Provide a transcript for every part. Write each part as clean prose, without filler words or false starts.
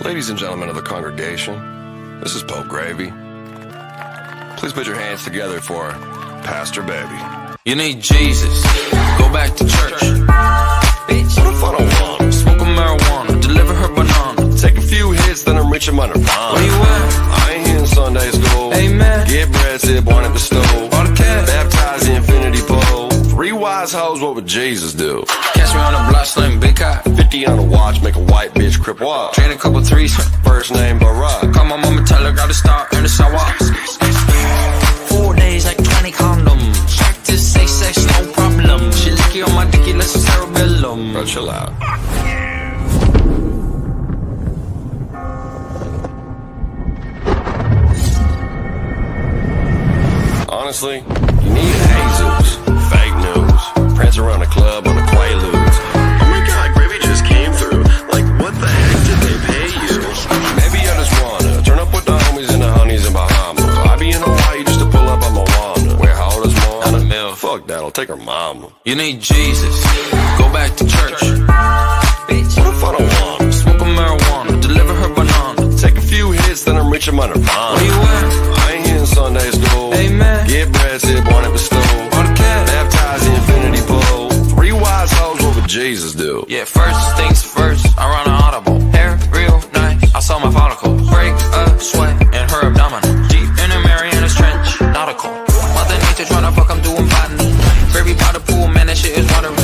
Ladies and gentlemen of the congregation, this is Pope Gravy. Please put your hands together for Pastor Baby. You need Jesus, go back to church. Bitch, what if I don't want him? Smoking marijuana, deliver her banana. Take a few hits, then I'm reaching my nirvana. Where you at? I ain't hitting Sunday school. Amen. Get bread, sip one at the stove. All the cash. Baptize the infinity pole. 3 wise hoes, what would Jesus do? Catch me on the block, slim, big hot. 50 on a watch, make a white bitch crip walk. Train a couple threes. First name Barack. Call my mama, tell her, gotta start in the sidewalk. 4 days like 20 condoms. Practice say sex, no problem. She licky on my dicky, let's cerebellum. Bro, chill out. Honestly, you need Jesus. Fake news. Prance around the club on the Quaaludes. Oh my god, Gravy just came through. Like, what the heck did they pay you? Maybe I just wanna turn up with the homies and the honeys in Bahamas. I be in Hawaii just to pull up on Moana. Where how old is mom? Not a mil. Fuck that, I'll take her mama. You need Jesus, go back to church. Bitch, what if I don't want him? Smoking marijuana, deliver her banana. Take a few hits, then I'm reaching my nirvana. Where you at? I ain't hitting Sunday school. Amen. Get bread, sip one at the stove. All the cash. Baptize the infinity pole. 3 wise hoes, what would Jesus do? Yeah, first things first, I run an audible. Hair real nice, I saw my follicle. Break a sweat in her abdominal. Deep in the Mariana's Trench, nautical. Mother nature tryna fuck, I'm doing botany. Gravy by the pool, man, that shit is watery.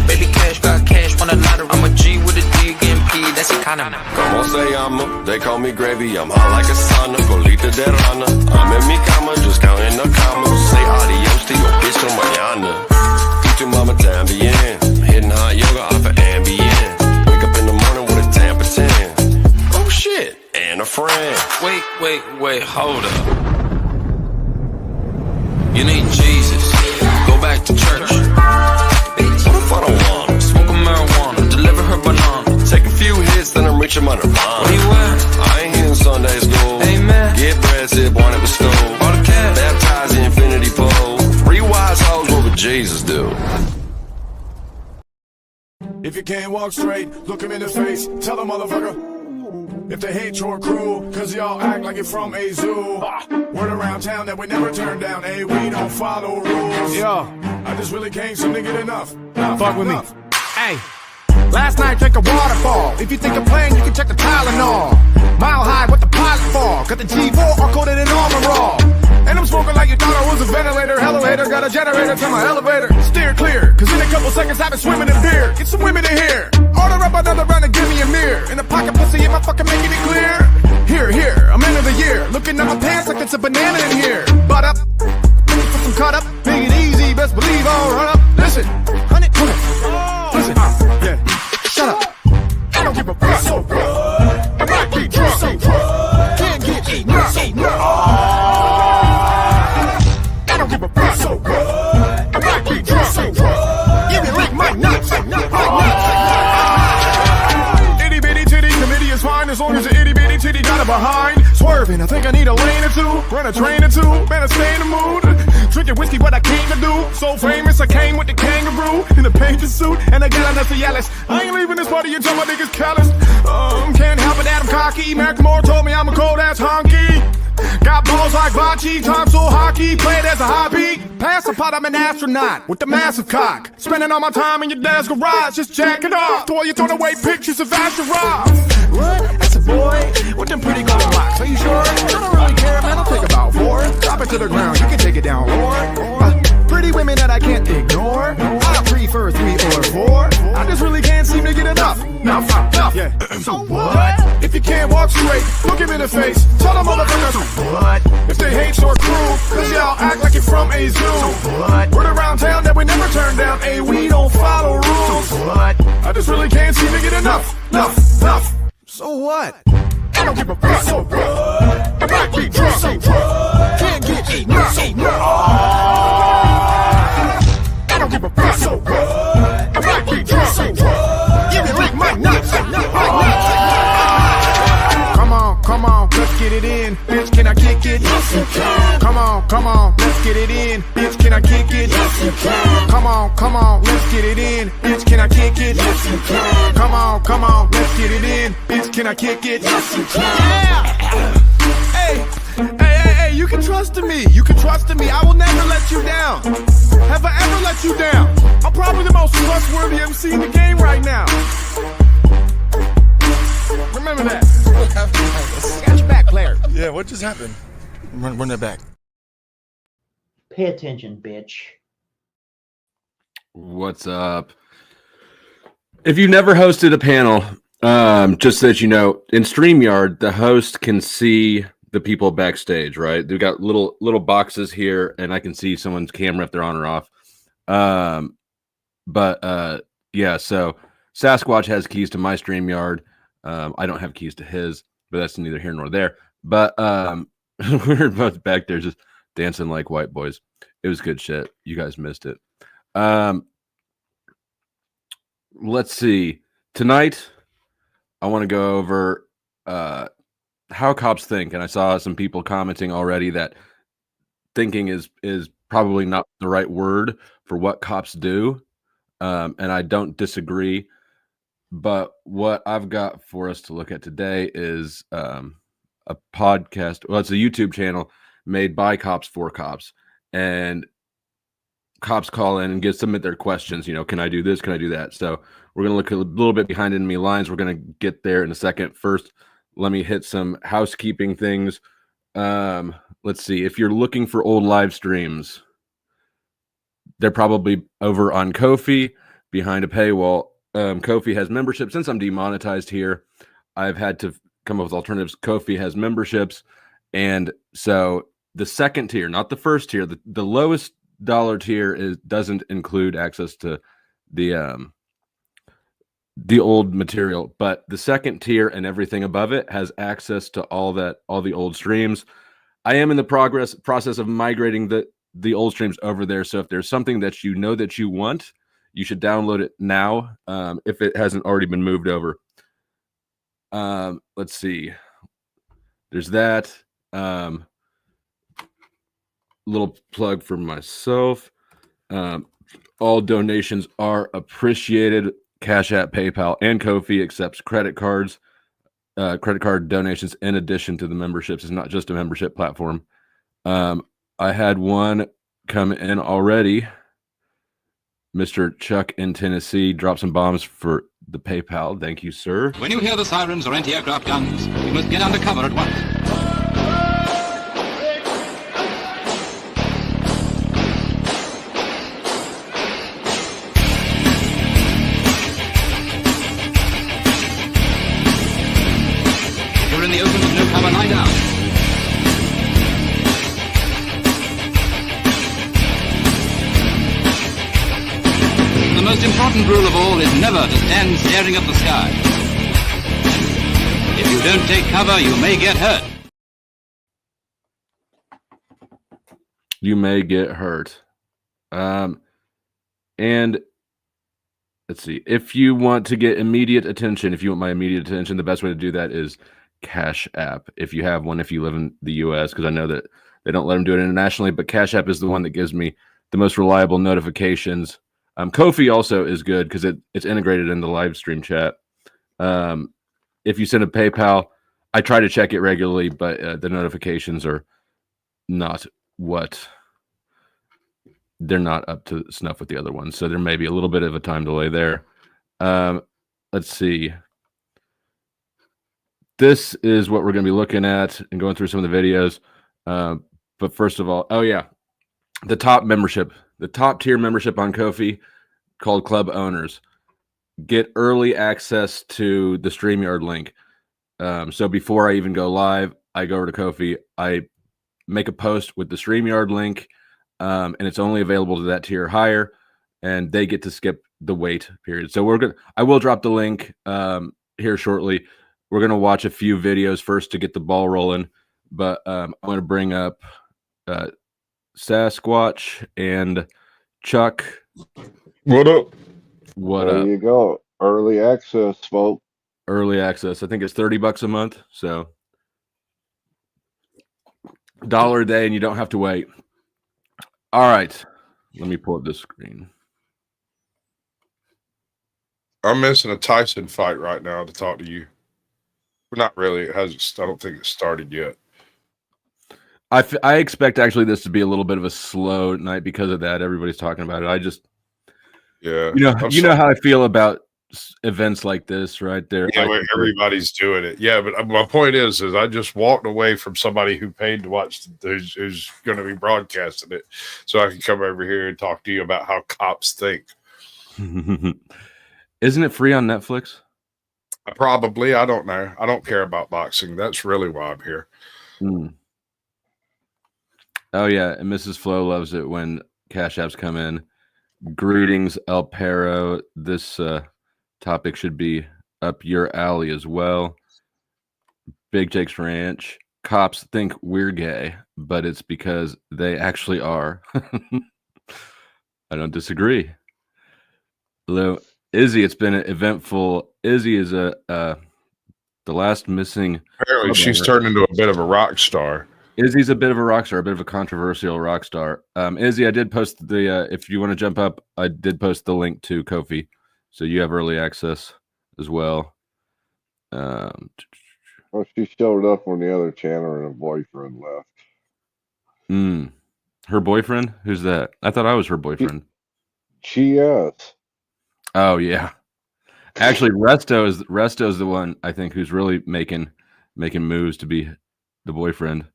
Baby cash, got cash, won a lottery. I'm a G with a D again, P, that's economy. Como se llama? They call me Gravy, I'm hot like a sauna. Colita de rana, I'm in mi cama, just counting the commas. Say adios to your bitch till mañana. Y tu mama también. Hitting hot yoga off of Ambien. Wake up in the morning with a Tampa 10. Oh shit, and a friend. Wait, hold up. You need Jesus, go back to church. Bitch, what if I don't want him? Smoking marijuana, deliver her banana. Take a few hits, then I'm reaching my nirvana. Where you at? I ain't hitting Sunday school. Amen. Get bread, sip one at the stove. All the cash. Baptize the infinity pole. 3 wise hoes, what would Jesus do? If you can't walk straight, look him in the face, tell a motherfucker. If they hate your crew, cause y'all act like you're from a zoo. Word around town that we never turn down, hey, we don't follow rules. Yo, I just really can't seem to get enough. fuck with me. Hey, last night drank a waterfall. If you think of playing, you can check the Tylenol. Mile high with the pilot fall. Got the G4 all coated in armor raw. And I'm smoking like you thought I was a ventilator. Hello hater, got a generator to my elevator. Steer clear, cause in a couple seconds I've been swimming in beer. Get some women in here. Order up another round and give me a mirror. In the pocket pussy, am I fucking making it clear? Here, I'm end of the year. Looking at my pants like it's a banana in here. Butt up, put some cut up. Make it easy, best believe I'll run up. Listen, 100, listen, yeah, shut up. I don't give a fuck. So good. I might be drunk. So good. Can't get enough. So good. I don't give a fuck. So good. I might be drunk. So good. Give me like my nuts. Itty bitty titty committee is fine as long as the itty bitty titty got it behind. Swerving, I think I need a lane or two. Run a train or two. Man, I stay in the mood. Drinking whiskey, what I came to do. So famous, I came with the kangaroo in a painted suit and I got enough of Cialis. I ain't leaving this party until my niggas callous. Can't help it that I'm cocky. Macklemore told me I'm a cold ass honky. Got balls like bocce, tonsil hockey, played as a hobby. Pass the pot, I'm an astronaut with the massive cock. Spending all my time in your dad's garage, just jacking off to while you're throwing away pictures of Asherah. What? That's a boy with them pretty golden locks. Are you sure? I don't really care, man. I'll take about 4. Drop it to the ground, you can take it down, Lord. Pretty women that I can't ignore. I prefer 3 or 4. I just really can't seem to get enough. Enough. Yeah. So what? If you can't walk straight, look him in the face. Tell them motherfuckers. So what? If they hate your crew, cause y'all act like you're from a zoo. So what? Word around town that we never turn down. Hey, we don't follow rules. So what? I just really can't seem to get enough. So what? I don't give a fuck. So good. I might be drunk. So good. Can't get enough. So good. I don't give a fuck. So good. I might be drunk. So good. Give me like my nuts. Come on, let's get it in. Bitch, can I kick it? Yes, you can. Come on, let's get it in. Bitch, can I kick it? Yes, you can. Come on, let's get it in. Bitch, can I kick it? Yes, you can. Come on, let's get it in. Bitch, can I kick it? Yes, you can. Yeah. Hey, you can trust in me. You can trust in me. I will never let you down. Have I ever let you down? I'm probably the most trustworthy MC in the game right now. Remember that. Got your back, player. Yeah, what just happened? Run that back. Pay attention, bitch. What's up? If you've never hosted a panel, just so that you know, in StreamYard, the host can see the people backstage, right? They've got little boxes here, and I can see someone's camera if they're on or off. Yeah, so Sasquatch has keys to my StreamYard. I don't have keys to his, but that's neither here nor there. But we were both back there just dancing like white boys. It was good shit. You guys missed it. Let's see. Tonight, I want to go over how cops think. And I saw some people commenting already that thinking is probably not the right word for what cops do. And I don't disagree. But what I've got for us to look at today is a podcast. Well, it's a YouTube channel made by cops for cops. And cops call in and submit their questions. You know, can I do this? Can I do that? So we're going to look a little bit behind enemy lines. We're going to get there in a second. First, let me hit some housekeeping things. Let's see. If you're looking for old live streams, they're probably over on Ko-fi behind a paywall. Ko-fi has membership. Since I'm demonetized here, I've had to come up with alternatives. Ko-fi has memberships. And so the second tier, not the first tier, the lowest dollar tier doesn't include access to the old material, but the second tier and everything above it has access to all the old streams. I am in the process of migrating the old streams over there. So if there's something that you know that you want, you should download it now, if it hasn't already been moved over. Let's see. There's that. Little plug for myself. All donations are appreciated. Cash App, PayPal, and Ko-fi accepts credit cards. Credit card donations in addition to the memberships. It's not just a membership platform. I had one come in already. Mr. Chuck in Tennessee dropped some bombs for the PayPal. Thank you, sir. When you hear the sirens or anti-aircraft guns, you must get under cover at once. If you're in the open with no cover, lie down. The most important rule of all is never to stand staring at the sky. If you don't take cover, you may get hurt. You may get hurt. And let's see. If you want to get immediate attention, if you want my immediate attention, the best way to do that is Cash App. If you have one, if you live in the U.S., because I know that they don't let them do it internationally, but Cash App is the one that gives me the most reliable notifications. Ko-fi also is good because it's integrated in the live stream chat. If you send a PayPal, I try to check it regularly, but the notifications are not they're not up to snuff with the other ones. So there may be a little bit of a time delay there. Let's see. This is what we're going to be looking at and going through some of the videos. But first of all, the top tier membership on Ko-fi called Club Owners get early access to the StreamYard link. So before I even go live, I go over to Ko-fi, I make a post with the StreamYard link, and it's only available to that tier higher, and they get to skip the wait period. So I will drop the link here shortly. We're going to watch a few videos first to get the ball rolling, but I'm going to bring up Sasquatch and Chuck. What up? What there up? You go. Early access, folks. Early access. I think it's $30 a month. So $1 a day and you don't have to wait. All right. Let me pull up this screen. I'm missing a Tyson fight right now to talk to you. Well, not really. It hasn't. I don't think it started yet. I expect actually this to be a little bit of a slow night because of that. Everybody's talking about it. Yeah. You know how I feel about events like this, right there. Yeah, where everybody's doing it. Yeah, but my point is I just walked away from somebody who paid to watch, who's going to be broadcasting it, so I can come over here and talk to you about how cops think. Isn't it free on Netflix? Probably. I don't know. I don't care about boxing. That's really why I'm here. Oh yeah, and Mrs. Flo loves it when Cash Apps come in. Greetings, El Perro. This topic should be up your alley as well. Big Jake's Ranch. Cops think we're gay, but it's because they actually are. I don't disagree. Hello, Izzy. It's been an eventful. Izzy is the last missing. Apparently, she's turned into a bit of a rock star. Izzy's a bit of a rock star, a bit of a controversial rock star. Izzy, I did post the, if you want to jump up, I did post the link to Ko-fi. So you have early access as well. Well, she showed up when the other channel and her boyfriend left. Her boyfriend? Who's that? I thought I was her boyfriend. She is. Oh, yeah. Actually, Resto's the one, I think, who's really making moves to be the boyfriend.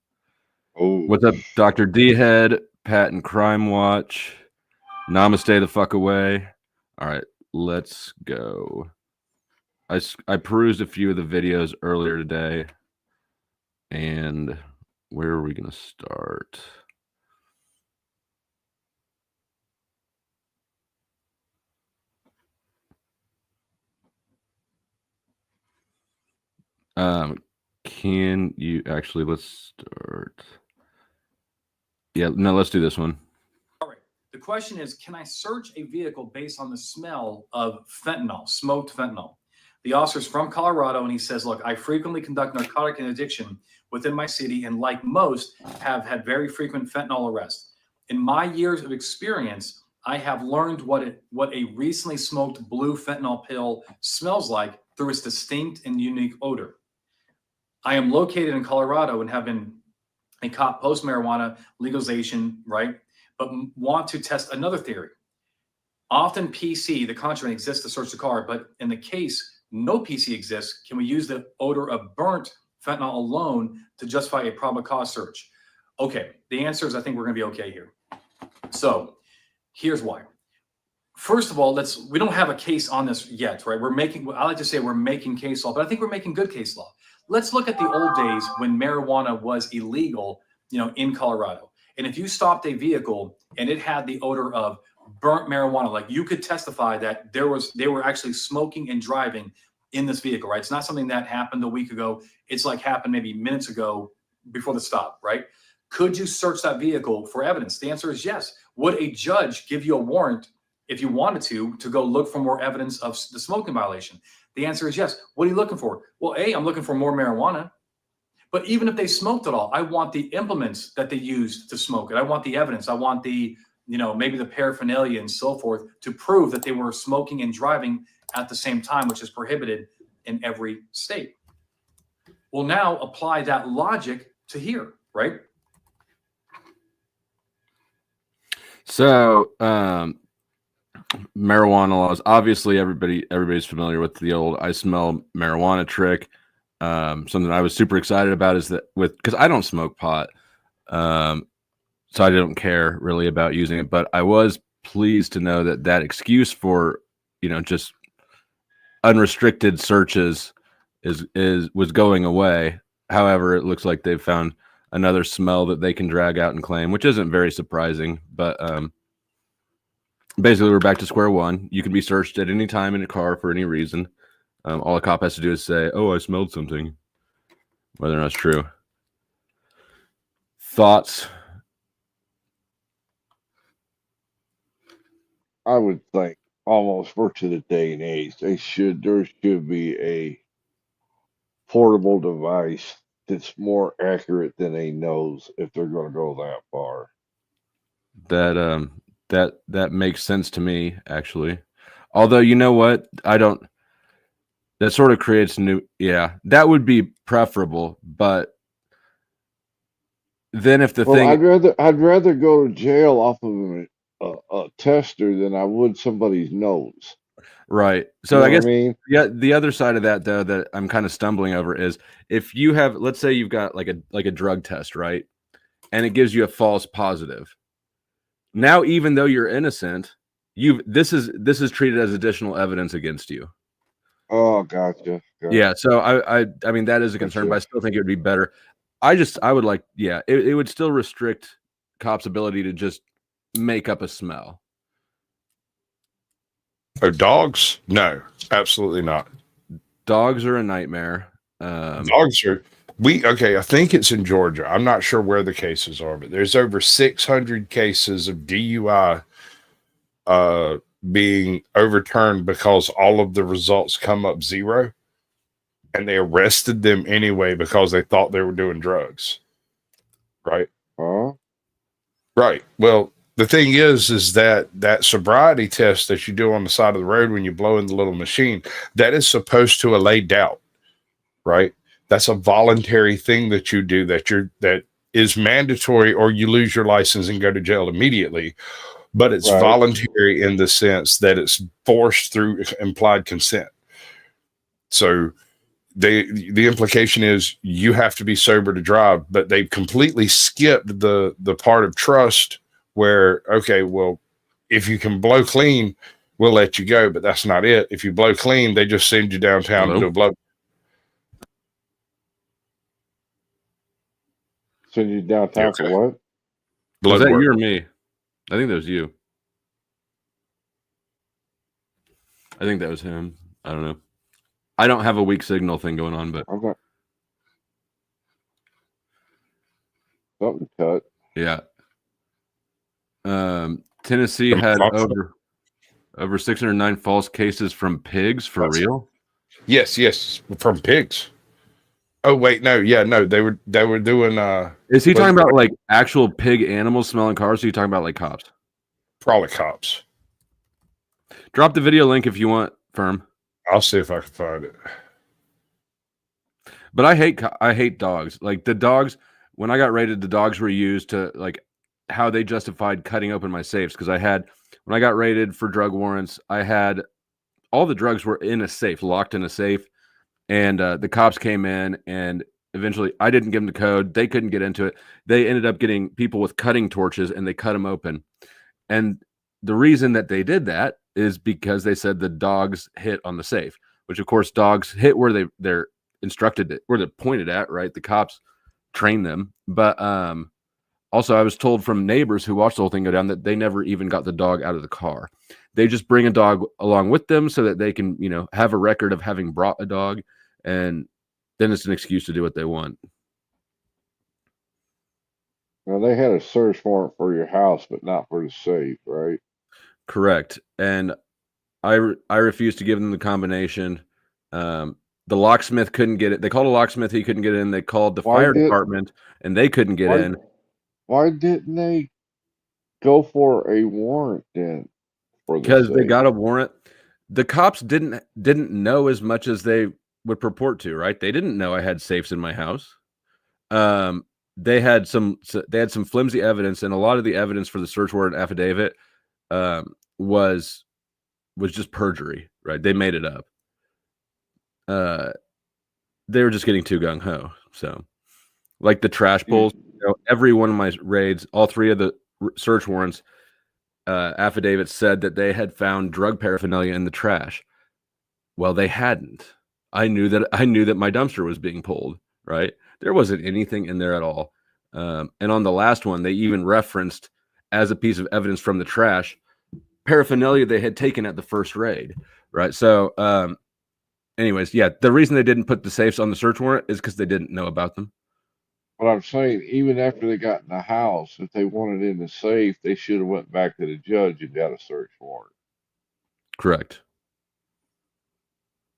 Oh. What's up, Dr. D-Head, Pat and Crime Watch, Namaste the fuck away. All right, let's go. I perused a few of the videos earlier today, and where are we going to start? Can you actually, let's start. Yeah, no, let's do this one. All right. The question is, can I search a vehicle based on the smell of fentanyl, smoked fentanyl? The officer's from Colorado, and he says, look, I frequently conduct narcotic addiction within my city, and like most, have had very frequent fentanyl arrests. In my years of experience, I have learned what a recently smoked blue fentanyl pill smells like through its distinct and unique odor. I am located in Colorado and have been a cop post-marijuana legalization, right? But want to test another theory. Often PC, the contraband, exists to search the car, but in the case no PC exists, can we use the odor of burnt fentanyl alone to justify a probable cause search? Okay, the answer is I think we're gonna be okay here. So here's why. First of all, we don't have a case on this yet, right? I like to say we're making case law, but I think we're making good case law. Let's look at the old days when marijuana was illegal, in Colorado. And if you stopped a vehicle and it had the odor of burnt marijuana, like you could testify that they were actually smoking and driving in this vehicle, right? It's not something that happened a week ago. It's like happened maybe minutes ago before the stop, right? Could you search that vehicle for evidence? The answer is yes. Would a judge give you a warrant if you wanted to go look for more evidence of the smoking violation? The answer is yes. What are you looking for? Well, I'm looking for more marijuana. But even if they smoked it all, I want the implements that they used to smoke it. I want the evidence. I want the, maybe the paraphernalia and so forth to prove that they were smoking and driving at the same time, which is prohibited in every state. Well, now apply that logic to here, right? So, marijuana laws. Obviously, everybody's familiar with the old "I smell marijuana" trick. Something I was super excited about is that because I don't smoke pot, so I don't care really about using it. But I was pleased to know that excuse for just unrestricted searches was going away. However, it looks like they've found another smell that they can drag out and claim, which isn't very surprising. But basically, we're back to square one. You can be searched at any time in a car for any reason. All a cop has to do is say, "Oh, I smelled something," whether or not it's true. Thoughts? I would think almost for to the day and age, there should be a portable device that's more accurate than a nose if they're going to go that far. That makes sense to me, actually. Although, you know what? That sort of creates new. Yeah, that would be preferable. But then if the Well, thing, I'd rather go to jail off of a tester than I would somebody's nose. right? You So know I what I guess mean? the other side of that, though, that I'm kind of stumbling over is if you have, let's say you've got like a drug test, right? And it gives you a false positive. Now, even though you're innocent, this is treated as additional evidence against you. Oh, gotcha. Yeah, so I mean that is a concern, but I still think it would be better. I would like, yeah, it would still restrict cops' ability to just make up a smell. Oh, dogs? No, absolutely not. Dogs are a nightmare. Dogs are okay. I think it's in Georgia. I'm not sure where the cases are, but there's over 600 cases of DUI being overturned because all of the results come up zero, and they arrested them anyway because they thought they were doing drugs. Right? Huh? Right. Well, the thing is that sobriety test that you do on the side of the road when you blow in the little machine, that is supposed to allay doubt, right? That's a voluntary thing that you do that is mandatory, or you lose your license and go to jail immediately. But it's Right. voluntary in the sense that it's forced through implied consent. So the implication is you have to be sober to drive, but they completely skipped the part of trust where, okay, well, if you can blow clean, we'll let you go, but that's not it. If you blow clean, they just send you downtown to do a blow. Send you downtown for what? Was Blood that work. you or me? I think that was you. I think that was him. I don't know. I don't have a weak signal thing going on, but Okay. Something cut. yeah. Tennessee had over 609 false cases from pigs for real. Yes, from pigs. Oh wait, no, yeah, no, they were doing. Is he talking about like actual pig animals smelling cars? Or are you talking about like cops? Probably cops. Drop the video link if you want, Firm. I'll see if I can find it. But I hate dogs. Like the dogs, when I got raided, the dogs were used to like how they justified cutting open my safes because when I got raided for drug warrants, I had all the drugs were in a safe, locked in a safe, and the cops came in and eventually I didn't give them the code. They couldn't get into it. They ended up getting people with cutting torches and they cut them open. And the reason that they did that is because they said the dogs hit on the safe, which of course dogs hit where they're instructed, where they're pointed at, right? The cops train them. But also I was told from neighbors who watched the whole thing go down that they never even got the dog out of the car. They just bring a dog along with them so that they can, have a record of having brought a dog, and then it's an excuse to do what they want. Now they had a search warrant for your house, but not for the safe, right? Correct. And I refused to give them the combination. The locksmith couldn't get it. They called a locksmith. He couldn't get in. They called the fire department and they couldn't get in. Why didn't they go for a warrant then? Because they got a warrant. The cops didn't know as much as they would purport to, right? They didn't know I had safes in my house. They had some flimsy evidence, and a lot of the evidence for the search warrant affidavit was just perjury, right? They made it up. They were just getting too gung ho. So, like the trash pulls, every one of my raids, all three of the search warrants affidavits said that they had found drug paraphernalia in the trash. Well, they hadn't. I knew that my dumpster was being pulled, right? There wasn't anything in there at all. And on the last one, they even referenced as a piece of evidence from the trash paraphernalia they had taken at the first raid, right? So, anyways, yeah, the reason they didn't put the safes on the search warrant is because they didn't know about them. But I'm saying, even after they got in the house, if they wanted in the safe, they should have went back to the judge and got a search warrant. Correct.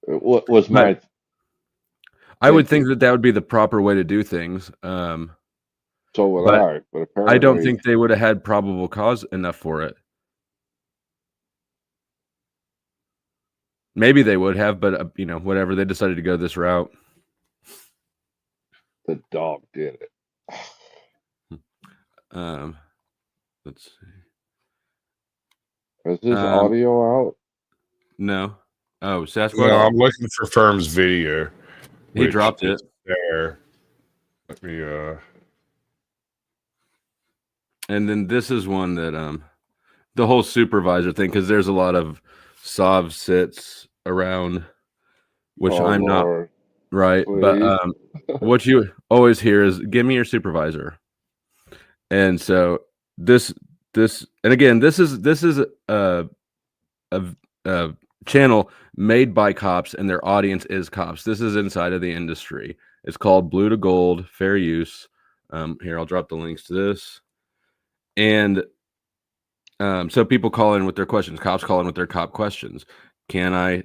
What was my? I would think that would be the proper way to do things. So would I. But apparently, I don't think they would have had probable cause enough for it. Maybe they would have, but whatever. They decided to go this route. The dog did it. Let's see. Is this audio out? No. Oh, Sasquatch. No, I'm looking for Firm's video. He dropped it there. Let me. And then this is one that the whole supervisor thing, because there's a lot of Sov sits around, which I'm Lord. not right. Please. But what you always hear is, "Give me your supervisor." And so this, and again, this is a channel made by cops, and their audience is cops. This is inside of the industry. It's called Blue to Gold, Fair Use. Here, I'll drop the links to this. And so people call in with their questions. Cops call in with their cop questions. Can I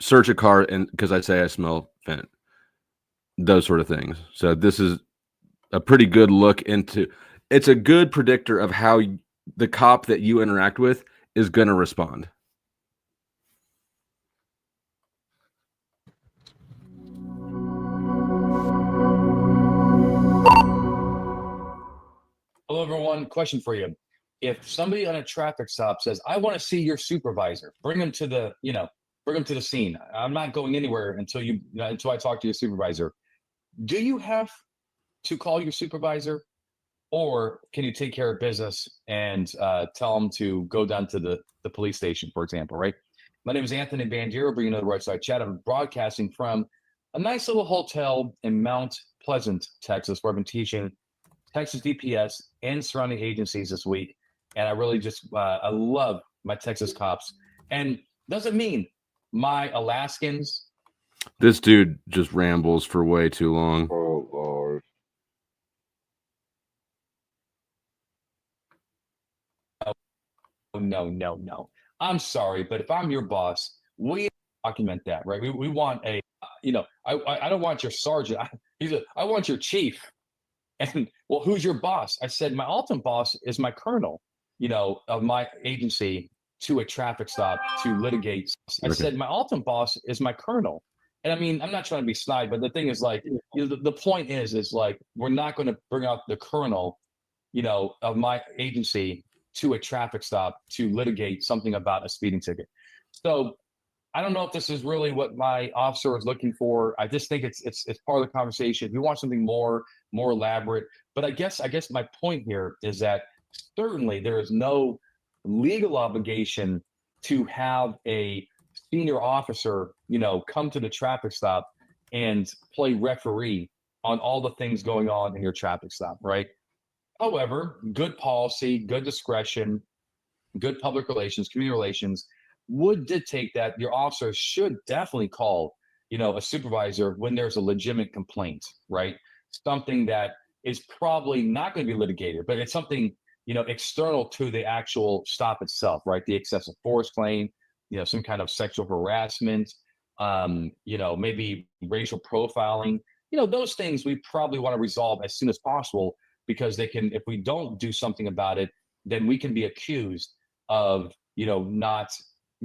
search a car because I say I smell fent? Those sort of things. So this is a pretty good look into. It's a good predictor of how the cop that you interact with is going to respond. Hello, everyone. Question for you. If somebody on a traffic stop says, I want to see your supervisor, bring them to the scene. I'm not going anywhere until I talk to your supervisor. Do you have to call your supervisor, or can you take care of business and tell them to go down to the police station, for example, right? My name is Anthony Bandiero, bringing another Right Side Chat. I'm broadcasting from a nice little hotel in Mount Pleasant, Texas, where I've been teaching Texas DPS and surrounding agencies this week. And I really just, I love my Texas cops. And doesn't mean my Alaskans. This dude just rambles for way too long. Oh, Lord. No. I'm sorry, but if I'm your boss, we document that, right? We want I don't want your sergeant. I want your chief. And well, who's your boss? I said, my ultimate boss is my colonel, of my agency to a traffic stop to litigate. I said, my ultimate boss is my colonel. And I mean, I'm not trying to be snide, but the thing is the point is we're not going to bring out the colonel, of my agency to a traffic stop to litigate something about a speeding ticket. So I don't know if this is really what my officer is looking for. I just think it's part of the conversation. If you want something more elaborate, but I guess my point here is that certainly there is no legal obligation to have a senior officer, come to the traffic stop and play referee on all the things going on in your traffic stop, right? However, good policy, good discretion, good public relations, community relations would dictate that your officer should definitely call, a supervisor when there's a legitimate complaint, right? Something that is probably not going to be litigated, but it's something, external to the actual stop itself, right? The excessive force claim, some kind of sexual harassment, maybe racial profiling, those things we probably want to resolve as soon as possible, because if we don't do something about it, then we can be accused of, not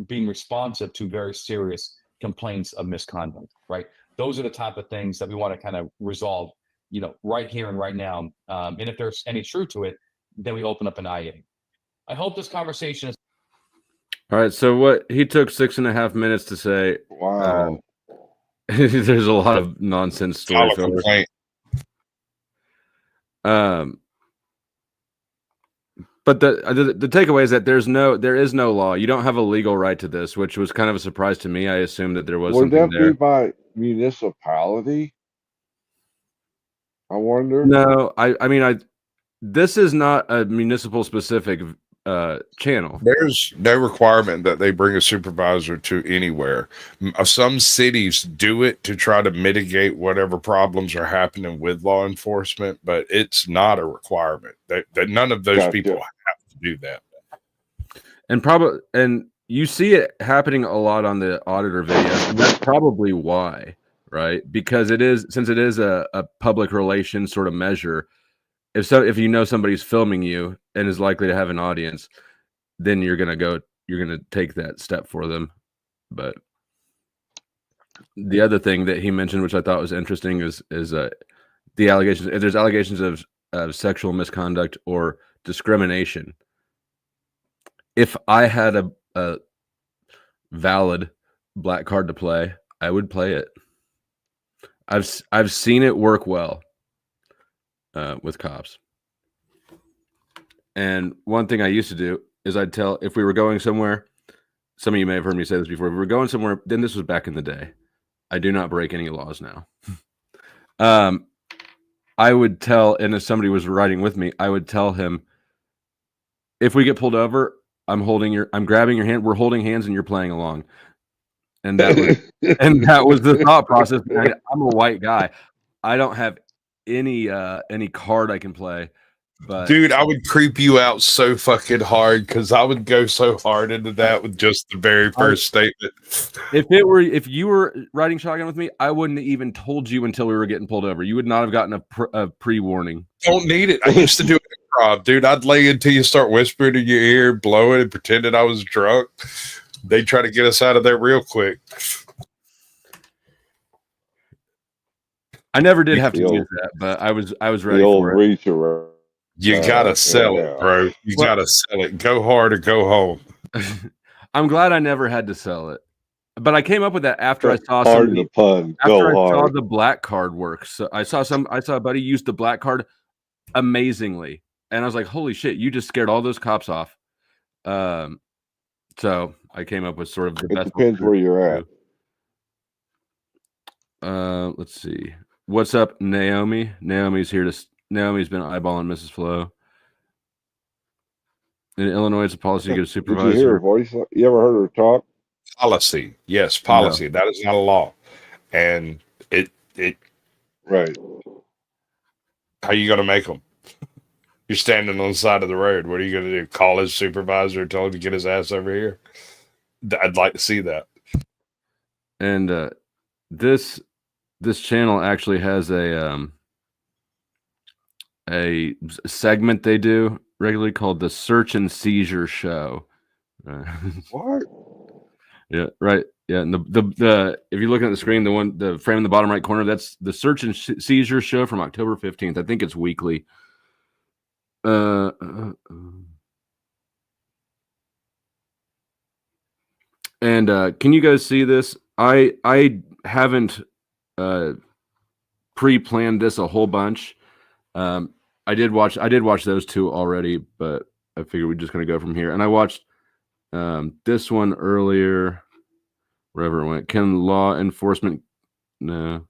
being responsive to very serious complaints of misconduct, right? Those are the type of things that we want to kind of resolve, right here and right now. And if there's any truth to it, then we open up an IA. I hope this conversation is. All right. So what he took 6.5 minutes to say. Wow. There's a lot of nonsense story fillers. But the takeaway is that there is no law. You don't have a legal right to this, which was kind of a surprise to me. I assumed that there was Would something that there. be by municipality? I wonder. No, I mean, this is not a municipal specific channel. There's no requirement that they bring a supervisor to anywhere. Some cities do it to try to mitigate whatever problems are happening with law enforcement, but it's not a requirement. That none of those people have to do that. And you see it happening a lot on the auditor videos, and that's probably why, right? Because since it is a public relations sort of measure. If somebody's filming you and is likely to have an audience, then you're gonna take that step for them. But the other thing that he mentioned, which I thought was interesting, is the allegations. If there's allegations of sexual misconduct or discrimination, if I had a valid black card to play, I would play it. I've seen it work well with cops. And one thing I used to do is I'd tell, if we were going somewhere, some of you may have heard me say this before, if we were going somewhere, then this was back in the day. I do not break any laws now. I would tell, and if somebody was riding with me, I would tell him, if we get pulled over, I'm grabbing your hand, we're holding hands, and you're playing along. And that was the thought process. I'm a white guy. I don't have any card I can play. But dude, I would creep you out so fucking hard because I would go so hard into that with just the very first statement. If you were riding shotgun with me, I wouldn't have even told you until we were getting pulled over. You would not have gotten a pre-warning. Don't need it. I used to do it improv, dude. I'd lay until you start whispering in your ear, blowing, and pretending I was drunk. They try to get us out of there real quick. I never did have to use that, but I was ready for it. Reach around. You gotta sell it, bro. You gotta sell it. Go hard or go home. I'm glad I never had to sell it, but I came up with that after I saw saw the black card work. So I saw a buddy use the black card amazingly, and I was like, "Holy shit! You just scared all those cops off." So I came up with sort of the best. Depends where you're at. Let's see. What's up, Naomi? Naomi's been eyeballing Mrs. Flo. In Illinois, it's a policy to get a supervisor. Did you hear her voice? You ever heard her talk? Policy. Yes, policy. No. That is not a law. And it right. How you going to make them? You're standing on the side of the road. What are you going to do? Call his supervisor and tell him to get his ass over here? I'd like to see that. And this channel actually has a segment they do regularly called the Search and Seizure Show. What? Yeah, right. Yeah, and the if you're looking at the screen, the frame in the bottom right corner, that's the Search and Seizure Show from October 15th. I think it's weekly. And can you guys see this? I haven't pre-planned this a whole bunch. I did watch those two already, but I figured we're just gonna go from here. And I watched this one earlier, wherever it went. Can law enforcement no.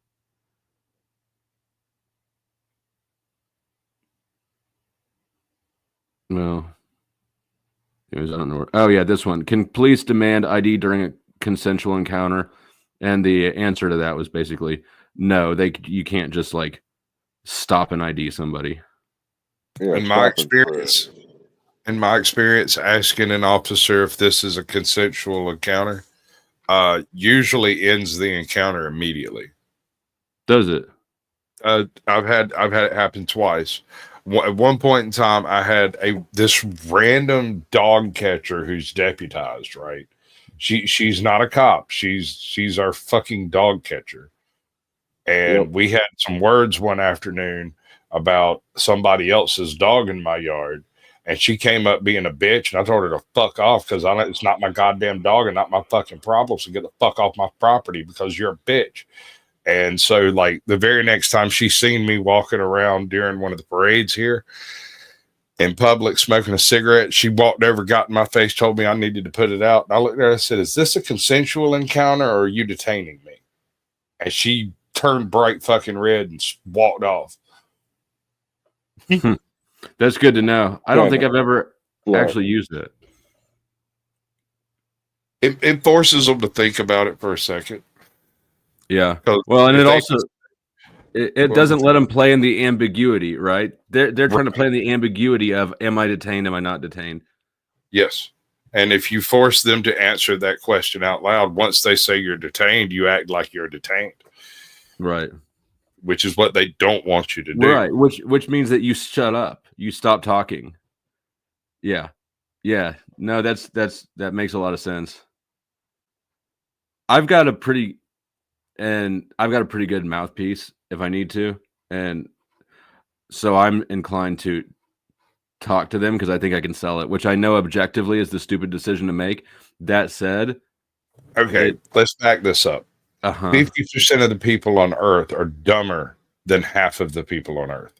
No. Anyways, I don't know. Oh yeah, this one. Can police demand ID during a consensual encounter? And the answer to that was basically no. You can't just like stop and ID somebody. Yeah, in my experience, asking an officer if this is a consensual encounter usually ends the encounter immediately. Does it? I've had it happen twice. At one point in time, I had this random dog catcher who's deputized. Right, she's not a cop. She's our fucking dog catcher, and we had some words one afternoon about somebody else's dog in my yard, and she came up being a bitch, and I told her to fuck off because it's not my goddamn dog and not my fucking problem. So get the fuck off my property because you're a bitch. And so, like, the very next time she seen me walking around during one of the parades here in public smoking a cigarette, she walked over, got in my face, told me I needed to put it out. And I looked at her and I said, "Is this a consensual encounter or are you detaining me?" And she turned bright fucking red and walked off. That's good to know. I don't think I've ever actually used it. It forces them to think about it for a second. Yeah. Well, and it also it doesn't let them play in the ambiguity, right? They're trying to play in the ambiguity of am I detained, am I not detained? Yes. And if you force them to answer that question out loud, once they say you're detained, you act like you're detained. Right. Which is what they don't want you to do. Right. Which means that you shut up. You stop talking. Yeah. Yeah. No, that makes a lot of sense. I've got a pretty good mouthpiece if I need to, and so I'm inclined to talk to them because I think I can sell it, which I know objectively is the stupid decision to make. That said, okay, let's back this up. 50% of the people on Earth are dumber than half of the people on Earth.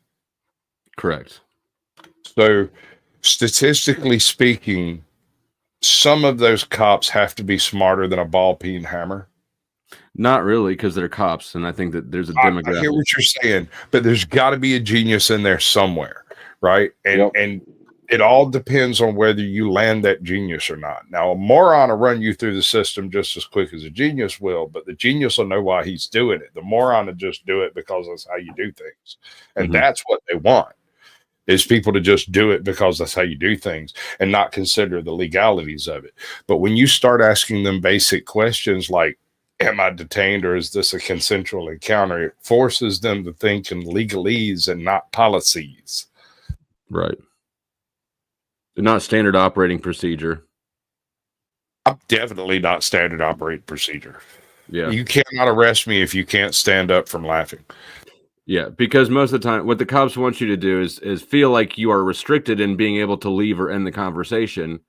Correct. So, statistically speaking, some of those cops have to be smarter than a ball-peen hammer. Not really, because they're cops, and I think that there's a demographic. I hear what you're saying, but there's got to be a genius in there somewhere, right? And it all depends on whether you land that genius or not. Now, a moron will run you through the system just as quick as a genius will, but the genius will know why he's doing it. The moron will just do it because that's how you do things. And that's what they want, is people to just do it because that's how you do things and not consider the legalities of it. But when you start asking them basic questions like, am I detained or is this a consensual encounter? It forces them to think in legalese and not policies. Right. They're not standard operating procedure. I'm definitely not standard operating procedure. Yeah. You cannot arrest me if you can't stand up from laughing. Yeah, because most of the time, what the cops want you to do is feel like you are restricted in being able to leave or end the conversation,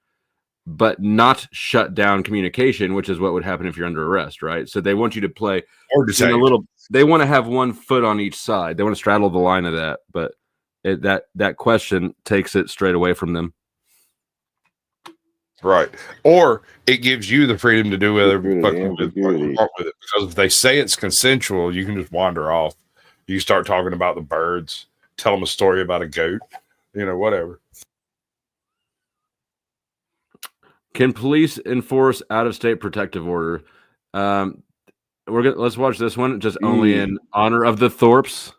but not shut down communication, which is what would happen if you're under arrest, right? So they want you to play in a little. They want to have one foot on each side. They want to straddle the line of that, but that question takes it straight away from them. Right. Or it gives you the freedom to do whatever you want with it. Because if they say it's consensual, you can just wander off. You start talking about the birds, tell them a story about a goat, whatever. Can police enforce out-of-state protective order? Let's watch this one, just only in honor of the Thorpes.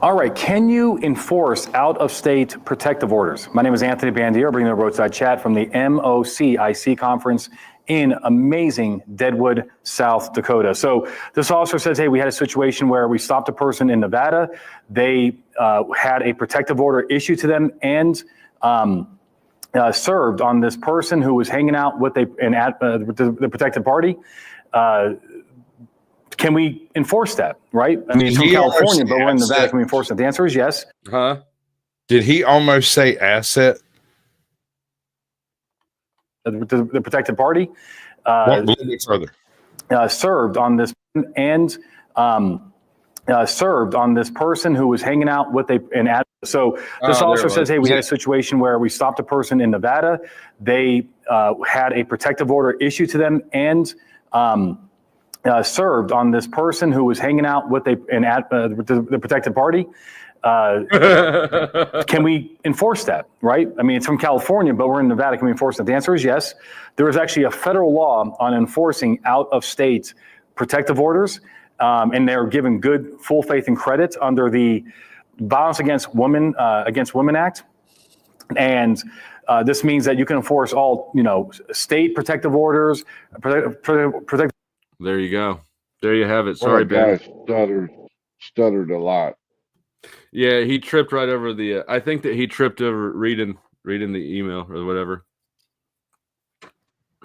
All right, can you enforce out-of-state protective orders? My name is Anthony Bandier, bringing the Roadside Chat from the MOCIC conference in amazing Deadwood, South Dakota. So this officer says, hey, we had a situation where we stopped a person in Nevada. They had a protective order issued to them and served on this person who was hanging out with the protected party. Can we enforce that, right? I mean, it's from California, but we're in Nevada. Can we enforce it? The answer is yes. Did he almost say asset? The protected party further. Served on this and served on this person who was hanging out with So this officer says, hey, we had a situation where we stopped a person in Nevada. They had a protective order issued to them and served on this person who was hanging out with the protected party. Can we enforce that, right? I mean, it's from California, but we're in Nevada. Can we enforce it? The answer is yes. There is actually a federal law on enforcing out-of-state protective orders, and they're given good full faith and credit under the Violence Against Women Act. And this means that you can enforce all, state protective orders. There you go. There you have it. Sorry, Ben. Stuttered a lot. Yeah, he tripped right over the. I think that he tripped over reading the email or whatever.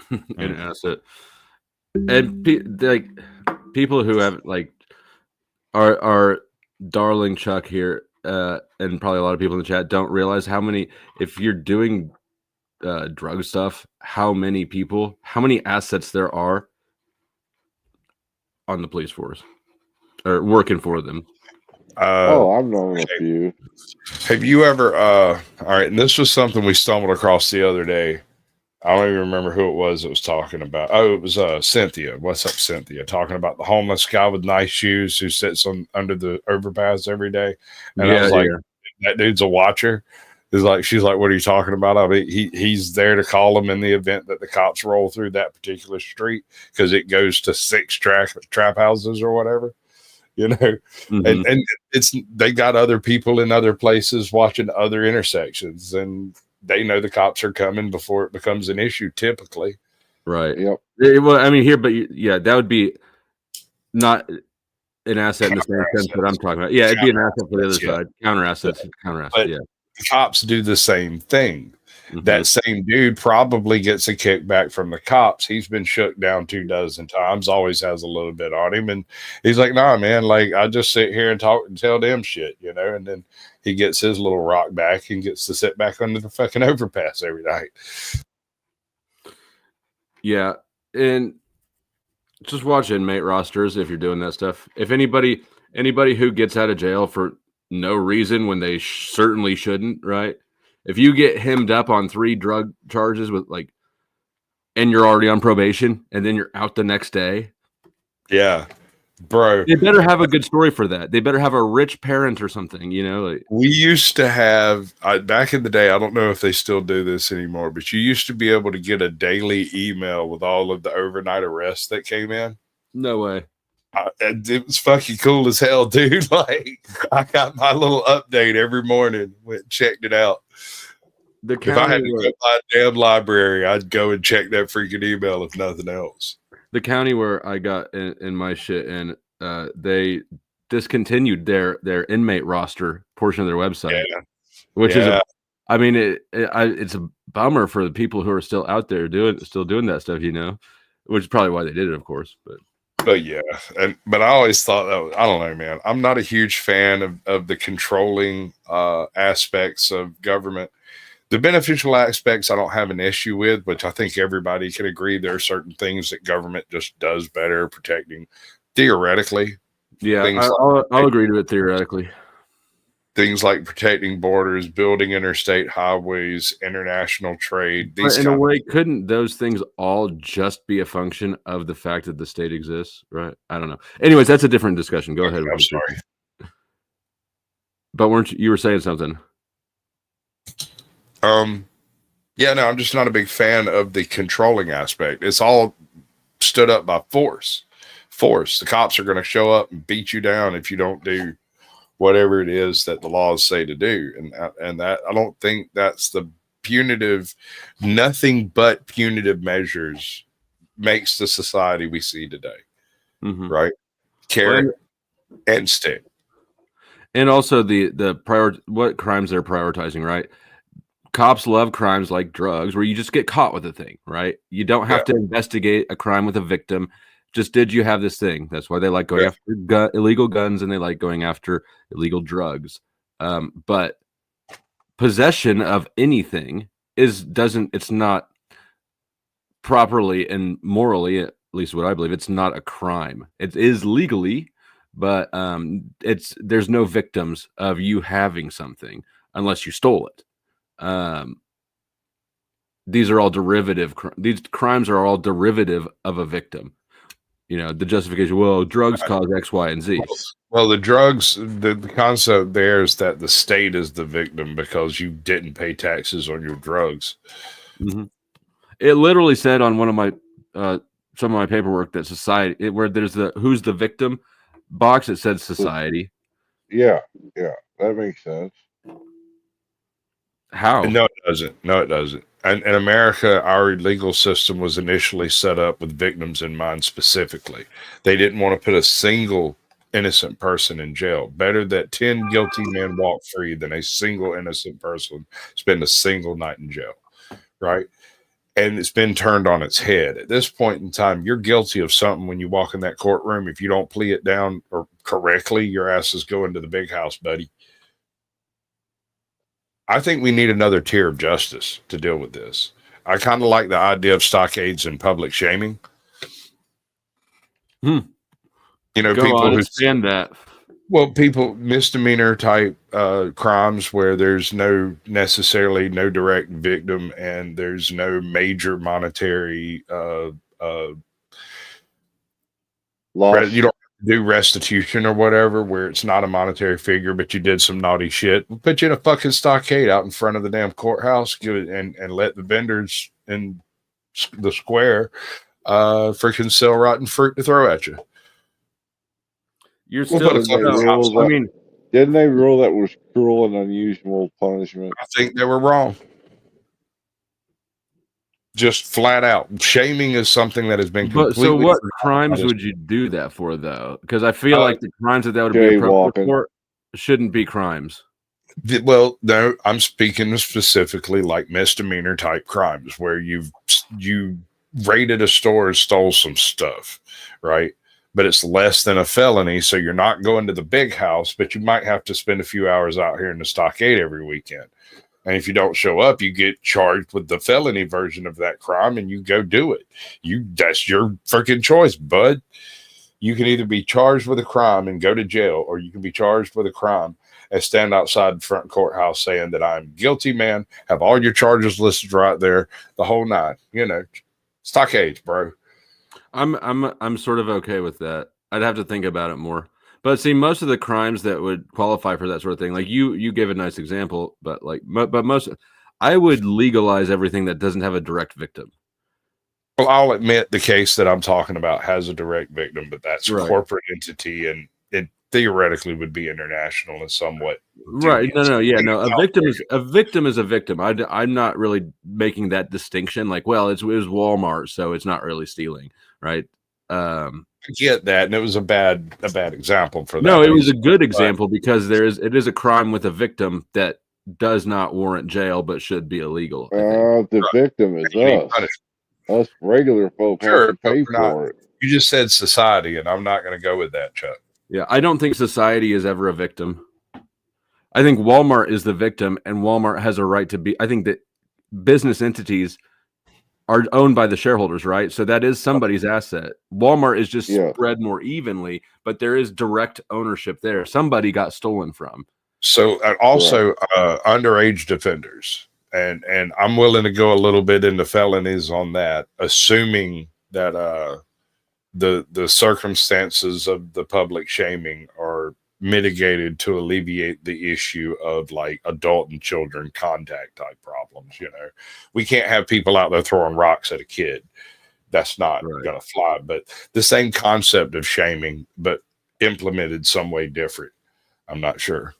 An asset, and people who have our darling Chuck here, and probably a lot of people in the chat don't realize how many. If you're doing drug stuff, how many assets there are on the police force or working for them. I've known a few. Have you ever all right, and this was something we stumbled across the other day. I don't even remember who it was that was talking about. Oh, it was Cynthia. What's up, Cynthia? Talking about the homeless guy with nice shoes who sits under the overpass every day. And I was like, that dude's a watcher. She's like, what are you talking about? I mean, he's there to call them in the event that the cops roll through that particular street because it goes to 6 trap houses or whatever, and they got other people in other places watching other intersections, and they know the cops are coming before it becomes an issue typically. Right. Yep. Well, I mean, here, but yeah, that would be not an asset in the same sense that I'm talking about. Yeah, it'd be an asset for the other side. Counter assets. Yeah. the cops do the same thing. That same dude probably gets a kickback from the cops. He's been shook down 24 times, always has a little bit on him. And he's like, nah, man, like I just sit here and talk and tell them shit, you know, and then he gets his little rock back and gets to sit back under the fucking overpass every night. Yeah. And just watch inmate rosters if you're doing that stuff. If anybody who gets out of jail for no reason when they certainly shouldn't, right? If you get hemmed up on 3 drug charges with and you're already on probation and then you're out the next day. Yeah, bro. They better have a good story for that. They better have a rich parent or something, you know? We used to have, back in the day, I don't know if they still do this anymore, but you used to be able to get a daily email with all of the overnight arrests that came in. No way. It was fucking cool as hell, dude. Like, I got my little update every morning, went and checked it out. If I had to go to my damn library, I'd go and check that freaking email if nothing else. The county where I got in my shit, and they discontinued their inmate roster portion of their website, which is, it's a bummer for the people who are still out there doing that stuff, you know, which is probably why they did it, of course. But yeah, but I always thought that I don't know, man. I'm not a huge fan of the controlling aspects of government. The beneficial aspects I don't have an issue with, which I think everybody can agree there are certain things that government just does better protecting theoretically. Yeah, I'll agree to it theoretically. Things like protecting borders, building interstate highways, international trade. In a way, couldn't those things all just be a function of the fact that the state exists, right? I don't know. Anyways, that's a different discussion. Go ahead. I'm sorry. But you were saying something? Yeah, no, I'm just not a big fan of the controlling aspect. It's all stood up by force. The cops are going to show up and beat you down if you don't do whatever it is that the laws say to do. And that, I don't think that's the punitive, nothing but punitive measures makes the society we see today. Right? Carrot and stick. And also what crimes they're prioritizing, right? Cops love crimes like drugs, where you just get caught with a thing, right? You don't have to investigate a crime with a victim. Just did you have this thing? That's why they like going after illegal guns, and they like going after illegal drugs. But possession of anything it's not properly and morally, at least what I believe, it's not a crime. It is legally, but there's no victims of you having something unless you stole it. These are all derivative. These crimes are all derivative of a victim. You know, the justification, well, drugs cause X, Y, and Z. Well, the drugs, the concept there is that the state is the victim because you didn't pay taxes on your drugs. It literally said on one of my some of my paperwork that society, where there's the who's the victim box, it said society. Yeah, that makes sense. How? No, it doesn't. And in America, our legal system was initially set up with victims in mind specifically. They didn't want to put a single innocent person in jail. Better that 10 guilty men walk free than a single innocent person spend a single night in jail, right? And it's been turned on its head. At this point in time, you're guilty of something when you walk in that courtroom. If you don't plea it down or correctly, your ass is going to the big house, buddy. I think we need another tier of justice to deal with this. I kind of like the idea of stockades and public shaming. You know, people who stand that. Well, people misdemeanor type crimes where there's necessarily no direct victim and there's no major monetary loss. You don't do restitution or whatever, where it's not a monetary figure, but you did some naughty shit. We'll put you in a fucking stockade out in front of the damn courthouse, give it and let the vendors in the square freaking sell rotten fruit to throw at you. You're still, I mean, didn't they rule that was cruel and unusual punishment? I think they were wrong. Just flat out. Shaming is something that has been completely. So what crimes would you do that for, though? Because I feel like the crimes that would be appropriate for shouldn't be crimes. Well, no, I'm speaking specifically like misdemeanor type crimes where you raided a store and stole some stuff, right? But it's less than a felony, so you're not going to the big house, but you might have to spend a few hours out here in the stockade every weekend. And if you don't show up, you get charged with the felony version of that crime and you go do it. That's your freaking choice, bud. You can either be charged with a crime and go to jail, or you can be charged with a crime and stand outside the front courthouse saying that I'm guilty, man. Have all your charges listed right there, the whole nine. Stockades, bro. I'm sort of okay with that. I'd have to think about it more. But see, most of the crimes that would qualify for that sort of thing, like you gave a nice example, but most, I would legalize everything that doesn't have a direct victim. Well, I'll admit the case that I'm talking about has a direct victim, but that's a corporate entity, and it theoretically would be international and somewhat. Right. No. A victim is a victim. I'm not really making that distinction. Like, well, it was Walmart, so it's not really stealing, right? I get that, and it was a bad example for that. No, it was a good example because it is a crime with a victim that does not warrant jail, but should be illegal. The victim is us. Us regular folk have to pay for it. You just said society, and I'm not going to go with that, Chuck. Yeah, I don't think society is ever a victim. I think Walmart is the victim, and Walmart has a right to be. I think that business entities are owned by the shareholders, right? So that is somebody's asset. Walmart is just spread more evenly, but there is direct ownership there. Somebody got stolen from. So also underage offenders. And I'm willing to go a little bit into felonies on that, assuming that the circumstances of the public shaming are mitigated to alleviate the issue of like adult and children contact type problems. We can't have people out there throwing rocks at a kid. That's not going to fly. But the same concept of shaming, but implemented some way different. I'm not sure.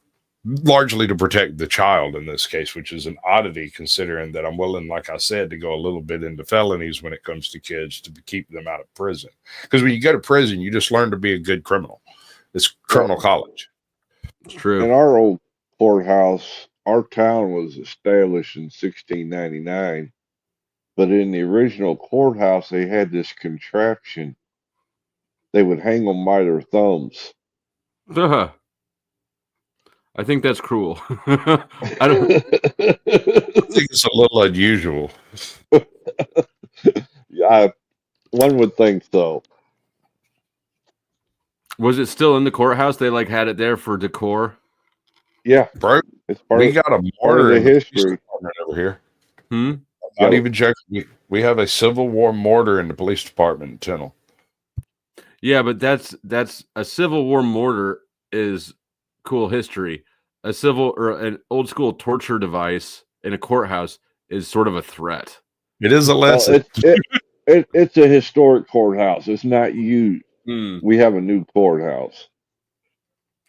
Largely to protect the child in this case, which is an oddity considering that I'm willing, like I said, to go a little bit into felonies when it comes to kids to keep them out of prison. Because when you go to prison, you just learn to be a good criminal. It's criminal college. It's true. In our old courthouse, our town was established in 1699, but in the original courthouse, they had this contraption. They would hang them by their thumbs. I think that's cruel. I think it's a little unusual. Yeah, one would think so. Was it still in the courthouse? They had it there for decor. Yeah, bro. We got a mortar in the history over here. Not even joking. We have a Civil War mortar in the police department in Tennille. Yeah, but that's a Civil War mortar is cool history. A civil or an old school torture device in a courthouse is sort of a threat. It is a lesson. It's a historic courthouse. It's not used. We have a new courthouse.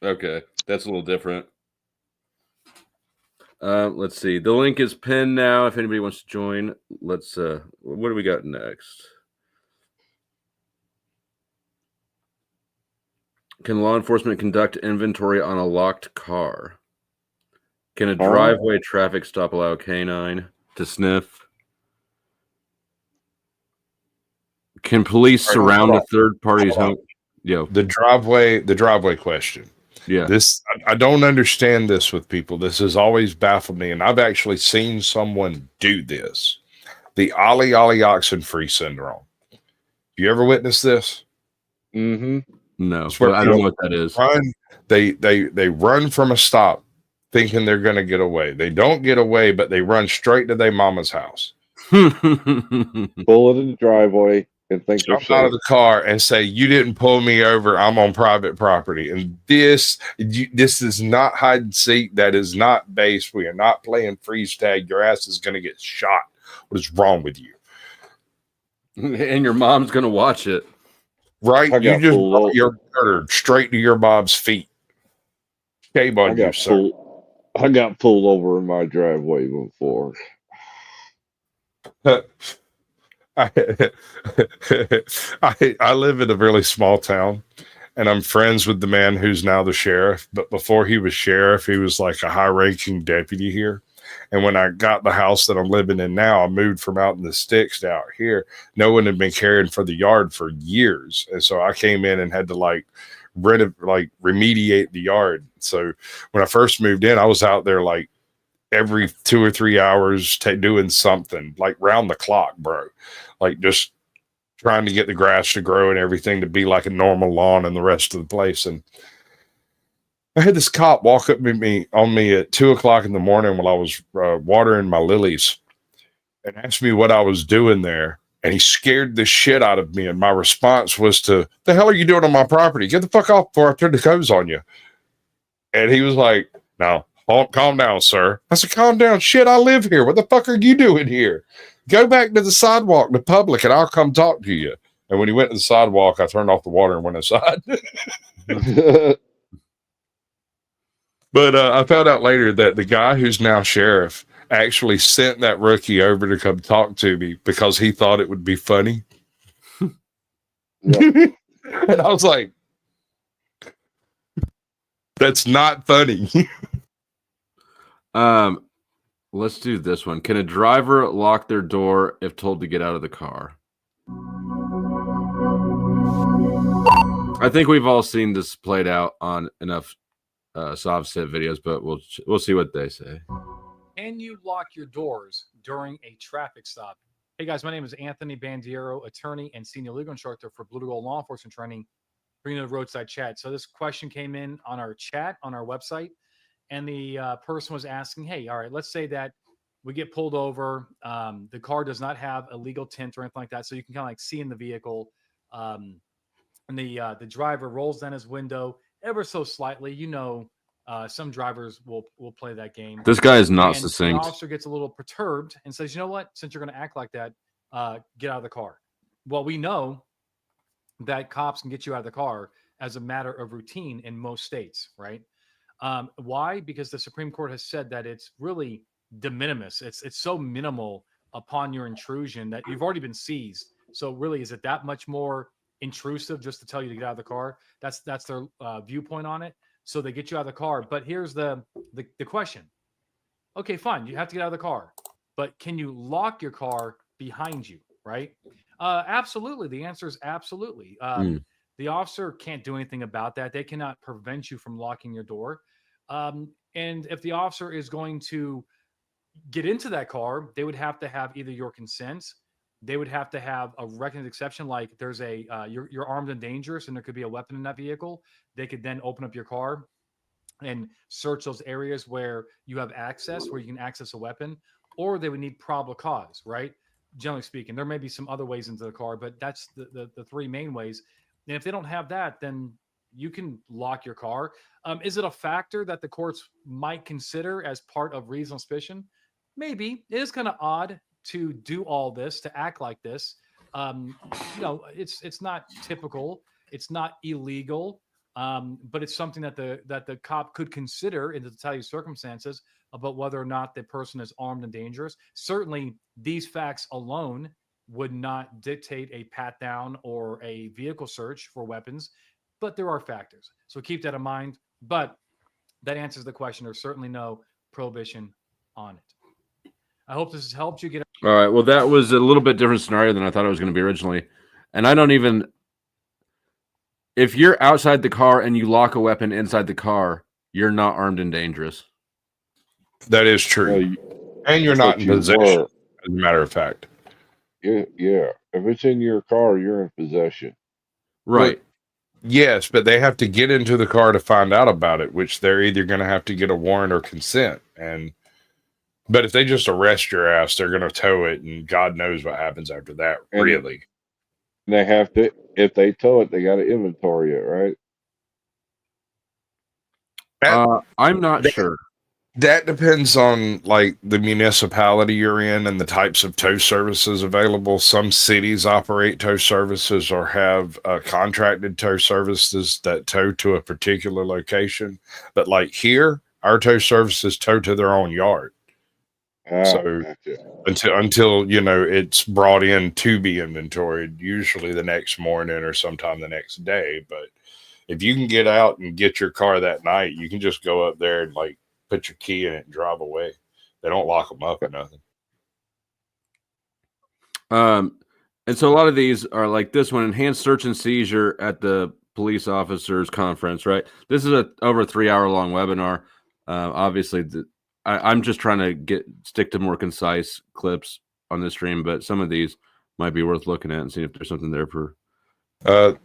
Okay, that's a little different. Let's see. The link is pinned now. If anybody wants to join, let's. What do we got next? Can law enforcement conduct inventory on a locked car? Can a driveway traffic stop allow a canine to sniff? Can police surround a third party's home? The driveway question. Yeah. I don't understand this with people. This has always baffled me, and I've actually seen someone do this. The Ollie Oxenfree syndrome. You ever witnessed this? Mm-hmm. No, but I don't know what that is. They run from a stop thinking they're going to get away. They don't get away, but they run straight to their mama's house. Pull it in the driveway and think jump out of the car and say, "You didn't pull me over. I'm on private property." And this is not hide and seek. That is not base. We are not playing freeze tag. Your ass is going to get shot. What is wrong with you? And your mom's going to watch it. Right? You just brought your murder straight to your mom's feet. Shame on you, sir. I got pulled over in my driveway before. I live in a really small town, and I'm friends with the man who's now the sheriff. But before he was sheriff, he was like a high-ranking deputy here. And when I got the house that I'm living in now, I moved from out in the sticks to out here. No one had been caring for the yard for years. And so I came in and had to remediate the yard. So when I first moved in, I was out there like every 2 or 3 hours doing something, like round the clock, bro. Like just trying to get the grass to grow and everything to be like a normal lawn and the rest of the place. And I had this cop walk up on me at 2:00 in the morning while I was watering my lilies and asked me what I was doing there. And he scared the shit out of me. And my response was to, "The hell are you doing on my property? Get the fuck off before I turn the hose on you." And he was like, "No, calm down, sir." I said, "Calm down. Shit, I live here. What the fuck are you doing here? Go back to the sidewalk, the public, and I'll come talk to you." And when he went to the sidewalk, I turned off the water and went inside. But I found out later that the guy who's now sheriff actually sent that rookie over to come talk to me because he thought it would be funny. And I was like, that's not funny. Let's do this one. Can a driver lock their door if told to get out of the car? I think we've all seen this played out on enough soft set videos, but we'll see what they say. Can you lock your doors during a traffic stop? Hey guys, my name is Anthony Bandiero, attorney and senior legal instructor for Blue to Gold Law Enforcement Training, bringing the roadside chat. So this question came in on our chat on our website, and the person was asking, "Hey, all right, let's say that we get pulled over. The car does not have a legal tint or anything like that, so you can kind of like see in the vehicle, and the driver rolls down his window ever so slightly. Some drivers will play that game. This guy is not And succinct. The officer gets a little perturbed and says, "You know what? Since you're going to act like that, get out of the car." Well, we know that cops can get you out of the car as a matter of routine in most states, right? Why? Because the Supreme Court has said that it's really de minimis. It's so minimal upon your intrusion that you've already been seized. So really, is it that much more intrusive just to tell you to get out of the car? That's their viewpoint on it. So they get you out of the car. But here's the question. Okay, fine. You have to get out of the car. But can you lock your car behind you, right? Absolutely. The answer is absolutely. The officer can't do anything about that. They cannot prevent you from locking your door. And if the officer is going to get into that car, they would have to have either your consent. They would have to have a recognized exception, like there's you're armed and dangerous and there could be a weapon in that vehicle. They could then open up your car and search those areas where you have access, where you can access a weapon, or they would need probable cause, right? Generally speaking, there may be some other ways into the car, but that's the three main ways. And if they don't have that, then you can lock your car. Is it a factor that the courts might consider as part of reasonable suspicion? Maybe. It is kind of odd to do all this, to act like this. It's not typical. It's not illegal. But it's something that the cop could consider in the totality of circumstances about whether or not the person is armed and dangerous. Certainly, these facts alone would not dictate a pat down or a vehicle search for weapons, but there are factors. So keep that in mind. But that answers the question. There's certainly no prohibition on it. I hope this has helped you get. All right. Well, that was a little bit different scenario than I thought it was going to be originally. And I don't even. If you're outside the car and you lock a weapon inside the car, you're not armed and dangerous. That is true. And you're not in possession, as a matter of fact. Yeah. If it's in your car, you're in possession. Right. Yes, but they have to get into the car to find out about it, which they're either going to have to get a warrant or consent. But if they just arrest your ass, they're going to tow it, and God knows what happens after that, really. And they have to, if they tow it, they got to inventory it, right? I'm not sure. That depends on like the municipality you're in and the types of tow services available. Some cities operate tow services or have contracted tow services that tow to a particular location. But like here, our tow services tow to their own yard. So gotcha. until it's brought in to be inventoried, usually the next morning or sometime the next day. But If you can get out and get your car that night, you can just go up there and like put your key in it and drive away. They don't lock them up or nothing. And so a lot of these are like this one, enhanced search and seizure at the police officers conference, right? This is over a 3-hour long webinar. Obviously, I'm just trying to stick to more concise clips on this stream, but some of these might be worth looking at and seeing if there's something there for.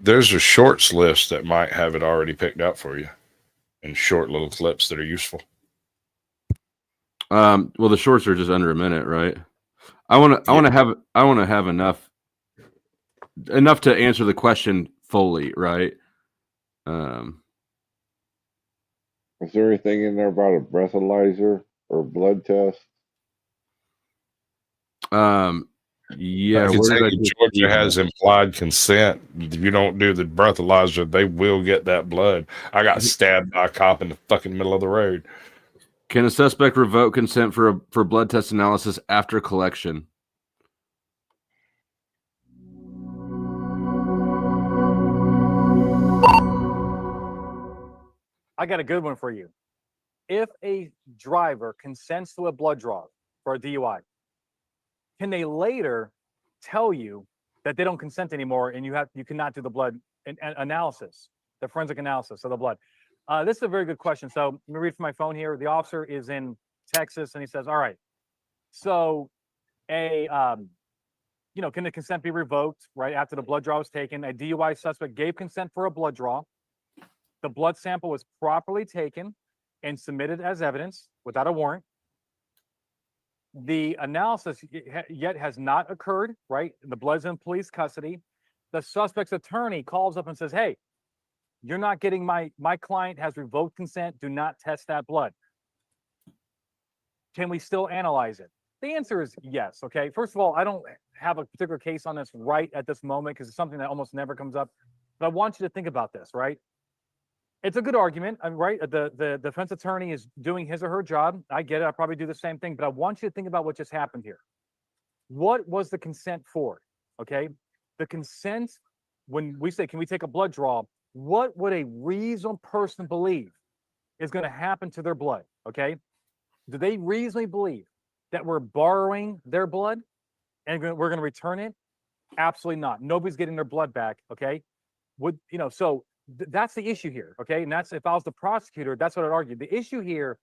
There's a shorts list that might have it already picked out for you, and short little clips that are useful. Well, the shorts are just under a minute, right? I want to have enough to answer the question fully, right? Is there anything in there about a breathalyzer or blood test? Yeah, I can tell you Georgia has implied consent. If you don't do the breathalyzer, they will get that blood. I got stabbed by a cop in the fucking middle of the road. Can a suspect revoke consent for blood test analysis after collection? I got a good one for you. If a driver consents to a blood draw for a DUI, can they later tell you that they don't consent anymore and you cannot do the blood analysis, the forensic analysis of the blood? This is a very good question. So let me read from my phone here. The officer is in Texas and he says, all right, so can the consent be revoked right after the blood draw was taken? A DUI suspect gave consent for a blood draw. The blood sample was properly taken and submitted as evidence without a warrant. The analysis yet has not occurred, right? The blood's in police custody. The suspect's attorney calls up and says, hey, you're not getting my client has revoked consent. Do not test that blood. Can we still analyze it? The answer is yes. Okay. First of all, I don't have a particular case on this right at this moment because it's something that almost never comes up. But I want you to think about this, right? It's a good argument, right? The defense attorney is doing his or her job. I get it. I probably do the same thing, but I want you to think about what just happened here. What was the consent for? Okay. The consent, when we say, can we take a blood draw? What would a reasonable person believe is going to happen to their blood? Okay. Do they reasonably believe that we're borrowing their blood and we're going to return it? Absolutely not. Nobody's getting their blood back. Okay. So that's the issue here. Okay. And that's, if I was the prosecutor, that's what I'd argue. The issue here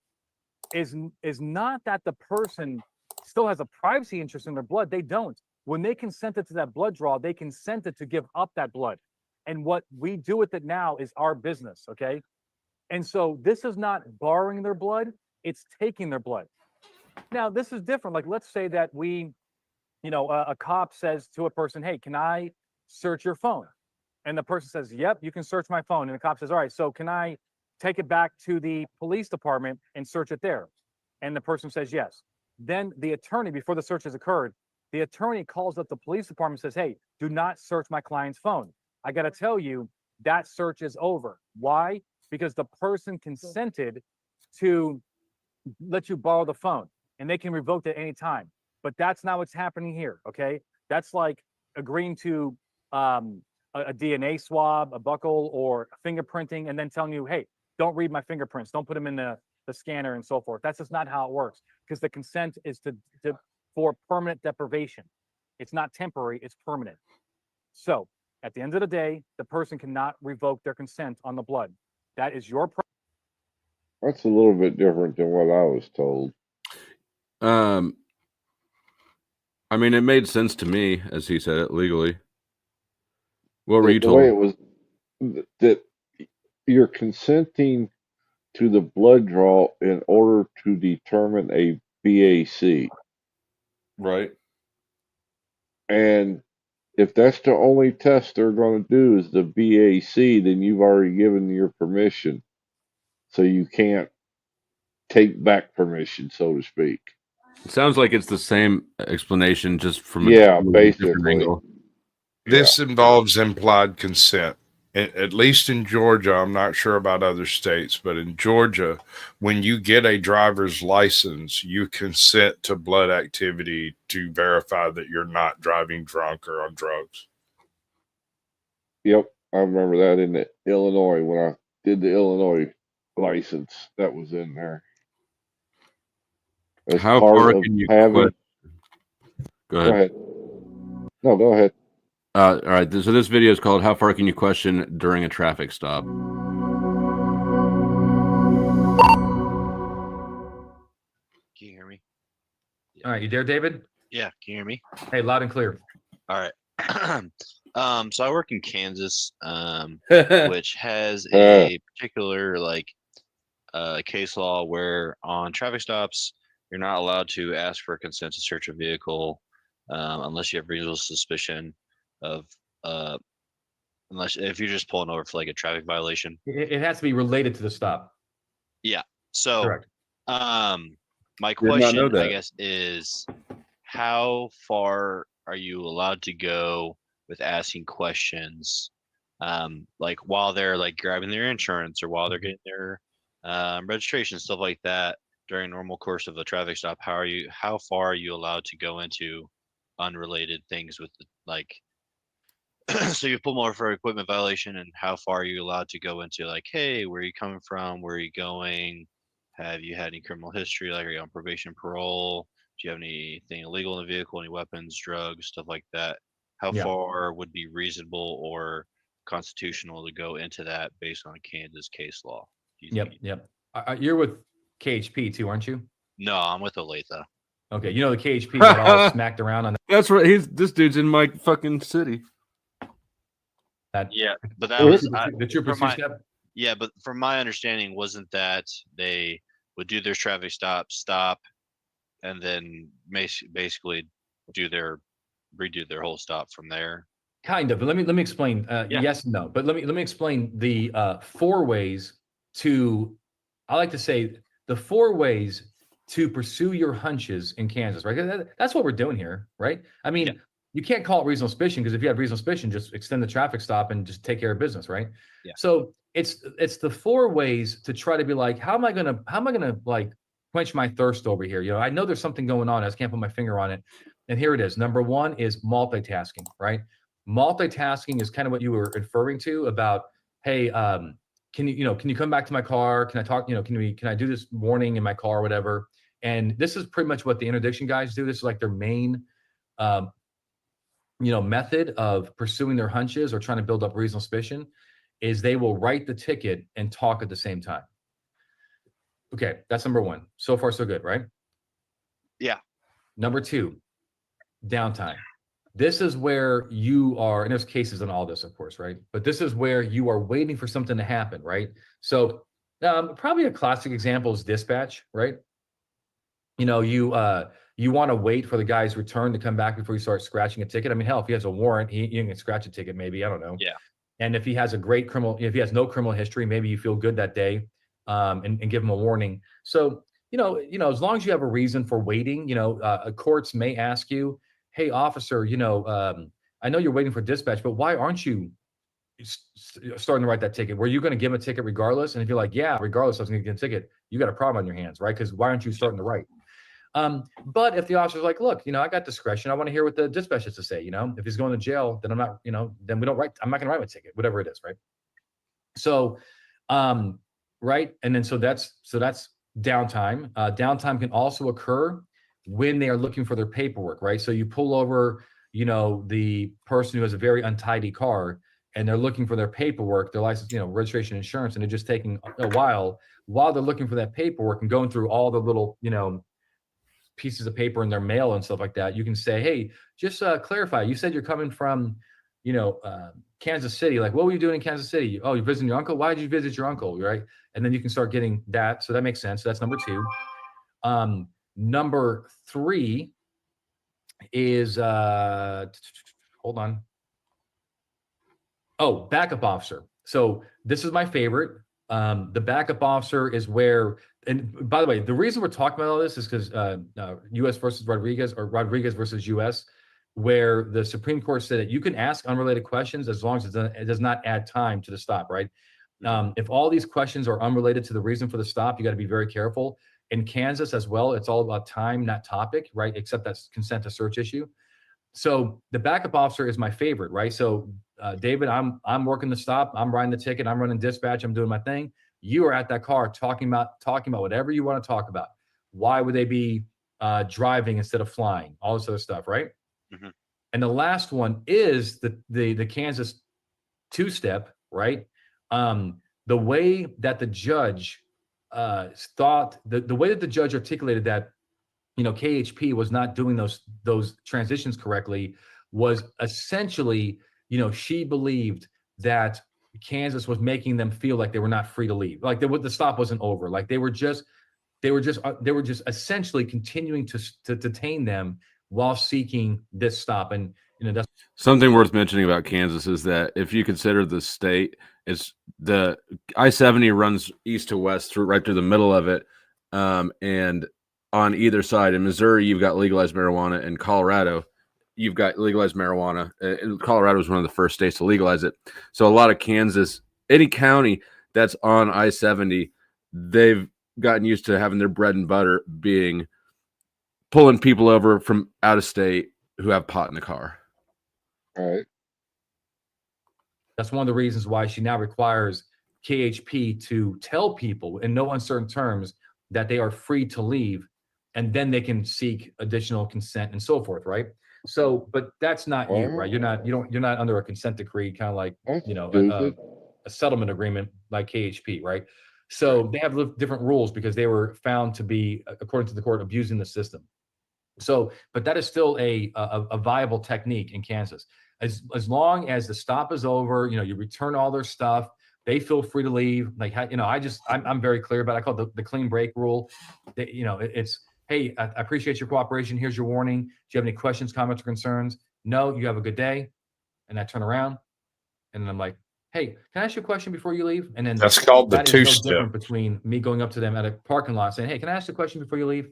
is not that the person still has a privacy interest in their blood. They don't. When they consented to that blood draw, they consented to give up that blood. And what we do with it now is our business. Okay. And so this is not borrowing their blood. It's taking their blood. Now, this is different. Like, let's say that a cop says to a person, hey, can I search your phone? And the person says, yep, you can search my phone. And the cop says, all right, so can I take it back to the police department and search it there? And the person says, yes. Then the attorney, before the search has occurred, the attorney calls up the police department and says, hey, do not search my client's phone. I got to tell you, that search is over. Why? Because the person consented to let you borrow the phone and they can revoke it at any time. But that's not what's happening here. Okay. That's like agreeing to a DNA swab, a buckle, or fingerprinting, and then telling you, hey, don't read my fingerprints. Don't put them in the scanner and so forth. That's just not how it works, because the consent is for permanent deprivation. It's not temporary, it's permanent. So at the end of the day, the person cannot revoke their consent on the blood. That is your problem. That's a little bit different than what I was told. I mean, it made sense to me as he said it legally. What were you told? The way it was that you're consenting to the blood draw in order to determine a BAC. Right. And if that's the only test they're going to do is the BAC, then you've already given your permission. So you can't take back permission, so to speak. It sounds like it's the same explanation, just from basically. Angle. This involves implied consent. At least in Georgia, I'm not sure about other states, but in Georgia, when you get a driver's license, you consent to blood activity to verify that you're not driving drunk or on drugs. Yep. I remember that in the Illinois when I did the Illinois license. That was in there. As How part far of can you having. Go ahead. No, go ahead. All right. So this video is called "How Far Can You Question During a Traffic Stop?" Can you hear me? All right, you there, David? Yeah, can you hear me? Hey, loud and clear. All right. So I work in Kansas, which has a particular case law where on traffic stops you're not allowed to ask for consent to search a vehicle unless you have reasonable suspicion of unless if you're just pulling over for like a traffic violation. It has to be related to the stop. Yeah. So Correct. my Did not know question, I that. guess, is how far are you allowed to go with asking questions, like while they're like grabbing their insurance or while they're getting their registration, stuff like that during normal course of a traffic stop? How far are you allowed to go into unrelated things with so you pull more for equipment violation, and how far are you allowed to go into like, hey, where are you coming from? Where are you going? Have you had any criminal history? Like, are you on probation, parole? Do you have anything illegal in the vehicle? Any weapons, drugs, stuff like that? How far would be reasonable or constitutional to go into that based on a Kansas case law? Yep. You're with KHP too, aren't you? No, I'm with Olathe. Okay, you know the KHP got all smacked around on That's right. This dude's in my fucking city. that. Yeah, but that was The Trooper two-step. yeah, but from my understanding, wasn't that they would do their traffic stop, and then basically redo their whole stop from there. Kind of. Let me explain. Yes and no. But let me explain the 4 ways to. I like to say the 4 ways to pursue your hunches in Kansas. Right. That's what we're doing here. Right. I mean, you can't call it reasonable suspicion, because if you have reasonable suspicion, just extend the traffic stop and just take care of business. Right. Yeah. So it's the 4 ways to try to be like, how am I gonna like quench my thirst over here? You know, I know there's something going on. I just can't put my finger on it. And here it is. Number 1 is multitasking, right? Multitasking is kind of what you were inferring to about, hey, can you come back to my car? Can I talk? Can I do this warning in my car or whatever? And this is pretty much what the interdiction guys do. This is like their main, method of pursuing their hunches or trying to build up reasonable suspicion, is they will write the ticket and talk at the same time. Okay, that's number 1. So far, so good, right? Yeah. Number 2, downtime. This is where you are, and there's cases on all this, of course, right? But this is where you are waiting for something to happen, right? So probably a classic example is dispatch, right? You want to wait for the guy's return to come back before you start scratching a ticket. I mean, hell, if he has a warrant, you can scratch a ticket, maybe, I don't know. Yeah. And if he has if he has no criminal history, maybe you feel good that day, and give him a warning. So, as long as you have a reason for waiting, courts may ask you, hey, officer, I know you're waiting for dispatch, but why aren't you starting to write that ticket? Were you going to give him a ticket regardless? And if you're like, yeah, regardless, I was going to get a ticket, you got a problem on your hands, right? Because why aren't you starting to write? But if the officer's like, look, I got discretion, I want to hear what the dispatch has to say. If he's going to jail, then I'm not, then we don't write. I'm not going to write my ticket, whatever it is, right? So, right, and then so that's downtime. Downtime can also occur when they are looking for their paperwork, right? So you pull over, the person who has a very untidy car, and they're looking for their paperwork, their license, registration, insurance, and they're just taking a while they're looking for that paperwork and going through all the little, pieces of paper in their mail and stuff like that. You can say, hey, just clarify. You said you're coming from, Kansas City. Like, what were you doing in Kansas City? Oh, you're visiting your uncle? Why did you visit your uncle? Right? And then you can start getting that. So that makes sense. So that's number 2. Number 3 is hold on. Oh, backup officer. So this is my favorite. The backup officer is where, and by the way, the reason we're talking about all this is because U.S. versus Rodriguez, or Rodriguez versus U.S., where the Supreme Court said that you can ask unrelated questions as long as it does not add time to the stop, right? If all these questions are unrelated to the reason for the stop, you got to be very careful. In Kansas as well, it's all about time, not topic, right? Except that's consent to search issue. So the backup officer is my favorite, right? So David, I'm working the stop, I'm writing the ticket, I'm running dispatch, I'm doing my thing. You are at that car talking about whatever you want to talk about. Why would they be driving instead of flying? All this other stuff, right? Mm-hmm. And the last one is the Kansas two-step, right? The way that the judge thought, the way that the judge articulated that, KHP was not doing those transitions correctly was essentially, she believed that Kansas was making them feel like they were not free to leave, like the stop wasn't over, like they were just essentially continuing to detain them while seeking this stop. And that's something worth mentioning about Kansas is that if you consider the state, it's the I-70 runs east to west right through the middle of it, and on either side. In Missouri, you've got legalized marijuana. In Colorado, you've got legalized marijuana. Colorado was one of the first states to legalize it. So a lot of Kansas, any county that's on I-70, they've gotten used to having their bread and butter being pulling people over from out of state who have pot in the car. All right. That's one of the reasons why she now requires KHP to tell people in no uncertain terms that they are free to leave, and then they can seek additional consent and so forth, right? So, but that's not you, right? You're not under a consent decree, kind of like, a settlement agreement like KHP, right? So they have different rules because they were found to be, according to the court, abusing the system. So, but that is still a viable technique in Kansas. As long as the stop is over, you return all their stuff, they feel free to leave. Like, I'm very clear about it. I call it the clean break rule. It's, hey, I appreciate your cooperation. Here's your warning. Do you have any questions, comments, or concerns? No, you have a good day. And I turn around and I'm like, hey, can I ask you a question before you leave? And then that's called the two-step. No different between me going up to them at a parking lot saying, hey, can I ask you a question before you leave?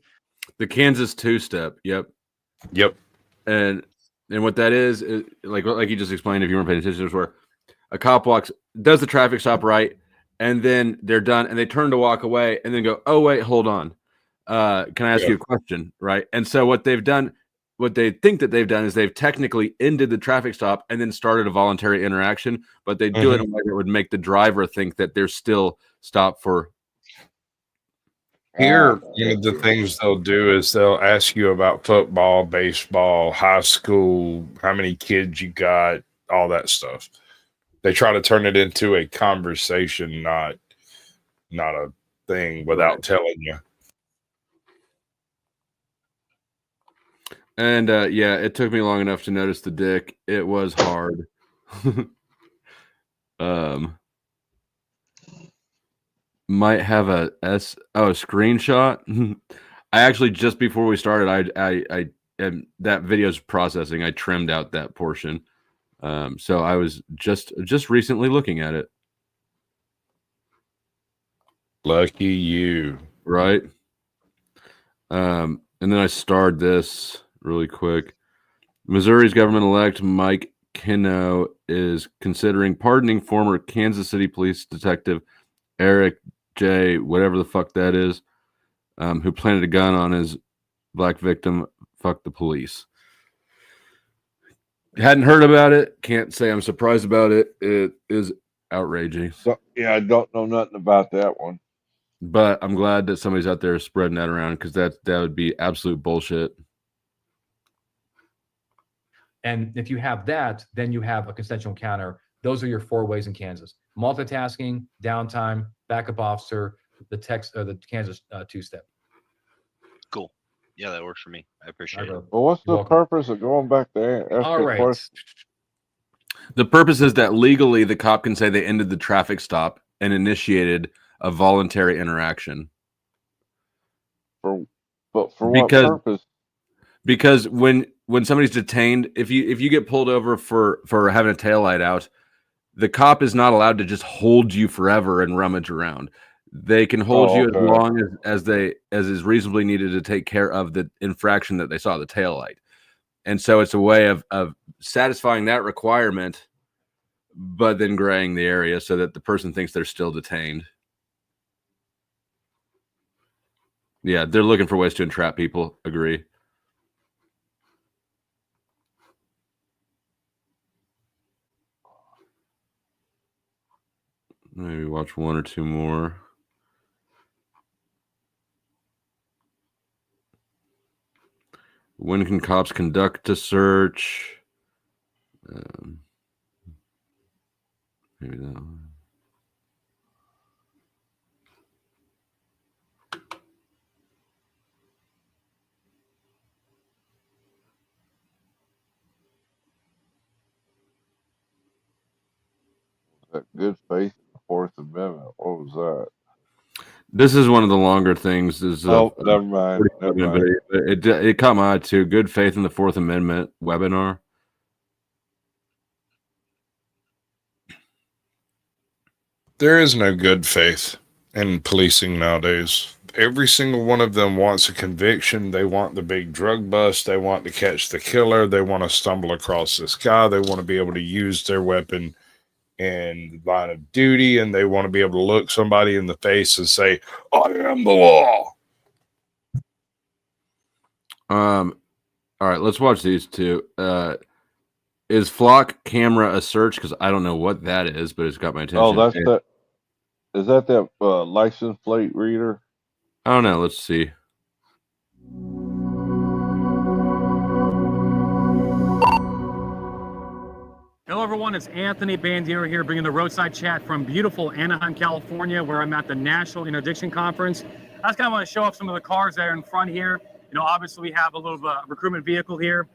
The Kansas two-step. Yep. And what that is like you just explained, if you weren't paying attention, is where a cop does the traffic stop right, and then they're done, and they turn to walk away, and then go, oh, wait, hold on. Can I ask you a question? Right. And so what they think that they've done is they've technically ended the traffic stop and then started a voluntary interaction, but they do it in a way that would make the driver think that they're still stopped for. Here, one of the things they'll do is they'll ask you about football, baseball, high school, how many kids you got, all that stuff. They try to turn it into a conversation, not a thing without telling you. And it took me long enough to notice the dick. It was hard. Might have a screenshot. I actually, just before we started, I that video's processing. I trimmed out that portion. So I was just recently looking at it. Lucky you, right? And then I starred this really quick. Missouri's government-elect Mike Kino is considering pardoning former Kansas City police detective Eric J. whatever the fuck that is, who planted a gun on his black victim. Fuck the police. Hadn't heard about it. Can't say I'm surprised about it. It is outraging. So, yeah, I don't know nothing about that one. But I'm glad that somebody's out there spreading that around, because that would be absolute bullshit. And if you have that, then you have a consensual encounter. Those are your 4 ways in Kansas: multitasking, downtime, backup officer, the Kansas two-step. Cool. Yeah, that works for me. I appreciate it. Well, what's the purpose of going back there? All right. Question? The purpose is that legally the cop can say they ended the traffic stop and initiated a voluntary interaction. For what purpose? Because when somebody's detained, if you get pulled over for having a taillight out, the cop is not allowed to just hold you forever and rummage around. They can hold you as long as is reasonably needed to take care of the infraction that they saw, the taillight. And so it's a way of satisfying that requirement, but then graying the area so that the person thinks they're still detained. Yeah, they're looking for ways to entrap people. Agree. Maybe watch one or two more. When can cops conduct a search? Maybe that one. That good faith in the Fourth Amendment. What was that? This is one of the longer things. Is Never mind. Never mind. It caught my eye too. Good faith in the Fourth Amendment webinar. There is no good faith in policing nowadays. Every single one of them wants a conviction. They want the big drug bust. They want to catch the killer. They want to stumble across this guy. They want to be able to use their weapon in the line of duty, and they want to be able to look somebody in the face and say, I am the law. All right, let's watch these two. Is flock camera a search? Because I don't know what that is, but it's got my attention. Oh, that's that. Is that license plate reader? I don't know. Let's see. Hello, everyone. It's Anthony Bandiero here, bringing the roadside chat from beautiful Anaheim, California, where I'm at the National Interdiction Conference. I just kind of want to show off some of the cars that are in front here. You know, obviously we have a little recruitment vehicle here.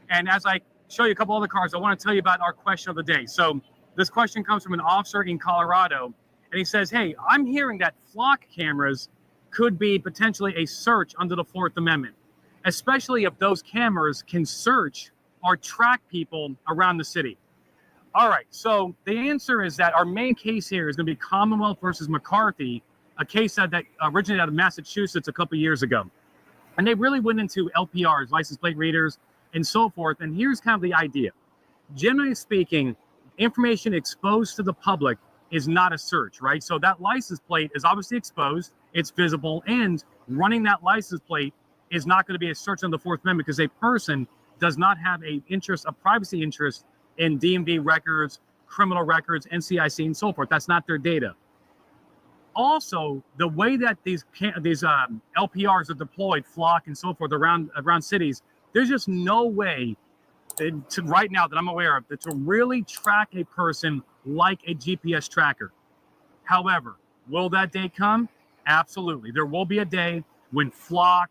And as I show you a couple other cars, I want to tell you about our question of the day. So this question comes from an officer in Colorado, and he says, hey, I'm hearing that flock cameras could be potentially a search under the Fourth Amendment, especially if those cameras can search or track people around the city. All right, so the answer is that our main case here is going to be Commonwealth versus McCarthy, a case that originated out of Massachusetts a couple years ago. And they really went into LPRs, license plate readers, and so forth. And here's kind of the idea. Generally speaking, information exposed to the public is not a search, right? So that license plate is obviously exposed, it's visible, and running that license plate is not going to be a search on the Fourth Amendment because a person does not have a privacy interest in DMV records, criminal records, NCIC, and so forth. That's not their data. Also, the way that these LPRs are deployed, flock and so forth around cities, there's just no way right now that I'm aware of to really track a person like a GPS tracker. However, will that day come? Absolutely. There will be a day when flock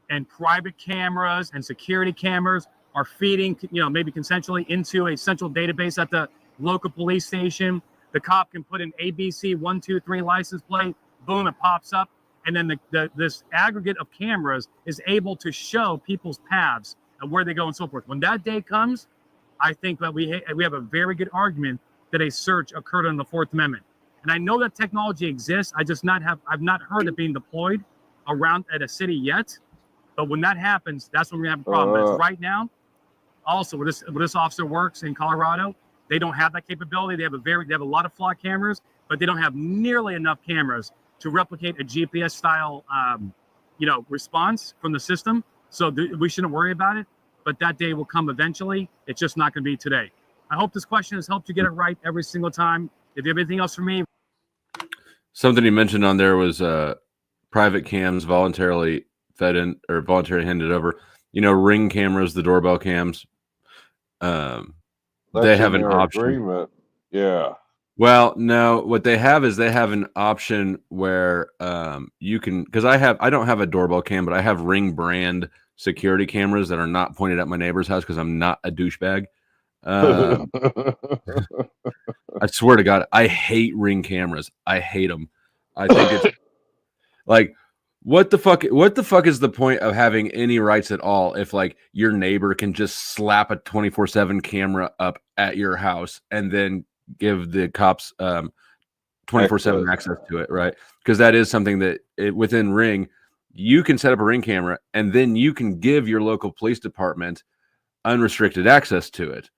and private cameras and security cameras are feeding, maybe consensually into a central database at the local police station. The cop can put in ABC 123 license plate, boom, it pops up, and then this aggregate of cameras is able to show people's paths and where they go and so forth. When that day comes, I think that we have a very good argument that a search occurred on the Fourth Amendment. And I know that technology exists. I've not heard it being deployed around at a city yet. But when that happens, that's when we have a problem. But right now, also where this officer works in Colorado, they don't have that capability. They have a lot of flock cameras, but they don't have nearly enough cameras to replicate a GPS style, response from the system. So we shouldn't worry about it. But that day will come eventually. It's just not going to be today. I hope this question has helped you get it right every single time. If you have anything else for me, something you mentioned on there was private cams voluntarily fed in or voluntarily handed over. Ring cameras, the doorbell cams. They have an option. Agreement. Yeah. Well, no, what they have is they have an option where you can, because I don't have a doorbell cam, but I have Ring brand security cameras that are not pointed at my neighbor's house because I'm not a douchebag. I swear to God, I hate Ring cameras. I hate them. I think it's like, what the fuck is the point of having any rights at all if like your neighbor can just slap a 24/7 camera up at your house and then give the cops 24/7 access to it, right? Because that is something that within Ring, you can set up a Ring camera and then you can give your local police department unrestricted access to it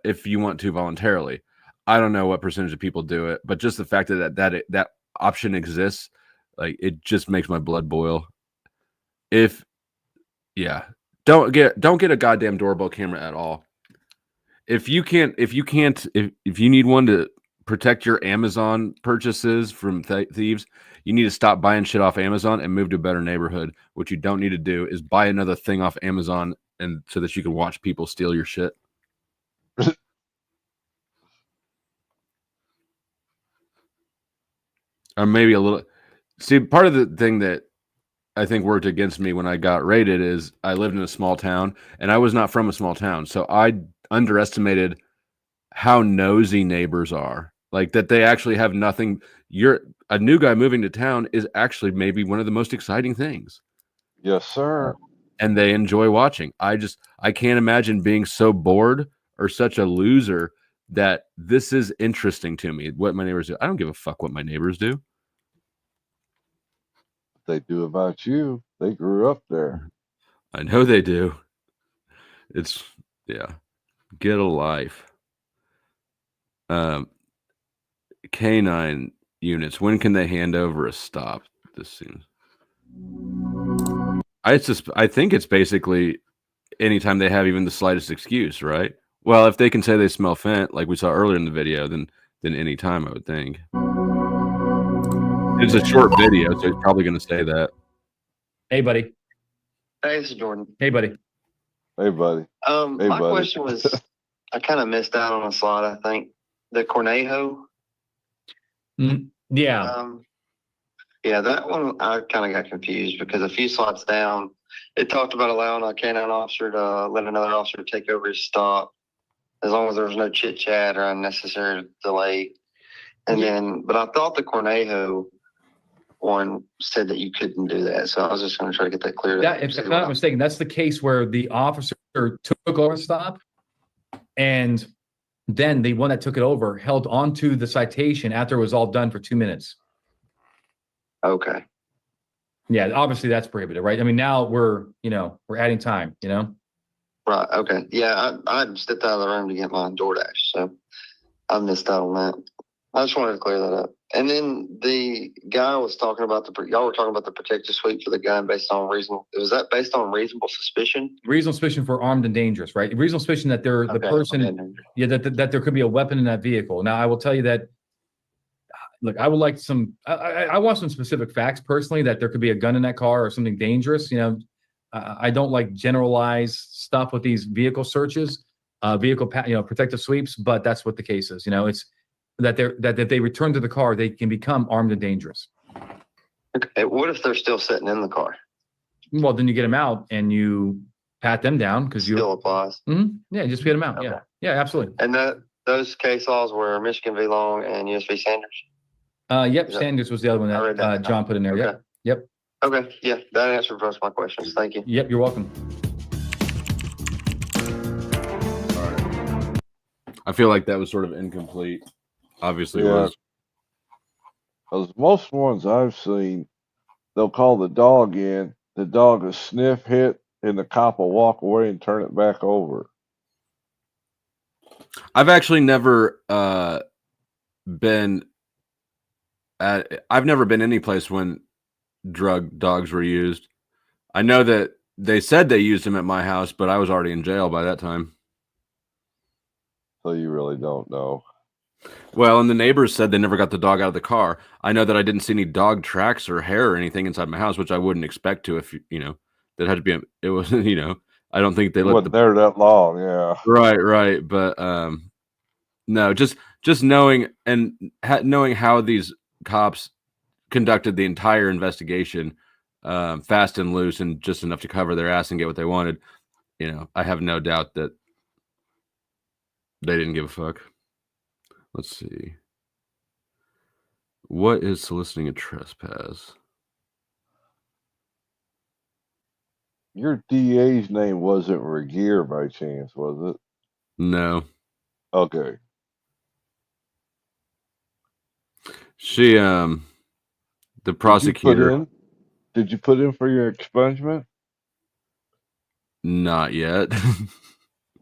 if you want to voluntarily. I don't know what percentage of people do it, but just the fact that option exists, like, it just makes my blood boil. Don't get a goddamn doorbell camera at all. If you need one to protect your Amazon purchases from thieves, you need to stop buying shit off Amazon and move to a better neighborhood. What you don't need to do is buy another thing off Amazon and so that you can watch people steal your shit. Or maybe a little. See, part of the thing that I think worked against me when I got raided is I lived in a small town and I was not from a small town. So I underestimated how nosy neighbors are. Like that they actually have nothing. You're a new guy moving to town is actually maybe one of the most exciting things. Yes, sir. And they enjoy watching. I can't imagine being so bored or such a loser that this is interesting to me. What my neighbors do. I don't give a fuck what my neighbors do. They do about you. They grew up there. I know they do. It's get a life. K9 units. When can they hand over a stop? This seems. I think it's basically anytime they have even the slightest excuse, right? Well, if they can say they smell fent, like we saw earlier in the video, then any time I would think. It's a short video, so he's probably going to say that. Hey, buddy. Hey, this is Jordan. Hey, buddy. Hey, buddy. My question was, I kind of missed out on a slide. I think the Cornejo. Yeah. Yeah, that one I kind of got confused because a few slots down, it talked about allowing a canine officer to let another officer take over his stop as long as there was no chit chat or unnecessary delay. And then, but I thought the Cornejo one said that you couldn't do that. So I was just going to try to get that cleared up. If I'm not mistaken, that's the case where the officer took over the stop, and then the one that took it over held onto the citation after it was all done for 2 minutes. Okay. Yeah, obviously that's prohibited, right? I mean, now we're adding time, Right. Okay. Yeah, I stepped out of the room to get my DoorDash, so I missed out on that. I just wanted to clear that up. And then the guy was talking about y'all were talking about the protective sweep for the gun based on reasonable. Was that based on reasonable suspicion? Reasonable suspicion for armed and dangerous, right? Reasonable suspicion that that there could be a weapon in that vehicle. Now, I will tell you that. Look, I would like I want some specific facts personally that there could be a gun in that car or something dangerous. I don't like generalized stuff with these vehicle searches, protective sweeps, but that's what the case is. It's that if they return to the car, they can become armed and dangerous. Okay. What if they're still sitting in the car? Well, then you get them out and you pat them down because you still applies. Yeah, just get them out. Okay. Yeah, absolutely. And those case laws were Michigan v. Long and US v. Sanders. Yep, Sanders was the other one that John put in there. Okay. Yep. Okay. Yeah, that answered most of my questions. Thank you. Yep, you're welcome. All right. I feel like that was sort of incomplete. Obviously, it was. Because most ones I've seen, they'll call the dog in, the dog will sniff hit, and the cop will walk away and turn it back over. I've actually never I've never been any place when drug dogs were used. I know that they said they used them at my house, but I was already in jail by that time. So you really don't know. Well, and the neighbors said they never got the dog out of the car. I know that I didn't see any dog tracks or hair or anything inside my house, which I wouldn't expect to if that had to be. It wasn't, I don't think they let there that long. Yeah. Right. But no, just knowing knowing how these cops conducted the entire investigation, fast and loose, and just enough to cover their ass and get what they wanted. I have no doubt that they didn't give a fuck. Let's see. What is soliciting a trespass? Your DA's name wasn't Regier by chance, was it? No. Okay. She, the prosecutor. Did you put in for your expungement? Not yet.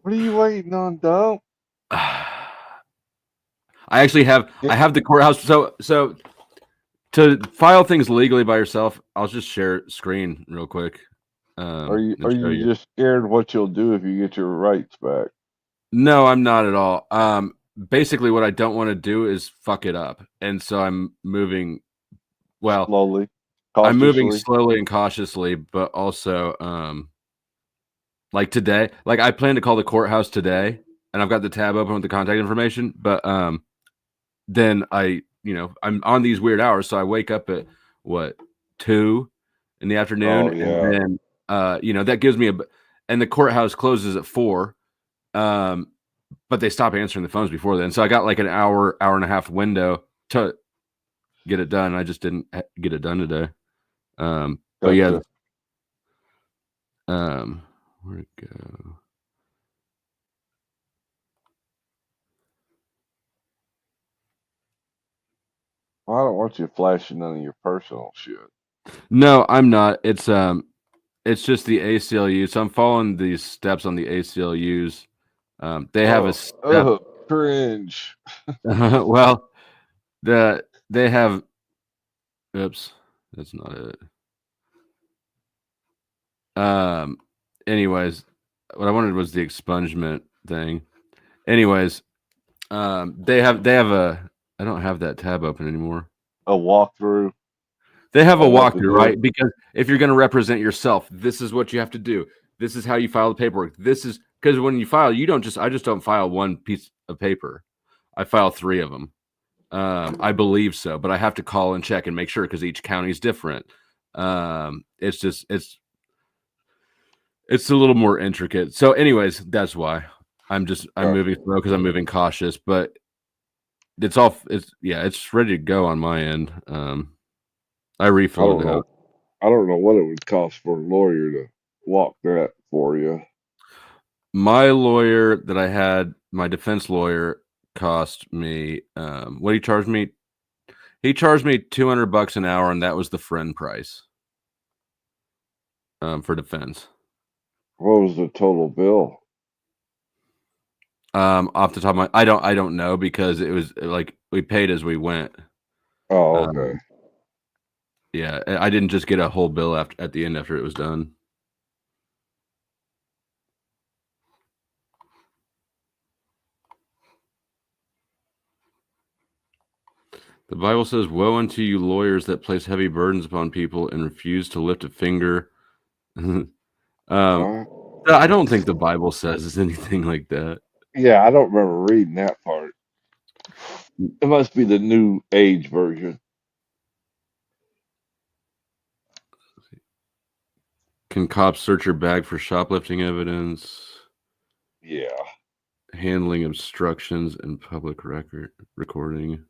What are you waiting on, dog? I actually have the courthouse. So to file things legally by yourself, I'll just share screen real quick. Are you just scared what you'll do if you get your rights back? No, I'm not at all. basically what I don't want to do is fuck it up, and so I'm moving. Well, Slowly, I'm moving cautiously. slowly and cautiously, but also, like today, like I plan to call the courthouse today, and I've got the tab open with the contact information. But then I'm on these weird hours, so I wake up at 2 in the afternoon, Oh, yeah. and then that gives me and the courthouse closes at 4. But they stop answering the phones before then. So I got like an hour and a half window to get it done. I just didn't get it done today. But yeah. Where'd it go? Well, I don't want you flashing none of your personal shit. No, I'm not. It's just the ACLU. So I'm following these steps on the ACLUs. They have a step. Oh, cringe. Well, they have. Oops, that's not it. Anyways, what I wanted was the expungement thing. Anyways, they have a. I don't have that tab open anymore. A walkthrough. They have a walkthrough, right? Because if you're going to represent yourself, this is what you have to do. This is how you file the paperwork. This is because when you file, I just don't file one piece of paper. I file 3 of them. I believe so, but I have to call and check and make sure because each county is different. It's a little more intricate. So, anyways, that's why I'm moving slow because I'm moving cautious. But it's ready to go on my end. I refilled it out. I don't know what it would cost for a lawyer to walk that for you. My lawyer that I had, my defense lawyer, cost me. What did he charge me? He charged me $200 an hour, and that was the friend price. For defense. What was the total bill? Off the top of my, I don't know because it was like we paid as we went. Oh, okay. Yeah, I didn't just get a whole bill at the end after it was done. The Bible says, "Woe unto you lawyers that place heavy burdens upon people and refuse to lift a finger." I don't think the Bible says anything like that. Yeah, I don't remember reading that part. It must be the New Age version. Can cops search your bag for shoplifting evidence? Yeah. Handling obstructions in public recording.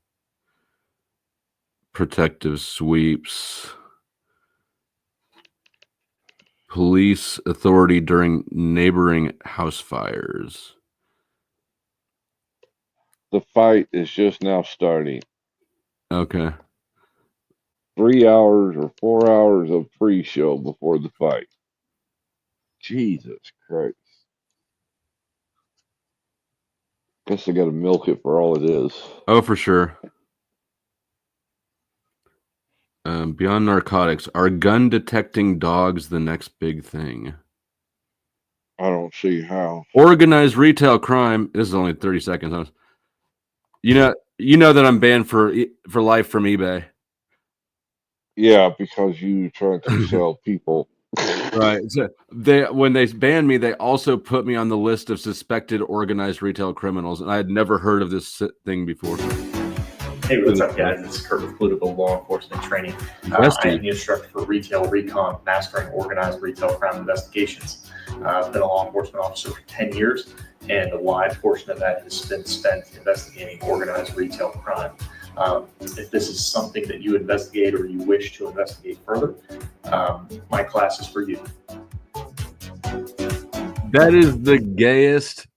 Protective sweeps. Police authority during neighboring house fires. The fight is just now starting. Okay. 3 hours or 4 hours of pre-show before the fight. Jesus Christ. Guess I gotta milk it for all it is. Oh, for sure. Beyond narcotics, are gun detecting dogs the next big thing? I don't see how. Organized retail crime. This is only 30 seconds. You know that I'm banned for life from eBay. Yeah, because you trying to sell people. Right. So when they banned me, they also put me on the list of suspected organized retail criminals, and I had never heard of this thing before. Hey, what's up, guys? It's Kurt with Political Law Enforcement Training. I am the instructor for Retail Recon, Mastering Organized Retail Crime Investigations. I've been a law enforcement officer for 10 years, and a wide portion of that has been spent investigating organized retail crime. If this is something that you investigate or you wish to investigate further, my class is for you. That is the gayest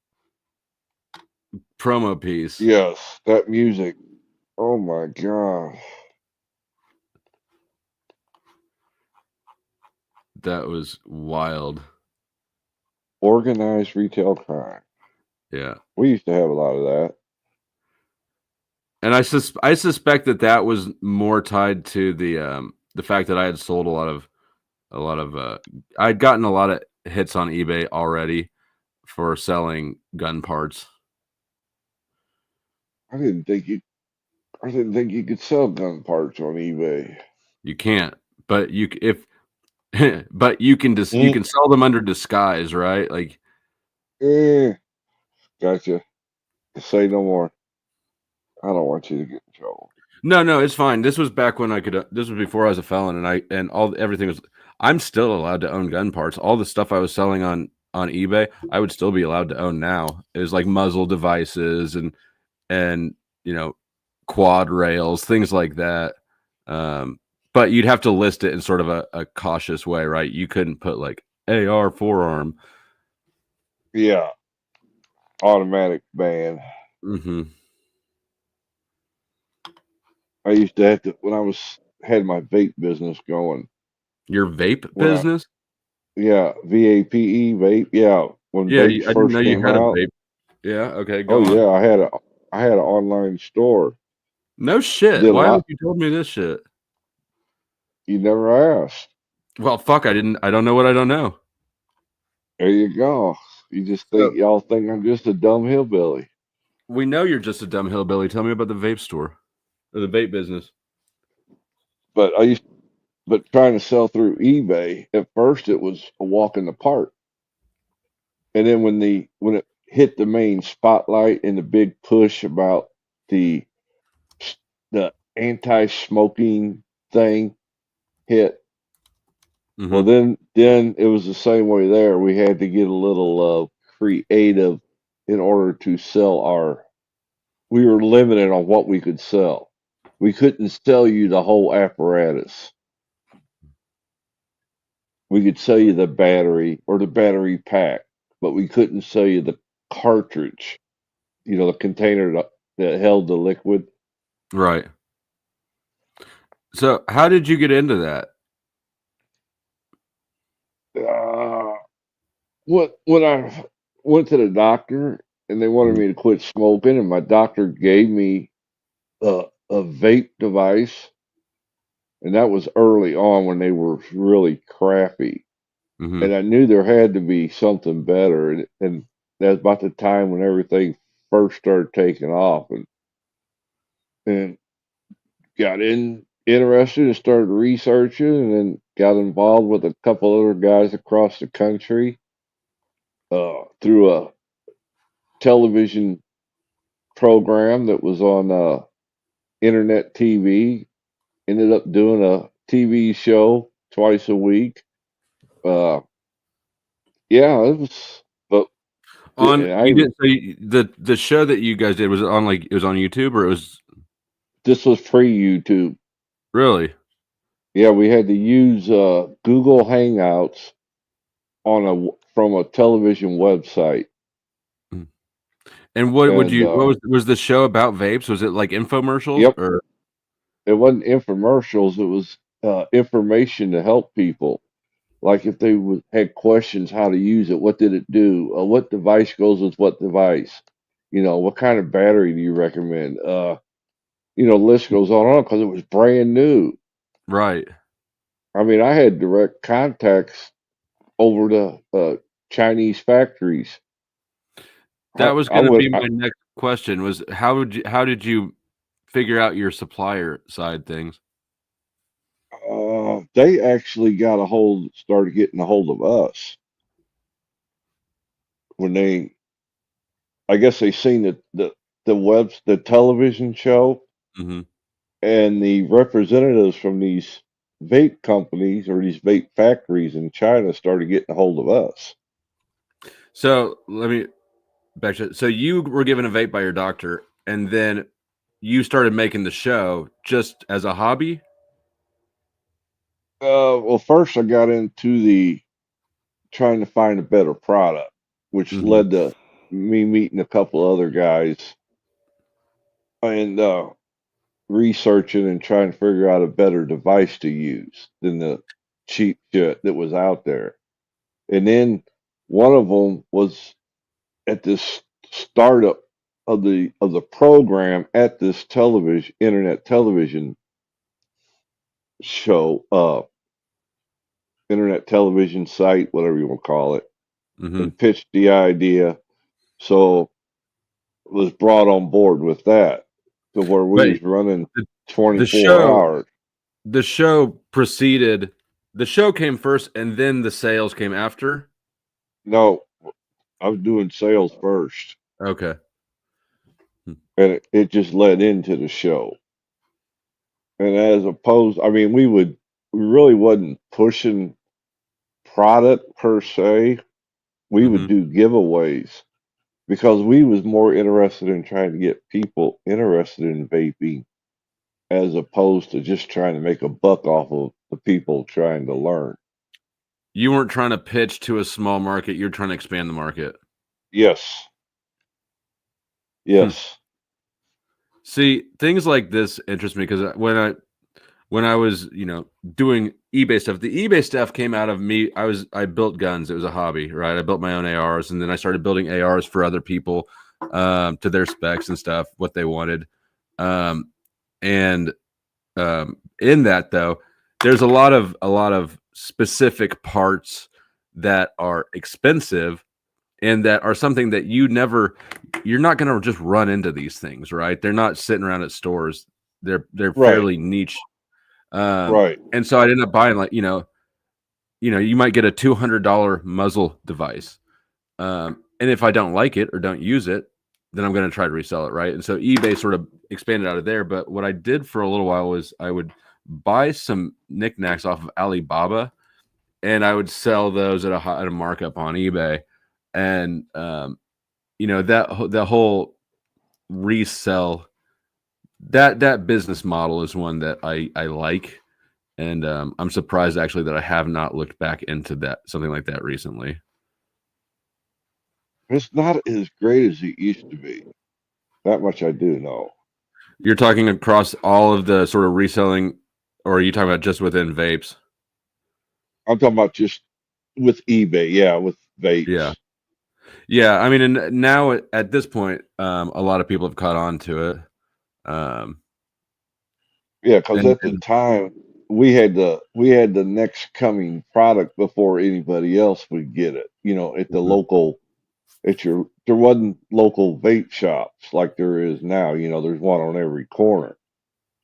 promo piece. Yes, that music. Oh my God. That was wild. Organized retail crime. Yeah. We used to have a lot of that. And I suspect that was more tied to the fact that I had sold a lot of I'd gotten a lot of hits on eBay already for selling gun parts. I didn't think you. I didn't think you could sell gun parts on eBay. You can't, but but you can you can sell them under disguise, right? Like, Gotcha. Say no more. I don't want you to get in trouble. no, it's fine. This was back when I could. This was before I was a felon, and everything was. I'm still allowed to own gun parts. All the stuff I was selling on eBay, I would still be allowed to own now. It was like muzzle devices and quad rails, things like that. But you'd have to list it in sort of a cautious way, right? You couldn't put like AR forearm. Yeah. Automatic ban. Mm-hmm. I used to have to when I had my vape business going. Your vape business? Yeah, VAPE vape. Yeah, when Yeah, vapes I didn't first know you came had a out. vape. Yeah. Okay. Go on. Yeah, I had an online store. No shit. Did a Why lot. haven't you told me this shit? You never asked. Well, fuck. I don't know what I don't know. There you go. You just think y'all think I'm just a dumb hillbilly. We know you're just a dumb hillbilly. Tell me about the vape store or the vape business. But trying to sell through eBay, at first it was a walk in the park. And then when it hit the main spotlight and the big push about the anti-smoking thing hit, well then it was the same way there. We had to get a little creative in order to sell we were limited on what we could sell. We couldn't sell you the whole apparatus. We could sell you the battery or the battery pack, but we couldn't sell you the cartridge, the container that held the liquid. Right. So how did you get into that? When I went to the doctor and they wanted me to quit smoking, and my doctor gave me a vape device, and that was early on when they were really crappy. And I knew there had to be something better, and that's about the time when everything first started taking off, and got interested and started researching, and then got involved with a couple other guys across the country through a television program that was on internet TV. Ended up doing a TV show twice a week. Yeah, it was. But you didn't say the show that you guys did, was it on it was on YouTube, or it was? This was pre-YouTube. Really? Yeah, we had to use Google Hangouts from a television website. And what was the show about vapes? Was it like infomercials? Yep. Or it wasn't infomercials. It was information to help people. Like if they had questions, how to use it, what did it do, what device goes with what device, what kind of battery do you recommend? List goes on because it was brand new. Right. I mean, I had direct contacts over to Chinese factories. That was going to be my next question. Was how did you figure out your supplier side things? They actually started getting a hold of us when I guess they seen the television show, and the representatives from these vape companies or these vape factories in China started getting a hold of us. So let me back to. So you were given a vape by your doctor, and then you started making the show just as a hobby. Well, first I got into trying to find a better product, which led to me meeting a couple other guys and researching and trying to figure out a better device to use than the cheap shit that was out there. And then one of them was at this startup of the program at this internet television show, internet television site, whatever you want to call it, and pitched the idea. So was brought on board with that to where we But was running the 24 show, hours. the show preceded. The show came first, and then the sales came after. No, I was doing sales first, Okay. and it just led into the show. And as opposed, I mean, we really wasn't pushing product per se. We would do giveaways because we was more interested in trying to get people interested in vaping as opposed to just trying to make a buck off of the people trying to learn. You weren't trying to pitch to a small market. You're trying to expand the market. Yes. Yes. See, things like this interest me because when I was, doing eBay stuff, the eBay stuff came out of me. I built guns. It was a hobby, right? I built my own ARs, and then I started building ARs for other people, to their specs and stuff, what they wanted. In that though, there's a lot of specific parts that are expensive and that are something that you're not going to just run into these things, right? They're not sitting around at stores. They're fairly niche. Right. And so I ended up buying you might get a $200 muzzle device. And if I don't like it or don't use it, then I'm going to try to resell it. Right. And so eBay sort of expanded out of there. But what I did for a little while was I would buy some knickknacks off of Alibaba and I would sell those at a markup on eBay. And, that whole resell, that business model is one that I like. And I'm surprised actually that I have not looked back into something like that recently. It's not as great as it used to be. That much I do know. You're talking across all of the sort of reselling, or are you talking about just within vapes? I'm talking about just with eBay. Yeah, with vapes. Yeah. I mean, and now at this point, a lot of people have caught on to it. Yeah, because at the time we had the next coming product before anybody else would get it. At the local, there wasn't local vape shops like there is now. There's one on every corner.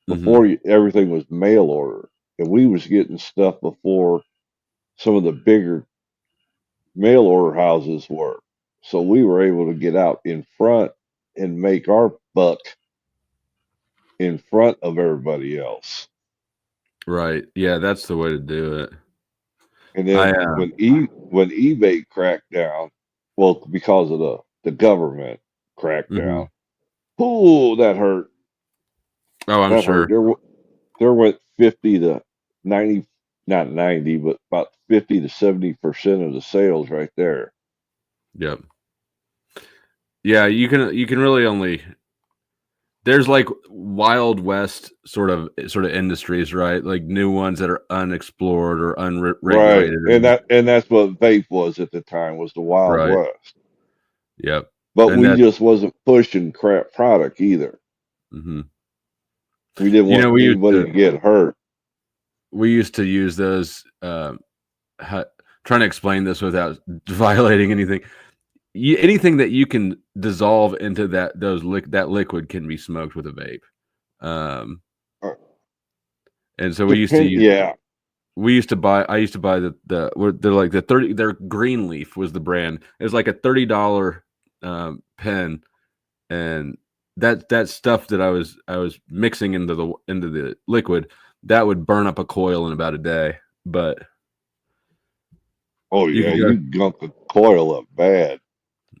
Before everything was mail order, and we was getting stuff before some of the bigger mail order houses were. So we were able to get out in front and make our buck in front of everybody else. Right. Yeah, that's the way to do it. And then when eBay cracked down, well, because of the government crackdown, that hurt. Oh, I'm sure. There went 50 to 90, not 90, but about 50 to 70% of the sales right there. Yep. Yeah, you can really only. There's like Wild West sort of industries, right? Like new ones that are unexplored or unregulated. Right, and that's what vape was at the time, was the Wild West. Yep. But we just wasn't pushing crap product either. We didn't want anybody to get hurt. We used to use those. Trying to explain this without violating anything. Anything that you can dissolve into that liquid can be smoked with a vape. And so we used to use, we used to buy, I used to buy they're like the 30, their Greenleaf was the brand. It was like a $30 pen, and that stuff that I was mixing into the liquid, that would burn up a coil in about a day. But you gunk the coil up bad.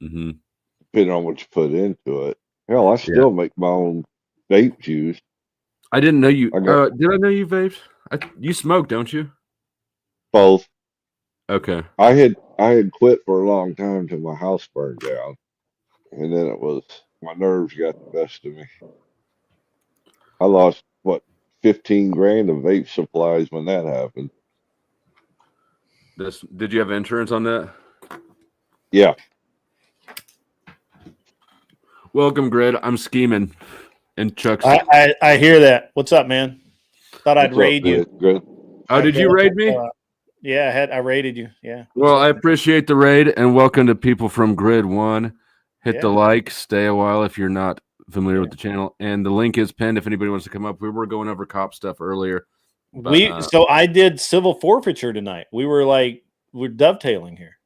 Depending on what you put into it. Hell, I still make my own vape juice. I didn't know you. Did I know you vaped? You smoke, don't you? Both. Okay. I had quit for a long time till my house burned down, and then my nerves got the best of me. I lost 15 grand of vape supplies when that happened. Did you have insurance on that? Yeah. Welcome, Grid. I'm scheming. And Chuck's. I hear that. What's up, man? Thought I'd raid you. Grid? Oh, did you raid me? Yeah, I raided you. Yeah. Well, I appreciate the raid, and welcome to people from Grid 1. Hit the like, stay a while if you're not familiar with the channel, and the link is pinned if anybody wants to come up. We were going over cop stuff earlier. But, So I did civil forfeiture tonight. We're dovetailing here.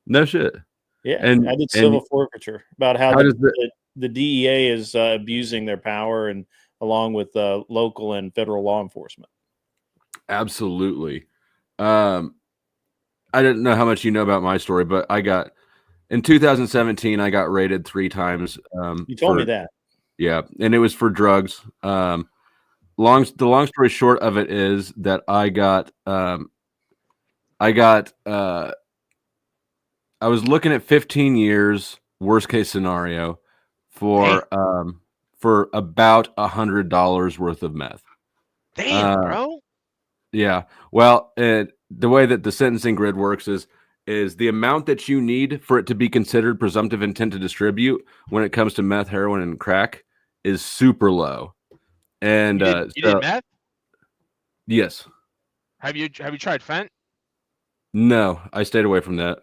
No shit. Yeah, and I did civil forfeiture about how the DEA is abusing their power, and along with local and federal law enforcement. Absolutely. I didn't know how much you know about my story, but in 2017, I got raided 3 times. You told me that. Yeah, and it was for drugs. The long story short of it is that I was looking at 15 years, worst case scenario, for about $100 worth of meth. Damn, bro. Yeah. Well, the way that the sentencing grid works is the amount that you need for it to be considered presumptive intent to distribute when it comes to meth, heroin, and crack is super low. And you did meth? Yes. Have you tried fent? No, I stayed away from that.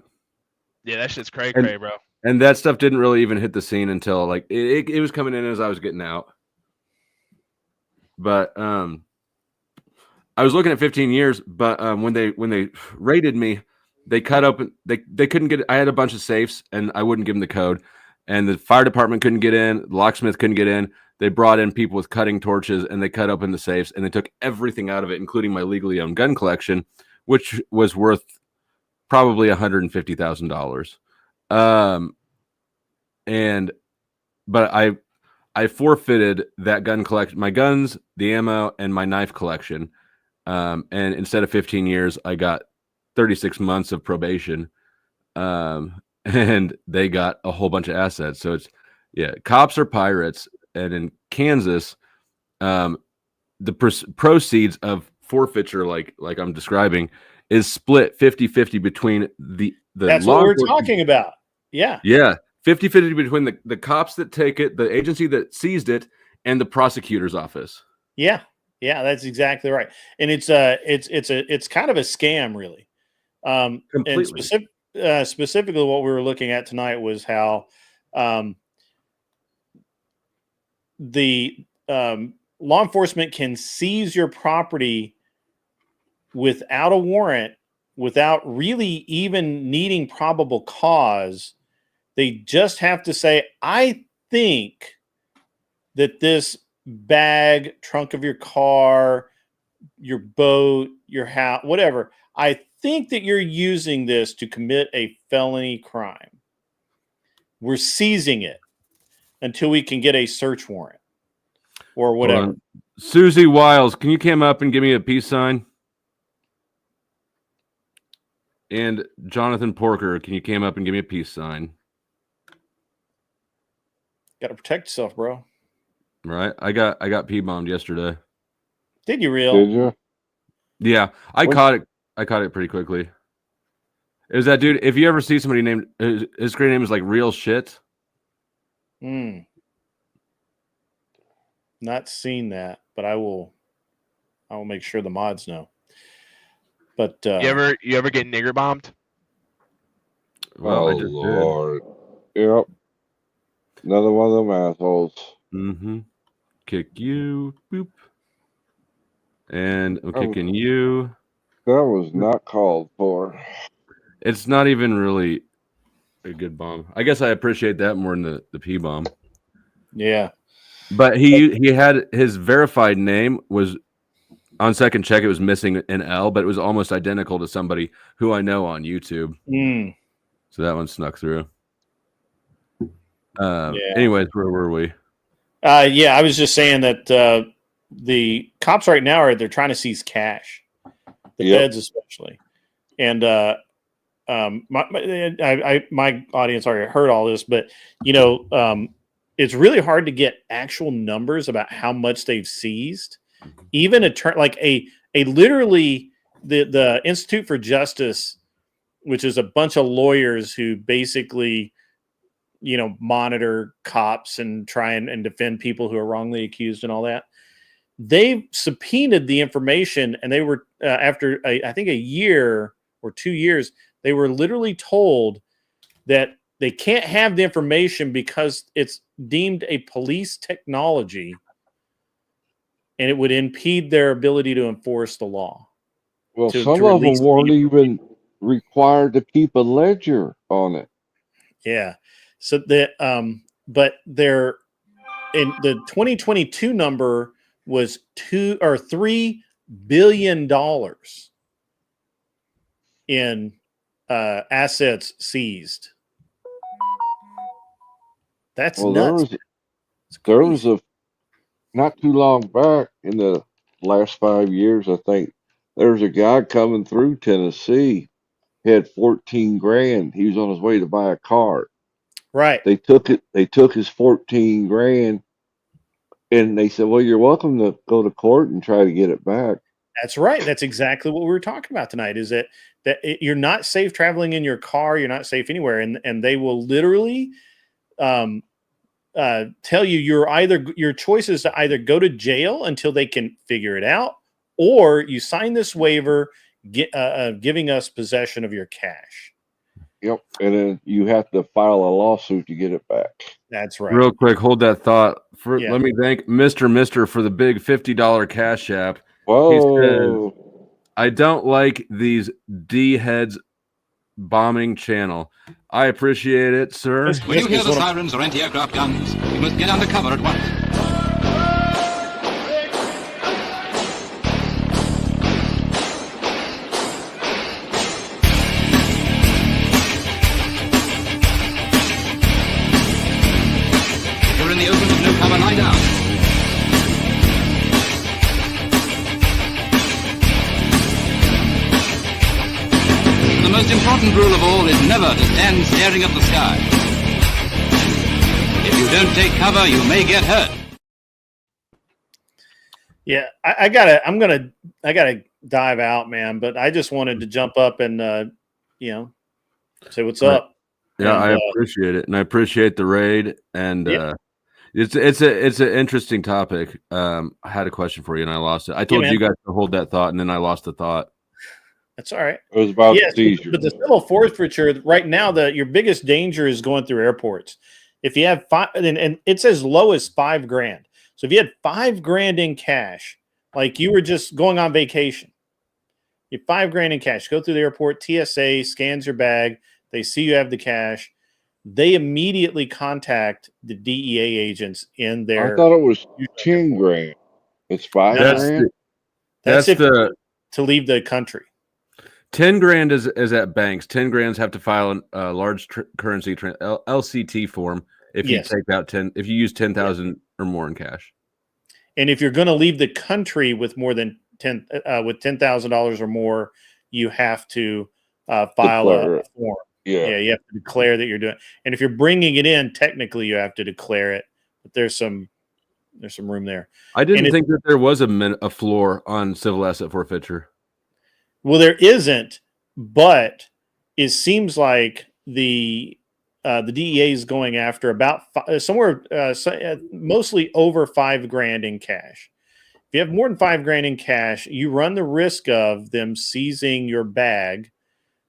Yeah, that shit's cray, bro. And that stuff didn't really even hit the scene until like it was coming in as I was getting out. But I was looking at 15 years, but when they raided me, they cut open they couldn't get. I had a bunch of safes and I wouldn't give them the code, and the fire department couldn't get in, the locksmith couldn't get in. They brought in people with cutting torches and they cut open the safes and they took everything out of it, including my legally owned gun collection, which was worth probably $150,000. But I forfeited that gun collection, my guns, the ammo, and my knife collection. And instead of 15 years, I got 36 months of probation. And they got a whole bunch of assets. So cops are pirates. And in Kansas, the proceeds of forfeiture, like I'm describing, is split 50-50 between the That's what we're talking about. Yeah. Yeah. 50-50 between the cops that take it, the agency that seized it, and the prosecutor's office. Yeah. Yeah, that's exactly right. And it's kind of a scam, really. Completely. And specifically what we were looking at tonight was how the law enforcement can seize your property without a warrant, without really even needing probable cause. They just have to say, I think that this bag, trunk of your car, your boat, your house, whatever, I think that you're using this to commit a felony crime. We're seizing it until we can get a search warrant or whatever. Susie Wiles, can you come up and give me a peace sign? And Jonathan Porker, can you come up and give me a peace sign? Got to protect yourself, bro. Right. I got P-bombed yesterday. Did you real? Did you? Yeah, I caught it. I caught it pretty quickly. It was that dude. If you ever see somebody named his screen name is like real shit. Not seen that, but I will make sure the mods know. But you ever get nigger bombed? Well, oh Lord. Yep. Another one of them assholes. Mm-hmm. Kick you. Boop. And I'm kicking you. That was not called for. It's not even really a good bomb. I guess I appreciate that more than the P bomb. Yeah. But he had his verified name was on second check. It was missing an L, but it was almost identical to somebody who I know on YouTube. So that one snuck through. Anyways, where were we? I was just saying that the cops right now they're trying to seize cash, the feds especially, and my audience already heard all this, but it's really hard to get actual numbers about how much they've seized. Even a literally the Institute for Justice, which is a bunch of lawyers who basically monitor cops and try and defend people who are wrongly accused and all that. They subpoenaed the information, and they were after I think a year or 2 years, they were literally told that they can't have the information because it's deemed a police technology, and it would impede their ability to enforce the law. Well, to some of them release weren't the- even required to keep a ledger on it. Yeah. So that, but they're in the 2022 number was $3 billion in assets seized. That's nuts. There was a not too long back in the last 5 years, I think there was a guy coming through Tennessee. He had 14 grand. He was on his way to buy a car. Right. They took it. They took his 14 grand, and they said, "Well, you're welcome to go to court and try to get it back." That's right. That's exactly what we were talking about tonight. Is that you're not safe traveling in your car. You're not safe anywhere, and they will literally tell you your choice is to either go to jail until they can figure it out, or you sign this waiver giving us possession of your cash. Yep, and then you have to file a lawsuit to get it back. That's right. Real quick, hold that thought. Yeah. Let me thank Mr. for the big $50 cash app. Whoa. He says, I don't like these D heads bombing channel. I appreciate it, sir. When you hear the sirens or anti-aircraft guns, you must get under cover at once. If you're in the open with no cover, lie down. The most important rule of all is never to stand staring at the sky. If you don't take cover, you may get hurt. Yeah, I gotta dive out, man. But I just wanted to jump up and say what's up. Yeah, And, I appreciate it, and I appreciate the raid. And Yeah. it's an interesting topic. I had a question for you, and I lost it. I told man. you guys to hold that thought, and then I lost the thought. That's all right. It was about Yes, seizure. but the civil forfeiture right now, your biggest danger is going through airports. If you have and it's as low as $5,000. So if you had $5,000 in cash, like you were just going on vacation, you have $5,000 in cash, go through the airport, TSA scans your bag, they see you have the cash, they immediately contact the DEA agents in their. I thought it was 10 grand. It's 5 grand. That's if the to leave the country. 10 grand is at banks. 10 grands have to file a large currency LCT form if you Yes. take out 10. If you use 10,000 or more in cash. And if you're going to leave the country with more than $10,000 or more, you have to file Declare a it. form. Yeah. You have to declare that you're doing. And if you're bringing it in, technically you have to declare it. But there's some room there. I didn't And think that there was a floor on civil asset forfeiture. Well, there isn't, but it seems like the DEA is going after about mostly over $5,000 in cash. If you have more than $5,000 in cash, you run the risk of them seizing your bag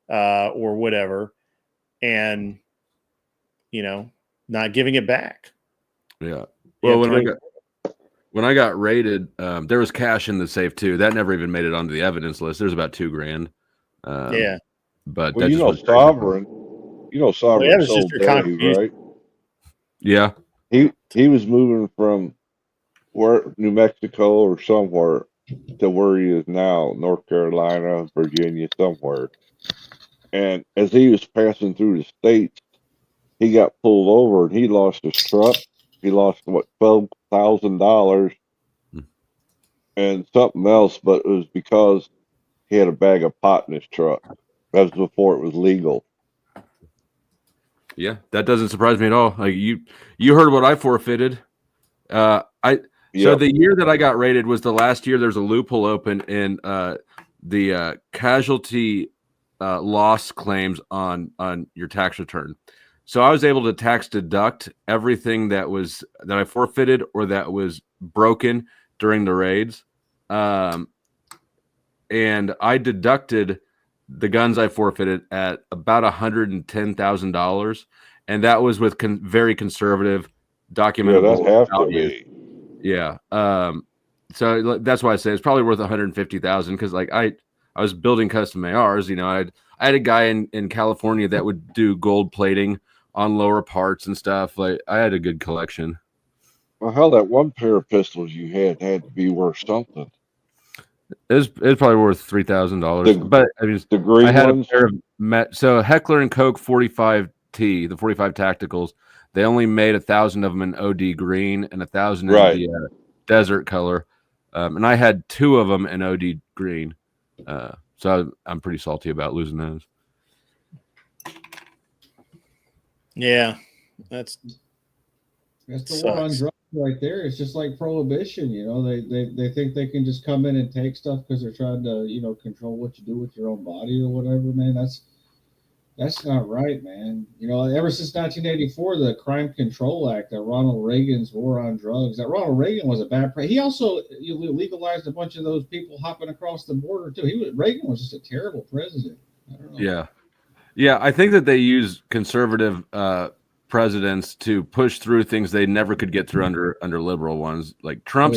or whatever, and not giving it back. Yeah. Well, when I got raided, there was cash in the safe too. That never even made it onto the evidence list. There's about $2,000. Yeah. But Well, that you just know, was crazy. Sovereign. You know, Sovereign that was just sold your Dave, contribution. right? Yeah. He was moving from New Mexico or somewhere to where he is now, North Carolina, Virginia, somewhere. And as he was passing through the states, he got pulled over and he lost his truck. He lost $12,000 and something else, but it was because he had a bag of pot in his truck. That was before it was legal. Yeah, that doesn't surprise me at all. Like you heard what I forfeited. So the year that I got raided was the last year there's a loophole open in the casualty loss claims on your tax return. So I was able to tax deduct everything that I forfeited or that was broken during the raids. And I deducted the guns I forfeited at about $110,000. and that was with very conservative Yeah, documentable that have to value. be. Yeah. So that's why I say it's probably worth 150,000 because like I was building custom ARs. You know, I had a guy in California that would do gold plating on lower parts and stuff. Like I had a good collection. Well, hell, that one pair of pistols you had to be worth something. It's probably worth $3,000. But I mean, the green I had ones? a pair of so Heckler and Koch 45T, the 45 Tacticals. They only made 1,000 of them in OD green and 1,000 in Right. the desert color, and I had 2 of them in OD green. So I'm pretty salty about losing those. Yeah, that's the war on drugs right there. It's just like prohibition. You know, they think they can just come in and take stuff because they're trying to, you know, control what you do with your own body or whatever. Man, that's not right, man. You know, ever since 1984, the Crime Control Act, that Ronald Reagan's war on drugs, that Ronald Reagan was a bad president. He also legalized a bunch of those people hopping across the border too. Reagan was just a terrible president. I don't know. Yeah. I think that they use conservative presidents to push through things they never could get through under liberal ones. Like Trump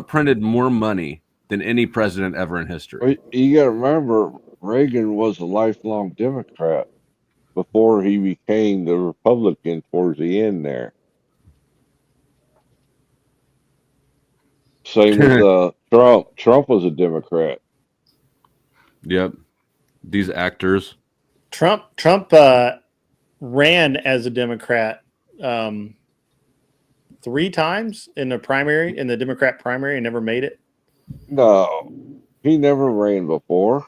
printed more money than any president ever in history. Well, you got to remember, Reagan was a lifelong Democrat before he became the Republican towards the end there. Same with Trump. Trump was a Democrat. Yep. These actors. Trump ran as a Democrat 3 times in the Democrat primary, and never made it. No, he never ran before.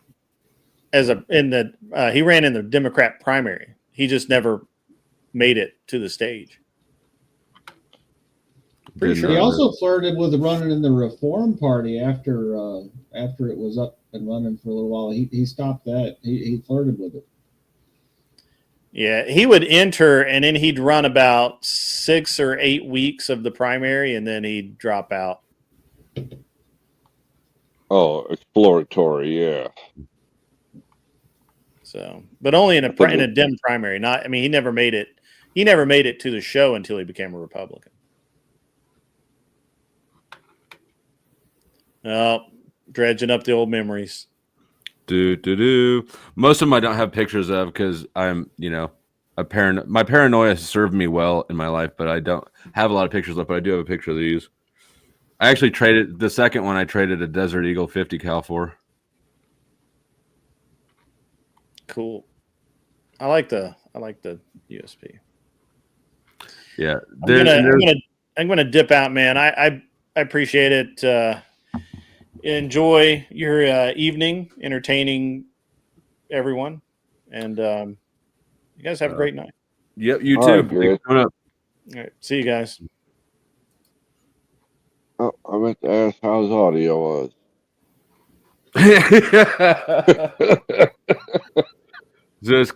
He ran in the Democrat primary. He just never made it to the stage. Pretty sure he also flirted with running in the Reform Party after it was up and running for a little while. He stopped that. He flirted with it. Yeah, he would enter and then he'd run about 6 or 8 weeks of the primary and then he'd drop out. Oh, exploratory, yeah. So, but only in a Dem primary. He never made it. He never made it to the show until he became a Republican. Oh, dredging up the old memories. Most of them I don't have pictures of because I'm, my paranoia has served me well in my life, but I don't have a lot of pictures up. But I do have a picture of these. I actually traded the second one. I traded a Desert Eagle 50 cal for. Cool. I like the USP. Yeah, I'm gonna dip out, man. I appreciate it. Enjoy your evening, entertaining everyone, and you guys have a great night. Yep, you too. Right, All right, see you guys. Oh, I meant to ask how his audio was. Just,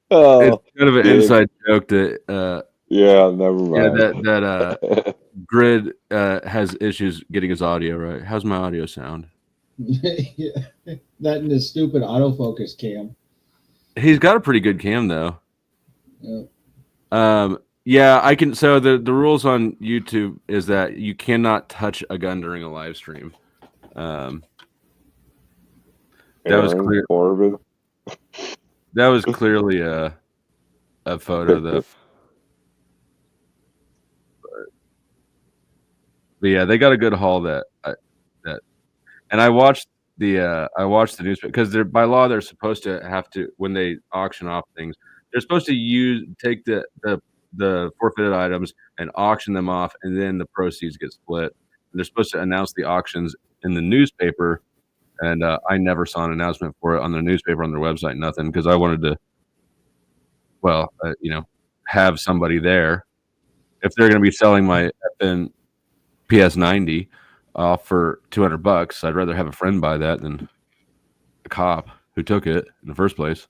oh, it's kind of an inside joke that yeah, never mind. Yeah, that Grid has issues getting his audio right. How's my audio sound? Yeah. That and his stupid autofocus cam. He's got a pretty good cam though. Yeah. Yeah, I can. So the rules on YouTube is that you cannot touch a gun during a live stream. That was clear. Corbin. That was clearly a photo though. But yeah, they got a good haul and I watched the newspaper because they're by law they're supposed to have to when they auction off things they're supposed to take the forfeited items and auction them off and then the proceeds get split. And they're supposed to announce the auctions in the newspaper and I never saw an announcement for it on their newspaper on their website, nothing, because I wanted to have somebody there if they're going to be selling my FN PS90 off for $200. I'd rather have a friend buy that than a cop who took it in the first place.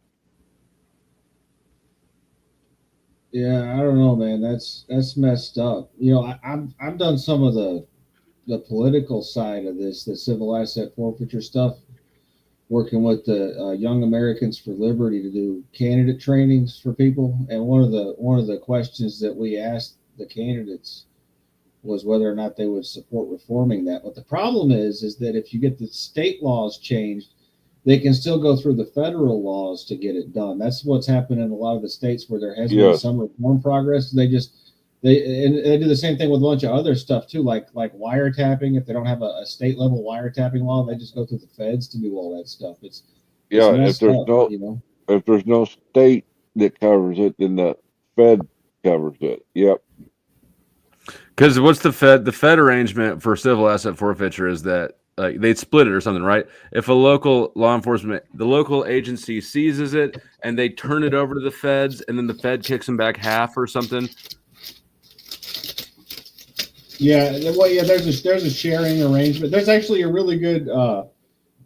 Yeah, I don't know, man. That's messed up. I've done some of the political side of this, the civil asset forfeiture stuff working with the Young Americans for Liberty to do candidate trainings for people. And one of the questions that we asked the candidates was whether or not they would support reforming that. But the problem is that if you get the state laws changed, they can still go through the federal laws to get it done. That's what's happened in a lot of the states where there has been some reform progress. They do the same thing with a bunch of other stuff too, like wiretapping. If they don't have a state level wiretapping law, they just go through the feds to do all that stuff. It's if there's no state that covers it, then the Fed covers it. Yep. Because what's the Fed arrangement for civil asset forfeiture is that they'd split it or something, right? If a local law enforcement, the local agency seizes it and they turn it over to the feds, and then the Fed kicks them back half or something. Yeah, well, yeah. There's a sharing arrangement. There's actually a really good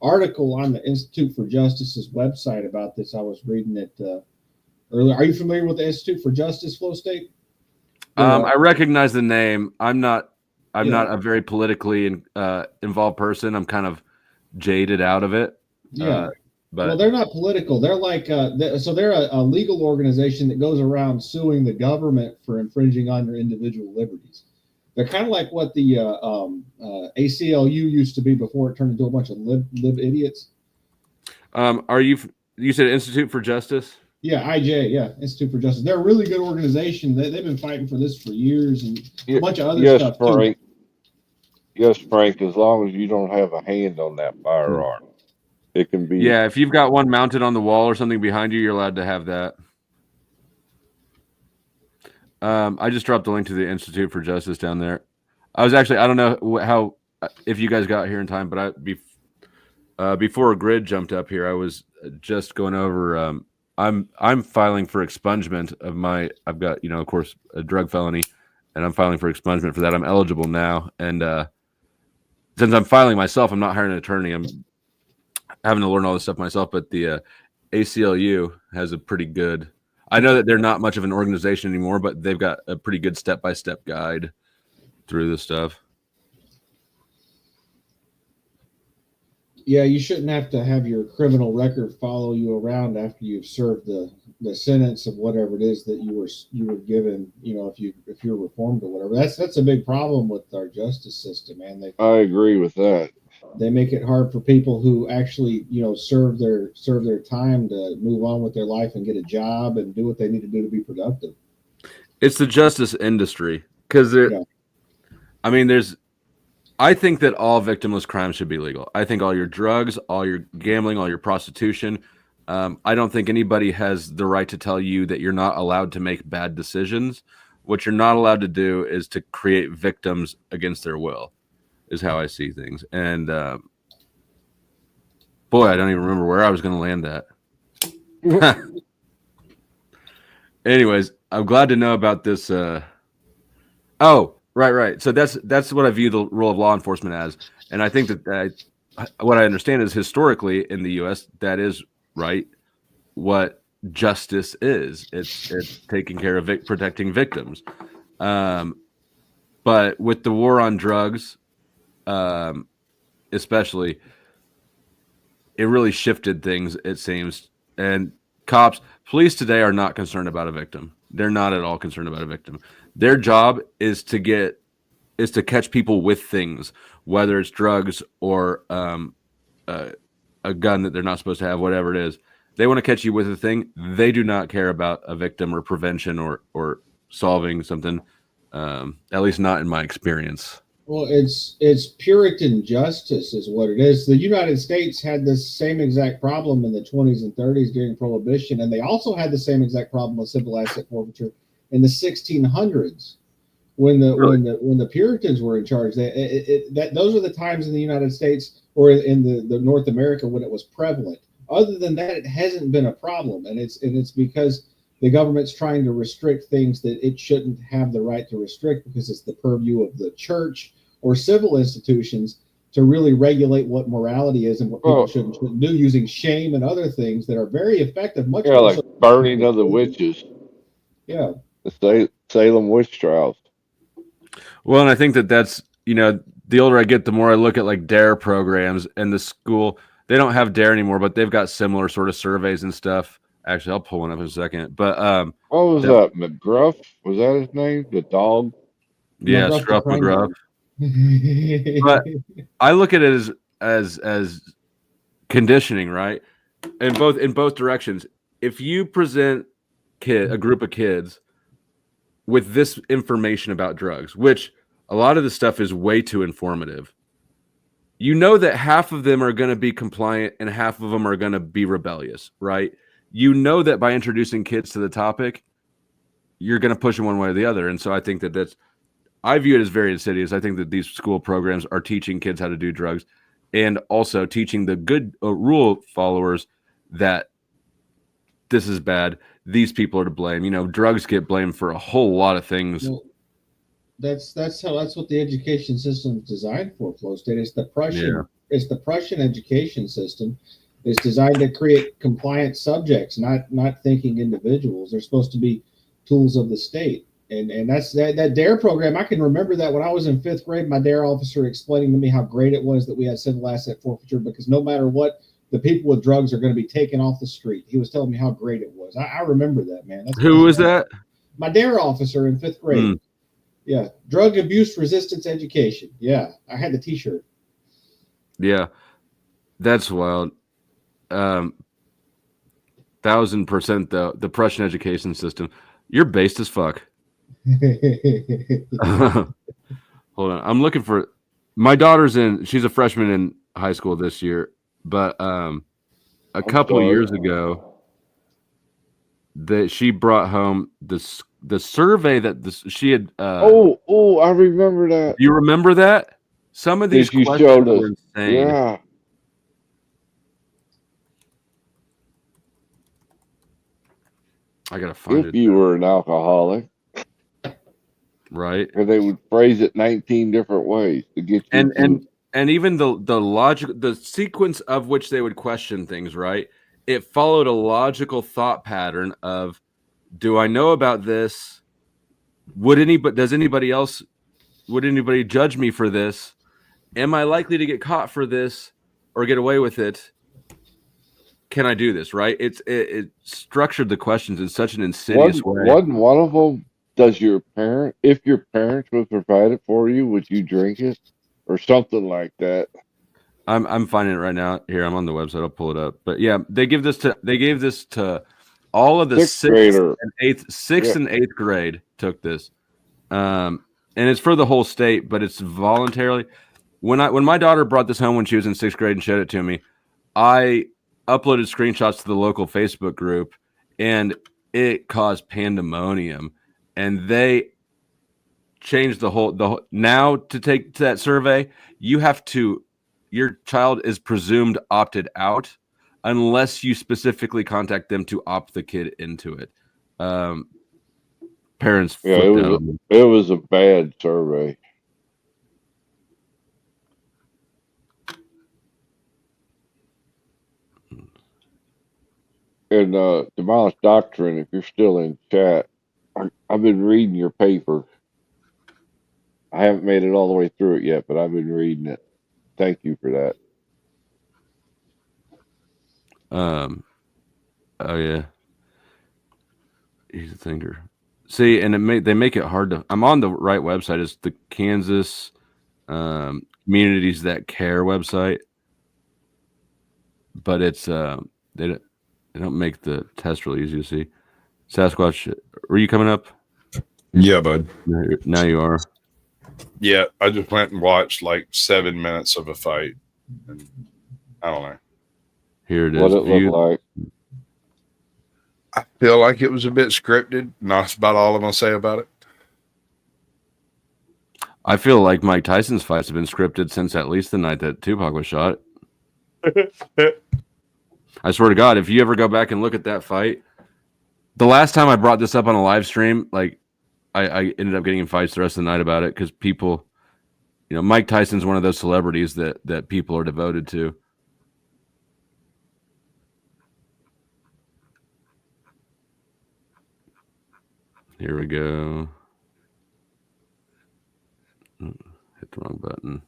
article on the Institute for Justice's website about this. I was reading it earlier. Are you familiar with the Institute for Justice, Flow State? I recognize the name. I'm not a very politically involved person. I'm kind of jaded out of it. Yeah. But they're not political. They're like they're a legal organization that goes around suing the government for infringing on your individual liberties. They're kind of like what the ACLU used to be before it turned into a bunch of lib idiots. You said Institute for Justice? Yeah, IJ, yeah, Institute for Justice. They're a really good organization. They've been fighting for this for years and a bunch of other stuff Frank. too. Yes, Frank, as long as you don't have a hand on that firearm, it can be. Yeah, if you've got one mounted on the wall or something behind you, you're allowed to have that. I just dropped the link to the Institute for Justice down there. I don't know if you guys got here in time, but before a grid jumped up here, I was just going over. I'm filing for expungement of I've got, of course, a drug felony, and I'm filing for expungement for that. I'm eligible now. And since I'm filing myself, I'm not hiring an attorney. I'm having to learn all this stuff myself, but the ACLU has a pretty good, I know that they're not much of an organization anymore, but they've got a pretty good step-by-step guide through this stuff. Yeah, you shouldn't have to have your criminal record follow you around after you've served the sentence of whatever it is that you were given. If you're reformed or whatever. That's a big problem with our justice system, man. I agree with that. They make it hard for people who actually serve their time to move on with their life and get a job and do what they need to do to be productive. It's the justice industry because I think that all victimless crimes should be legal. I think all your drugs, all your gambling, all your prostitution. I don't think anybody has the right to tell you that you're not allowed to make bad decisions. What you're not allowed to do is to create victims against their will, is how I see things. And boy, I don't even remember where I was going to land that. Anyways, I'm glad to know about this. Right. So that's what I view the role of law enforcement as, and I think that what I understand is historically in the U.S. that is right. What justice is, it's taking care of protecting victims. But with the war on drugs, especially, it really shifted things. It seems, and police today are not concerned about a victim. They're not at all concerned about a victim. Their job is to catch people with things, whether it's drugs or a gun that they're not supposed to have, whatever it is. They want to catch you with a thing. They do not care about a victim or prevention or solving something. At least not in my experience. Well, it's Puritan justice is what it is. The United States had this same exact problem in the 20s and 30s during Prohibition, and they also had the same exact problem with civil asset forfeiture in the 1600s when the Puritans were in charge. Those are the times in the United States or in the North America when it was prevalent. Other than that, it hasn't been a problem, and it's because the government's trying to restrict things that it shouldn't have the right to restrict because it's the purview of the church or civil institutions to really regulate what morality is and what people shouldn't do using shame and other things that are very effective. Much more like burning of the witches. Yeah. The Salem witch trials. Well, and I think that's, the older I get, the more I look at like DARE programs and the school. They don't have Dare anymore, but they've got similar sort of surveys and stuff. Actually, I'll pull one up in a second. But what was that? McGruff? Was that his name? The dog? yeah, McGruff the Scruff Crane McGruff. Dog. But I look at it as conditioning, right? In both directions. If you present a group of kids with this information about drugs, which a lot of the stuff is way too informative, you know that half of them are going to be compliant and half of them are going to be rebellious, right? You know that by introducing kids to the topic, you're going to push them one way or the other. And so I think I view it as very insidious. I think that these school programs are teaching kids how to do drugs and also teaching the good rule followers that this is bad. These people are to blame. You know, drugs get blamed for a whole lot of things. Well, that's what the education system is designed for, Flow State. It's the Prussian education system. It's designed to create compliant subjects, not thinking individuals. They're supposed to be tools of the state. And that's that DARE program. I can remember that when I was in 5th grade, my DARE officer explaining to me how great it was that we had civil asset forfeiture, because no matter what, the people with drugs are going to be taken off the street. He was telling me how great it was. I remember that, man. Who was that? My DARE officer in 5th grade. Yeah. Drug abuse resistance education. Yeah. I had the t-shirt. Yeah. That's wild. 1000% though. The Prussian education system. You're based as fuck. Hold on. I'm looking for my daughter's she's a freshman in high school this year, but a couple of years ago that she brought home the survey that she had I remember that. You remember that? Some of these questions showed us. were insane. Yeah. I gotta find it. If you were an alcoholic. Right. Or they would phrase it 19 different ways to get you and even the logic, the sequence of which they would question things, right? It followed a logical thought pattern of, do I know about this? Would anybody judge me for this? Am I likely to get caught for this or get away with it? Can I do this? Right? It structured the questions in such an insidious way. Wasn't one of them, if your parents would provide it for you, would you drink it? Or something like that. I'm finding it right now. Here, I'm on the website. I'll pull it up. But yeah, they gave this to all of the sixth and eighth grade took this. And it's for the whole state, but it's voluntarily. When my daughter brought this home when she was in 6th grade and showed it to me, I uploaded screenshots to the local Facebook group, and it caused pandemonium. And they changed the whole now to take to that survey, your child is presumed opted out unless you specifically contact them to opt the kid into it. Parents, it was a bad survey. And Demolished Doctrine, if you're still in chat, I've been reading your paper. I haven't made it all the way through it yet, but I've been reading it. Thank you for that. Oh yeah, he's a thinker. See, and they make it hard to. I'm on the right website. It's the Kansas Communities That Care website, but it's they don't make the test really easy to see. Sasquatch, were you coming up? Yeah, bud. Now you are. Yeah, I just went and watched like 7 minutes of a fight. And I don't know. Here it is. What it look like? I feel like it was a bit scripted. That's about all I'm going to say about it. I feel like Mike Tyson's fights have been scripted since at least the night that Tupac was shot. I swear to God, if you ever go back and look at that fight, the last time I brought this up on a live stream, like I ended up getting in fights the rest of the night about it because people, Mike Tyson's one of those celebrities that people are devoted to. Here we go. Hit the wrong button.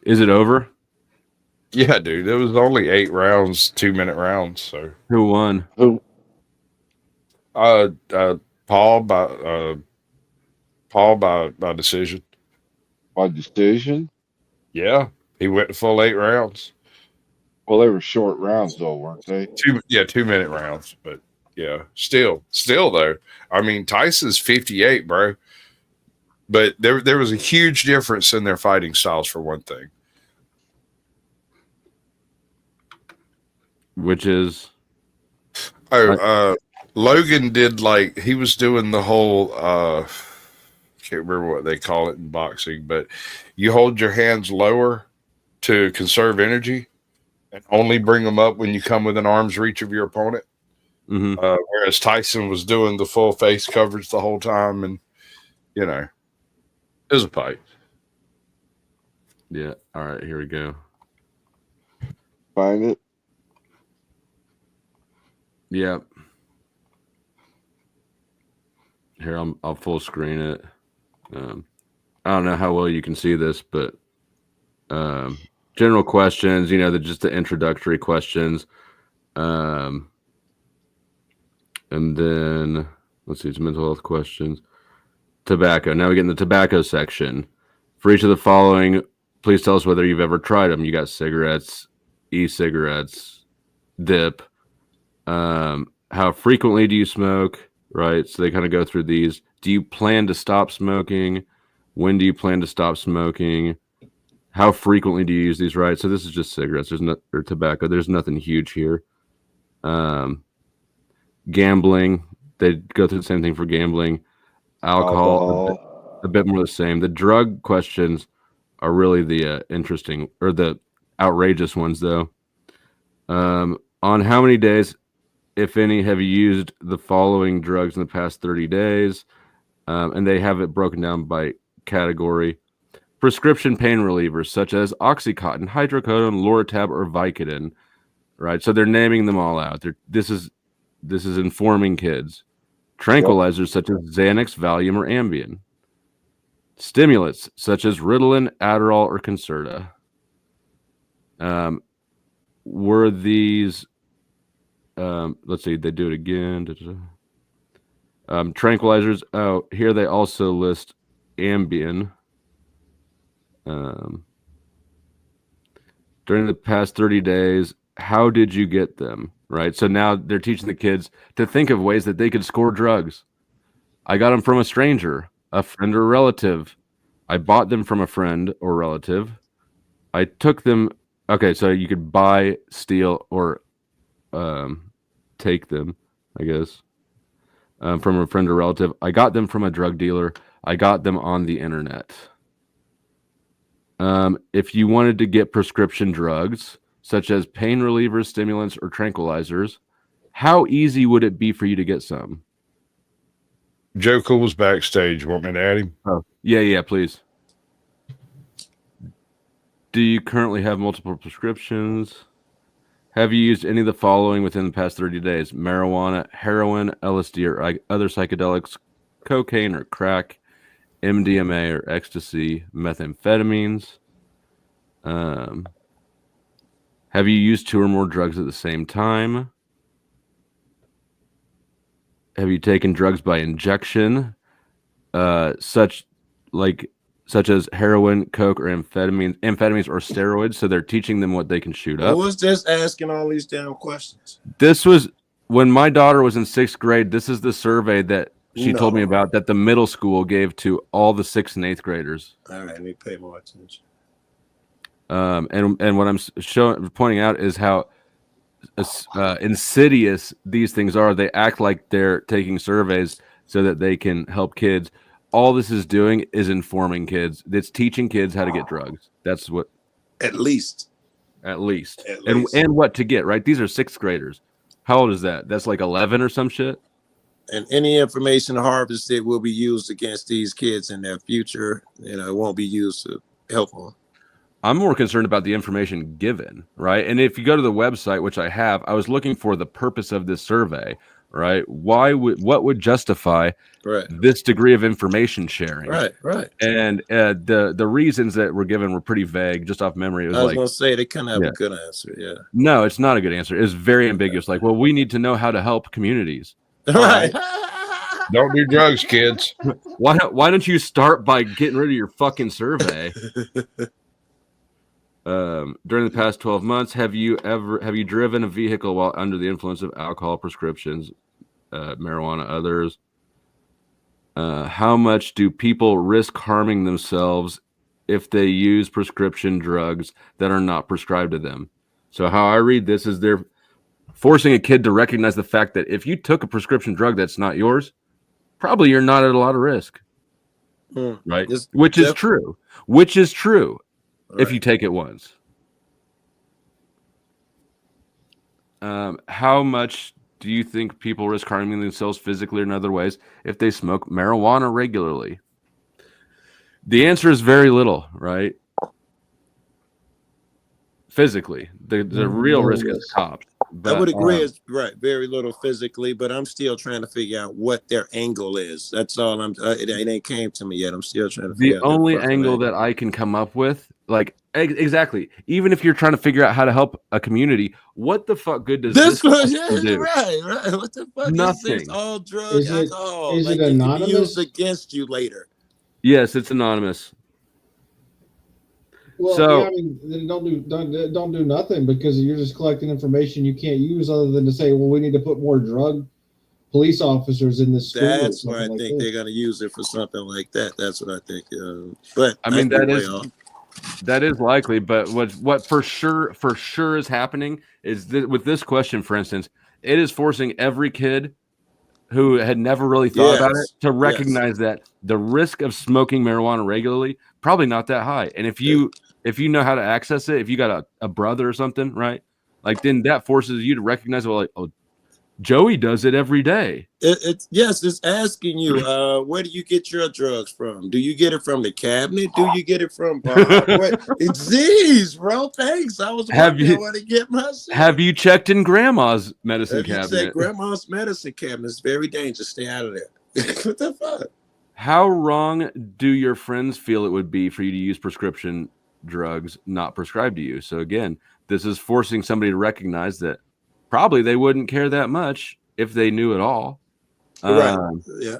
Is it over? Yeah, dude. It was only 8 rounds, 2-minute rounds. So Who won? Who? Paul by decision. By decision? Yeah, he went the full 8 rounds. Well, they were short rounds though, weren't they? 2-minute rounds, but yeah, still though. I mean, Tyson's 58, bro. But there was a huge difference in their fighting styles for one thing. Which is Logan did he was doing the whole can't remember what they call it in boxing, but you hold your hands lower to conserve energy and only bring them up when you come within arm's reach of your opponent. Mm-hmm. Whereas Tyson was doing the full face coverage the whole time, and it was a fight. Yeah. All right, here we go. Find it. Yeah. Here, I'll full screen it. I don't know how well you can see this, but general questions, just the introductory questions. And then, let's see, it's mental health questions. Tobacco. Now we get in the tobacco section. For each of the following, please tell us whether you've ever tried them. You got cigarettes, e-cigarettes, dip. How frequently do you smoke? Right. So they kind of go through these. Do you plan to stop smoking? When do you plan to stop smoking? How frequently do you use these? Right. So this is just cigarettes. Or tobacco. There's nothing huge here. Gambling. They go through the same thing for gambling. Alcohol. A bit more the same. The drug questions are really the interesting or the outrageous ones, though. On how many days, if any, have you used the following drugs in the past 30 days? And they have it broken down by category. Prescription pain relievers such as Oxycontin, hydrocodone, Loratab, or Vicodin. Right, so they're naming them all out. This is informing kids. Tranquilizers such as Xanax, Valium, or Ambien. Stimulants such as Ritalin, Adderall, or Concerta. Were these? Let's see. They do it again. Tranquilizers. Oh, here they also list Ambien. During the past 30 days, how did you get them? Right. So now they're teaching the kids to think of ways that they could score drugs. I got them from a stranger, a friend or relative. I bought them from a friend or relative. I took them. Okay, so you could buy, steal, or take them, I guess, from a friend or relative. I got them from a drug dealer. I got them on the internet. If you wanted to get prescription drugs, such as pain relievers, stimulants, or tranquilizers, how easy would it be for you to get some? Joe Cool's backstage. Want me to add him? Oh, yeah, please. Do you currently have multiple prescriptions? Have you used any of the following within the past 30 days? Marijuana, heroin, LSD, or other psychedelics, cocaine or crack, MDMA or ecstasy, methamphetamines? Have you used 2 or more drugs at the same time? Have you taken drugs by injection, such as heroin, coke, or amphetamines or steroids? So they're teaching them what they can shoot up. Who was just asking all these damn questions? This was when my daughter was in 6th grade. This is the survey that she told me about that the middle school gave to all the 6th and 8th graders. All right, let me pay more attention. And what I'm pointing out is how insidious these things are. They act like they're taking surveys so that they can help kids. All this is doing is informing kids. It's teaching kids how to get drugs. That's what. At least. And what to get, right? These are 6th graders. How old is that? That's like 11 or some shit. And any information harvested will be used against these kids in their future. It won't be used to help them. I'm more concerned about the information given, right? And if you go to the website, which I have, I was looking for the purpose of this survey, right? What would justify Right. this degree of information sharing? Right. And the reasons that were given were pretty vague, just off memory. It was I was like, gonna say they kind of have yeah. a good answer. Yeah. No, it's not a good answer. It's very ambiguous. Like, well, we need to know how to help communities. Right. Don't do drugs, kids. Why don't you start by getting rid of your fucking survey? During the past 12 months, have you driven a vehicle while under the influence of alcohol, prescriptions, marijuana, others? How much do people risk harming themselves if they use prescription drugs that are not prescribed to them? So how I read this is they're forcing a kid to recognize the fact that if you took a prescription drug that's not yours, probably you're not at a lot of risk. Right? Which is true. If you take it once. How much do you think people risk harming themselves physically or in other ways if they smoke marijuana regularly? The answer is very little, right? Physically. The real risk is cops. I would agree. It's right. Very little physically, but I'm still trying to figure out what their angle is. That's all it ain't came to me yet. I'm still trying to figure out the only angle that I can come up with, like, exactly. Even if you're trying to figure out how to help a community, what the fuck good does this do? Right. What the fuck Nothing. is this? All drugs, alcohol. Is like, it anonymous? It can be used against you later. Yes, it's anonymous. Well, So- yeah, I mean, then don't do nothing because you're just collecting information you can't use other than to say, well, we need to put more drug police officers in this school. That's why I think they're going to use it for something like that. That's what I think. But I mean, could be that way is off. that is likely, but what for sure is happening is that with this question, for instance, it is forcing every kid who had never really thought about it to recognize that the risk of smoking marijuana regularly probably not that high. And if you know how to access it, if you got a brother or something, right? Like then that forces you to recognize, well, like, oh, Joey does it every day. It's asking you, where do you get your drugs from? Do you get it from the cabinet? Do you get it from Bob? It's these, bro. Thanks. I was wondering where to get myself. Have you checked in grandma's medicine If you cabinet? say grandma's medicine cabinet is very dangerous. Stay out of there. What the fuck? How wrong do your friends feel it would be for you to use prescription drugs not prescribed to you? So again, this is forcing somebody to recognize that probably they wouldn't care that much if they knew it all. Right. Yeah.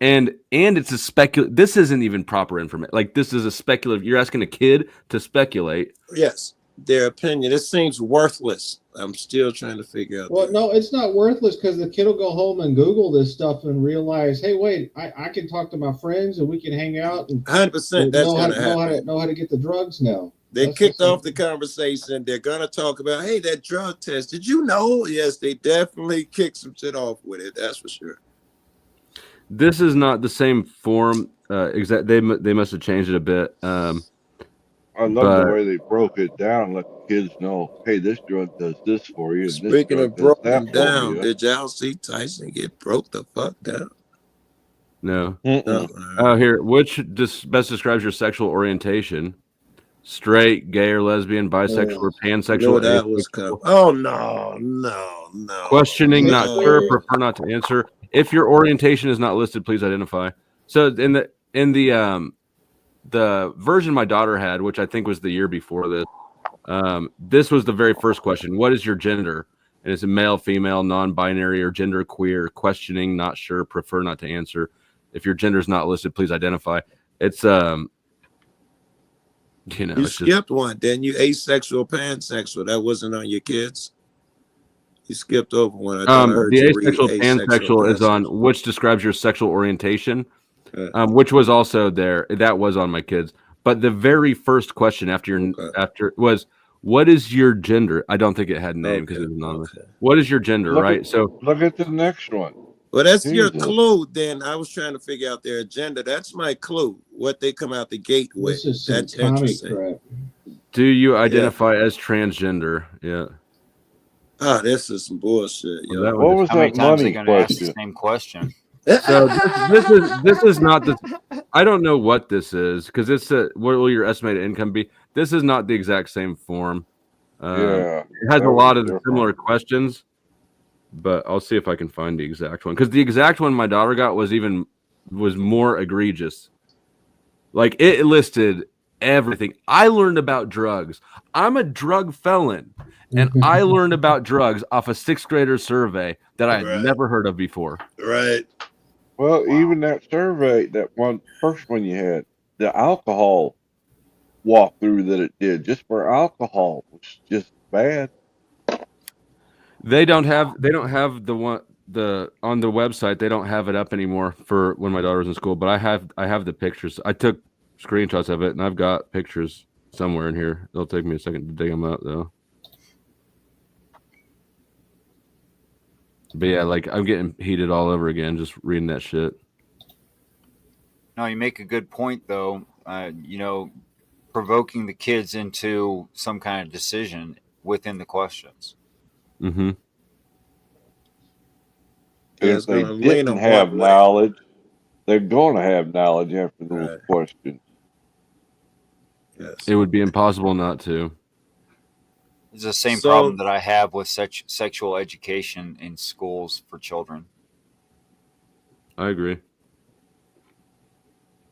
And it's a speculative. This isn't even proper information. Like this is a speculative. You're asking a kid to speculate. Yes. Their opinion. It seems worthless. I'm still trying to figure out. Well, no, it's not worthless because the kid will go home and Google this stuff and realize, hey, wait, I can talk to my friends and we can hang out and 100%. That's going to happen. Know how to get the drugs now. They kicked off the conversation. They're going to talk about, hey, that drug test. Did you know? Yes, they definitely kicked some shit off with it. That's for sure. This is not the same form. They must have changed it a bit. I love the way they broke it down, let the kids know, hey, this drug does this for you. Speaking of broken down, did y'all see Tyson get broke the fuck down? No. No. Oh, here. Which best describes your sexual orientation? Straight, gay, or lesbian, bisexual, or pansexual? That was coming. Oh no. Questioning, not sure, prefer not to answer. If your orientation is not listed, please identify. So in the version my daughter had, which I think was the year before this, this was the very first question. What is your gender? And it's a male, female, non-binary, or gender queer. Questioning, not sure, prefer not to answer. If your gender is not listed, please identify. It's you skipped one, didn't you? Asexual, pansexual. That wasn't on your kids. You skipped over one. The asexual, pansexual is on which describes your sexual orientation, which was also there. That was on my kids. But the very first question after was, what is your gender? I don't think it had a name because it was anonymous. What is your gender, right? So look at the next one. Well, that's your clue. Then I was trying to figure out their agenda. That's my clue. What they come out the gate with. That's interesting. Crap. Do you identify as transgender? Yeah. Oh, this is some bullshit. Yo. What was that money question? Same question. So this is not the. I don't know what this is because it's what will your estimated income be? This is not the exact same form. Yeah, it has a lot of similar questions. but I'll see if I can find the exact one, because the exact one my daughter got was more egregious. Like, it listed everything. I learned about drugs. I'm a drug felon, and I learned about drugs off a 6th grader survey that I had never heard of before. Right. Well, even that survey, that first one you had, the alcohol walkthrough that it did just for alcohol was just bad. They don't have the one on the website. They don't have it up anymore for when my daughter was in school. But I have the pictures. I took screenshots of it, and I've got pictures somewhere in here. It'll take me a second to dig them out, though. But yeah, like, I'm getting heated all over again just reading that shit. No, you make a good point, though. Provoking the kids into some kind of decision within the questions. Mm-hmm. If they didn't have knowledge, they're going to have knowledge after those questions. Yes. It would be impossible not to. It's the same problem that I have with sexual education in schools for children. I agree.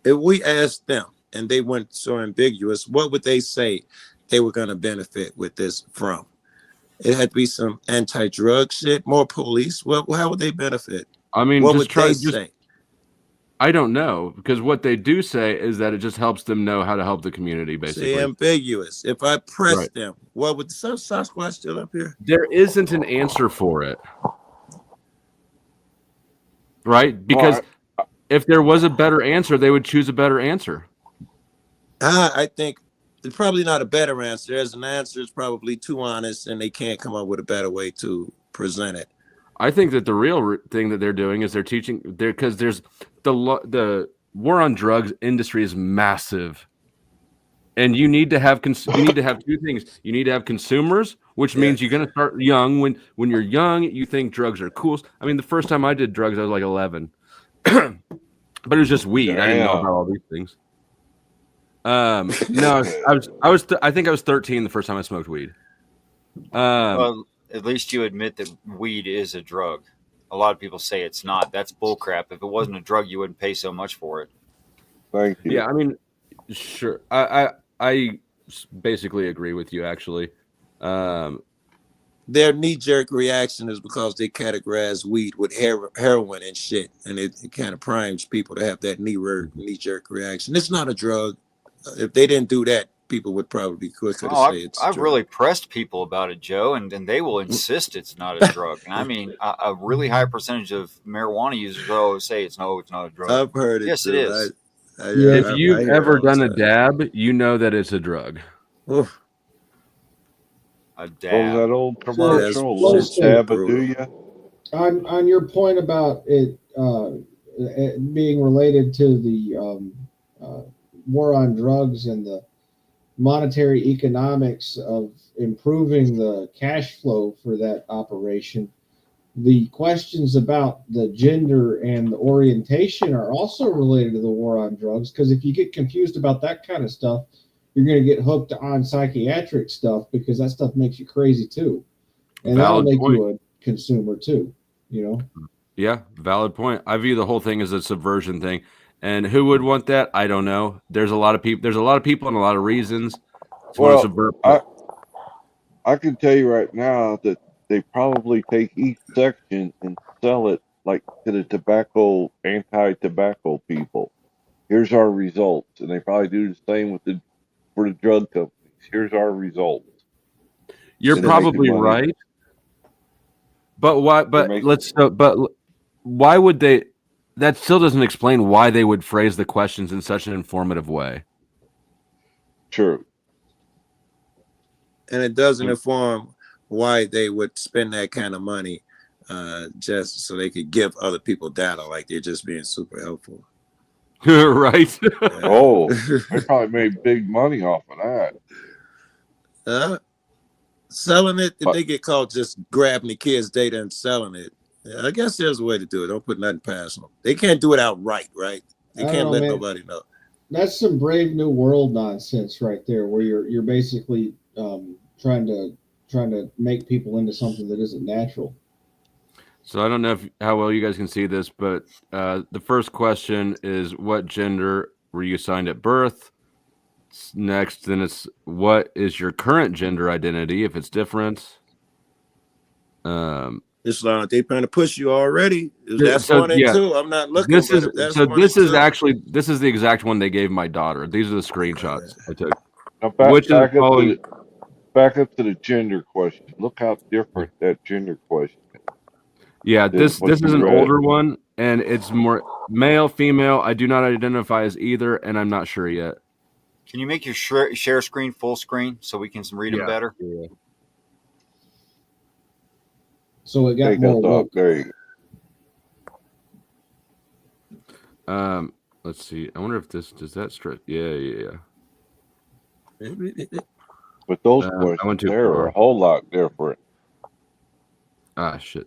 If we asked them and they weren't so ambiguous, what would they say they were going to benefit with this from? It had to be some anti-drug shit, more police. Well, how would they benefit? I mean, what would they say? I don't know, because what they do say is that it just helps them know how to help the community, basically. See, ambiguous. If I press them, what would some Sasquatch still up here? There isn't an answer for it. Right? Because if there was a better answer, they would choose a better answer. I think it's probably not a better answer. As an answer, it's probably too honest, and they can't come up with a better way to present it. I think that the real thing that they're doing is they're teaching there, because there's the war on drugs industry is massive, and you need to have two things. You need to have consumers, which means you're going to start young. When you're young, you think drugs are cool. I mean, the first time I did drugs, I was like 11, but it was just weed. I didn't know about all these things. No, I think I was 13 the first time I smoked weed. Well, at least you admit that weed is a drug. A lot of people say it's not. That's bullcrap. If it wasn't a drug, you wouldn't pay so much for it. Thank you. Yeah, I mean, sure. I basically agree with you, actually. Their knee-jerk reaction is because they categorize weed with heroin and shit, and it kind of primes people to have that knee-jerk reaction. It's not a drug. If they didn't do that, people would probably be quicker to say it's I've really pressed people about it, Joe, and they will insist it's not a drug. And I mean, a really high percentage of marijuana users will always say it's not a drug. I've heard it. Yes, too. it is. If you've ever done a dab, you know that it's a drug. Oof. A dab. What was that old commercial? Little dab will do ya? On your point about it being related to the war on drugs and the monetary economics of improving the cash flow for that operation, the questions about the gender and the orientation are also related to the war on drugs, because if you get confused about that kind of stuff, you're going to get hooked on psychiatric stuff, because that stuff makes you crazy too, and that'll make you a consumer too, you know. Yeah, valid point. I view the whole thing as a subversion thing. And who would want that? I don't know. There's a lot of people. There's a lot of people and a lot of reasons. Well, I can tell you right now that they probably take each section and sell it like to the anti-tobacco people. Here's our results, and they probably do the same for the drug companies. Here's our results. You're probably right. But why? But why would they? That still doesn't explain why they would phrase the questions in such an informative way. True. And it doesn't inform why they would spend that kind of money just so they could give other people data, like they're just being super helpful. Right. Oh, they probably made big money off of that. Selling it, if they get caught just grabbing the kids' data and selling it, I guess there's a way to do it. Don't put nothing past them. They can't do it outright, right? They can't let nobody know. That's some Brave New World nonsense right there, where you're basically trying to make people into something that isn't natural. So I don't know how well you guys can see this, but the first question is, what gender were you assigned at birth? Next, then it's, what is your current gender identity if it's different? It's like they trying to push you already. That's 1 and 2. I'm not looking. This but is if that's so. 1 This and is 2, actually the exact one they gave my daughter. These are the screenshots I took. Now back up to the gender question. Look how different that gender question is. Yeah, this what is you an read. older one, and it's more male, female. I do not identify as either, and I'm not sure yet. Can you make your share screen full screen so we can read them better? Yeah. So it got more woke. There you go. Let's see. I wonder if this does that stretch. Yeah. But those I questions went too there far. are a whole lot different. Ah, shit.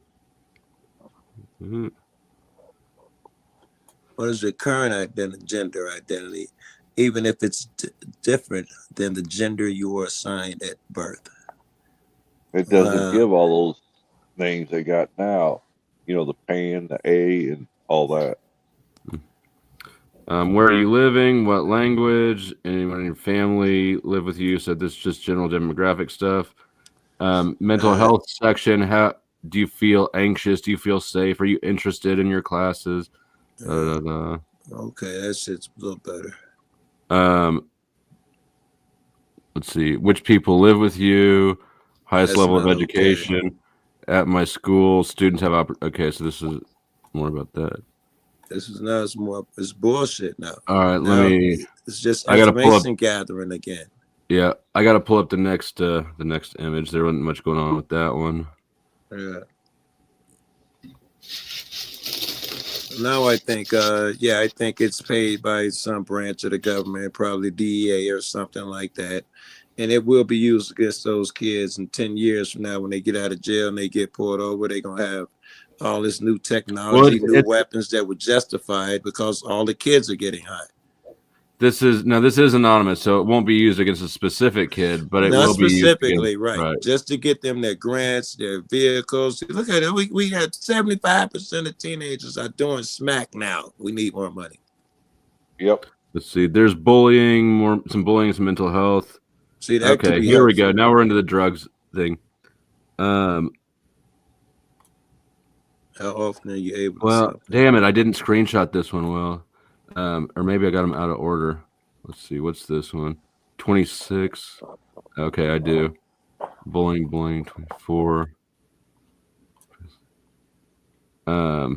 What is your current gender identity, even if it's different than the gender you were assigned at birth? It doesn't give all those names they got now. You know, the PAN, the A, and all that. Where are you living? What language? Anyone in your family live with you? So this is just general demographic stuff. Mental health section. How do you feel anxious? Do you feel safe? Are you interested in your classes? Okay, that shit's a little better. Let's see. Which people live with you? Highest That's level of not education. At my school, students have okay, so this is more about that. This is now it's bullshit now. All right, now, let me. It's just I gotta pull up. information gathering again. Yeah, I got to pull up the next image. There wasn't much going on with that one. Yeah. Now I think, I think it's paid by some branch of the government, probably DEA or something like that. And it will be used against those kids in 10 years from now when they get out of jail and they get pulled over. They're going to have all this new technology, new weapons that would justify it because all the kids are getting high. This is anonymous, so it won't be used against a specific kid, but it Not will be used specifically, against, right. Just to get them their grants, their vehicles. Look at it. We had 75% of teenagers are doing smack now. We need more money. Yep. Let's see. There's bullying, some mental health. See, that okay, here we go. Now we're into the drugs thing. How often are you able to? Well, damn it, I didn't screenshot this one well. Or maybe I got them out of order. Let's see, what's this one? 26. Okay, I do. Bullying, 24. All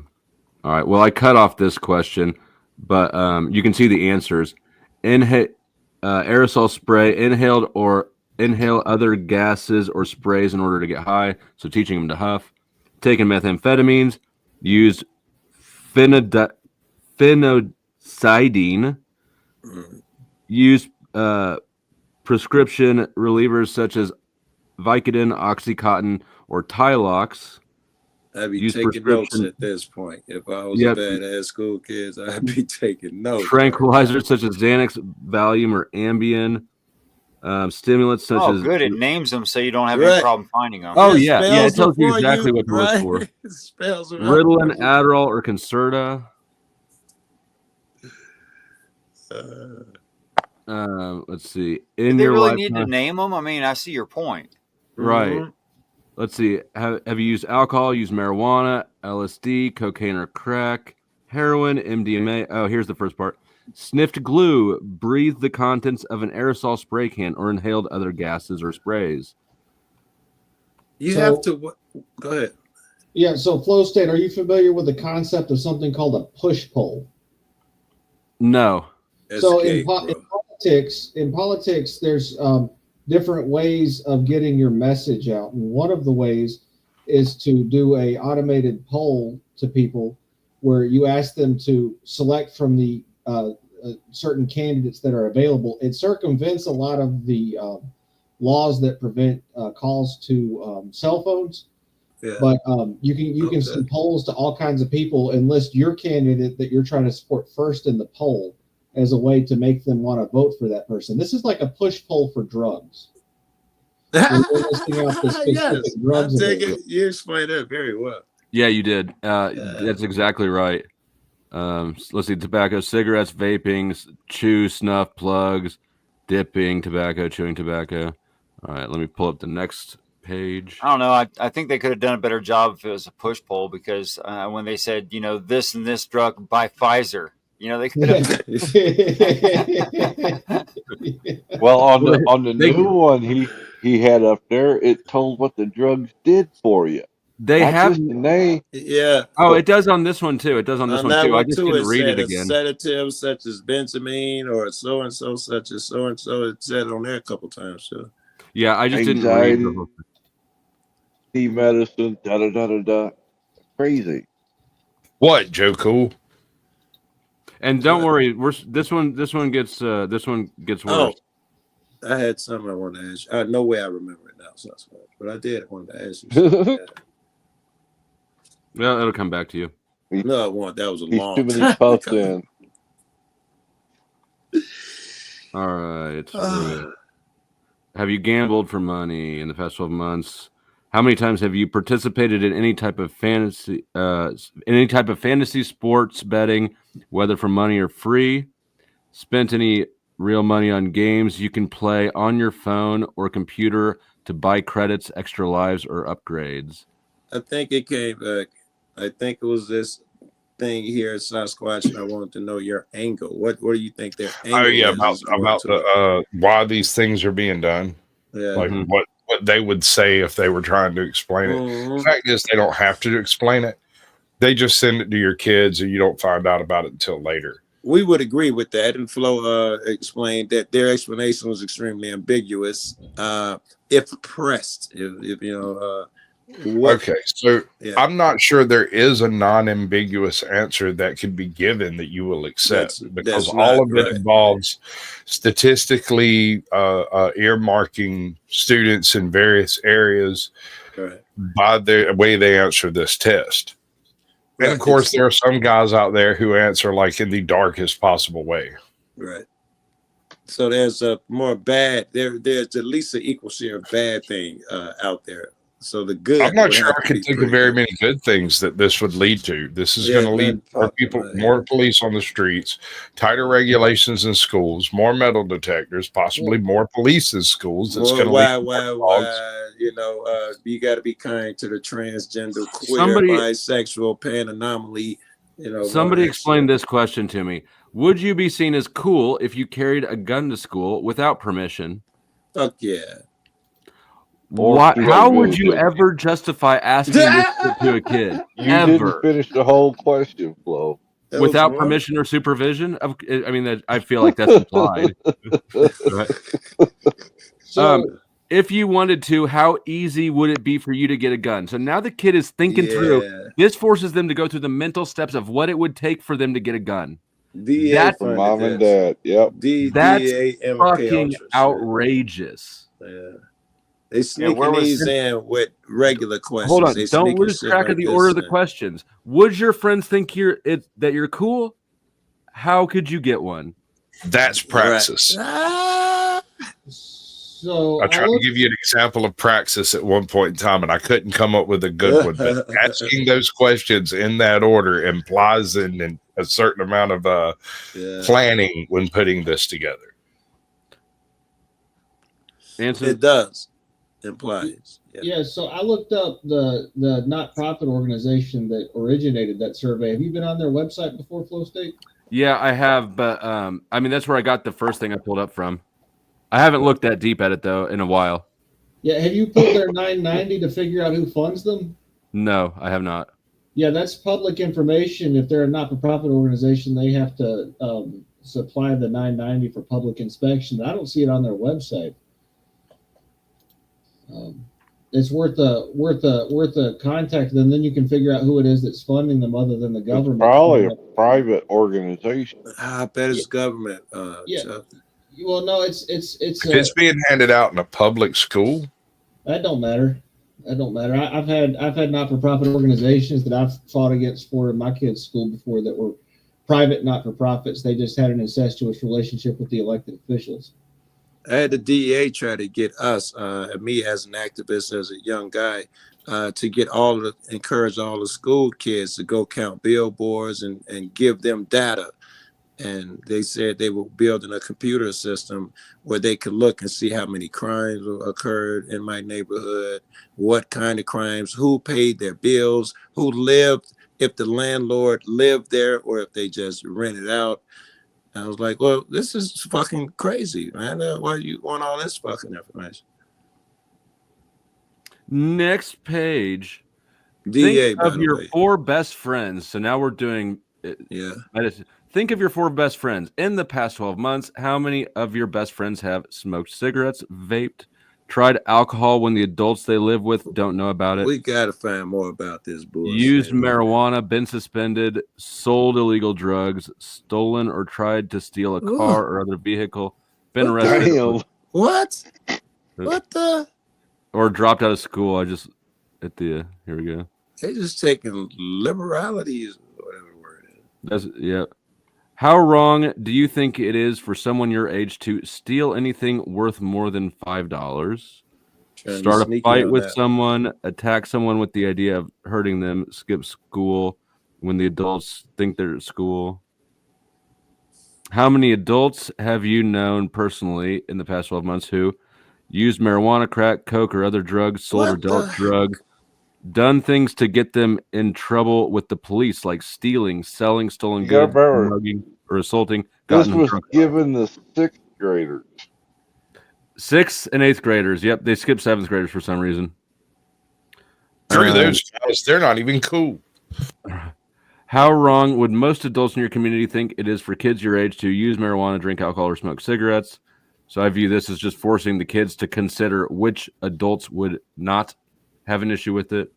right. Well, I cut off this question, but you can see the answers. Aerosol spray, inhale other gases or sprays in order to get high. So teaching them to huff. Taking methamphetamines, used phenodine, use prescription relievers such as Vicodin, Oxycontin, or Tylox. I'd be taking notes at this point. If I was a badass school kid, I'd be taking notes. Tranquilizers such as Xanax, Valium, or Ambien. Stimulants such as... good. It names them so you don't have any problem finding them. Oh, yeah. It tells you exactly what to look for. Ritalin, Adderall, or Concerta. Let's see. Do they really need to name them? I mean, I see your point. Right. Mm-hmm. Let's see. Have you used alcohol, used marijuana, LSD, cocaine or crack, heroin, MDMA? Oh, here's the first part. Sniffed glue, breathed the contents of an aerosol spray can, or inhaled other gases or sprays. You have to go ahead. Yeah, so Flow State, are you familiar with the concept of something called a push pull? No. So in politics, there's different ways of getting your message out, and one of the ways is to do a automated poll to people where you ask them to select from the certain candidates that are available. It circumvents a lot of the laws that prevent calls to cell phones. Yeah. But you can send polls to all kinds of people and list your candidate that you're trying to support first in the poll as a way to make them want to vote for that person. This is like a push poll for drugs. Yes, you explained that very well. Yeah, you did. That's exactly right. Let's see: tobacco, cigarettes, vaping, chew, snuff, plugs, dipping, tobacco, chewing tobacco. All right, let me pull up the next page. I don't know. I think they could have done a better job if it was a push poll, because when they said, this and this drug by Pfizer, they could have. Well, on the new one, he had up there, it told what the drugs did for you. They Not have just the name. Yeah. Oh, it does on this one too. It does on this On one that too. I one just too, didn't it read said it a again. sedative such as benzamine or so and so such as so and so. It said on there a couple times. So Yeah, I just didn't Anxiety, read the whole thing. medicine, da da da da da. Crazy. What, Joe Cool? And don't worry, this one gets worse. Oh, I had something I wanted to ask you. No way I remember it now, but I did want to ask you something. Well, it'll come back to you. No, it won't. That was a He's long too many time puffs ago. in. All right. Have you gambled for money in the past 12 months? How many times have you participated in any type of fantasy sports betting, whether for money or free? Spent any real money on games you can play on your phone or computer to buy credits, extra lives, or upgrades? I think it came back. I think it was this thing here at Sasquatch, and I wanted to know your angle. What do you think their angle is? About the why these things are being done. Yeah. Like what they would say if they were trying to explain it. The fact is, they don't have to explain it. They just send it to your kids, and you don't find out about it until later. We would agree with that. And Flo explained that their explanation was extremely ambiguous. If pressed, Okay, so I'm not sure there is a non-ambiguous answer that could be given that you will accept, because all of it involves statistically earmarking students in various areas by the way they answer this test. And of course, there are some guys out there who answer like in the darkest possible way. Right. So there's a more bad. There's at least an equal share of bad thing out there. So the good. I'm not sure I can think of very many good things that this would lead to. This is going to lead to more police on the streets, tighter regulations in schools, more metal detectors, possibly more police in schools. It's going to lead to you got to be kind to the transgender, queer, bisexual, pan anomaly. Somebody explain this question to me. Would you be seen as cool if you carried a gun to school without permission? Fuck yeah. How would you ever justify asking this to a kid? You didn't finish the whole question, Flo. Without permission or supervision? I mean, I feel like that's implied. If you wanted to, how easy would it be for you to get a gun? So now the kid is thinking through. This forces them to go through the mental steps of what it would take for them to get a gun. That's mom and dad. Yep. That's fucking outrageous. Yeah. They sneaking these in with regular questions. Hold on, don't lose track of the order of the questions. Would your friends think that you're cool? How could you get one? That's praxis. So I tried to give you an example of praxis at one point in time, and I couldn't come up with a good one. But asking those questions in that order implies a certain amount of planning when putting this together. Answer. It does. Implies. Yeah, so I looked up the not-profit organization that originated that survey. Have you been on their website before, Flow State? Yeah, I have, but I mean that's where I got the first thing I pulled up from. I haven't looked that deep at it though in a while. Yeah, have you pulled their 990 to figure out who funds them? No, I have not. Yeah, that's public information. If they're a not-for-profit organization, they have to supply the 990 for public inspection. I don't see it on their website. It's worth a contact, and then you can figure out who it is that's funding them, other than the government. It's probably a private organization. I bet it's government. Well, no, it's being handed out in a public school. That don't matter. I've had not-for-profit organizations that I've fought against for my kids' school before that were private not-for-profits. They just had an incestuous relationship with the elected officials. I had the DEA try to get us, me as an activist, as a young guy, to get encourage all the school kids to go count billboards and give them data. And they said they were building a computer system where they could look and see how many crimes occurred in my neighborhood, what kind of crimes, who paid their bills, who lived, if the landlord lived there or if they just rented out. I was like, well, this is fucking crazy, man. Why do you want all this fucking information? Next page. DA, Think by of the your way. 4 best friends. So now we're doing Yeah. Think of your 4 best friends. In the past 12 months, how many of your best friends have smoked cigarettes, vaped, tried alcohol when the adults they live with don't know about it? We got to find more about this bullshit. Used marijuana, been suspended, sold illegal drugs, stolen or tried to steal a car or other vehicle, been arrested. What? What the? Or dropped out of school. I just at the here we go. They just taking liberalities, whatever the word is. That's yeah. How wrong do you think it is for someone your age to steal anything worth more than $5? Start a fight with someone, attack someone with the idea of hurting them, skip school when the adults think they're at school. How many adults have you known personally in the past 12 months who used marijuana, crack, coke, or other drugs, sold or dealt drugs, done things to get them in trouble with the police, like stealing, selling stolen goods, mugging, or assaulting? This was given the 6th graders. 6th and 8th graders. Yep, they skipped 7th graders for some reason. Screw those guys. They're not even cool. How wrong would most adults in your community think it is for kids your age to use marijuana, drink alcohol, or smoke cigarettes? So I view this as just forcing the kids to consider which adults would not have an issue with it.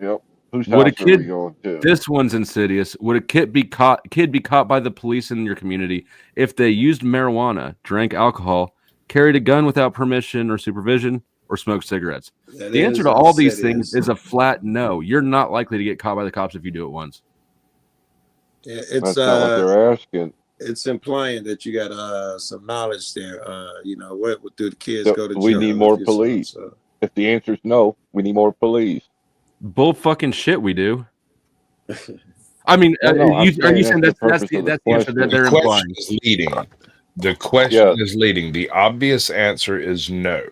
Yep. Whose Would a house are we kid? going to? This one's insidious. Would a kid be caught by the police in your community if they used marijuana, drank alcohol, carried a gun without permission or supervision, or smoked cigarettes? The answer to all these things is a flat no. You're not likely to get caught by the cops if you do it once. Yeah, it's That's not what they're asking. It's implying that you got some knowledge there. What do the kids go to jail? We need more police. If the answer is no, we need more police. Bull fucking shit, we do. I mean, are you saying that's the answer that they're implying? The question is leading. The obvious answer is no,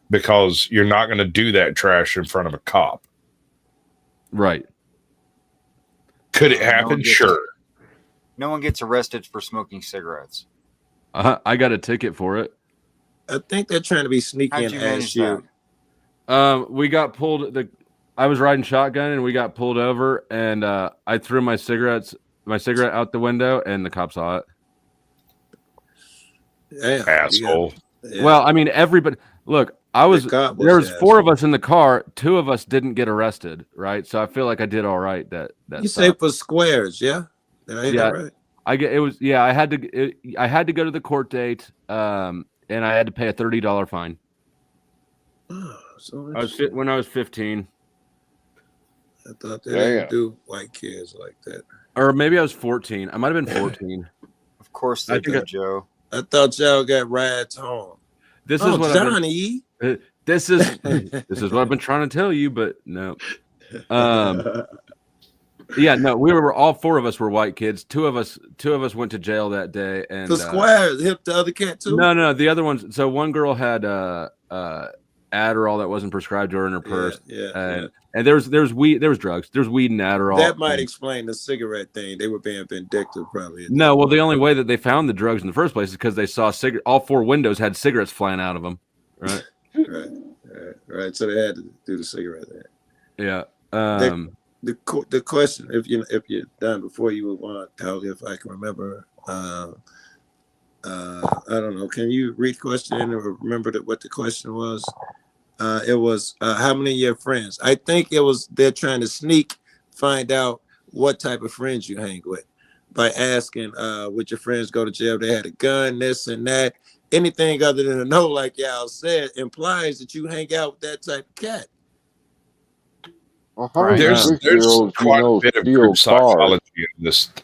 because you're not going to do that trash in front of a cop. Right. Could it happen? Sure. No one gets arrested for smoking cigarettes. I got a ticket for it. I think they're trying to be sneaky How'd and you ask manage you. We got pulled. I was riding shotgun and we got pulled over, and I threw my cigarette out the window, and the cop saw it. Damn, asshole. Yeah. Well, I mean, everybody. Look, there was 4 of us in the car. 2 of us didn't get arrested, right? So I feel like I did all right. That you say for squares, yeah? Did I hear that right? I had to go to the court date, and I had to pay a $30 fine. Oh, so when I was 15. I thought they didn't do white kids like that. Or maybe I was 14. I might have been 14. Of course they do, Joe. I thought y'all got rides home. This is what Johnny. This is what I've been trying to tell you, but no. Yeah, no, we were all 4 of us were white kids. 2 of us went to jail that day, and the squares hit the other cat too. No, the other ones. So one girl had Adderall that wasn't prescribed to her in her purse. And there was drugs. There's weed and Adderall. That might explain the cigarette thing. They were being vindictive, probably. No, well, the only way that they found the drugs in the first place is because they saw all 4 windows had cigarettes flying out of them. Right. right. So they had to do the cigarette thing. Yeah. The question, if you're done before you move on, if I can remember, I don't know. Can you read the question or remember what the question was? It was how many of your friends? I think it was they're trying to find out what type of friends you hang with by asking, would your friends go to jail if they had a gun, this and that? Anything other than a no, like y'all said, implies that you hang out with that type of cat. Well, how many There's 6-year-olds you quite know a bit of steal group cars? psychology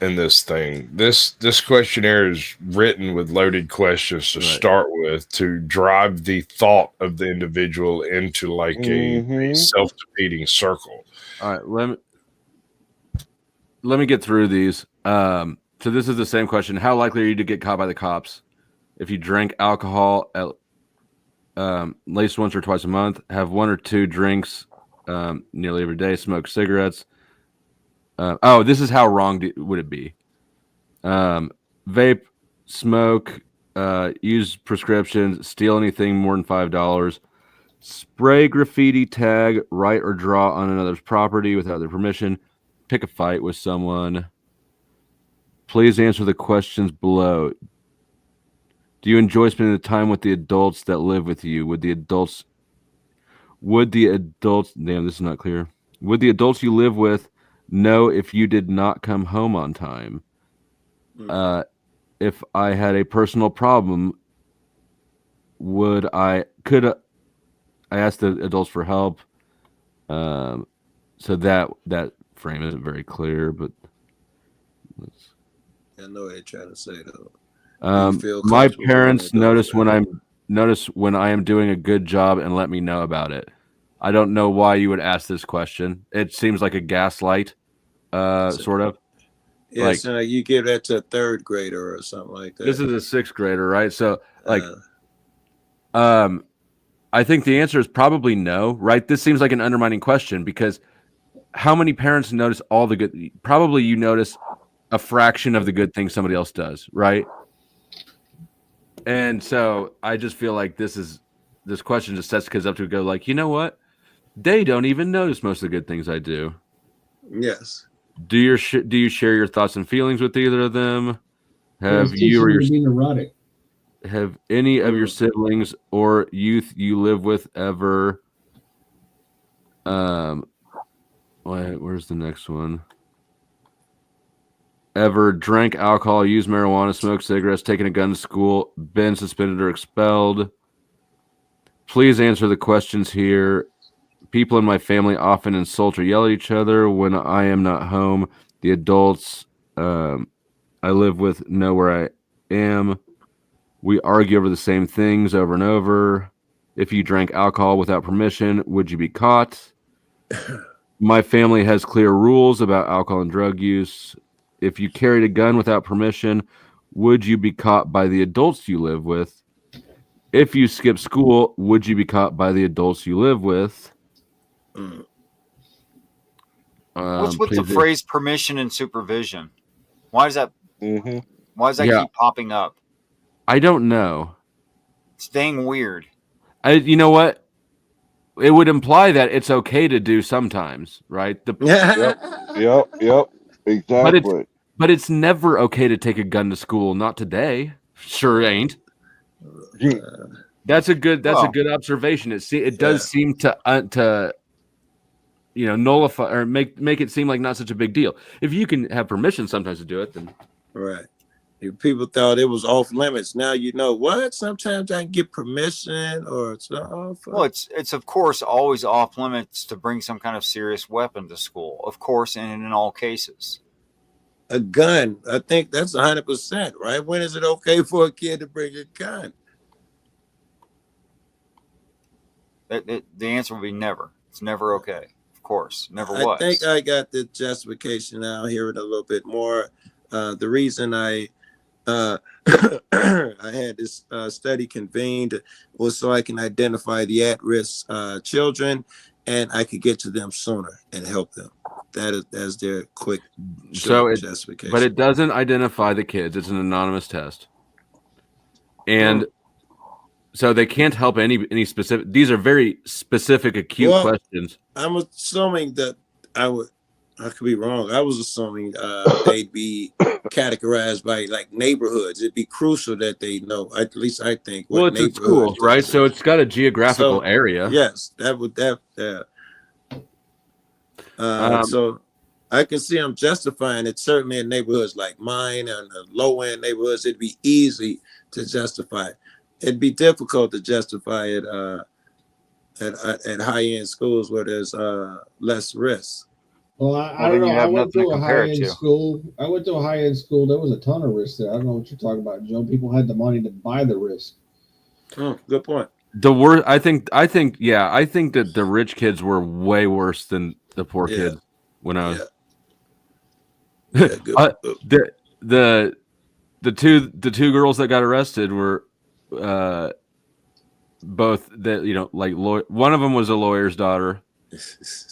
in this thing. This questionnaire is written with loaded questions to start with to drive the thought of the individual into like a self-defeating circle. All right, let me get through these. So this is the same question: how likely are you to get caught by the cops if you drink alcohol at least once or twice a month, have 1 or 2 drinks nearly every day, smoke cigarettes? This is how wrong would it be? Vape, smoke, use prescriptions, steal anything more than $5, spray graffiti, tag, write or draw on another's property without their permission, pick a fight with someone. Please answer the questions below. Do you enjoy spending the time with the adults that live with you? Would the adults, damn, this is not clear. Would the adults you live with know if you did not come home on time? If I had a personal problem, could I ask the adults for help? So that frame isn't very clear, but I know what they're trying to say though. My parents notice when I am doing a good job and let me know about it. I don't know why you would ask this question. It seems like a gaslight, sort of. Yeah, so like you give that to a 3rd grader or something like that. This is a 6th grader, right? So I think the answer is probably no, right? This seems like an undermining question because how many parents notice all the good? Probably you notice a fraction of the good things somebody else does, right? And so I just feel like this question just sets kids up to go like, you know what? They don't even notice most of the good things I do. Yes. Do you share your thoughts and feelings with either of them? Have Have any of your siblings or youth you live with ever? Where's the next one? Ever drank alcohol, used marijuana, smoked cigarettes, taken a gun to school, been suspended or expelled? Please answer the questions here. People in my family often insult or yell at each other when I am not home. The adults I live with know where I am. We argue over the same things over and over. If you drank alcohol without permission, would you be caught? My family has clear rules about alcohol and drug use. If you carried a gun without permission, would you be caught by the adults you live with? If you skip school, would you be caught by the adults you live with? What's with the phrase permission and supervision? Why does that? Why does that keep popping up? I don't know. It's dang weird. You know what? It would imply that it's okay to do sometimes, right? Yep. Exactly. But it's never okay to take a gun to school. Not today. Sure ain't. That's a good observation. It does seem to nullify or make it seem like not such a big deal. If you can have permission sometimes to do it, then right. If people thought it was off limits, now you know what. Sometimes I can get permission, or it's off. Well, it's of course always off limits to bring some kind of serious weapon to school. Of course, and in all cases, a gun. I think that's 100%, right? When is it okay for a kid to bring a gun? The answer would be never. It's never okay. Of course, never was. I think I got the justification now. Hearing a little bit more. The reason I had this study convened was so I can identify the at-risk children, and I could get to them sooner and help them. That's their quick justification. But it doesn't identify the kids. It's an anonymous test, and so they can't help any specific. These are very specific, acute questions. I'm assuming that I could be wrong. I was assuming they'd be categorized by like neighborhoods. It'd be crucial that they know. At least I think. Well, it's a school, right? So it's got a geographical area. Yes, so I can see them justifying it. Certainly in neighborhoods like mine and low end neighborhoods, it'd be easy to justify. It'd be difficult to justify it at high end schools where there's less risk. Well, I don't know. I went to a high end school. I went to a high end school. There was a ton of risk there. I don't know what you're talking about, Joe. People had the money to buy the risk. Oh, good point. The worst, I think that the rich kids were way worse than the poor kids when I was. The two girls that got arrested were both that like one of them was a lawyer's daughter.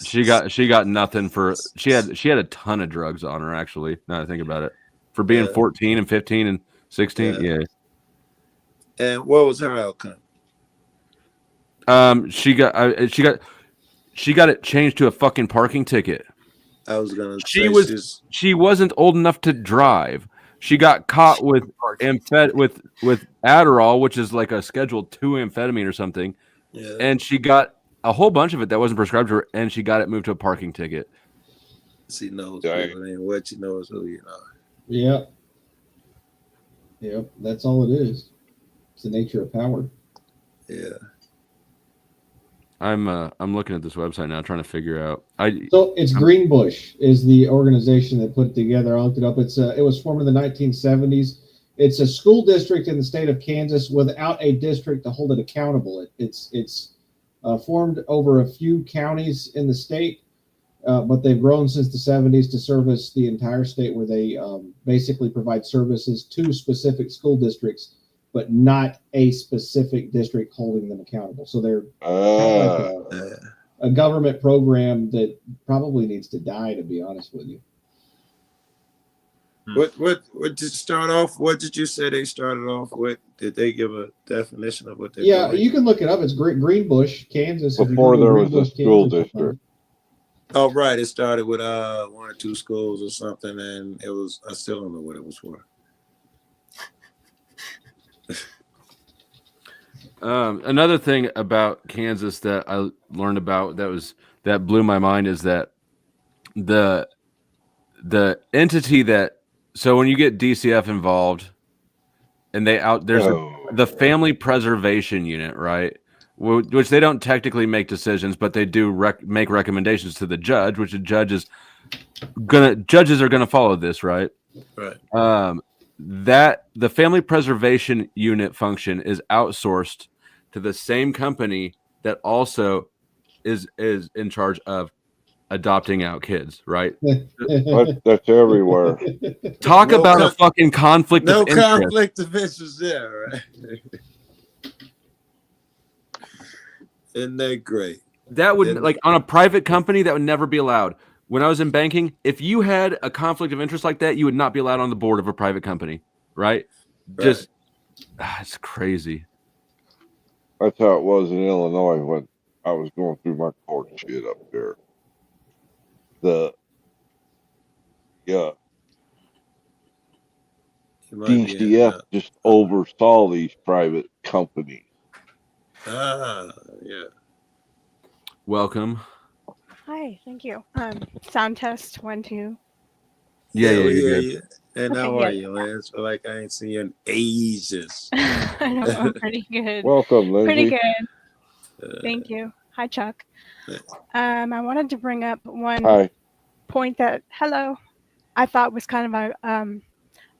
She got nothing for she had a ton of drugs on her, actually, now that I think about it, for being 14 and 15 and 16. And what was her outcome? She got it changed to a fucking parking ticket. I was gonna she wasn't old enough to drive. She got caught with Adderall, which is like a Schedule 2 amphetamine or something. Yeah. And she got a whole bunch of it that wasn't prescribed to her, and she got it moved to a parking ticket. She knows people ain't what you know is who you know. Yep, that's all it is. It's the nature of power. Yeah. I'm looking at this website now, trying to figure out. So it's Greenbush is the organization that put it together. I looked it up. It was formed in the 1970s. It's a school district in the state of Kansas without a district to hold it accountable. It's formed over a few counties in the state, but they've grown since the 70s to service the entire state, where they basically provide services to specific school districts, but not a specific district holding them accountable. So they're kind of like a government program that probably needs to die, to be honest with you. What did you start off? What did you say they started off with? Did they give a definition of what they? Yeah, you can look it up. It's Greenbush, Kansas. Before there was a school district. Oh, right. It started with 1 or 2 schools or something, and it was. I still don't know what it was for. Another thing about Kansas that I learned about that blew my mind is that the entity that, so when you get DCF involved and there's the Family Preservation Unit, right? Which they don't technically make decisions, but they do make recommendations to the judge, which judges are gonna follow this, right? Right. That the Family Preservation Unit function is outsourced to the same company that also is in charge of adopting out kids, right? That's everywhere. Talk about a fucking conflict of interest. No conflict of interest there, right? Isn't that great? That would, like, on a private company, that would never be allowed. When I was in banking, if you had a conflict of interest like that, you would not be allowed on the board of a private company, right? Just, it's crazy. That's how it was in Illinois when I was going through my court shit up there. DCF just oversaw these private companies. Yeah. Welcome. Hi, thank you. Sound test 1, 2. Yeah. And how are you, Lance? I feel like I ain't seen you in ages. I know, I'm pretty good. Welcome, Lindsay. Pretty good. Thank you. Hi, Chuck. I wanted to bring up one point that I thought was kind of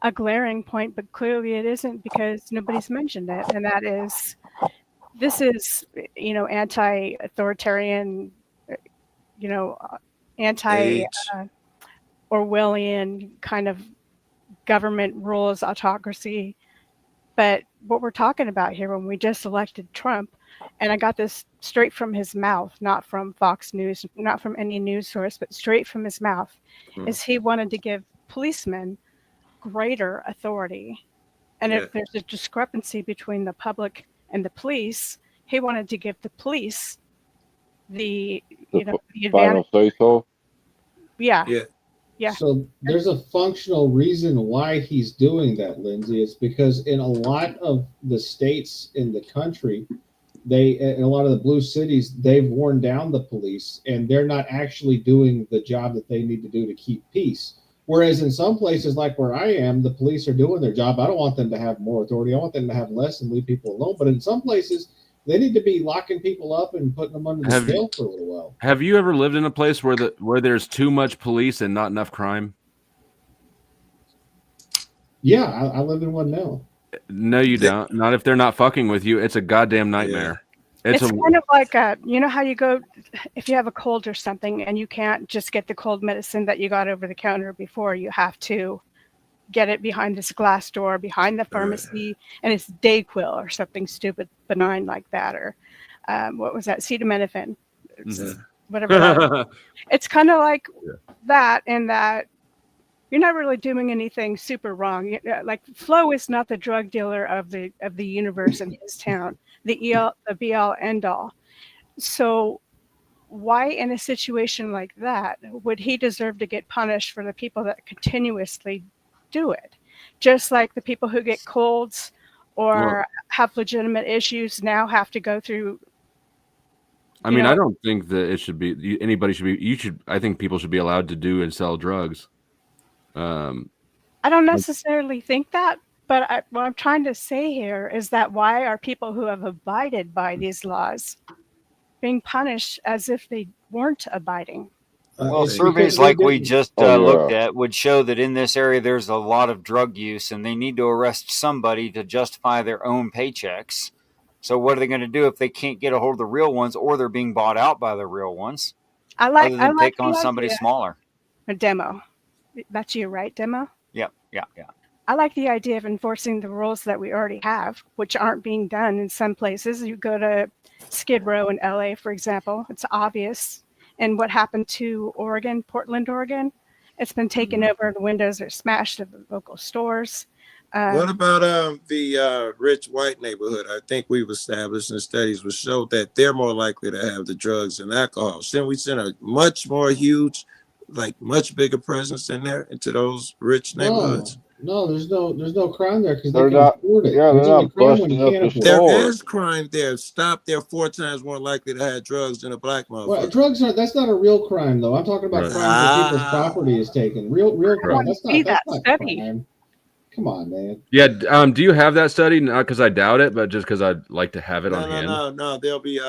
a glaring point, but clearly it isn't because nobody's mentioned it, and that is this is anti-authoritarian, Orwellian kind of government rules, autocracy. But what we're talking about here, when we just elected Trump, and I got this straight from his mouth, not from Fox News, not from any news source, but straight from his mouth, is he wanted to give policemen greater authority. And if there's a discrepancy between the public and the police, he wanted to give the police the advantage. Final say so? Yeah. So there's a functional reason why he's doing that, Lindsay. It's because in a lot of the states in the country, in a lot of the blue cities, they've worn down the police and they're not actually doing the job that they need to do to keep peace. Whereas in some places like where I am, the police are doing their job. I don't want them to have more authority. I want them to have less and leave people alone. But in some places, They need to be locking people up and putting them under the Have you- scale for a little while. Have you ever lived in a place where there's too much police and not enough crime? Yeah, I live in one now. No, you don't. Not if they're not fucking with you. It's a goddamn nightmare. It's kind of like you know how you go if you have a cold or something and you can't just get the cold medicine that you got over the counter before. You have to get it behind this glass door behind the pharmacy, and it's Dayquil or something stupid benign like that, or what was that, acetaminophen, whatever. That it's kind of like that, in that you're not really doing anything super wrong. Like Flo is not the drug dealer of the universe in his town, the be all end all. So why in a situation like that would he deserve to get punished for the people that continuously do it? Just like the people who get colds or have legitimate issues now have to go through. I mean, I don't think that it should be, anybody should be, I think people should be allowed to do and sell drugs. I don't necessarily think that, but what I'm trying to say here is that why are people who have abided by these laws being punished as if they weren't abiding? Well, surveys like we just looked at would show that in this area there's a lot of drug use, and they need to arrest somebody to justify their own paychecks. So what are they going to do if they can't get a hold of the real ones, or they're being bought out by the real ones? Other than take on somebody smaller. A demo. That's you, right, Demo? Yeah. I like the idea of enforcing the rules that we already have, which aren't being done in some places. You go to Skid Row in LA, for example, it's obvious. And what happened to Oregon, Portland, Oregon? It's been taken over. The windows are smashed of the local stores. What about the rich white neighborhood? I think we've established in studies which show that they're more likely to have the drugs and alcohol. Shouldn't we send a much more huge, like much bigger presence in there into those rich neighborhoods? No, there's no crime there because they They're can not. afford it. Yeah, There's they're only not crime when busting you up can't the afford it. There is crime there. Stop, they're 4 times more likely to have drugs than a black motherfucker. Well, drugs are that's not a real crime though. I'm talking about crimes where people's property is taken. Real crime. That's not crime. Come on, man. Yeah. Do you have that study? Not because I doubt it, but just because I'd like to have it on hand. No. There'll be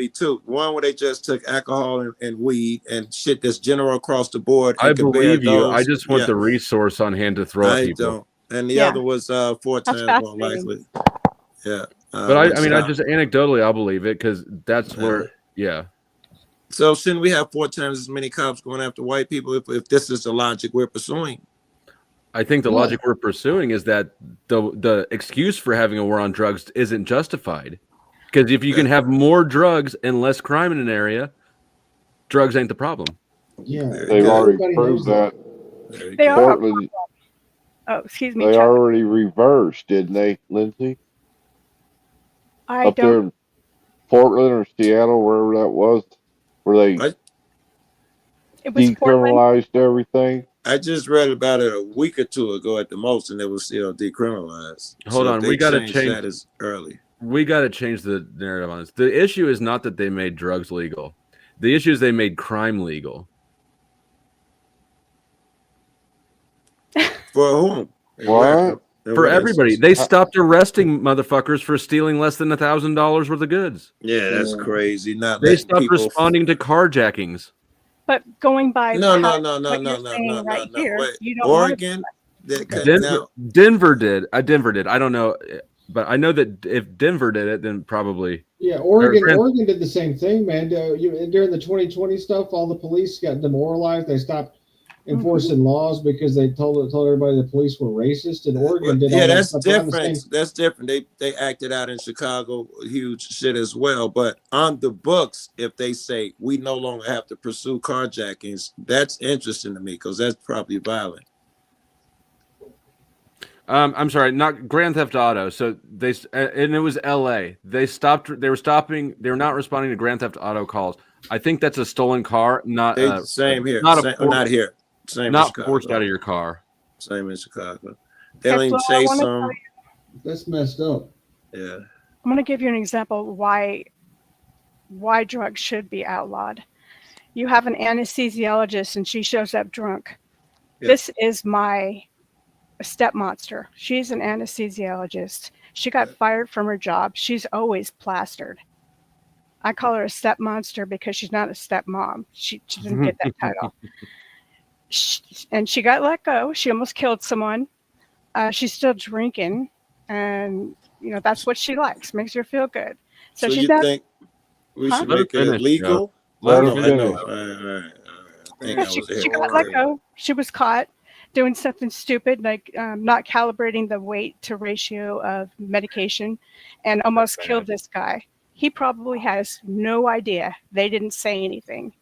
2. One where they just took alcohol and weed and shit that's general across the board. I believe you. I just want the resource on hand to throw at people. Don't. And the other was 4 times more likely. Yeah. But I mean, I just anecdotally, I'll believe it because that's where, So shouldn't we have 4 times as many cops going after white people if this is the logic we're pursuing? I think the logic we're pursuing is that the excuse for having a war on drugs isn't justified. Because if you can have more drugs and less crime in an area, drugs ain't the problem. Yeah, they've already proved that. They are. Portland, Oh, excuse me. they Chuck. already reversed, didn't they, Lindsay? Up there in Portland or Seattle, wherever that was, where they decriminalized everything. I just read about it a week or 2 ago at the most, and it was decriminalized. Hold on, we got to change that as early. We got to change the narrative on this. The issue is not that they made drugs legal. The issue is they made crime legal. For whom? What? For everybody. They stopped arresting motherfuckers for stealing less than $1,000 worth of goods. Yeah, that's crazy. Not they stopped responding to carjackings. But going by No. right here, Wait, you don't Oregon. Denver did. Denver did. I don't know, but I know that if Denver did it, then probably. Yeah, Oregon did the same thing, man. During the 2020 stuff, all the police got demoralized. They stopped enforcing laws because they told everybody the police were racist. And Oregon did. Yeah, all that's that different. That's different. They acted out in Chicago, huge shit as well. But on the books, if they say we no longer have to pursue carjackings, that's interesting to me because that's probably violent. I'm sorry, not Grand Theft Auto. So and it was L.A. They were not responding to Grand Theft Auto calls. I think that's a stolen car. Not same here. Not here. Same. Not forced out of your car. Same in Chicago. They don't even chase them. That's messed up. Yeah. I'm going to give you an example why drugs should be outlawed. You have an anesthesiologist and she shows up drunk. Yeah. This is my a step monster. She's an anesthesiologist. She got fired from her job. She's always plastered. I call her a step monster because she's not a step mom. She didn't get that title. And she got let go. She almost killed someone. She's still drinking, and you know that's what she likes. Makes her feel good. So she's you not. think we should Huh? make it legal? Let her I finish. know. I think Yeah, I was she got let go. She was caught doing something stupid, like not calibrating the weight to ratio of medication, and almost killed this guy. He probably has no idea. They didn't say anything,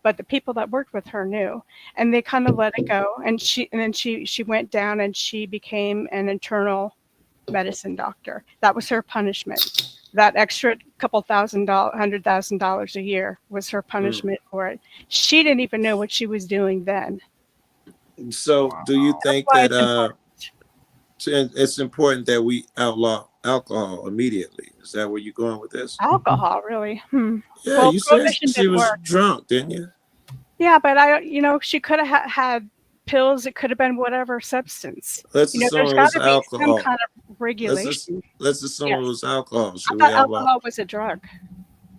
but the people that worked with her knew, and they kind of let it go. And then she went down and she became an internal medicine doctor. That was her punishment. That extra couple $100,000 a year was her punishment for it. She didn't even know what she was doing then. So, do you think that it's important that we outlaw alcohol immediately? Is that where you're going with this? Alcohol, really? Yeah, Well, you said prohibition she didn't was work. drunk, didn't you? Yeah, but she could have had pills. It could have been whatever substance. Let's There's assume it got was to be alcohol. some kind of regulation. Let's assume it was alcohol. I Should we thought outlaw? alcohol was a drug.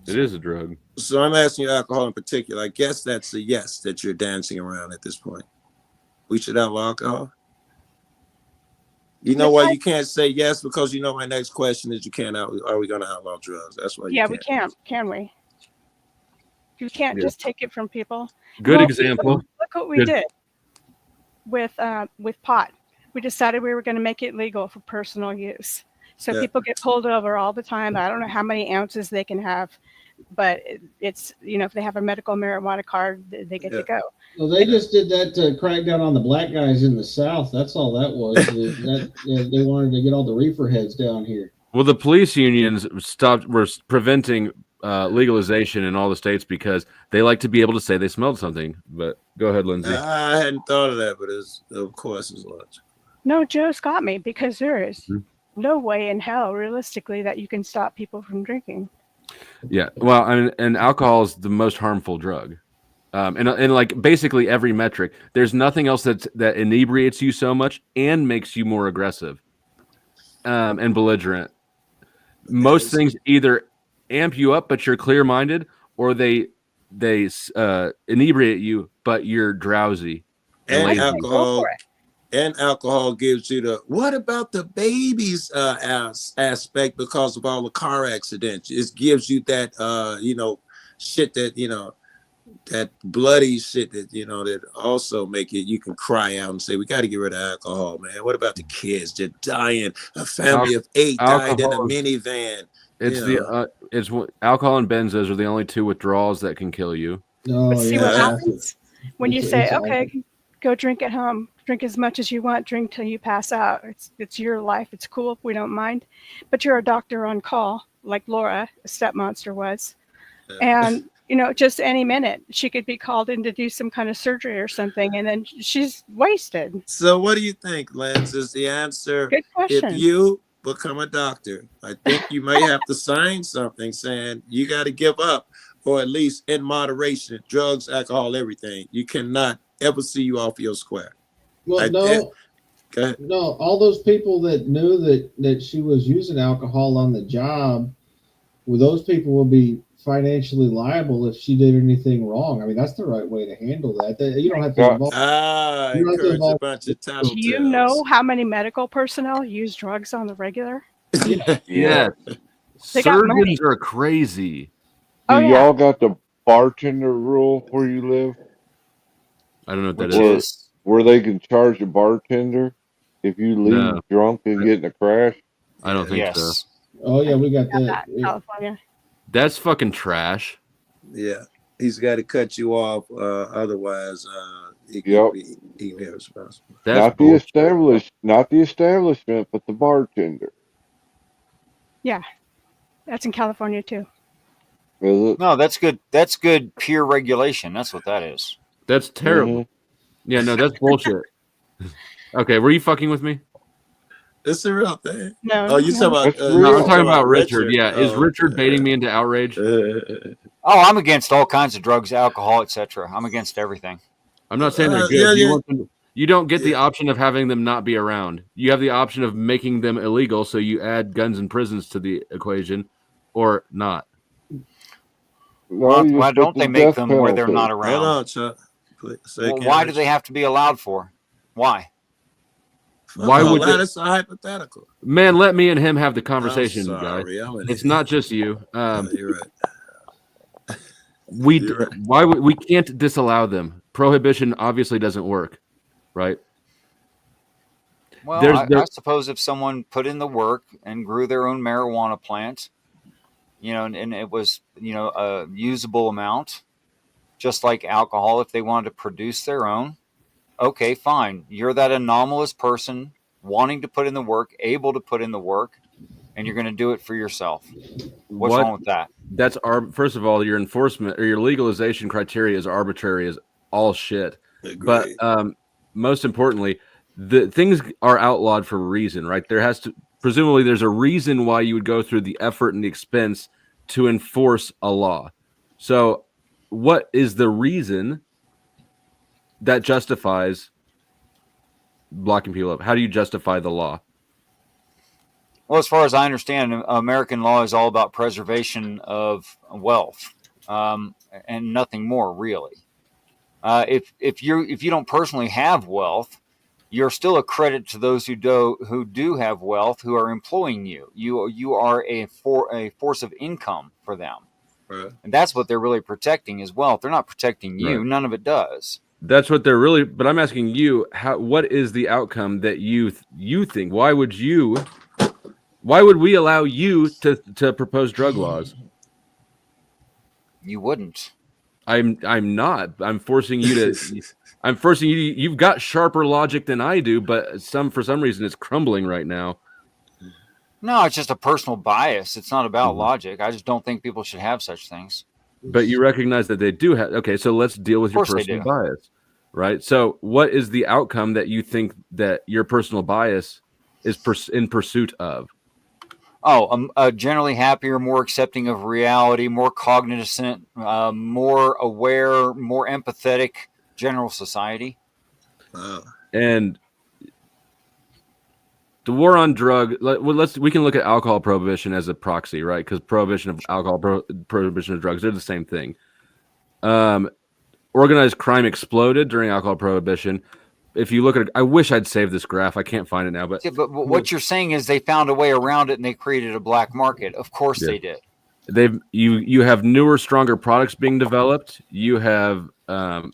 It is a drug. So I'm asking you alcohol in particular. I guess that's a yes that you're dancing around at this point. We should outlaw alcohol. You know why you can't say yes? Because you know my next question is are we going to outlaw drugs? That's why. Yeah, we can't. Can we? You can't just take it from people. Good example. Look what we did with pot. We decided we were going to make it legal for personal use. So people get pulled over all the time. I don't know how many ounces they can have, but it's if they have a medical marijuana card, they get to go. Well, they just did that to crack down on the black guys in the South. That's all that was. They wanted to get all the reefer heads down here. Well, the police unions were preventing legalization in all the states because they like to be able to say they smelled something. But go ahead, Lindsay. I hadn't thought of that, but of course it's logical. No, Joe's got me because there is no way in hell, realistically, that you can stop people from drinking. Yeah, well, and alcohol is the most harmful drug. And like basically every metric, there's nothing else that inebriates you so much and makes you more aggressive and belligerent. Most things either amp you up, but you're clear-minded, or they inebriate you, but you're drowsy. And alcohol gives you the what about the babies aspect because of all the car accidents. It gives you that shit that that bloody shit that that also make it you can cry out and say we got to get rid of alcohol, man. What about the kids just dying? A family of 8 died in a minivan. It's alcohol and benzos are the only two withdrawals that can kill you. Oh, See what happens when you say, okay, go drink at home, drink as much as you want, drink till you pass out. It's your life. It's cool. We don't mind. But you're a doctor on call, like Laura, a step monster was. And, just any minute she could be called in to do some kind of surgery or something. And then she's wasted. So what do you think, Lance, is the answer? Good question. If you become a doctor, I think you may have to sign something saying you got to give up, or at least in moderation, drugs, alcohol, everything. You cannot ever see you off your square. Well, no, all those people that knew that she was using alcohol on the job, well, those people will be financially liable if she did anything wrong. I mean, that's the right way to handle that. You don't have to involve. Encourage a bunch of tattletales. Do you know how many medical personnel use drugs on the regular? Yeah. They got money. Surgeons are crazy. Do y'all got the bartender rule where you live? I don't know what that is. Where they can charge a bartender if you leave drunk and get in a crash? I don't think so. Oh yeah, we got that. California. That's fucking trash. Yeah, he's got to cut you off. Otherwise, he can be responsible. Not the establishment, but the bartender. Yeah, that's in California too. Is it? No, that's good. That's good peer regulation. That's what that is. That's terrible. Yeah, no, that's bullshit. Okay, were you fucking with me? It's a real thing. No. Oh, you talking about? No, I'm talking about Richard. Yeah, is Richard baiting me into outrage? Oh, I'm against all kinds of drugs, alcohol, etc. I'm against everything. I'm not saying they're good. You don't get the option of having them not be around. You have the option of making them illegal, so you add guns and prisons to the equation, or not. No, you Why just don't put they the make death them where they're penalty. not around? Hold on, Chuck. Say Well, again, why do Rich. they have to be allowed for? Why? Why would they? That's a hypothetical. Man, let me and him have the conversation, I'm guy. sorry, I'm an It's idiot. not just you. You're right. Why would we can't disallow them? Prohibition obviously doesn't work, right? Well, I suppose if someone put in the work and grew their own marijuana plant, and it was, a usable amount, just like alcohol, if they wanted to produce their own, okay, fine. You're that anomalous person wanting to put in the work, able to put in the work, and you're going to do it for yourself. What's wrong with that? That's first of all, your enforcement or your legalization criteria is arbitrary as all shit. But most importantly, the things are outlawed for a reason, right? Presumably there's a reason why you would go through the effort and the expense to enforce a law. So what is the reason that justifies blocking people up? How do you justify the law? Well, as far as I understand, American law is all about preservation of wealth, and nothing more, really. If you don't personally have wealth, you're still a credit to those who do have wealth, who are employing you. You are a force of income for them, right. And that's what they're really protecting is wealth. They're not protecting you. Right. None of it does. That's what they're really. But I'm asking you, what is the outcome that you think? Why would we allow you to propose drug laws? You wouldn't. I'm not. I'm forcing you to. I'm forcing you. You've got sharper logic than I do, but for some reason it's crumbling right now. No, it's just a personal bias. It's not about logic. I just don't think people should have such things. But you recognize that they do have. Okay, so let's deal with your personal bias, right? So, what is the outcome that you think that your personal bias is in pursuit of? Oh, a generally happier, more accepting of reality, more cognizant, more aware, more empathetic general society. And the war on drug. We can look at alcohol prohibition as a proxy, right? Because prohibition of alcohol, prohibition of drugs, they're the same thing. Organized crime exploded during alcohol prohibition. If you look at it, I wish I'd saved this graph. I can't find it now. But what you're saying is they found a way around it and they created a black market. Of course they did. You have newer, stronger products being developed. You have the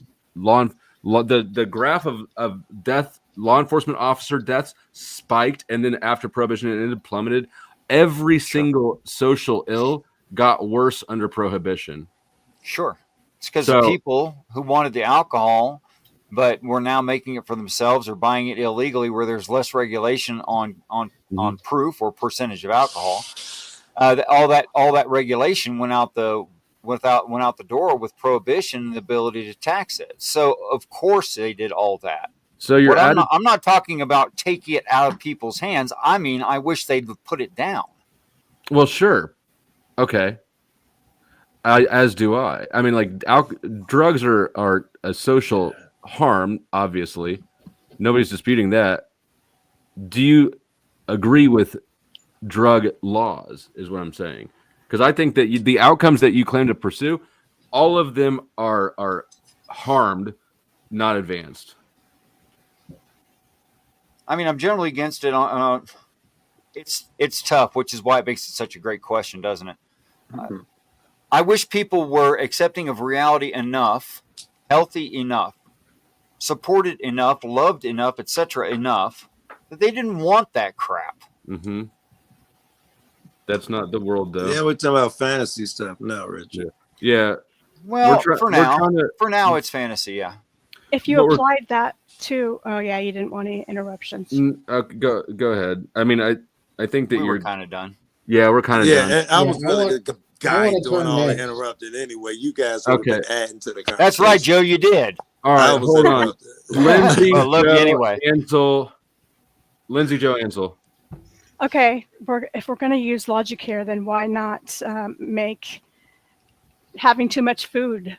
graph of death, law enforcement officer deaths spiked, and then after prohibition it ended plummeted. Every single social ill got worse under prohibition. Sure, it's because the people who wanted the alcohol, but were now making it for themselves or buying it illegally, where there's less regulation on proof or percentage of alcohol. All that regulation went out the door with prohibition and the ability to tax it. So of course they did all that. So I'm not talking about taking it out of people's hands. I mean, I wish they'd put it down. Well, sure, okay. As do I. I mean, like drugs are a social harm. Obviously, nobody's disputing that. Do you agree with drug laws? Is what I'm saying. Because I think that the outcomes that you claim to pursue, all of them are harmed, not advanced. I mean, I'm generally against it. It's tough, which is why it makes it such a great question, doesn't it? Mm-hmm. I wish people were accepting of reality enough, healthy enough, supported enough, loved enough, etc. enough that they didn't want that crap. Mm-hmm. That's not the world, though. Yeah, we're talking about fantasy stuff now, Richard. Yeah. Well, for now, it's fantasy. Yeah. If you applied that to, you didn't want any interruptions. Go ahead. I mean, I think that we're kind of done. Yeah, we're kind of done. Yeah, I was really the guy doing all the interrupted anyway. You guys would have been adding to the conversation. That's right, Joe. You did. All right, hold on. Lindsay, I love you anyway. Lindsay, Joe, Ansel. Okay, if we're going to use logic here, then why not make having too much food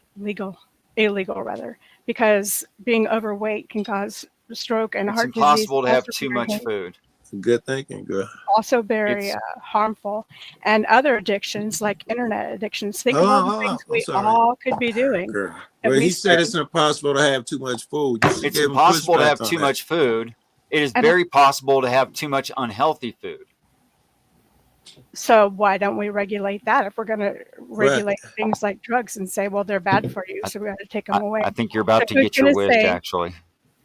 illegal rather? Because being overweight can cause stroke and It's heart disease. impossible to have also too very much food. Good thinking, girl. Also very It's harmful, and other addictions like internet addictions. Think of all the things I'm we sorry. all could be doing. Girl. If Well, we he said it's spend- impossible to have too much food. You should it's give him impossible to pushback have on too that. much food. It is And- very possible to have too much unhealthy food. So why don't we regulate that? If we're going to regulate things like drugs and say, well, they're bad for you, so we got to take them away. I think you're about If to we're get your gonna wish, say, actually.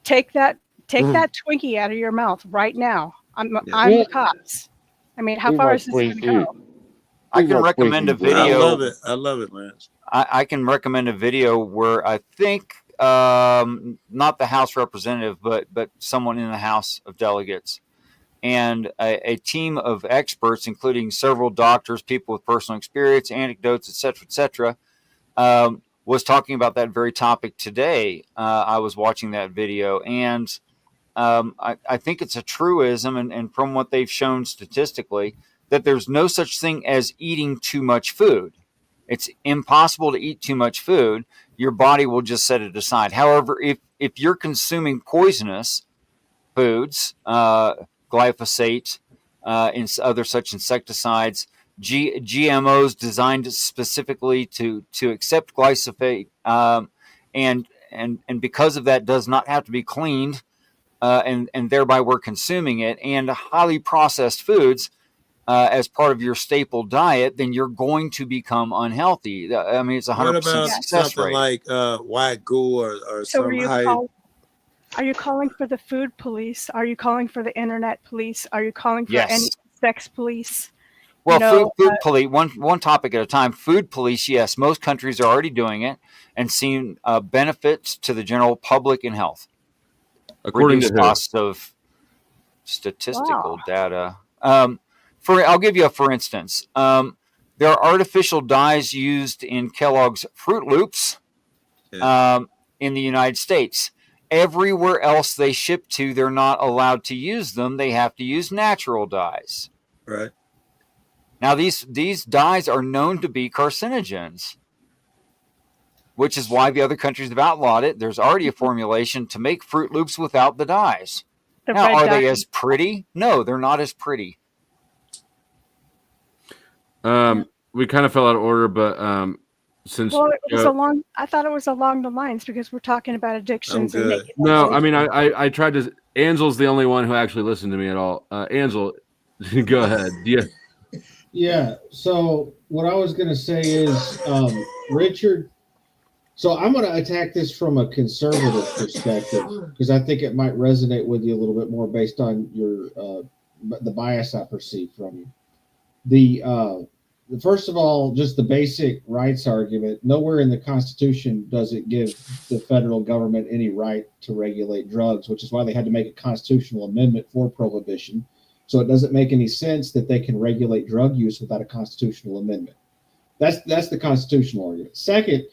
Take that Twinkie out of your mouth right now. I'm the cops. I mean, how far is this going to go? I can recommend a video. I love it, Lance. I can recommend a video where I think not the House representative, but someone in the House of Delegates, and a team of experts, including several doctors, people with personal experience, anecdotes, et cetera, was talking about that very topic today. I was watching that video, and I think it's a truism, and from what they've shown statistically, that there's no such thing as eating too much food. It's impossible to eat too much food. Your body will just set it aside. However, if you're consuming poisonous foods, glyphosate, and other such insecticides, GMOs designed specifically to accept glyphosate, and because of that does not have to be cleaned, and thereby we're consuming it, and highly processed foods as part of your staple diet, then you're going to become unhealthy. I mean, it's 100% What about success something rate. like white goo or So some high? are you calling for the food police? Are you calling for the internet police? Are you calling for Yes. any sex police? Well, food police, one topic at a time. Food police, yes, most countries are already doing it and seeing benefits to the general public and health. According Reduced to who? costs of statistical data. I'll give you for instance. There are artificial dyes used in Kellogg's Fruit Loops in the United States. Everywhere else they ship to, they're not allowed to use them. They have to use natural dyes. Right. Now, these dyes are known to be carcinogens, which is why the other countries have outlawed it. There's already a formulation to make Fruit Loops without the dyes. The Now, red are they dye- as pretty? No, they're not as pretty. We kind of fell out of order, but since Well, it was I thought it was along the lines because we're talking about addictions and naked. no, I mean I tried to. Angel's the only one who actually listened to me at all. Angel, go ahead. Yeah. Yeah. So what I was going to say is, Richard. So I'm going to attack this from a conservative perspective because I think it might resonate with you a little bit more based on your the bias I perceive from you. The first of all, just the basic rights argument. Nowhere in the Constitution does it give the federal government any right to regulate drugs, which is why they had to make a constitutional amendment for prohibition. So it doesn't make any sense that they can regulate drug use without a constitutional amendment. That's the constitutional argument. Second,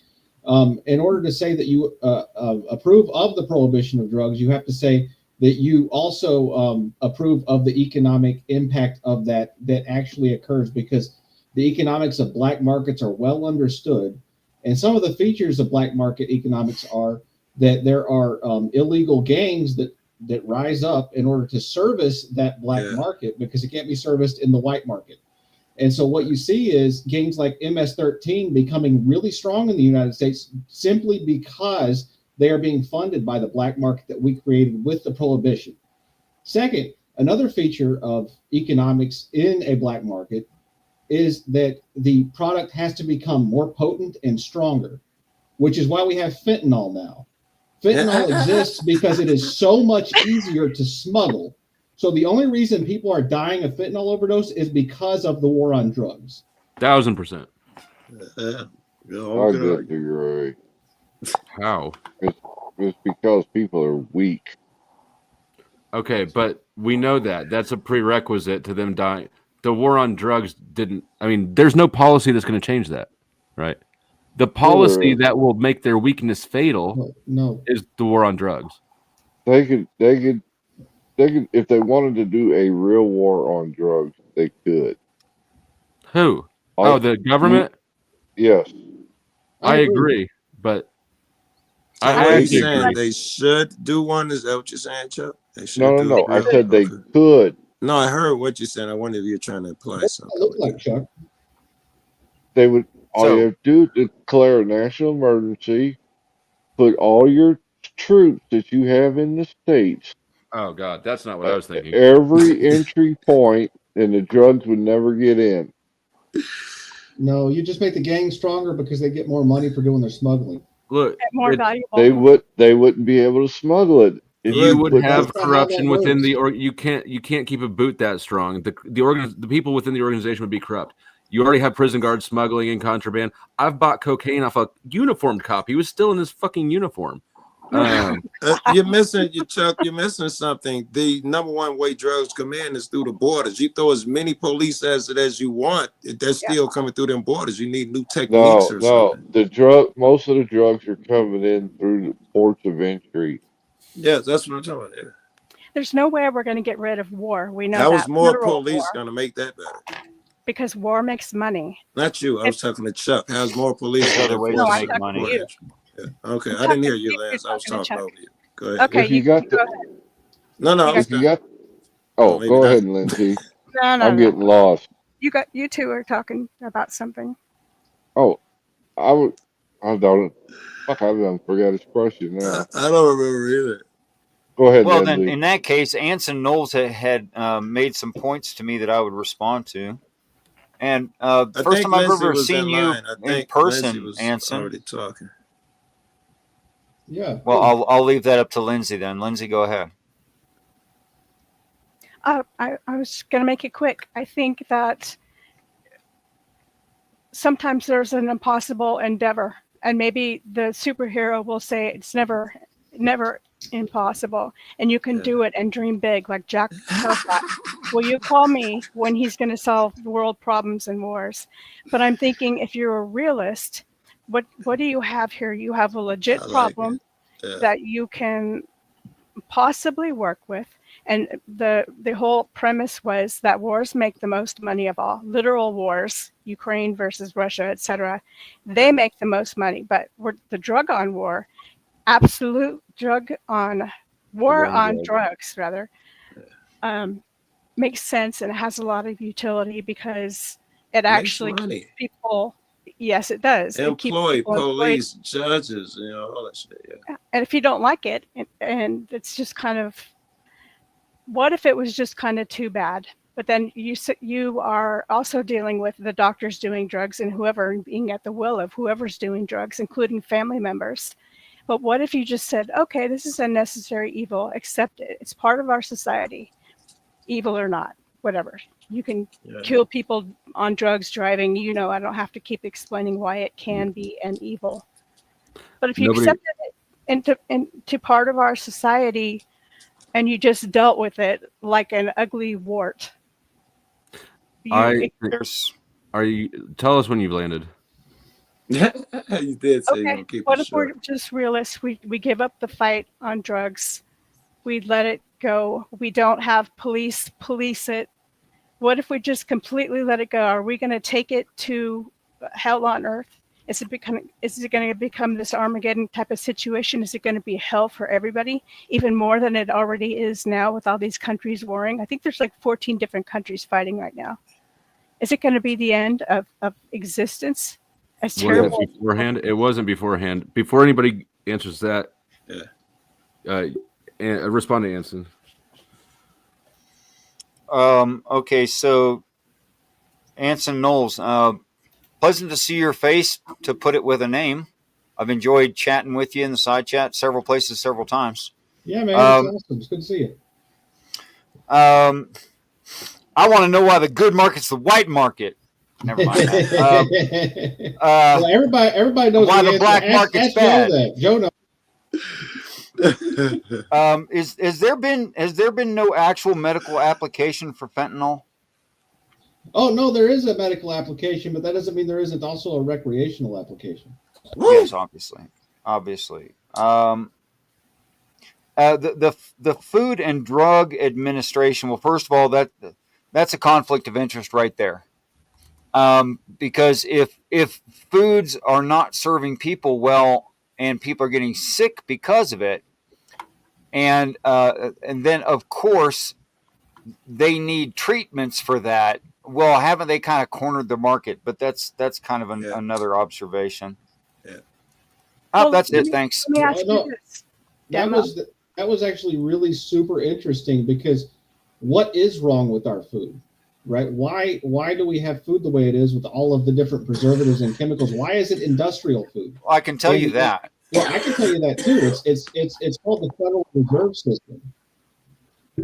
in order to say that you approve of the prohibition of drugs, you have to say that you also approve of the economic impact of that actually occurs, because the economics of black markets are well understood. And some of the features of black market economics are that there are illegal gangs that rise up in order to service that black market because it can't be serviced in the white market. And so what you see is gangs like MS-13 becoming really strong in the United States simply because they are being funded by the black market that we created with the prohibition. Second, another feature of economics in a black market is that the product has to become more potent and stronger, which is why we have fentanyl now. Fentanyl exists because it is so much easier to smuggle. So the only reason people are dying of fentanyl overdose is because of the war on drugs. 1000%. I disagree. How? It's because people are weak. Okay, but we know that. That's a prerequisite to them dying. The war on drugs didn't. I mean, there's no policy that's going to change that, right? The policy that will make their weakness fatal is the war on drugs. They could, if they wanted to do a real war on drugs, they could. Who? Oh, the government? Yes. I agree, but So I what are you actually saying? agree. They should do one? Is that what you're saying, Chuck? They should No, no, do no. a I drill? said they Okay. could. No, I heard what you said. I wonder if you're trying to imply What something does that look with like, that. Chuck? They would. All you So have to do is declare a national emergency. Put all your troops that you have in the states Oh God, that's not what I was thinking. every entry point, and the drugs would never get in. No, you just make the gang stronger because they get more money for doing their smuggling. Look, More it, valuable. They wouldn't be able to smuggle it if you you would put have That's not how corruption that within works. or you can't keep a boot that strong. The people within the organization would be corrupt. You already have prison guards smuggling in contraband. I've bought cocaine off a uniformed cop. He was still in his fucking uniform. You're missing, Chuck. You're missing something. The number one way drugs come in is through the borders. You throw as many police as you want, they're still coming through them borders. You need new techniques or something. Most of the drugs are coming in through the ports of entry. Yes, that's what I'm talking about. Yeah. There's no way we're going to get rid of war. We know How is that. more Literal police war. going to make that better? Because war makes money. Not you. I was talking to Chuck. How's more police There's going to other ways enforce to make certain money. port entry? Yeah. Okay, I'm I didn't hear talking- you, you're Lance. I was talking to talking Chuck. over you. Go ahead. Okay, If you got go the, ahead. No, no. if you got, Oh, maybe go not. ahead, Lindsay. No, I'm getting lost. You two are talking about something. Oh, I don't. Fuck, I done forgot his question now. I don't remember either. Go ahead, well, then Lindsay. in that case, Anson Knowles had made some points to me that I would respond to. And the I first think time I've Lindsay ever was seen in you line. I in think person, Lindsay was Anson. already talking. Yeah. Well, I'll leave that up to Lindsay then. Lindsay, go ahead. I was going to make it quick. I think that sometimes there's an impossible endeavor, and maybe the superhero will say it's never impossible, and you can do it and dream big, like Jack Telfat. Will you call me when he's going to solve world problems and wars? But I'm thinking, if you're a realist, what do you have here? You have a legit problem that you can possibly work with. And the whole premise was that wars make the most money of all. Literal wars, Ukraine versus Russia, etc. They make the most money, but the drug on war, absolute drug on war on drugs, rather, makes sense and has a lot of utility because it actually keeps people. Yes, it does. It keeps Employ people police, employed. judges, all that shit. Yeah. And if you don't like it, and it's just kind of, what if it was just kind of too bad? But then you are also dealing with the doctors doing drugs and whoever being at the will of whoever's doing drugs, including family members. But what if you just said, okay, this is a necessary evil, accept it. It's part of our society, evil or not, whatever. You can kill people on drugs driving. I don't have to keep explaining why it can be an evil. But if you accepted it into part of our society and you just dealt with it like an ugly wart. Tell us when you've landed. You did say okay. What if we're just realists? We give up the fight on drugs. We let it go. We don't have police it. What if we just completely let it go? Are we going to take it to hell on earth? Is it going to become this Armageddon type of situation? Is it going to be hell for everybody, even more than it already is now with all these countries warring? I think there's like 14 different countries fighting right now. Is it going to be the end of existence? As terrible beforehand? It wasn't beforehand. Before anybody answers that, respond to Anson. Okay, so Anson Knowles, pleasant to see your face, to put it with a name. I've enjoyed chatting with you in the side chat several places, several times. Yeah, man, it's awesome. It's good to see you. I want to know why the good market's the white market. Never mind that. Well, everybody knows why the answer. black market's bad. Joe knows. Has there been no actual medical application for fentanyl? Oh no, there is a medical application, but that doesn't mean there isn't also a recreational application. Yes, obviously. The Food and Drug Administration. Well, first of all, that's a conflict of interest right there. Because if foods are not serving people well and people are getting sick because of it. And then, of course, they need treatments for that. Well, haven't they kind of cornered the market? But that's kind of another observation. Yeah. Oh, that's it. Thanks. Let me ask No, you this. That was actually really super interesting, because what is wrong with our food, right? Why do we have food the way it is with all of the different preservatives and chemicals? Why is it industrial food? Well, I can tell you that. Well, I can tell you that too. It's called the Federal Reserve System.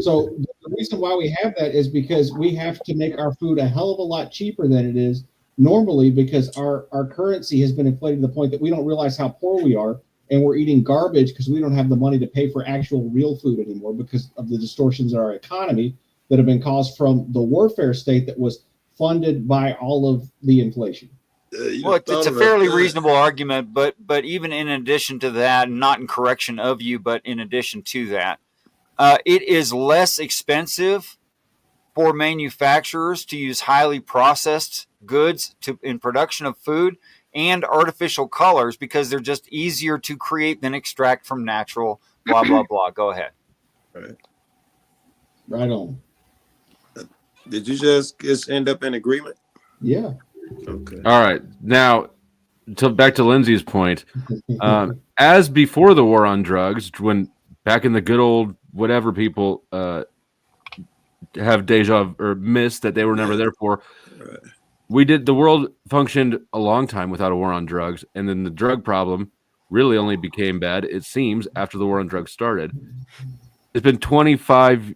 So the reason why we have that is because we have to make our food a hell of a lot cheaper than it is normally, because our currency has been inflated to the point that we don't realize how poor we are, and we're eating garbage because we don't have the money to pay for actual real food anymore because of the distortions in our economy that have been caused from the warfare state that was funded by all of the inflation. Well, it's a fairly reasonable argument, but even in addition to that, not in correction of you, but in addition to that, it is less expensive for manufacturers to use highly processed goods in production of food and artificial colors, because they're just easier to create than extract from natural, blah, blah, blah. Go ahead. Right on. Did you just end up in agreement? Yeah. Okay. All right. Now, back to Lindsay's point. As before the war on drugs, when back in the good old whatever people have deja or missed that they were never there for, the world functioned a long time without a war on drugs, and then the drug problem really only became bad, it seems, after the war on drugs started. It's been 45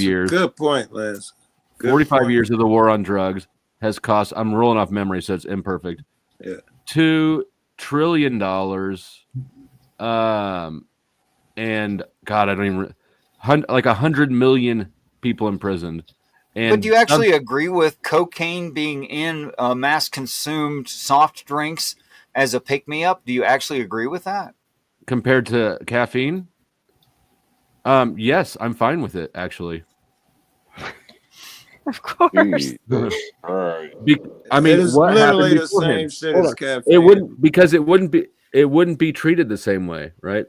years. Good point, Les. 45 years of the war on drugs has cost, I'm rolling off memory, so it's imperfect. Yeah. $2 trillion. And God, I don't even, like 100 million people imprisoned. And but do you actually agree with cocaine being in mass consumed soft drinks as a pick-me-up? Do you actually agree with that? Compared to caffeine? Yes, I'm fine with it, actually. Of course. All right. I mean, it is what literally happened the same beforehand? shit Hold as on. caffeine. It wouldn't be treated the same way, right?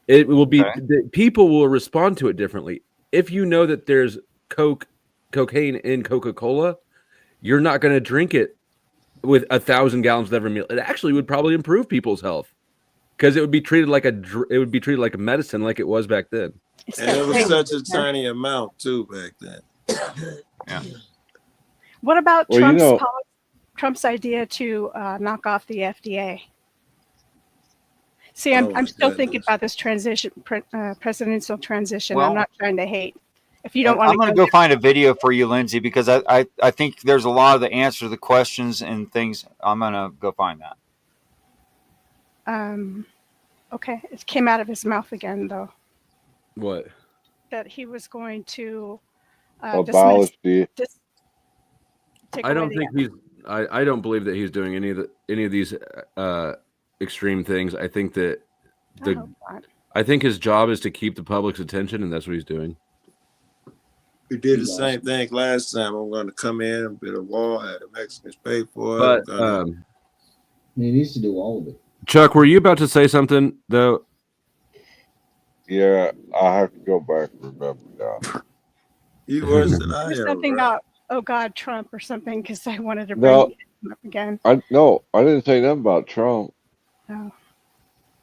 It will be people will respond to it differently. If you know that there's cocaine in Coca-Cola, you're not going to drink it with 1,000 gallons of every meal. It actually would probably improve people's health, because it would be treated like a medicine, like it was back then. And it was such a tiny amount too back then. Yeah. What about Trump's idea to knock off the FDA? See, I'm still thinking about this presidential transition. Well, I'm not trying to hate. If you don't want, I'm going to go find a video for you, Lindsay, because I think there's a lot of the answer to the questions and things. I'm going to go find that. Okay, it came out of his mouth again, though. What? That he was going to abolish the. I don't think I don't believe that he's doing any of these extreme things. I think that I think his job is to keep the public's attention, and that's what he's doing. We did the same thing last time. I'm going to come in and build a wall, have the Mexicans pay for it. But he needs to do all of it. Chuck, were you about to say something though? Yeah, I have to go back and remember now. You worse than I am. Something about Trump or something, because I wanted to bring him up again. I didn't say nothing about Trump. No.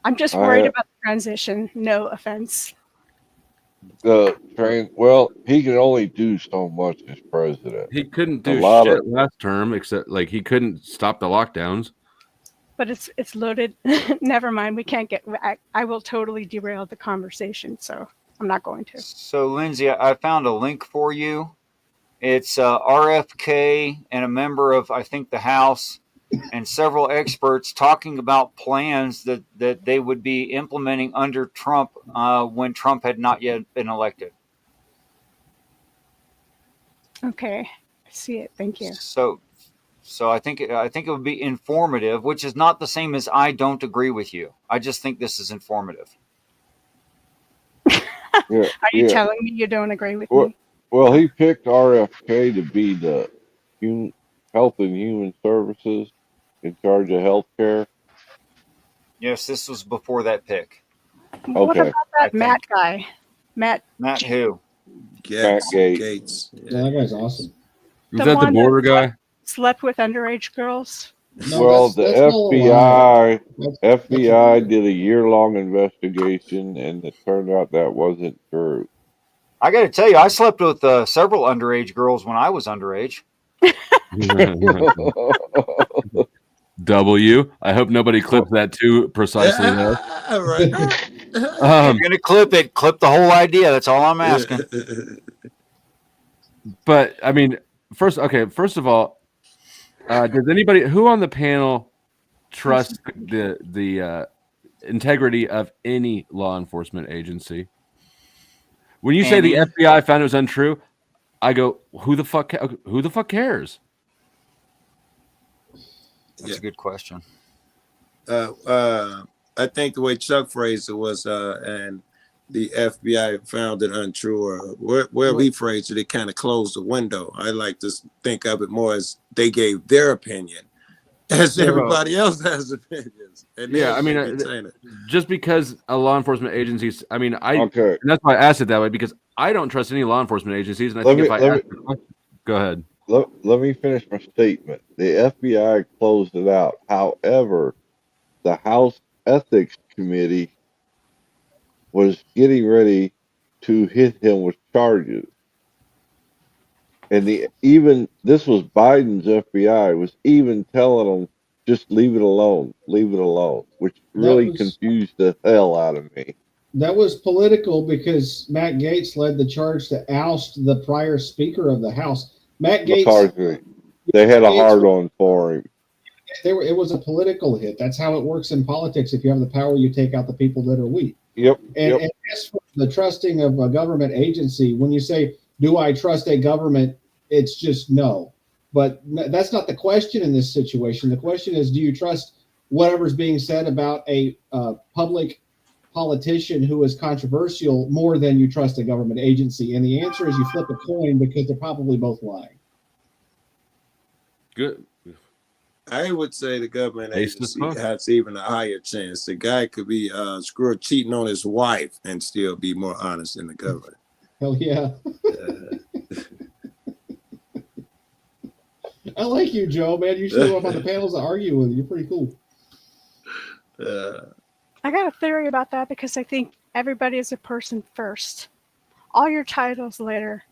I'm just worried about the transition. No offense. Well, he can only do so much as president. He couldn't do shit last term, except like he couldn't stop the lockdowns. But it's loaded. Never mind. We can't get. I will totally derail the conversation, so I'm not going to. So, Lindsay, I found a link for you. It's RFK and a member of, I think, the House and several experts talking about plans that they would be implementing under Trump when Trump had not yet been elected. Okay, I see it. Thank you. So I think it would be informative, which is not the same as I don't agree with you. I just think this is informative. Are you telling me you don't agree with me? Well, he picked RFK to be the Health and Human Services in charge of healthcare. Yes, this was before that pick. What Okay. about that Matt guy? Matt who? Matt Gates. Gates. Yeah, that guy's awesome. Is that the one border that guy? slept with underage girls? No, Well, that's the all a lie. FBI did a year-long investigation, and it turned out that wasn't true. I got to tell you, I slept with several underage girls when I was underage. W. I hope nobody clips that too precisely there. Right. If you're gonna clip it, clip the whole idea. That's all I'm asking. But I mean, first of all, does anybody who on the panel trust the integrity of any law enforcement agency? When you say the FBI found it was untrue, I go, who the fuck cares? That's a good question. I think the way Chuck phrased it was, and the FBI found it untrue, or where we phrased it, it kind of closed the window. I like to think of it more as they gave their opinion, as everybody else has opinions. And Yeah, I mean, just because a law enforcement agencies, I mean, and that's why I asked it that way, because I don't trust any law enforcement agencies, and I think go ahead. Let me finish my statement. The FBI closed it out. However, the House Ethics Committee was getting ready to hit him with charges. And this was Biden's FBI was even telling them, just leave it alone, which really confused the hell out of me. That was political because Matt Gaetz led the charge to oust the prior Speaker of the House. Matt Gaetz. McCarthy. They had a hard on for him. It was a political hit. That's how it works in politics. If you have the power, you take out the people that are weak. Yep. And as for the trusting of a government agency, when you say, do I trust a government? It's just no. But that's not the question in this situation. The question is, do you trust whatever's being said about a public politician who is controversial more than you trust a government agency? And the answer is you flip a coin because they're probably both lying. Good. I would say the government agency has even a higher chance. The guy could be cheating on his wife and still be more honest than the government. Hell yeah. I like you, Joe, man. You show up on the panels to argue with you. You're pretty cool. I got a theory about that because I think everybody is a person first. All your titles later.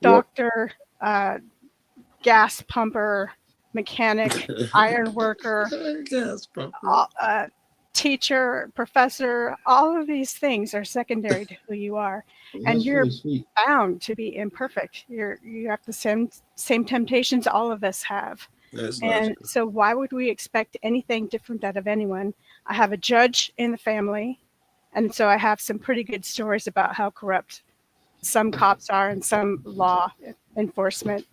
Doctor, gas pumper, mechanic, iron worker, teacher, professor, all of these things are secondary to who you are. And you're bound to be imperfect. You have the same temptations all of us have. And so why would we expect anything different out of anyone? I have a judge in the family, and so I have some pretty good stories about how corrupt some cops are and some law enforcement.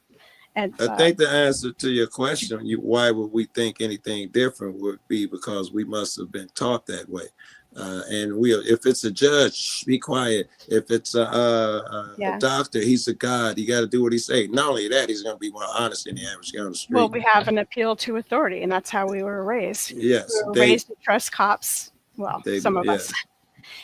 And I think the answer to your question, why would we think anything different, would be because we must have been taught that way. And if it's a judge, be quiet. If it's a doctor, he's a god. You got to do what he say. Not only that, he's going to be more honest than the average guy on the street. Well, we have an appeal to authority, and that's how we were raised. Yes, we were raised to trust cops. Well, some of us.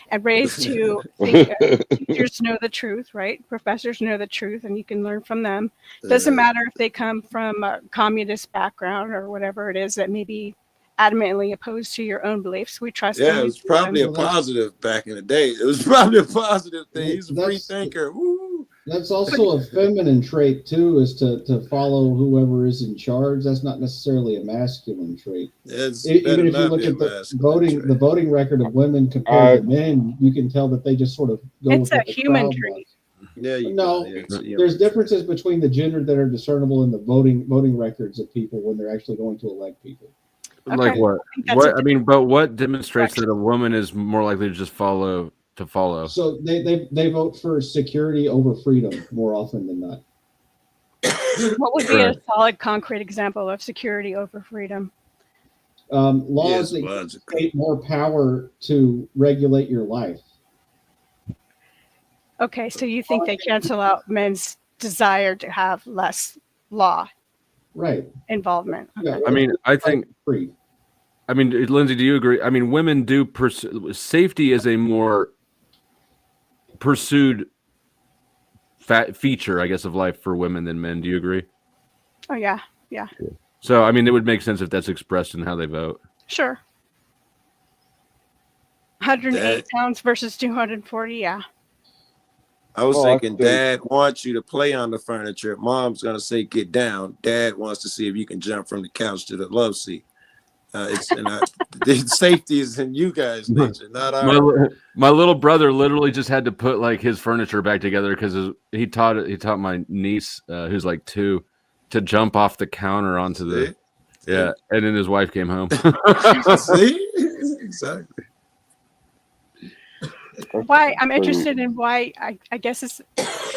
And raised to think teachers know the truth, right? Professors know the truth, and you can learn from them. Doesn't matter if they come from a communist background or whatever it is that may be adamantly opposed to your own beliefs. We trust them. Yeah, it was probably a positive back in the day. It was probably a positive thing. He's a free thinker. Woo. That's also a feminine trait too, is to follow whoever is in charge. That's not necessarily a masculine trait. Even if you look at the voting record of women compared to men, you can tell that they just sort of go. It's a human trait. There's differences between the gender that are discernible in the voting records of people when they're actually going to elect people. Like what? What demonstrates that a woman is more likely to just follow? So they vote for security over freedom more often than not. What would be a solid, concrete example of security over freedom? Laws that create more power to regulate your life. Okay, so you think they cancel out men's desire to have less law involvement? Okay. I mean, I think I mean, Lindsay, do you agree? I mean, women do pursue safety is a more pursued feature, I guess, of life for women than men. Do you agree? Oh yeah, yeah, So, I mean, it would make sense if that's expressed in how they vote. sure. 108 Dad, pounds versus 240. Yeah. I was Well, I thinking, think Dad wants you to play on the furniture. Mom's gonna say get down. Dad wants to see if you can jump from the couch to the love seat. The safety is in you guys' nature, not ours. My little brother literally just had to put like his furniture back together because he taught my niece who's like 2 to jump off the counter onto the and then his wife came home. See, exactly. Why I'm interested in why I guess it's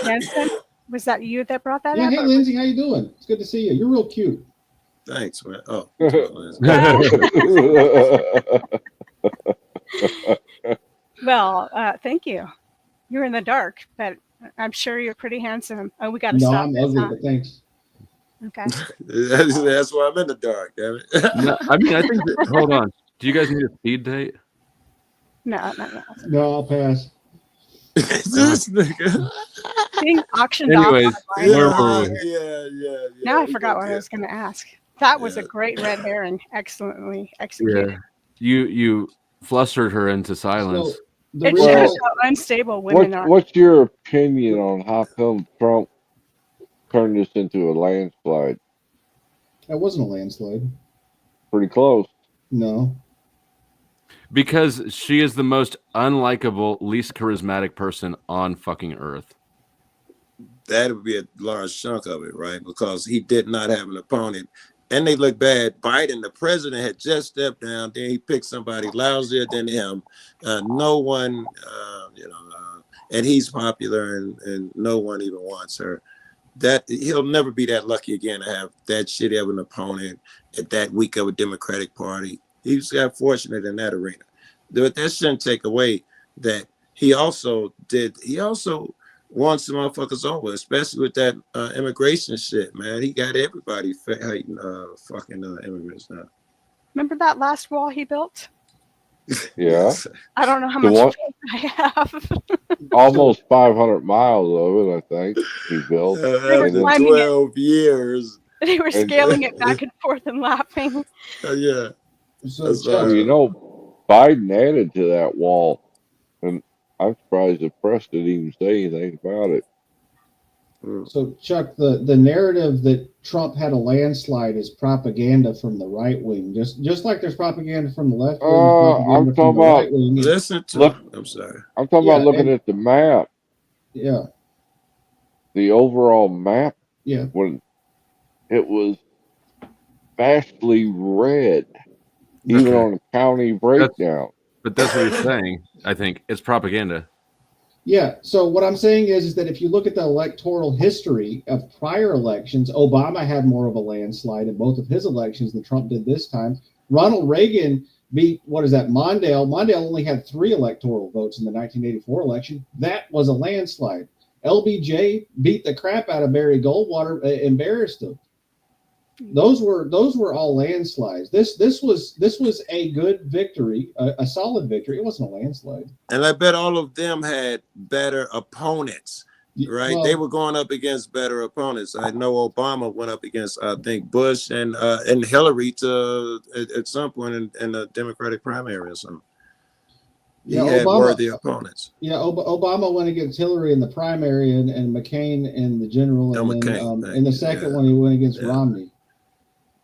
Hanson. Was that you that brought that Yeah, up? hey Lindsay, how you doing? It's good to see you. You're real cute. Thanks, man. Oh. Well, thank you. You're in the dark, but I'm sure you're pretty handsome. Oh, we got to No, stop I'm this, ugly, huh? but thanks. Okay. That's why I'm in the dark, damn it. No, I mean, I think hold on. Do you guys need a speed date? No. No, I'll pass. This nigga. Being auctioned Anyways, off online. where were we? Yeah. Now I forgot what I was going to ask. That was a great red herring. Excellently executed. Yeah. You flustered her into silence. So the It reason shows how unstable women are. What's your opinion on how come Trump turned this into a landslide? that wasn't a landslide. Pretty close. No. Because she is the most unlikable, least charismatic person on fucking earth. That would be a large chunk of it, right? Because he did not have an opponent. And they look bad. Biden, the president, had just stepped down. Then he picked somebody lousier than him. No one, and he's popular, and no one even wants her. That he'll never be that lucky again to have that shitty of an opponent at that weak of a Democratic Party. He's got fortunate in that arena. But that shouldn't take away that he also won some motherfuckers over, especially with that immigration shit, man. He got everybody hating fucking immigrants now. Remember that last wall he built? Yeah. I don't know how The much one- faith I have. Almost 500 miles of it, I think, he built. They were And then- climbing 12 years. They were And- scaling it back and forth and laughing. Yeah. So Well, you know, Biden added to that wall, and I'm surprised the press didn't even say anything about it. So Chuck, the narrative that Trump had a landslide is propaganda from the right wing. Just like there's propaganda from the left wing. I'm talking about. Listen to Look, I'm sorry. I'm talking about looking at the map. Yeah. The overall map. Yeah. When it was vastly red, even on the county breakdown. But that's what he's saying. I think it's propaganda. Yeah. So what I'm saying is that if you look at the electoral history of prior elections, Obama had more of a landslide in both of his elections than Trump did this time. Ronald Reagan beat, Mondale. Mondale only had 3 electoral votes in the 1984 election. That was a landslide. LBJ beat the crap out of Barry Goldwater, embarrassed him. Those were all landslides. This was a good victory, a solid victory. It wasn't a landslide. And I bet all of them had better opponents, right? Well, they were going up against better opponents. I know Obama went up against, I think, Bush and Hillary at some point in the Democratic primary or something. He had worthy opponents. Yeah, Obama went against Hillary in the primary and McCain in the general, and then in the second one he went against Romney.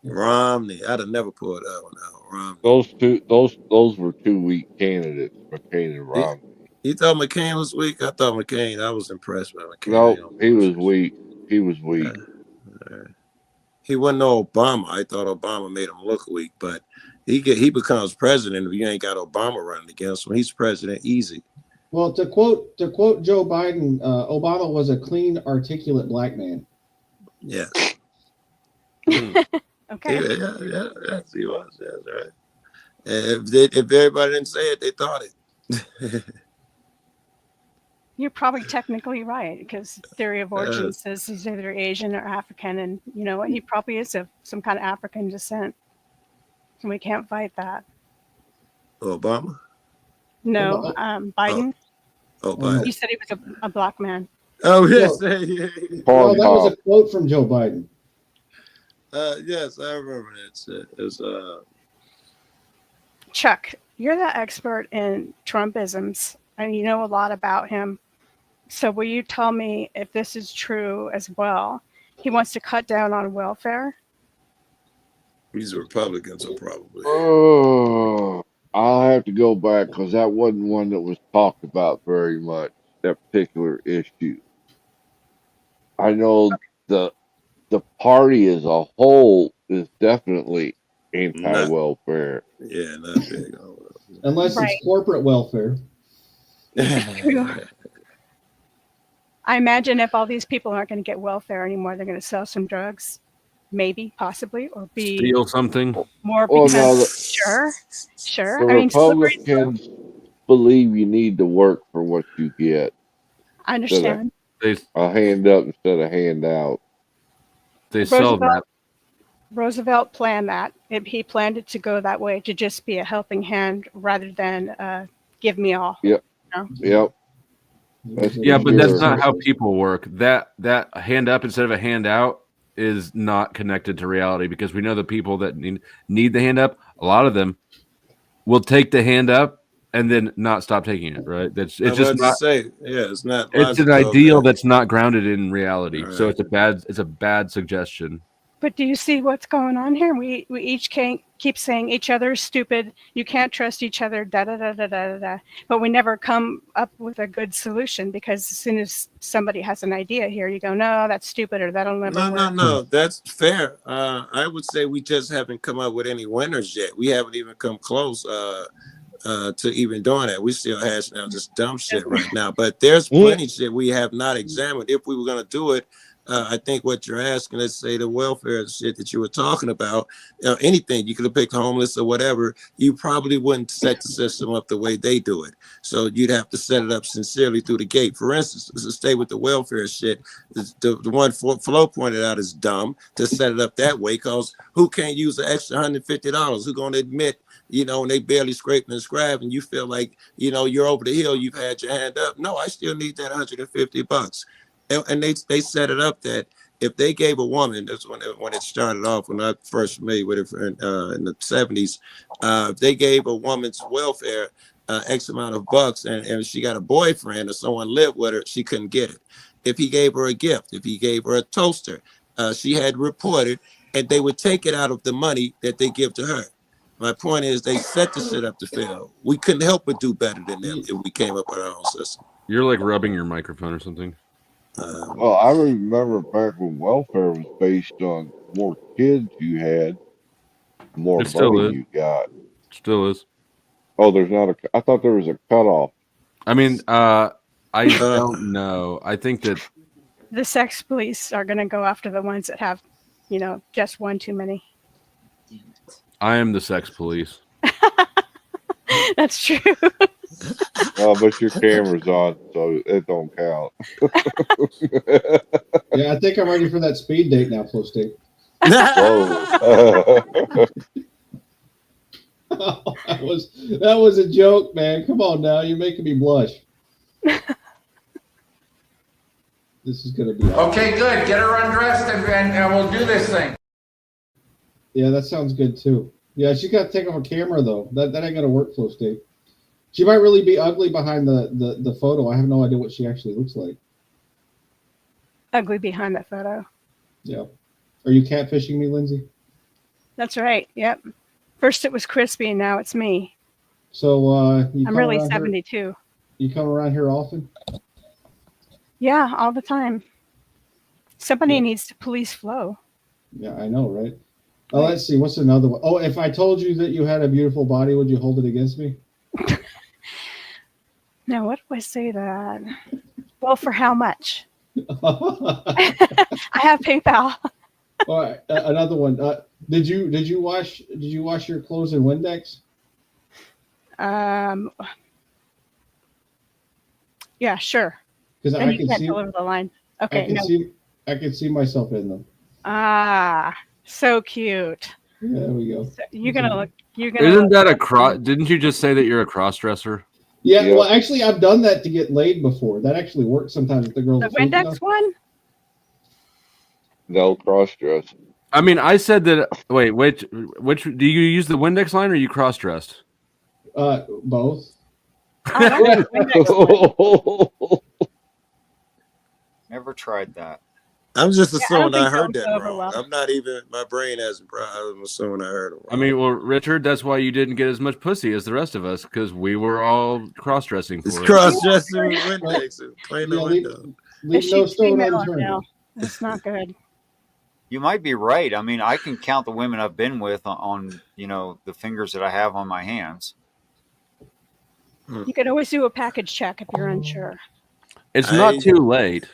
Romney, I'd have never pulled that one out. Romney. Those were 2 weak candidates, McCain and Romney. You thought McCain was weak? I thought McCain. I was impressed by McCain. No, he was weak. He was weak. He wasn't no Obama. I thought Obama made him look weak, but he becomes president if you ain't got Obama running against him. He's president easy. Well, to quote Joe Biden, Obama was a clean, articulate black man. Yeah. Okay. Yeah, he was. That's right. If everybody didn't say it, they thought it. You're probably technically right because theory of origin says he's either Asian or African, and you know what? He probably is of some kind of African descent. and we can't fight that. Obama? No, Biden. Oh, Biden. He said he was a black man. Oh, yes. Well, that was a quote from Joe Biden. Yes, I remember that shit. It was, Chuck, you're the expert in Trumpisms, and you know a lot about him. So will you tell me if this is true as well? He wants to cut down on welfare. these Republicans are probably. Oh, I'll have to go back because that wasn't one that was talked about very much, that particular issue. I know the party as a whole is definitely anti-welfare. Yeah, not big. Unless Right. it's corporate welfare. I imagine if all these people aren't going to get welfare anymore, they're going to sell some drugs, maybe, possibly, or be Steal something. more Well, because no, sure. The I mean, slippery. Republicans believe you need to work for what you get. I understand. A hand up instead of hand out. They sell that. Roosevelt planned that. He planned it to go that way, to just be a helping hand rather than give me all. Yep. You know? Yep. Yeah, but that's not how people work. That hand up instead of a hand out is not connected to reality, because we know the people that need the hand up, a lot of them will take the hand up and then not stop taking it, right? It's just not. It's not. It's an logical, ideal man. that's not grounded in reality. So Right. it's a bad suggestion. But do you see what's going on here? We each can't keep saying each other is stupid. You can't trust each other. Da da da da da da. But we never come up with a good solution, because as soon as somebody has an idea here, you go, no, that's stupid, or that'll never work. No, that's fair. I would say we just haven't come up with any winners yet. We haven't even come close to even doing that. We still hashing out just dumb shit right now. But there's plenty shit we have not examined. If we were going to do it, I think what you're asking, let's say the welfare shit that you were talking about, anything, you could have picked homeless or whatever, you probably wouldn't set the system up the way they do it. So you'd have to set it up sincerely through the gate. For instance, to stay with the welfare shit, the one Flo pointed out is dumb to set it up that way, because who can't use an extra $150? Who going to admit, and they barely scraping and scrapping, you feel like, you're over the hill, you've had your hand up. No, I still need that $150. And they set it up that if they gave a woman, that's when it started off, when I first familiar with it in the 70s, if they gave a woman's welfare X amount of bucks, and she got a boyfriend or someone lived with her, she couldn't get it. If he gave her a gift, if he gave her a toaster, she had reported, and they would take it out of the money that they give to her. My point is, they set the shit up to fail. We couldn't help but do better than them if we came up with our own system. You're like rubbing your microphone or something. Well, I remember back when welfare was based on more kids you had, more It still money is. you got. Still is. Oh, there's not a. I thought there was a cutoff. I mean, I don't know. I think that The sex police are going to go after the ones that have, just one too many. I am the sex police. That's true. Oh, but your camera's on, so it don't count. Yeah, I think I'm ready for that speed date now, Flow State. Whoa. That was a joke, man. Come on now, you're making me blush. This is gonna be Okay, good. Get her undressed and we'll do this thing. Yeah, that sounds good too. Yeah, she got to take off her camera though. That ain't gonna work, Flow State. She might really be ugly behind the photo. I have no idea what she actually looks like. Ugly behind that photo. Yeah. Are you catfishing me, Lindsay? That's right. Yep. First it was Crispy, and now it's me. So I'm really 72. You come around here often? Yeah, all the time. Somebody needs to police Flo. Yeah, I know, right? Oh, let's see. What's another one? Oh, if I told you that you had a beautiful body, would you hold it against me? Now, what do I say to that? Well, for how much? I have PayPal. All right, another one. Did you wash your clothes in Windex? Yeah, sure. Because And I you can can't see deliver the line. Okay, I can see myself in them. Ah, so cute. There we go. So you're gonna look. You're gonna. Isn't look that a sexy. cross? Didn't you just say that you're a cross dresser? Yeah, Yeah. well, actually, I've done that to get laid before. That actually works sometimes if the girls The are sweet enough. Windex one? No cross dress. I mean, I said that. Wait, which do you use the Windex line or are you cross dressed? Both. I like the Windex one. Never tried that. I'm just Yeah, I don't assuming I think heard that that would go over wrong. well. I'm not even, my brain hasn't, I'm assuming I heard it wrong. I mean, well, Richard, that's why you didn't get as much pussy as the rest of us because we were all cross dressing for It's it. cross-dressing with Windex and plain Yeah, the leave, window. leave It no shoots stone female unturned. now. That's not good. You might be right. I mean, I can count the women I've been with on the fingers that I have on my hands. You could always do a package check if you're unsure. It's not too late.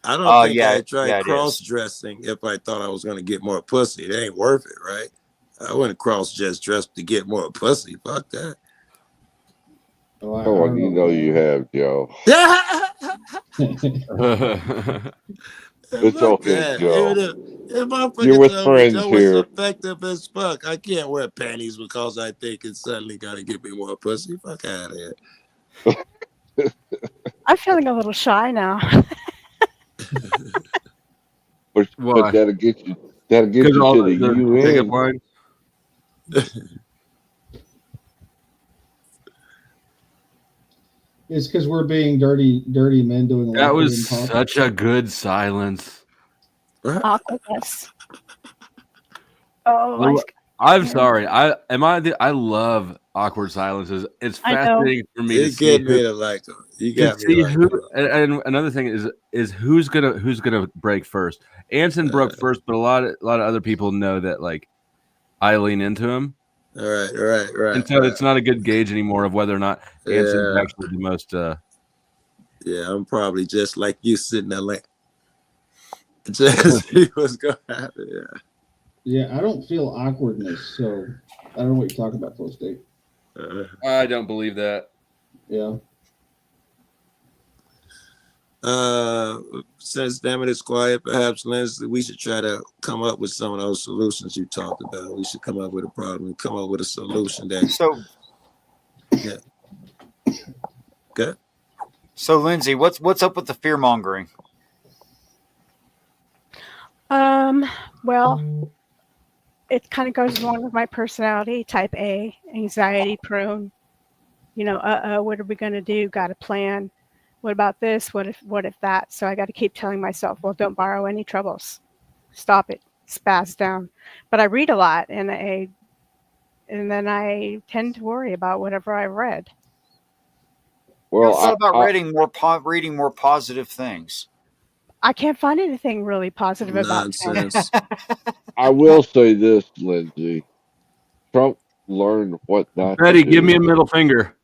I don't think yeah, I'd try yeah, it is. cross-dressing if I thought I was going to get more pussy. It ain't worth it, right? I wouldn't cross-dress to get more pussy. Fuck that. Oh, you know you have, Joe. It's okay, Joe. You're with friends Joe here. is effective as fuck. I can't wear panties because I think it's suddenly got to get me more pussy. Fuck out of here. I'm feeling a little shy now. But that'll get you. That'll get you to the UN. Line. It's because we're being dirty men doing. That was such a good silence. Awkwardness. Oh, I'm sorry. I love awkward silences. It's I know. fascinating for me to see. Get me to like them. You got me see like who. And another thing is who's gonna break first. Anson broke first, but a lot of other people know that like I lean into him. All right. And so it's not a good gauge anymore of whether or not Anson's actually the most. Yeah, I'm probably just like you sitting there like. Just see what's going to happen. Yeah. Yeah, I don't feel awkwardness, so I don't know what you're talking about, Full State. I don't believe that. Yeah. Since damn it is quiet, perhaps Lindsay, we should try to come up with some of those solutions you talked about. We should come up with a problem and come up with a solution that. So. Yeah. Good. So, Lindsay, what's up with the fear mongering? Well, it kind of goes along with my personality, type A, anxiety prone. What are we going to do? Got a plan. What about this? What if that? So I got to keep telling myself, well, don't borrow any troubles. Stop it. Spaz down. But I read a lot and then I tend to worry about whatever I read. Well, it's all about reading more positive things. I can't find anything really positive about nonsense. I will say this, Lindsay. Trump learned what not Betty, to do give me a middle finger.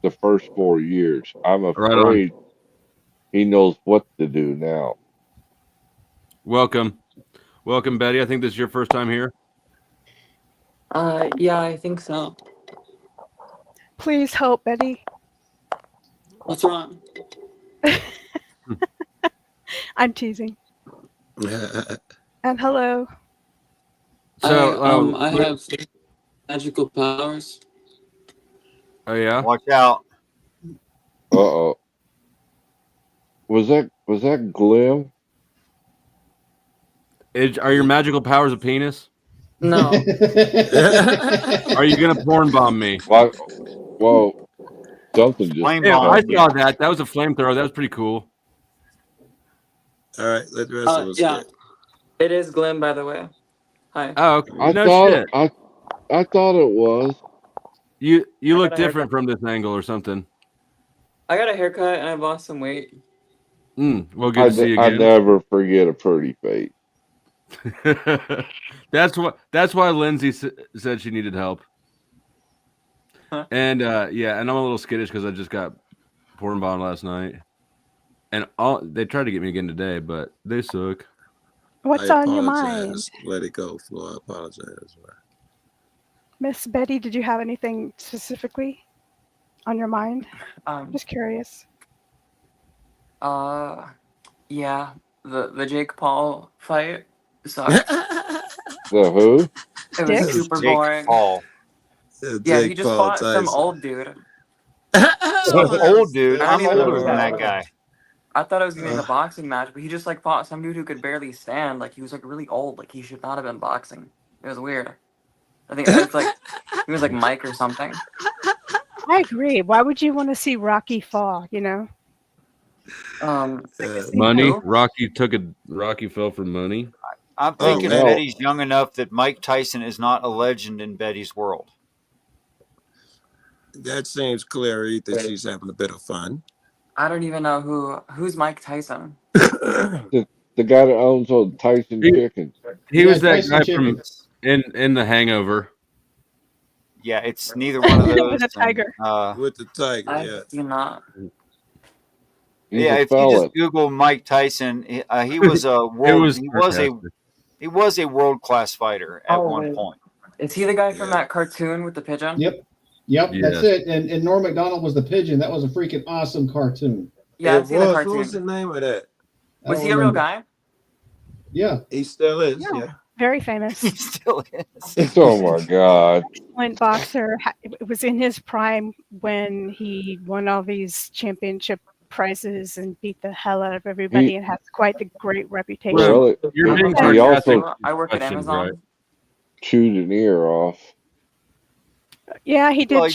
the first 4 years. I'm afraid he knows what to do now. Welcome, Betty. I think this is your first time here. Yeah, I think so. Please help, Betty. What's wrong? I'm teasing. And hello. So I have magical powers. Oh yeah. Watch out. Uh-oh. Was that Glim? Are your magical powers a penis? No. Are you gonna porn bomb me? Whoa. Something just Yeah, I saw that. That was a flamethrower. That was pretty cool. All right, let the rest of us Yeah. It is Glim, by the way. Hi. Oh, okay. I thought it was. You look got a different from this angle or something. I got a haircut and I've lost some weight. Well, good to see you I again. never forget a pretty face. That's why Lindsay said she needed help. Huh? And and I'm a little skittish because I just got porn bombed last night, and they tried to get me again today, but they suck. What's on your mind? Let it go, Flo. I apologize. Miss Betty, did you have anything specifically on your mind? Just curious. Yeah, the Jake Paul fight sucks. The who? It was Sticks? super Jake boring. Paul. Yeah, he Jake just Paul fought some Tyson. old dude. Old dude. I don't I'm even know older who than that that was. guy. I thought it was gonna be like a boxing match, but he just like fought some dude who could barely stand. Like he was like really old. Like he should not have been boxing. It was weird. I think it's like he was like Mike or something. I agree. Why would you want to see Rocky fall? You know. Money. Who? Rocky fell for money. I'm Oh, thinking man. Betty's young enough that Mike Tyson is not a legend in Betty's world. That seems clear that she's having a bit of fun. I don't even know who's Mike Tyson. The guy that owns all Tyson chickens. He was that Tyson guy chickens. from in The Hangover. Yeah, it's neither one of those. With a tiger. With the tiger, I yeah. do not. He's Yeah, a if you just felon. Google Mike Tyson, he was a he was a world class fighter at one wait. point. Is he the guy from that cartoon with the pigeon? Yep. Yep, that's Yes. it. And Norm Macdonald was the pigeon. That was a freaking awesome cartoon. Yeah, I've It seen the was. cartoon. What was the name of that? I Was don't he a real remember. guy? Yeah. He still is, yeah. Very famous. He still is. Oh my God. Excellent boxer. It was in his prime when he won all these championship prizes and beat the hell out of everybody He- and has quite the great reputation. Well, You're being he sarcastic. also I work at Questions, Amazon. right? chewed an ear off. Yeah, he did Well,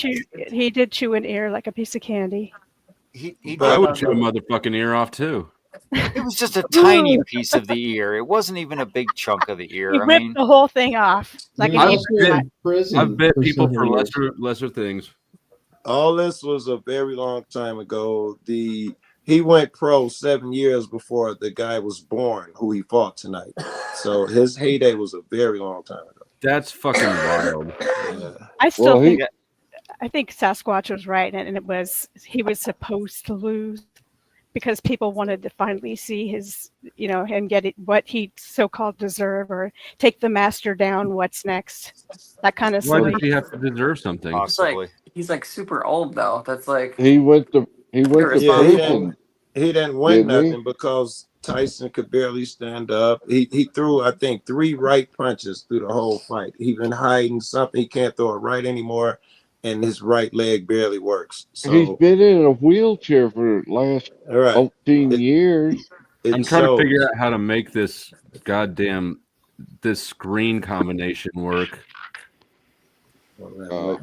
chew an ear like a piece of candy. He I did. would chew a motherfucking ear off too. It was just a tiny piece of the ear. It wasn't even a big chunk of the He ear. I ripped mean, the whole thing off. Like He was an also apricot. in prison I've bit for people for several years. lesser things. All this was a very long time ago. He went pro 7 years before the guy was born who he fought tonight. So his heyday was a very long time ago. That's fucking wild. Yeah. I still Well, think I think Sasquatch was right, and it was he was supposed to lose because people wanted to finally see his, and get it what he so-called deserve or take the master down. What's next? That kind of Why silly. does he have to deserve something? He's like super old though. That's like He went to prison. He didn't win Didn't he? nothing because Tyson could barely stand up. He threw, I think, 3 right punches through the whole fight. He been hiding something. He can't throw it right anymore, and his right leg barely works. So He's been in a wheelchair for the last right. 18 years. I'm trying to figure out how to make this screen combination work.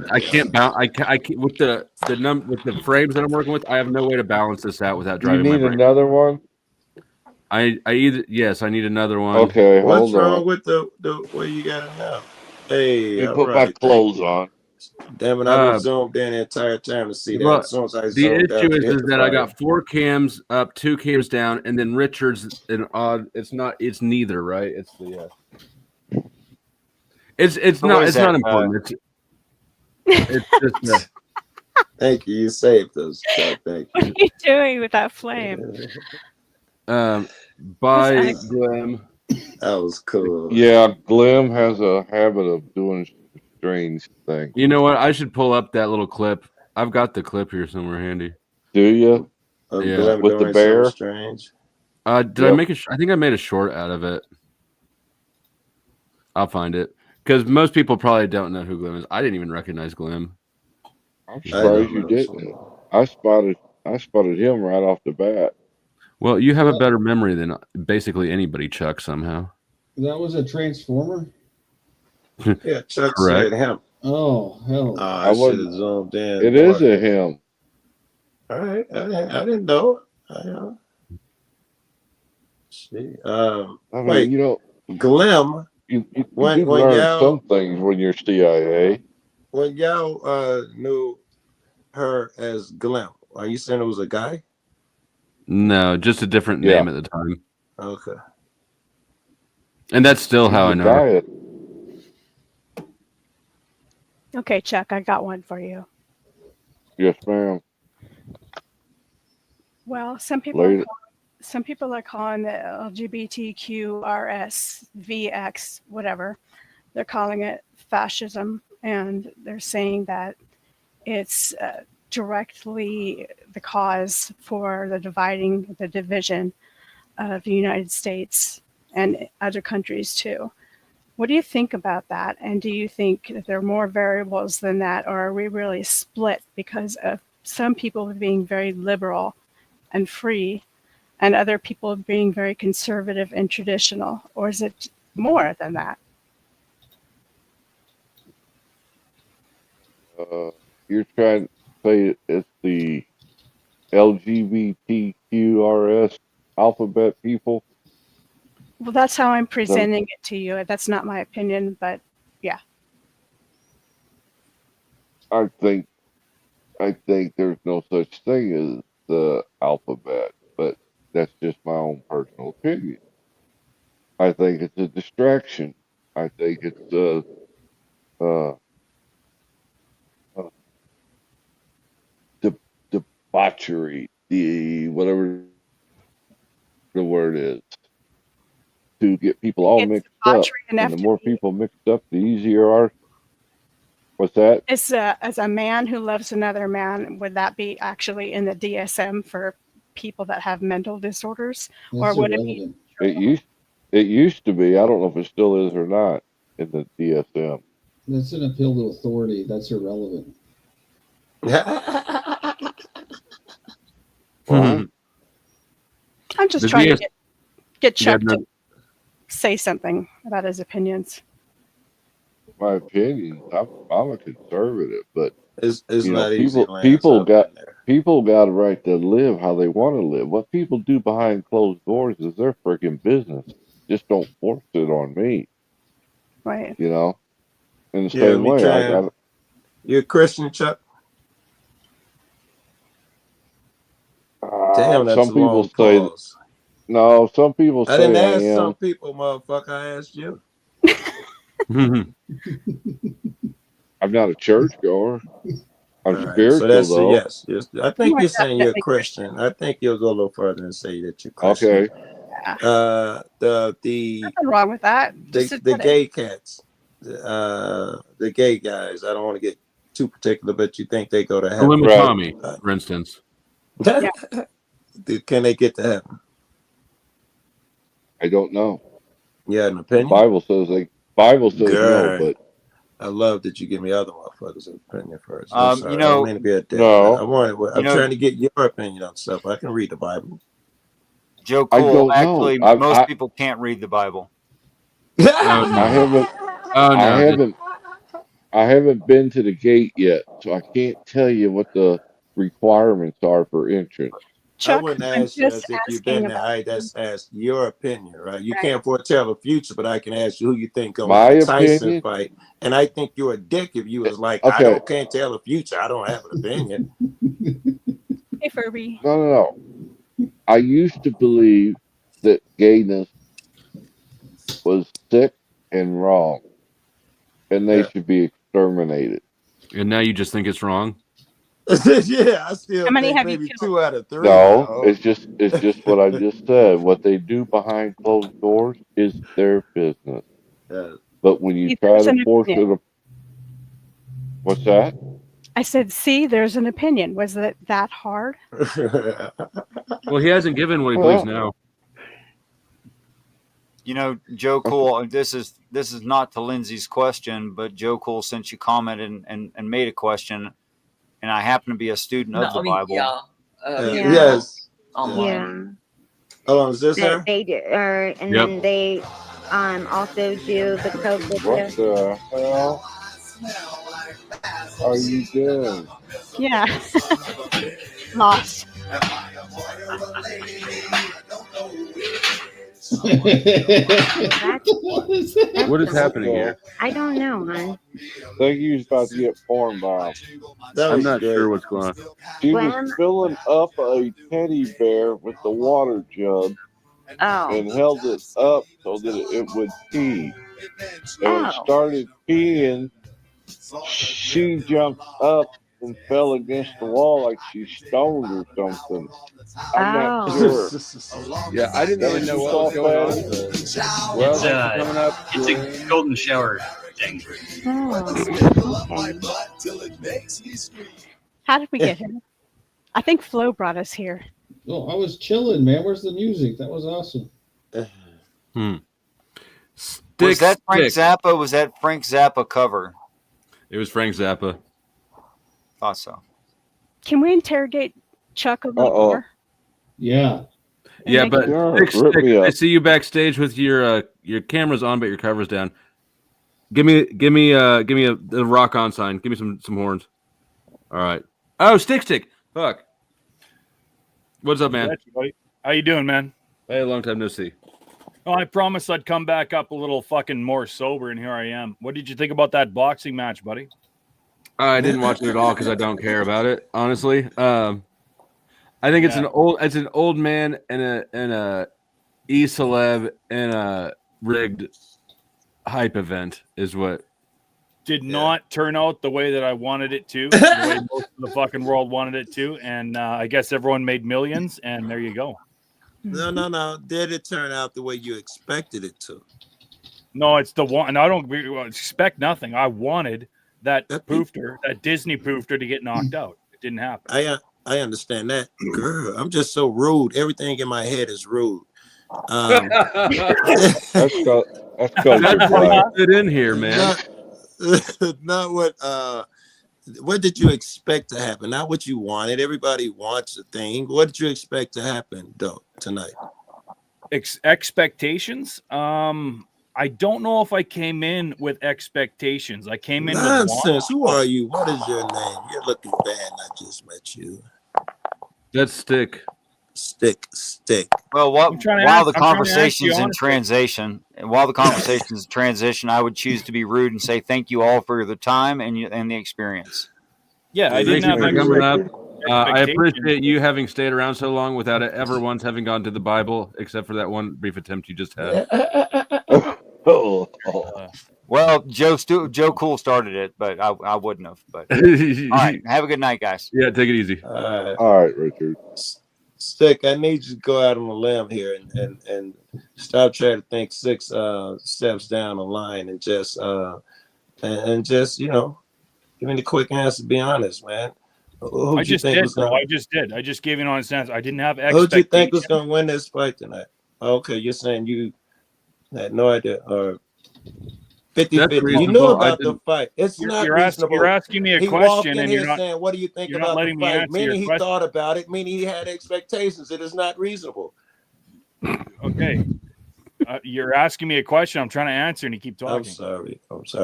I can't bounce. I can't with the frames that I'm working with. I have no way to balance this out without You driving my need brain. another one? I need another one. Okay, What's hold wrong on. with the where you got it now? Hey, Let me all put my right. clothes on. Damn it, I've been zoomed in the entire time to see that. Well, As soon as I the zoomed out, issue you is hit the that I fire. got 4 cams up, 2 cams down, and then Richard's an odd. It's not. It's neither, right? It's the. It's So not. what is It's not that, important. It's just. Thank you. You saved us. Chuck. Thank What you. are you doing with that flame? By Glim. That was cool. Yeah, Glim has a habit of doing strange things. You know what? I should pull up that little clip. I've got the clip here somewhere handy. Do you? I'm Yeah. glad With the doing bear? something strange. Did I make I think I made a short out of it. I'll find it because most people probably don't know who Glim is. I didn't even recognize Glim. I'm surprised you didn't. I spotted him right off the bat. Well, you have a better memory than basically anybody, Chuck. Somehow. That was a transformer? Yeah, Chuck Correct. said him. Oh, hell. I should have zoomed in. It is a him. All right. I didn't know. See. I mean, Wait, Glim. You when learn y'all some things when you're CIA. when y'all knew her as Glim, are you saying it was a guy? No, just a different name at the time. Okay. And that's still how I know her. Okay, Chuck, I got one for you. Yes, ma'am. Well, some people are calling the LGBTQRSVX, whatever. They're calling it fascism, and they're saying that it's directly the cause for the division of the United States and other countries too. What do you think about that? And do you think that there are more variables than that, or are we really split because of some people being very liberal and free and other people being very conservative and traditional? Or is it more than that? You're trying to say it's the LGBTQRS alphabet people? Well, that's how I'm presenting it to you. That's not my opinion, but yeah. I think there's no such thing as the alphabet, but that's just my own personal opinion. I think it's a distraction. I think it's debauchery, the whatever the word is, to get people all It's mixed up. debauchery enough And the to more be- people mixed up, the easier our. What's that? As a man who loves another man, would that be actually in the DSM for people that have mental disorders, or would it be? It used to be. I don't know if it still is or not in the DSM. That's an appeal to authority. That's irrelevant. What? I'm just The trying DS to get Chuck Yeah, no- to say something about his opinions. My opinion, I'm a conservative, but It's you know, not easy, people Lance. people I've got been there. people got a right to live how they want to live. What people do behind closed doors is their freaking business. Just don't force it on me. Right. You know, in the Yeah, same me way, I trying. got. You a Christian, Chuck? Damn, that's Some a people long say pause. no. Some people I didn't say I ask some am. people, motherfucker. I asked you. I'm not a churchgoer. I'm All right, so spiritual that's a though. yes. Yes, I think You are you're saying you're a definitely Christian. I think you'll go a little further and say that you're Christian. Okay. The Nothing wrong with that. Just the admit it. gay cats, the gay guys. I don't want to get too particular, but you think they go to heaven? Limit Tommy, for instance. Can they get to heaven? I don't know. You had an The opinion? Bible says no, Good. but I love that you give me other motherfuckers' opinion first. You I'm sorry. I know- don't mean to be a dick. No. I'm trying to get your opinion on stuff. I can read the Bible. Joe I Cole, don't know. actually, most people can't read the Bible. I haven't. Oh no. I haven't been to the gate yet, so I can't tell you what the requirements are for entrance. I wouldn't I'm ask you as just if you've asking been there. about I just ask your opinion, right? You Right. can't foretell the future, but I can ask you who you think gonna My win the Tyson opinion? fight. And I think you're a dick if you was like, Okay. can't tell the future. I don't have an opinion. Hey, Furby. No. I used to believe that gayness was sick and wrong, and they should be exterminated. And now you just think it's wrong. Yeah, I still How many think have you maybe killed? 2 out of 3. No, it's just what I just said. What they do behind closed doors is their business. But when you See, try there's to an force opinion. it, what's that? I said, see, there's an opinion. Was it that hard? Well, he hasn't given what he believes now. You know, Joe Cool, this is not to Lindsay's question, but Joe Cool, since you commented and made a question, and I happen to be a student of the Bible. Yes. Yeah. Hold on, is this That her? they do, and Yep. then they also do the COVID What test. the hell are you doing? Yeah. Lost. What is happening here? I don't know, hon. I think he was about to get porn bombed. I'm not sure what's going on. She Gwen? was filling up a teddy bear with the water jug Oh. and held it up so that it would pee. And when it Oh. started peeing, she jumped up and fell against the wall like she stoned or something. I'm not sure. Yeah, I didn't even know what was going on. Well, thanks for coming up. It's a golden shower thing. How did we get here? I think Flo brought us here. Oh, I was chilling, man. Where's the music? That was awesome. Was that Frank stick. Zappa? Was that Frank Zappa cover? It was Frank Zappa. Thought so. Can we interrogate Chuck a little more? Yeah. Yeah, make but it- Stick, rip me up. I see you backstage with your camera's on, but your cover's down. Give me a rock on sign. Give me some horns. All right. Oh, Stick. Fuck. What's up, man? Got you, buddy. How you doing, man? Hey, long time no see. Oh, I promised I'd come back up a little fucking more sober, and here I am. What did you think about that boxing match, buddy? I didn't watch it at all because I don't care about it, honestly. I think it's an old man and a e-celeb and a rigged hype event is what Did not turn out the way that I wanted it to, the way most of the fucking world wanted it to, and I guess everyone made millions, and there you go. No. Did it turn out the way you expected it to? No, it's the one, and I don't expect nothing. I wanted that poofter, that Disney poofter, to get knocked out. It didn't happen. I understand that. Girl, I'm just so rude. Everything in my head is rude. That's fit in here, man. Not what did you expect to happen? Not what you wanted. Everybody wants a thing. What did you expect to happen though tonight? Expectations? I don't know if I came in with expectations. I came in Nonsense. with Who are you? What is your name? You're looking bad. I just met you. That's Stick. Stick. Well, while the I'm conversation's in trying transition, I would choose to be rude and say thank you all for the time and the experience. Yeah, I didn't have coming up. I appreciate you having stayed around so long without it ever once having gone to the Bible, except for that one brief attempt you just had. Well, Joe Cool started it, but I wouldn't have. But all right, have a good night, guys. Yeah, take it easy. All right, Richard. Stick, I need you to go out on a limb here and stop trying to think 6 steps down the line and just give me the quick answer. Be honest, man. I just did, bro. I just did. I just gave you an honest answer. I didn't have Who do you think was expectations. going to win this fight tonight? Okay, you're saying you had no idea. Or 50-50. You knew reasonable. about the fight. It's not You're reasonable. asking me a He walked question, in and here you're not saying, "What do you think you're not about the letting me fight?" answer Meaning your he question. thought about it. Meaning he had expectations. It is not reasonable. Okay. You're asking me a question. I'm trying to answer, and you keep talking. I'm sorry. That's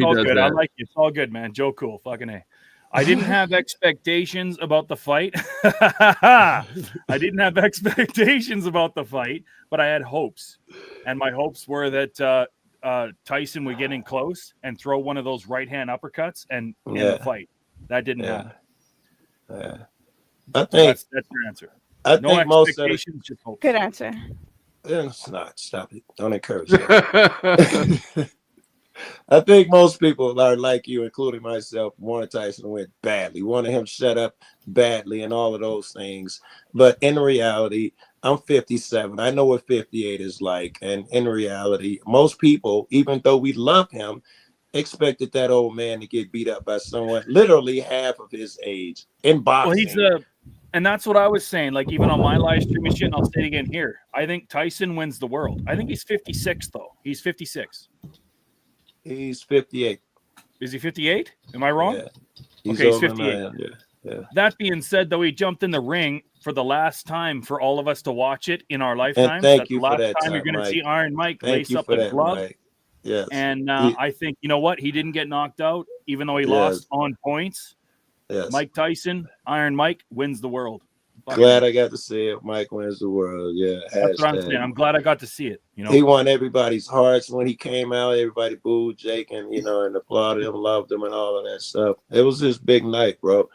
all good. I like you. It's all good, man. Joe Cool. Fucking A. I didn't have expectations about the fight. I didn't have expectations about the fight, but I had hopes. And my hopes were that Tyson would get in close and throw one of those right-hand uppercuts and end the fight. That didn't happen. Yeah. I think That's your answer. I No think most of expectations, just hopes. Good answer. It's not. Stop it. Don't encourage that. I think most people are like you, including myself, wanted Tyson to win badly, wanted him shut up badly, and all of those things. But in reality, I'm 57. I know what 58 is like. And in reality, most people, even though we love him, expected that old man to get beat up by someone literally half of his age in boxing. Well, and that's what I was saying. Like, even on my live stream and shit, I'll say it again here. I think Tyson wins the world. I think he's 56, though. He's 56. He's 58. Is he 58? Am I wrong? Yeah. Okay, he's older than 58. I am, yeah. That being said, though, he jumped in the ring for the last time for all of us to watch it in our lifetime. thank That's you the for last that, time you're going to Mike. see Iron Mike Thank lace you up for the that, glove. Mike. Yes. And I think, you know what? He didn't get knocked out, even though he lost on points. Yes. Mike Tyson, Iron Mike, wins the world. Glad I got to see it. Mike wins the world. Yeah. That's what I'm hashtag. saying. I'm glad I got to see it. You know, He won everybody's hearts when he came out. Everybody booed Jake and and applauded him, loved him, and all of that stuff. It was his big night, bro.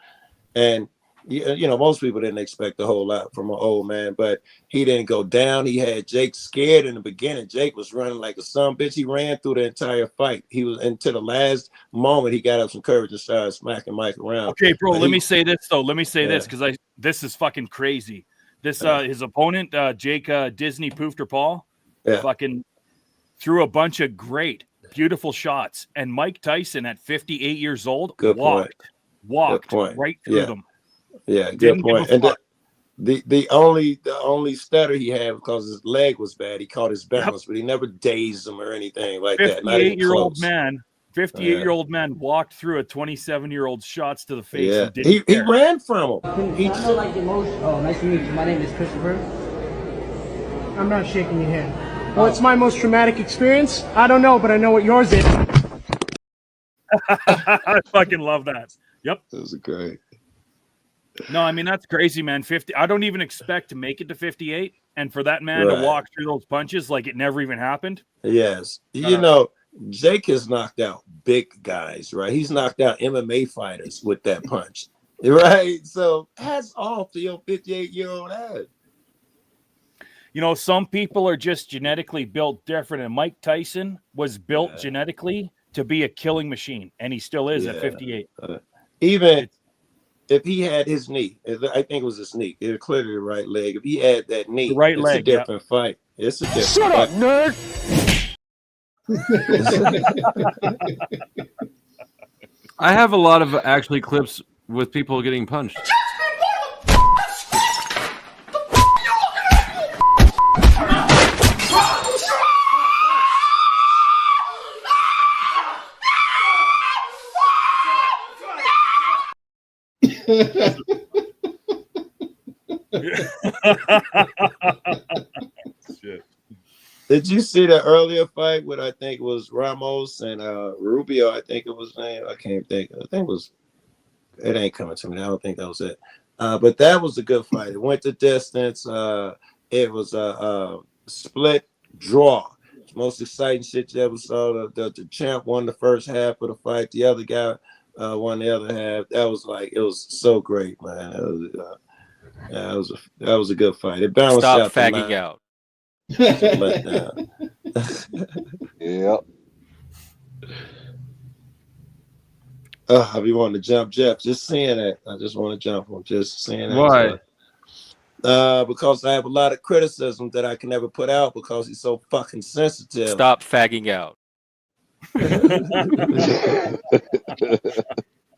And most people didn't expect a whole lot from an old man, but he didn't go down. He had Jake scared in the beginning. Jake was running like a son bitch. He ran through the entire fight. He was until the last moment. He got up some courage and started smacking Mike around. okay, bro. But Let me say this though. Let me say this Yeah. because this is fucking crazy. This his opponent, Jake Disney Poofter Paul, fucking threw a bunch of great, beautiful shots, and Mike Tyson at 58 years old Good point. walked Good point. right through Yeah. them. Yeah, good Didn't give point. a And fuck. The only stutter he had because his leg was bad. He caught his balance, but he never dazed him or anything like that. Not even 58-year-old close. man. 58-year-old man walked through a 27-year-old shots to the face. Yeah, And didn't he care. ran from him. Oh, nice to meet you. My name is Christopher. I'm not shaking your hand. What's my most traumatic experience? I don't know, but I know what yours is. I fucking love that. Yep. That was great. No, I mean, that's crazy, man. 50. I don't even expect to make it to 58. And for that man to walk through those punches like it never even happened. Yes. You know, Jake has knocked out big guys, right? He's knocked out MMA fighters with that punch, right? So hats off to your 58-year-old ass. You know, some people are just genetically built different. And Mike Tyson was built genetically to be a killing machine. And he still is at 58. Even if he had his knee, I think it was his knee, it clearly the right leg. If he had that knee, right it's leg, a different fight. It's a different Shut fight. up, nerd. I have a lot of actually clips with people getting punched. Shit. Did you see the earlier fight with I think it was Ramos and Rubio? I think it was name. I can't think. I think it was. It ain't coming to me. I don't think that was it. But that was a good fight. It went the distance. It was a split draw. It's the most exciting shit you ever saw. The champ won the first half of the fight. The other guy won the other half. That was like it was so great, man. That was a good fight. It balanced Stop out. fagging out. Yep. I be wanting to jump Jeff. Just seeing that. I just want to jump him. Just seeing that. Why? Because I have a lot of criticism that I can never put out because he's so fucking sensitive. Stop fagging out.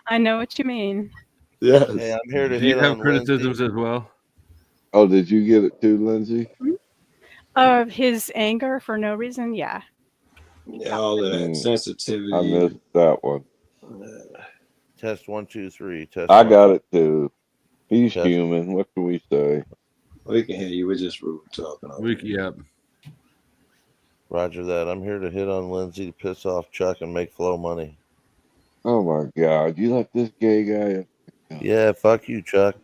I know what you mean. Yeah. Hey, I'm here to Do you hit have on criticisms as well? Oh, did you get it too, Lindsay? Of his anger for no reason, yeah. Yeah, all of that sensitivity. I missed that one. Test 1, 2, 3. Test. I got it too. He's Test. human. What can we say? We can hear you. We're just rude talking. Yep. Roger that. I'm here to hit on Lindsay to piss off Chuck and make Flo money. Oh my God! You let this gay guy. Yeah, fuck you, Chuck.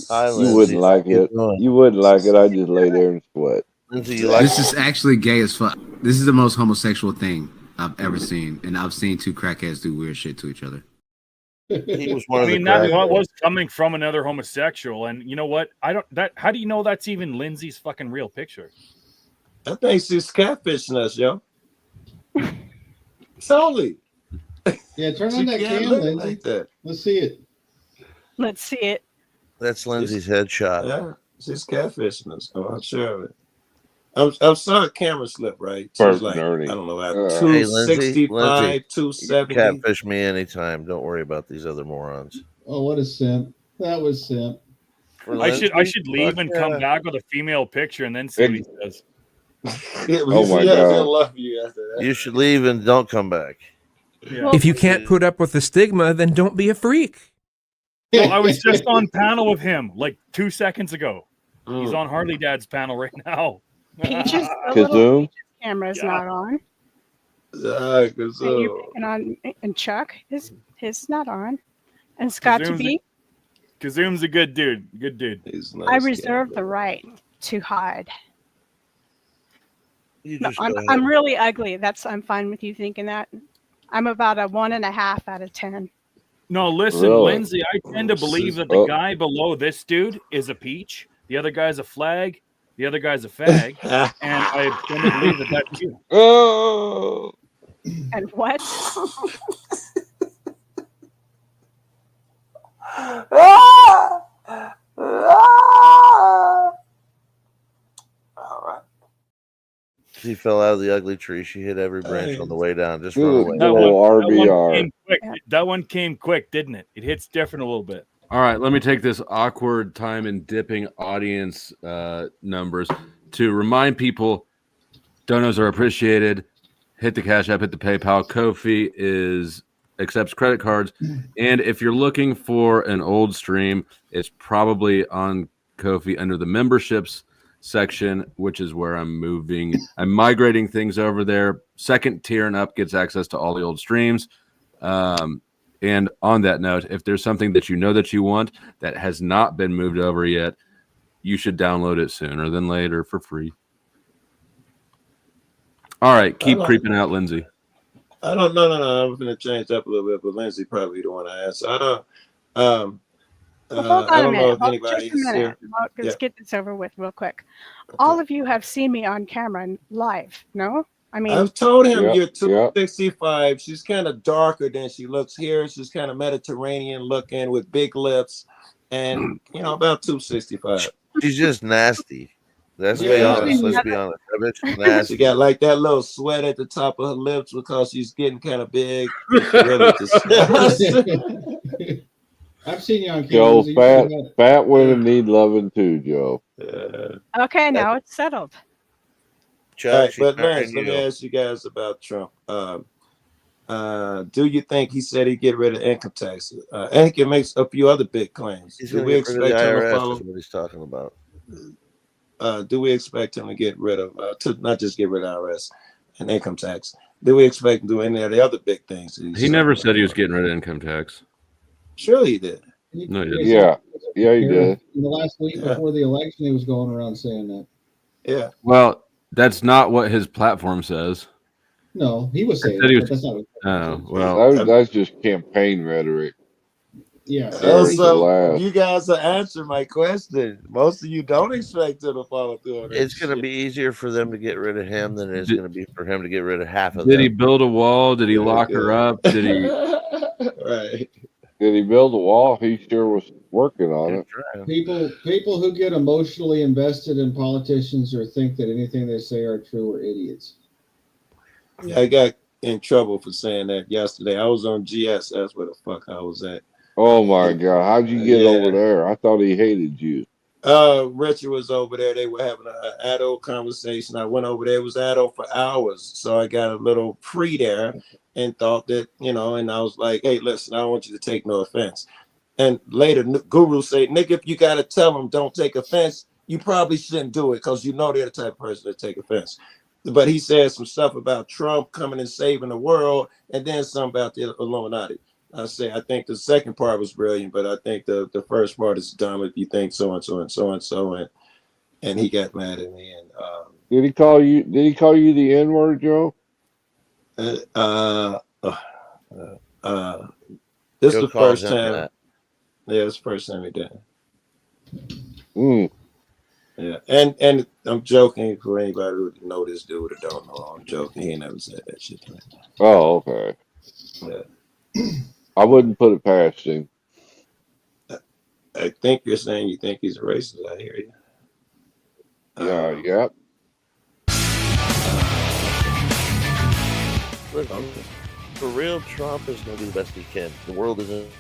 Hi, Lindsay. You wouldn't like it. You wouldn't like it. I just lay there and sweat. Lindsay, you like This is actually gay as fuck. This is the most homosexual thing I've ever seen, and I've seen two crackheads do weird shit to each other. He was one I of the mean, that crackheads. was coming from another homosexual, and you know what? How do you know that's even Lindsay's fucking real picture? I think she's catfishing us, yo. Totally. Yeah, turn She on that can't cam, look Lindsay. like that. Let's see it. Let's see it. That's Lindsay's headshot. Yeah, she's catfishing us. I'm sure of it. I'm sorry, camera slip, right? She's First like, nerdy. I don't know, about Hey, Lindsay, 265, 270. catfish me anytime. Don't worry about these other morons. Oh, what a simp. That was simp. For I Lindsay, should leave fuck and yeah. come back with a female picture and then see what he says. Oh my God! love you after that. You should leave and don't come back. Yeah. If you can't put up with the stigma, then don't be a freak. Well, I was just on panel with him like 2 seconds ago. He's on Harley Dad's panel right now. Peaches, the Kazoo? little Peaches camera's Yeah. not on. And you're picking on, and Chuck, his not on. And Scott to Kazoom's be, Kazoom's a good dude. Good dude. He's I reserve the right to hide. You No, just go I'm ahead. really ugly. I'm fine with you thinking that. I'm about a 1.5 out of 10. No, listen, Really? Lindsay, I tend to believe that the guy below this dude is a peach, the other guy's a flag, the other guy's a fag, and I tend to believe that that's you. Oh. And what? All right. She fell out of the ugly tree. She hit every branch on the way down. Just Good run away. That little one RBR. came quick. That one came quick, didn't it? It hits different a little bit. All right, let me take this awkward time in dipping audience numbers to remind people donos are appreciated. Hit the Cash App, hit the PayPal. Ko-fi accepts credit cards. And if you're looking for an old stream, it's probably on Ko-fi under the memberships section, which is where I'm moving. I'm migrating things over there. Second tier and up gets access to all the old streams. And on that note, if there's something that you know that you want that has not been moved over yet, you should download it sooner than later for free. All right, keep creeping out, Lindsay. I don't know. No. I'm going to change up a little bit, but Lindsay probably the one I answer. I don't. Well, hold on I a don't know minute. if anybody Just a minute. here. Let's Yeah. get this over with real quick. All of you have seen me on camera and live, no? I mean, I've told him Yep, you're yep. 265. She's kind of darker than she looks here. She's kind of Mediterranean looking with big lips, and about 265. She's just nasty. Let's be Yeah. honest. Let's be honest. I bet she's nasty. She got like that little sweat at the top of her lips because she's getting kind of big. Really disgusting. I've seen you on Joe, camera. fat women need loving too, Joe. okay, now it's settled. All right, She's but marrying Lance, let me you. ask you guys about Trump. Do you think he said he'd get rid of income taxes? I think it makes a few other big claims. He's Do going we to get rid of the expect him to IRS. follow? Is what he's talking about. Do we expect him to get rid of, to not just get rid of IRS and income tax? Do we expect him to do any of the other big things? He never said he was getting rid of income tax. Surely he did. No, he didn't. Yeah, he did. In the last week before the election, he was going around saying that. Yeah. Well, that's not what his platform says. No, he was saying Said he that, was- but that's not what well, That's just campaign rhetoric. Yeah. So you guys are answering my question. Most of you don't expect him to follow through on that. It's going to be easier for them to get rid of him than it's Did- going to be for him to get rid of half of did them. he build a wall? Did he lock her up? Did he? Right. Did he build a wall? He sure was working on it. People who get emotionally invested in politicians or think that anything they say are true are idiots. Yeah, I got in trouble for saying that yesterday. I was on GS. That's where the fuck I was at. Oh my God! How'd you get Yeah. over there? I thought he hated you. Richard was over there. They were having an adult conversation. I went over there. It was adult for hours. So I got a little free there and thought that, and I was like, hey, listen, I don't want you to take no offense. And later, Guru said, Nick, if you got to tell them don't take offense, you probably shouldn't do it because they're the type of person that take offense. But he said some stuff about Trump coming and saving the world and then some about the Illuminati. I think the second part was brilliant, but I think the first part is dumb if you think so and so and so and so, and he got mad at me. And Did he call you? Did he call you the N-word, Joe? this is Joe the calls first him time. that. Yeah, it's the first time he did. Mm. Yeah, and I'm joking for anybody who know this dude or don't know. I'm joking. He ain't never said that shit to me. Oh, okay. Yeah. I wouldn't put it past him. I think you're saying you think he's a racist. I hear you. Yep. Look, for real, Trump is going to do the best he can. The world isn't.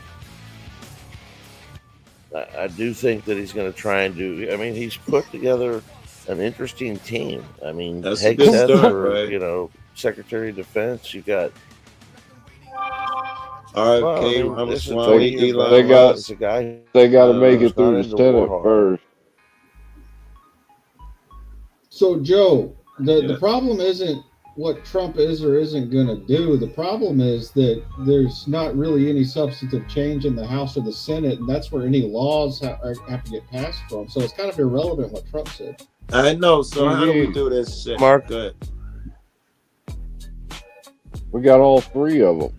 I do think that he's going to try and do. I mean, he's put together an interesting team. I mean, That's a good Hegseth start, for, right? Secretary of Defense. You got. RFK, this is Ramaswamy, Tony Elon They got- Musk. It's a guy. They got to make who's it through not the into Senate war first. So, Joe, the problem isn't what Trump is or isn't going to do. The problem is that there's not really any substantive change in the House or the Senate, and that's where any laws have to get passed from. So it's kind of irrelevant what Trump said. I know. So how do we do this shit? Mark? Good. We got all three of them.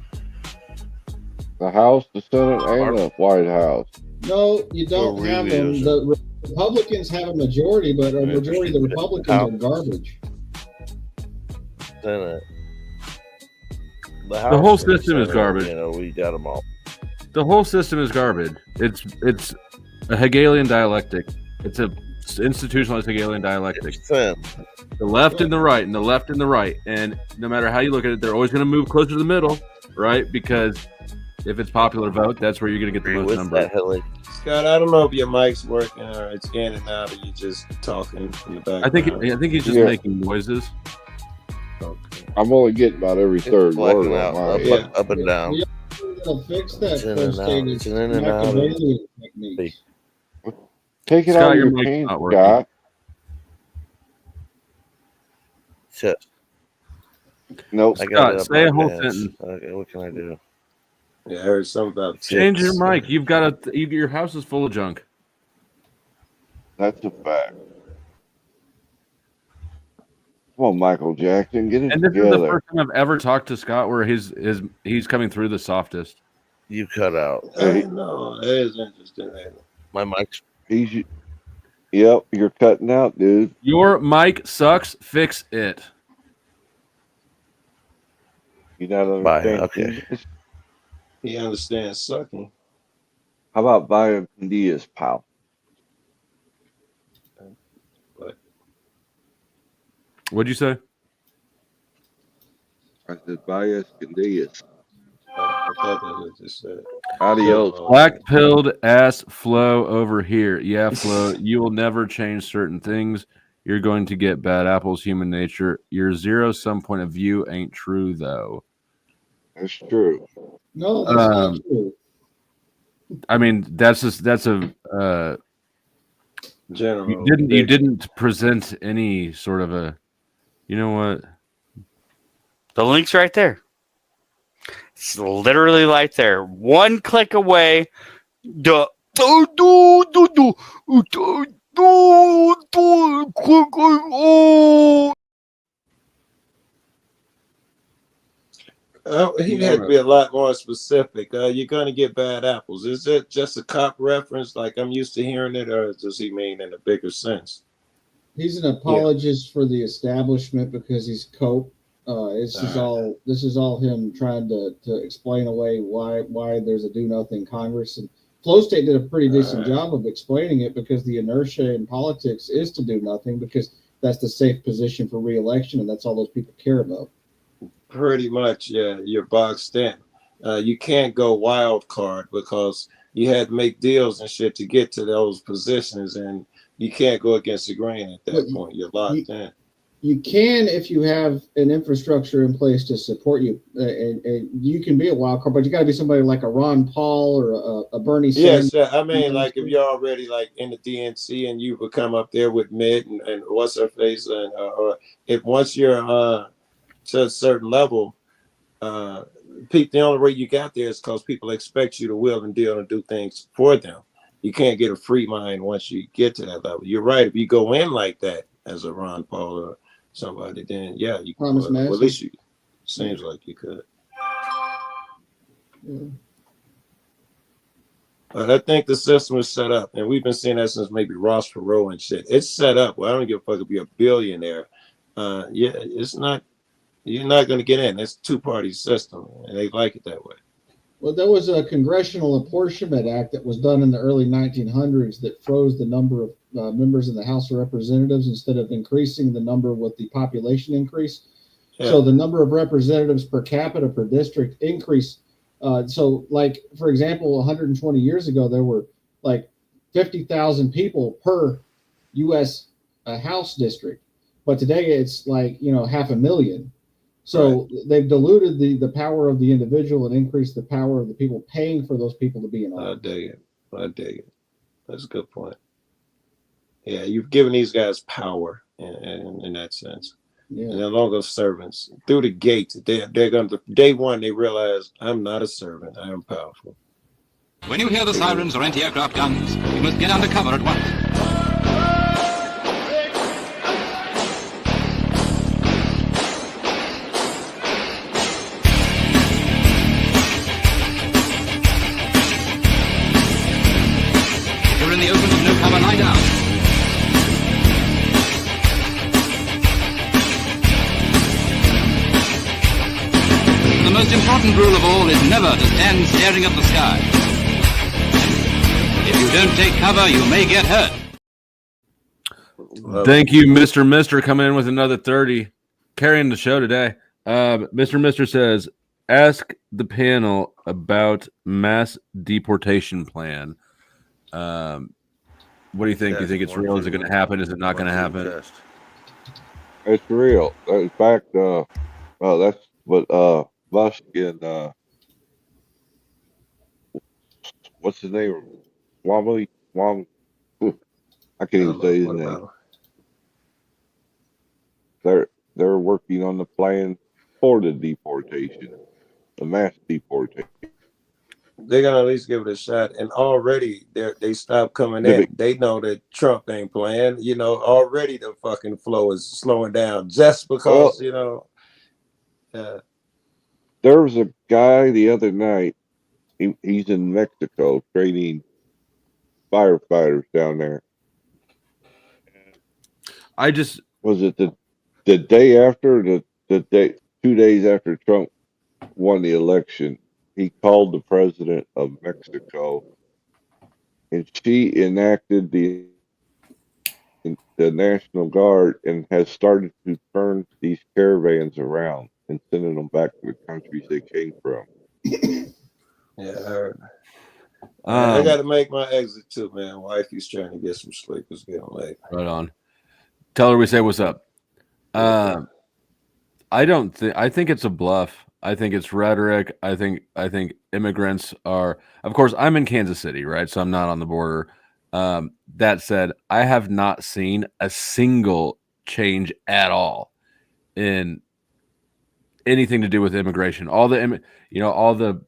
The House, the Senate, and the White House. No, you don't Or have them. reviews. The Republicans have a majority, but a majority of the Republicans are garbage. Senate. The whole House and the system is Senate, garbage. We got them all. The whole system is garbage. It's a Hegelian dialectic. It's a institutionalized Hegelian dialectic. Thin. The left and the right, and the left and the right, and no matter how you look at it, they're always going to move closer to the middle, right? Because if it's popular vote, that's where you're going to get the most number. Scott, I don't know if your mic's working or it's in and out, or you just talking in the background. I think he's just making noises. Okay. I'm only getting about every third word. Up and down. They'll fix that It's in and out. It's in and out. Machiavellian technique. Take it Scott, out of your your mic's pants, not working. Scott. Shit. Nope. I got Scott, say a whole sentence. Okay, what can I do? Yeah, I heard something about Change tips. your mic. You've got your house is full of junk. That's a fact. Come on, Michael Jackson, get it And this together. is the first time I've ever talked to Scott where he's coming through the softest. You cut out. I know. It is interesting. My mic's. Yep, you're cutting out, dude. Your mic sucks. Fix it. You not understand? Okay. He understands sucking. How about Vaya Candias, pal? What'd you say? I said Vaya Candias. I thought that was just said. Adios. Black-pilled ass Flo over here. Yeah, Flo, you will never change certain things. You're going to get bad apples, human nature. Your zero-sum point of view ain't true, though. That's true. No, that's not true. I mean, that's a general. You didn't present any sort of a. You know what? The link's right there. It's literally right there. One click away. He had to be a lot more specific. You're going to get bad apples. Is it just a cop reference like I'm used to hearing it, or does he mean in a bigger sense? He's an apologist for the establishment because he's Cope. This is all him trying to explain away why there's a do nothing Congress. And Flow State did a pretty decent job of explaining it, because the inertia in politics is to do nothing, because that's the safe position for re-election, and that's all those people care about. Pretty much, yeah. You're boxed in. You can't go wild card because you had to make deals and shit to get to those positions, and you can't go against the grain at that point. You're locked in. You can if you have an infrastructure in place to support you, and you can be a wild card, but you got to be somebody like a Ron Paul or a Bernie Sanders. Yes, I mean, like if you're already like in the DNC and you would come up there with Mitt and what's her face, and or if once you're to a certain level, Pete, the only way you got there is because people expect you to will and deal and do things for them. You can't get a free mind once you get to that level. You're right. If you go in like that as a Ron Paul or somebody, then yeah, you can. Well, at least you seems like you could. Yeah. But I think the system is set up, and we've been seeing that since maybe Ross Perot and shit. It's set up. Well, I don't give a fuck if you're a billionaire. Yeah, it's not. You're not going to get in. It's a two-party system, and they like it that way. Well, there was a Congressional Apportionment Act that was done in the early 1900s that froze the number of members in the House of Representatives instead of increasing the number with the population increase. Yeah. So the number of representatives per capita per district increased. So, like, for example, 120 years ago, there were like 50,000 people per U.S. House district. But today it's like, 500,000. So they've diluted the power of the individual and increased the power of the people paying for those people to be in office. I dig it. That's a good point. Yeah, you've given these guys power in that sense. Yeah. And they're no longer servants. Through the gate, they're going to, day one, they realize, I'm not a servant. I am powerful. When you hear the sirens or anti-aircraft guns, you must get under cover at once. In the open with no cover, lie down. The most important rule of all is never to stand staring at the sky. If you don't take cover, you may get hurt. Thank you, Mr. Coming in with another 30, carrying the show today. Mr. says, ask the panel about mass deportation plan. What do you think? Do you think it's real? Is it going to happen? Is it not going to happen? It's real. In fact, that's what Musk and what's his name? I can't even say his name. They're working on the plan for the deportation, the mass deportation. They're gonna at least give it a shot. And already they stopped coming in. They know that Trump ain't playing. You know, already the fucking flow is slowing down just because, you know. There was a guy the other night. He's in Mexico training firefighters down there. Was it the day after the day 2 days after Trump won the election? He called the president of Mexico, and she enacted the National Guard and has started to turn these caravans around and sending them back to the countries they came from. Yeah, I heard. I got to make my exit too, man. Wifey's trying to get some sleep. It's getting late. Right on. Tell her we say what's up. I think it's a bluff. I think it's rhetoric. I think immigrants are, of course, I'm in Kansas City, right? So I'm not on the border. That said, I have not seen a single change at all in anything to do with immigration. All the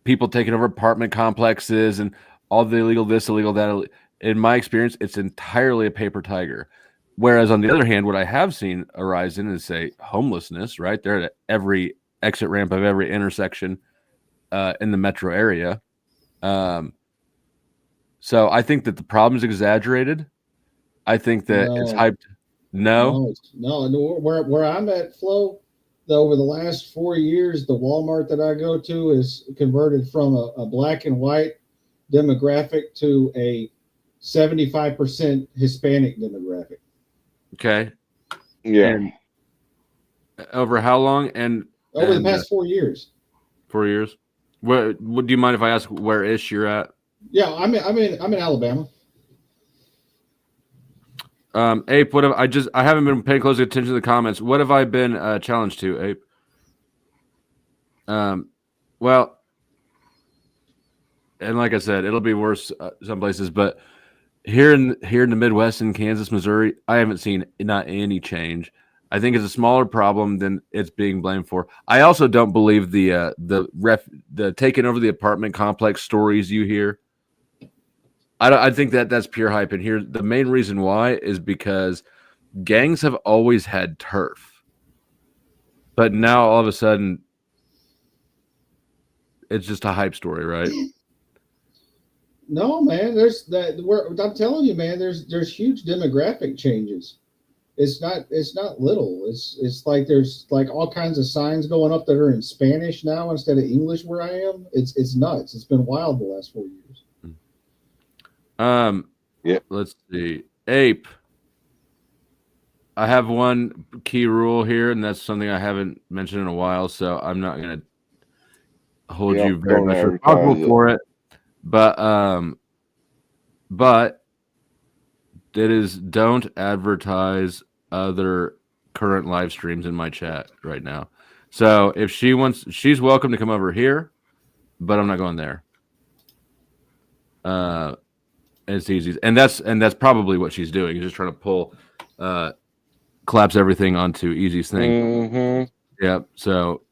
people taking over apartment complexes and all the illegal this, illegal that. In my experience, it's entirely a paper tiger. Whereas on the other hand, what I have seen arise in is, say, homelessness, right? They're at every exit ramp of every intersection in the metro area. So I think that the problem is exaggerated. I think that it's hyped. No. Where I'm at, Flo, over the last 4 years, the Walmart that I go to is converted from a black and white demographic to a 75% Hispanic demographic. Okay. Yeah. And over how long? And over the past 4 years. 4 years. What do you mind if I ask where ish you're at? Yeah, I'm in Alabama. Ape, what have I haven't been paying close attention to the comments. What have I been challenged to, Ape? Well, and like I said, it'll be worse some places, but here in the Midwest, in Kansas, Missouri, I haven't seen not any change. I think it's a smaller problem than it's being blamed for. I also don't believe the taking over the apartment complex stories you hear. I think that's pure hype. And here, the main reason why is because gangs have always had turf, but now all of a sudden, it's just a hype story, right? No, man. I'm telling you, man. There's huge demographic changes. It's not little. It's like there's like all kinds of signs going up that are in Spanish now instead of English where I am. It's nuts. It's been wild the last 4 years. Yeah. Let's see. Ape. I have one key rule here, and that's something I haven't mentioned in a while, so I'm not gonna hold you very much responsible for it. But it is don't advertise other current live streams in my chat right now. So if she wants, she's welcome to come over here, but I'm not going there. It's easy, and that's probably what she's doing. She's just trying to pull, collapse everything onto Easy's thing. Mm-hmm. Yeah. So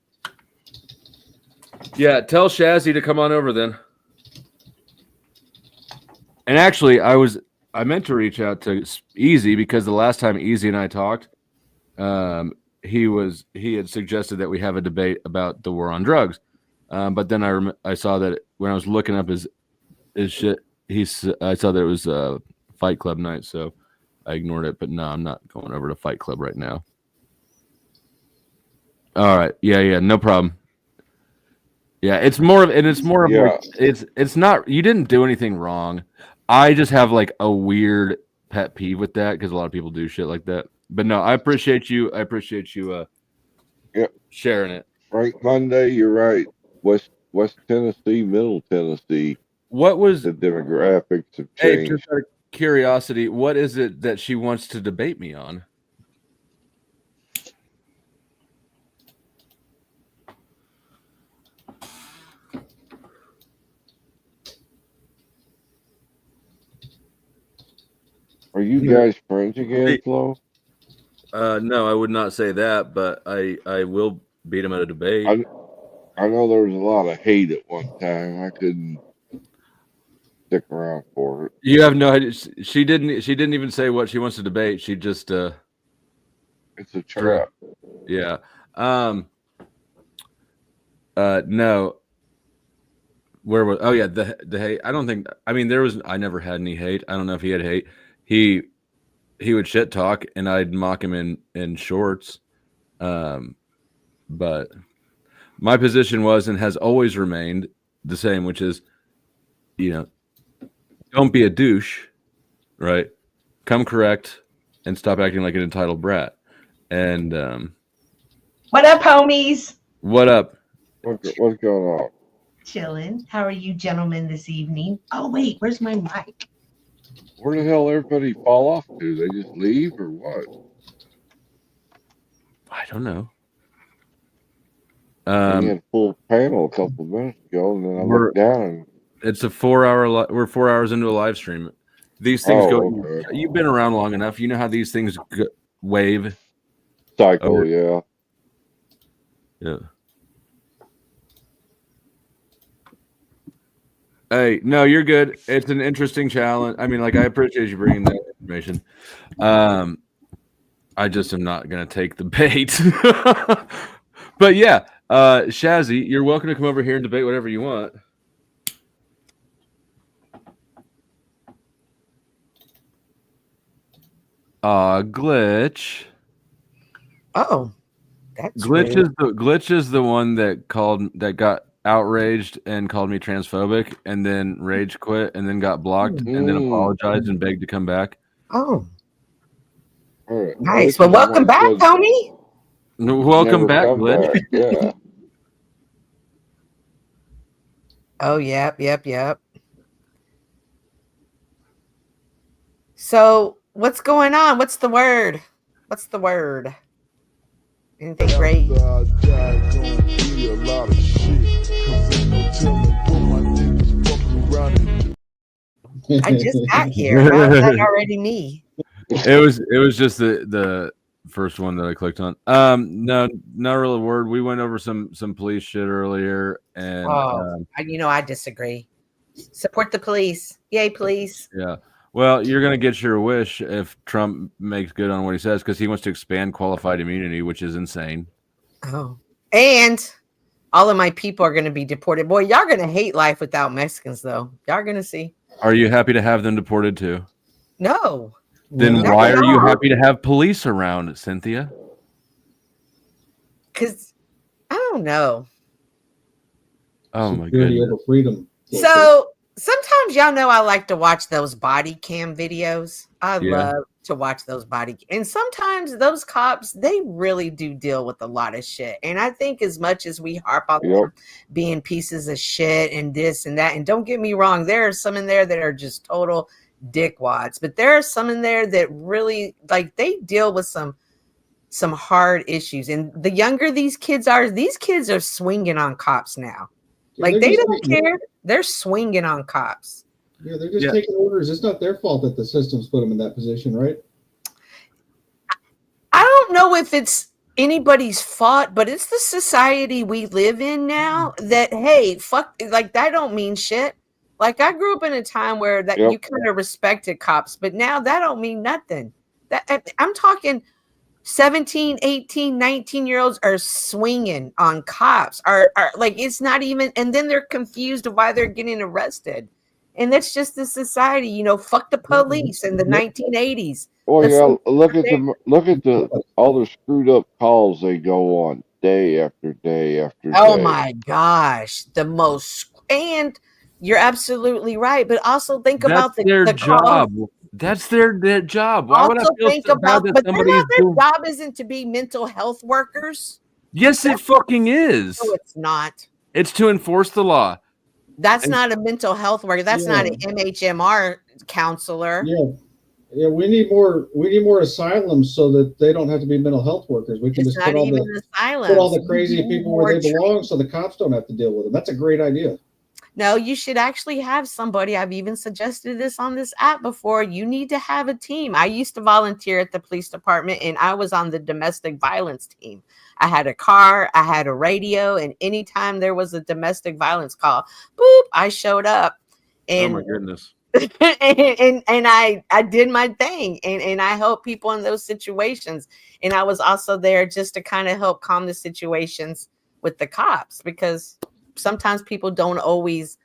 yeah, tell Shazzy to come on over then. And actually, I meant to reach out to Easy because the last time Easy and I talked, he had suggested that we have a debate about the war on drugs. But then I saw that when I was looking up his shit, I saw that it was Fight Club night, so I ignored it. But no, I'm not going over to Fight Club right now. All right, yeah, no problem. Yeah, it's more of like, it's not, you didn't do anything wrong. I just have like a weird pet peeve with that because a lot of people do shit like that. But no, I appreciate you. I appreciate you sharing it. Right, Monday, you're right. West Tennessee, Middle Tennessee, What was the demographics have Hey, changed. just out of curiosity, what is it that she wants to debate me on? Are you guys friends again, Flo? No, I would not say that, but I will beat him at a debate. I know there was a lot of hate at one time. I couldn't stick around for it. You have no idea. She didn't even say what she wants to debate. She just it's a trap. Yeah. No. Where was? Oh yeah, the hate. I don't think. I mean, I never had any hate. I don't know if he had hate. He would shit talk, and I'd mock him in shorts. But my position was and has always remained the same, which is, don't be a douche, right? Come correct and stop acting like an entitled brat. And what up, homies? What up? What's going on? Chilling. How are you gentlemen this evening? Oh, wait, where's my mic? Where the hell everybody fall off to? They just leave or what? I don't know. We had full panel a couple of minutes ago, and then I looked down and it's a 4 hour. We're 4 hours into a live stream. These things go. Okay. You've been around long enough. You know how these things wave. Cycle, yeah. Yeah. Hey, no, you're good. It's an interesting challenge. I mean, I appreciate you bringing that information. I just am not going to take the bait. But yeah, Shazzy, you're welcome to come over here and debate whatever you want. Glitch. Oh, that's Glitch is the one that got outraged and called me transphobic, and then rage quit, and then got blocked, and then apologized and begged to come back. Oh, right. Nice. Well, welcome back, homie. Welcome back, Glitch. Yeah. Oh, yep. So, what's going on? What's the word? Anything great? I just got here. How is that already me? It was just the first one that I clicked on. No, not really a word. We went over some police shit earlier, and I disagree. Support the police. Yay, police. Yeah. Well, you're gonna get your wish if Trump makes good on what he says, because he wants to expand qualified immunity, which is insane. Oh, and all of my people are gonna be deported. Boy, y'all gonna hate life without Mexicans, though. Y'all gonna see. Are you happy to have them deported too? No. Then why are you happy to have police around, Cynthia? Because I don't know. Oh my goodness. Freedom. So sometimes y'all know I like to watch those body cam videos. I love to watch those and sometimes those cops, they really do deal with a lot of shit. And I think as much as we harp on them being pieces of shit and this and that, and don't get me wrong, there are some in there that are just total dickwads, but there are some in there that really they deal with some hard issues. And the younger these kids are swinging on cops now. They don't care. They're swinging on cops. Yeah, they're just taking orders. It's not their fault that the system's put them in that position, right? I don't know if it's anybody's fault, but it's the society we live in now that, hey, fuck, that don't mean shit. I grew up in a time where you kind of respected cops, but now that don't mean nothing. I'm talking 17, 18, 19-year-olds are swinging on cops. Are it's not even, and then they're confused why they're getting arrested. And that's just the society, fuck the police in the 1980s. Well, look at all the screwed up calls they go on day after day after day. Oh my gosh, and you're absolutely right, but also think about the job. That's their job. Why would I feel so bad that their job isn't to be mental health workers. Yes, it fucking is. No, it's not. It's to enforce the law. That's not a mental health worker. That's not an MHMR counselor. Yeah, we need more asylums so that they don't have to be mental health workers. We can It's just not put all even put all the asylums. crazy We need people where more they belong, so the cops don't have to deal with them. That's a great idea. No, you should actually have somebody. I've even suggested this on this app before. You need to have a team. I used to volunteer at the police department, and I was on the domestic violence team. I had a car, I had a radio, and anytime there was a domestic violence call, boop, I showed up. And Oh my goodness. and I did my thing, and I helped people in those situations. And I was also there just to kind of help calm the situations with the cops, because sometimes people don't always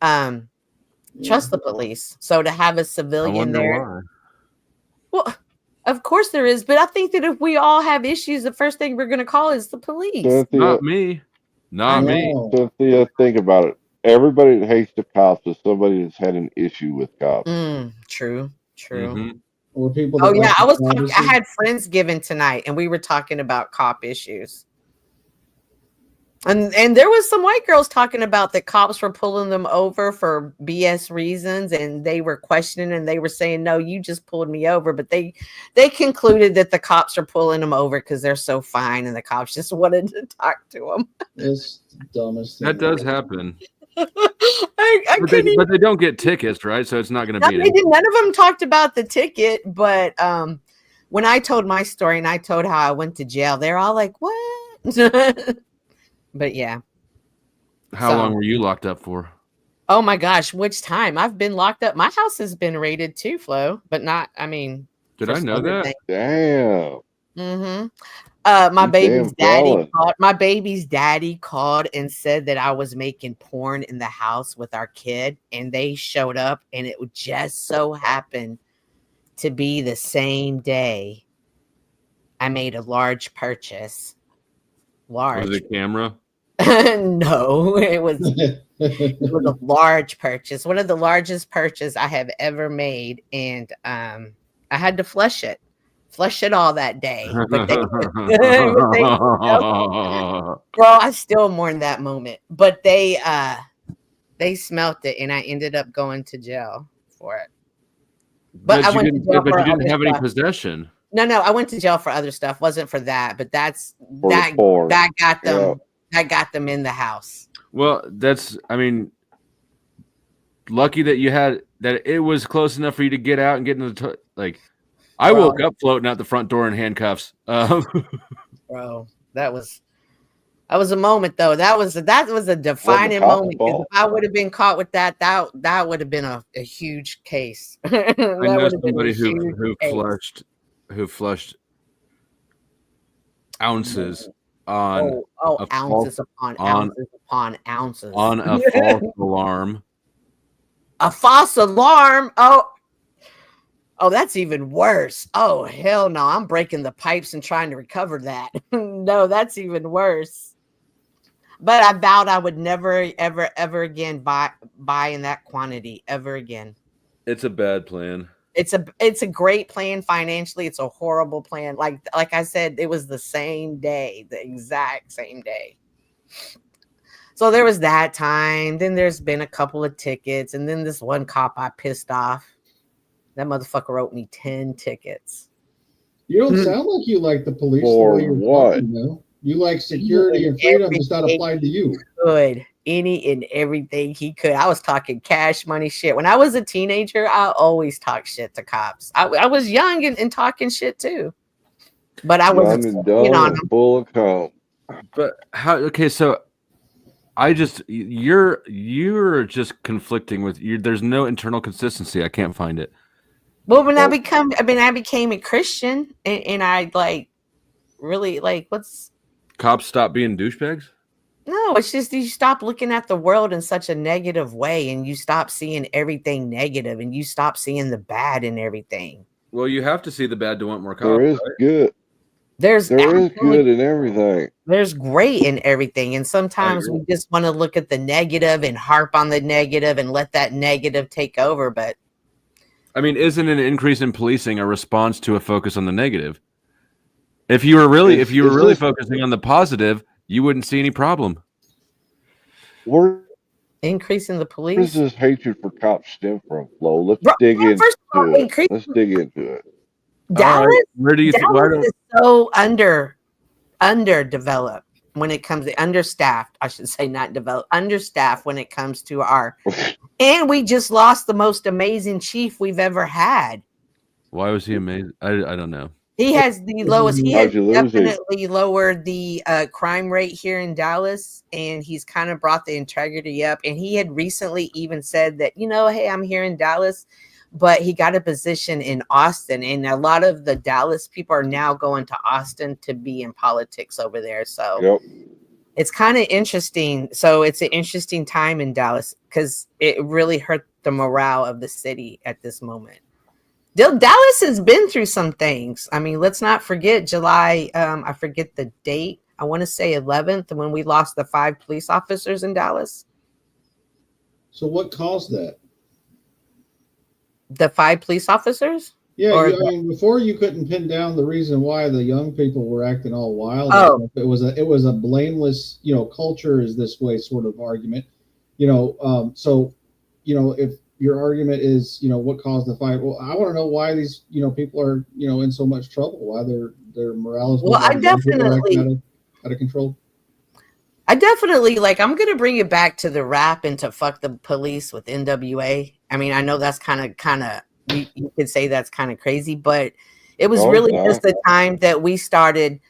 trust the police. So to have a civilian there, well, of course there is, but I think that if we all have issues, the first thing we're going to call is the police. Cynthia, Not me. Not me. Cynthia, think about it. Everybody that hates the cops is somebody that's had an issue with cops. True. Or people. Oh that yeah, like I was. privacy. I had Friendsgiving tonight, and we were talking about cop issues. And there was some white girls talking about that cops were pulling them over for BS reasons, and they were questioning, and they were saying, "No, you just pulled me over." But they concluded that the cops are pulling them over because they're so fine, and the cops just wanted to talk to them. It's the dumbest thing. That does happen. I But they don't get tickets, right? So it's not going to be. None of them talked about the ticket, but when I told my story and I told how I went to jail, they're all like, "What?" But yeah. How long were you locked up for? Oh my gosh, which time? I've been locked up. My house has been raided too, Flo, but not. I mean, did I know that? Damn. Mm-hmm. My You baby's damn daddy fella. called. My baby's daddy called and said that I was making porn in the house with our kid, and they showed up, and it would just so happen to be the same day I made a large purchase. Was it a camera? No, it was a large purchase, one of the largest purchases I have ever made, and I had to flush it all that day. But bro, I still mourn that moment. But they smelt it, and I ended up going to jail for it. But I went to jail for you didn't have any stuff. possession. No, I went to jail for other stuff. Wasn't for that, but that got them. Yeah. That got them in the house. Well, lucky that you had that. It was close enough for you to get out and get into the I woke up floating out the front door in handcuffs. Bro, that was a moment though. That was a defining moment. If I would have been caught with that would have been a huge case. I know somebody who flushed ounces on ounces upon ounces upon ounces on a false alarm. A false alarm. Oh, that's even worse. Oh, hell no. I'm breaking the pipes and trying to recover that. No, that's even worse. But I vowed I would never, ever, ever again buy in that quantity ever again. It's a bad plan. It's a great plan financially. It's a horrible plan. Like I said, it was the same day, the exact same day. So there was that time. Then there's been a couple of tickets. And then this one cop I pissed off. That motherfucker wrote me 10 tickets. You don't sound like you like the police. For the way you're what? talking, though. You like security and freedom is not applied to you. Good. Any and everything he could. I was talking cash money shit. When I was a teenager, I always talked shit to cops. I was young and talking shit too. But I was full of cum. But how? Okay, so you're just conflicting with you. There's no internal consistency. I can't find it. Well, when I became a Christian, and I really what's cops stop being douchebags? No, it's just you stop looking at the world in such a negative way, and you stop seeing everything negative, and you stop seeing the bad in everything. Well, you have to see the bad to want more cops. There is good. There is good in everything. There's great in everything, and sometimes we just want to look at the negative and harp on the negative and let that negative take over. But I mean, isn't an increase in policing a response to a focus on the negative? If you were really It's focusing on the positive, you wouldn't see any problem. Where Increasing the does police. this hatred for cops stem from, Flo? Let's Bro, dig into first of all, it. Let's dig into it. Dallas, All right. Where do you think? Why Dallas don't? is so underdeveloped when it comes to understaffed. I should say not developed, understaffed when it comes to our. And we just lost the most amazing chief we've ever had. Why was he amazing? I don't know. He has the lowest. He has How'd you lose him? definitely lowered the crime rate here in Dallas, and he's kind of brought the integrity up. And he had recently even said that, hey, I'm here in Dallas, but he got a position in Austin, and a lot of the Dallas people are now going to Austin to be in politics over there. So it's kind of interesting. So it's an interesting time in Dallas because it really hurt the morale of the city at this moment. Dallas has been through some things. I mean, let's not forget July. I forget the date. I want to say 11th when we lost the 5 police officers in Dallas. So what caused that? The 5 police officers? Yeah, Or I mean, before you couldn't pin down the reason why the young people were acting all wild. Oh. It was a blameless, culture is this way sort of argument. So, if your argument is, what caused the fight? Well, I want to know why these, people are, in so much trouble. Why their morale is out of control. I definitely I'm going to bring it back to the rap and to fuck the police with NWA. I mean, I know that's kind of you could say that's kind of crazy, but it was really just the time that we started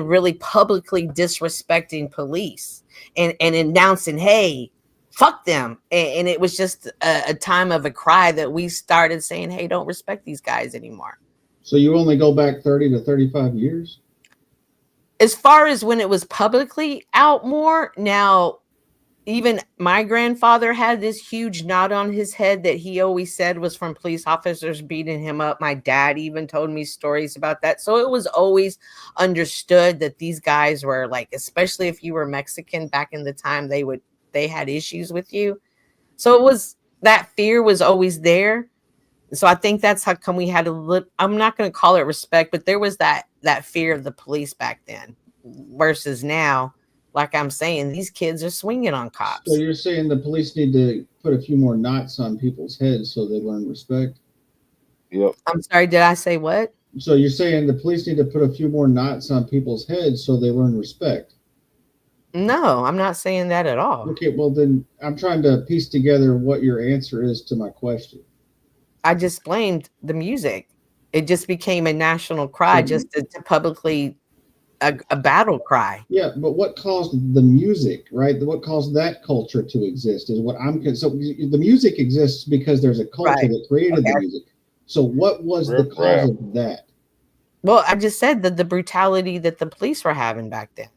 really publicly disrespecting police and announcing, hey, fuck them. And it was just a time of a cry that we started saying, hey, don't respect these guys anymore. So you only go back 30 to 35 years? As far as when it was publicly out more, now, even my grandfather had this huge knot on his head that he always said was from police officers beating him up. My dad even told me stories about that. So it was always understood that these guys were especially if you were Mexican back in the time, they had issues with you. So it was that fear was always there. So I think that's how come we had I'm not going to call it respect, but there was that fear of the police back then versus now. Like I'm saying, these kids are swinging on cops. So you're saying the police need to put a few more knots on people's heads so they learn respect? Yep. I'm sorry, did I say what? So you're saying the police need to put a few more knots on people's heads so they learn respect? No, I'm not saying that at all. Okay, well then I'm trying to piece together what your answer is to my question. I just blamed the music. It just became a national cry, just to publicly a battle cry. Yeah, but what caused the music, right? What caused that culture to exist is what I'm. So the music exists because there's a culture that created the music. So what was the cause of that? Well, I just said that the brutality that the police were having back then.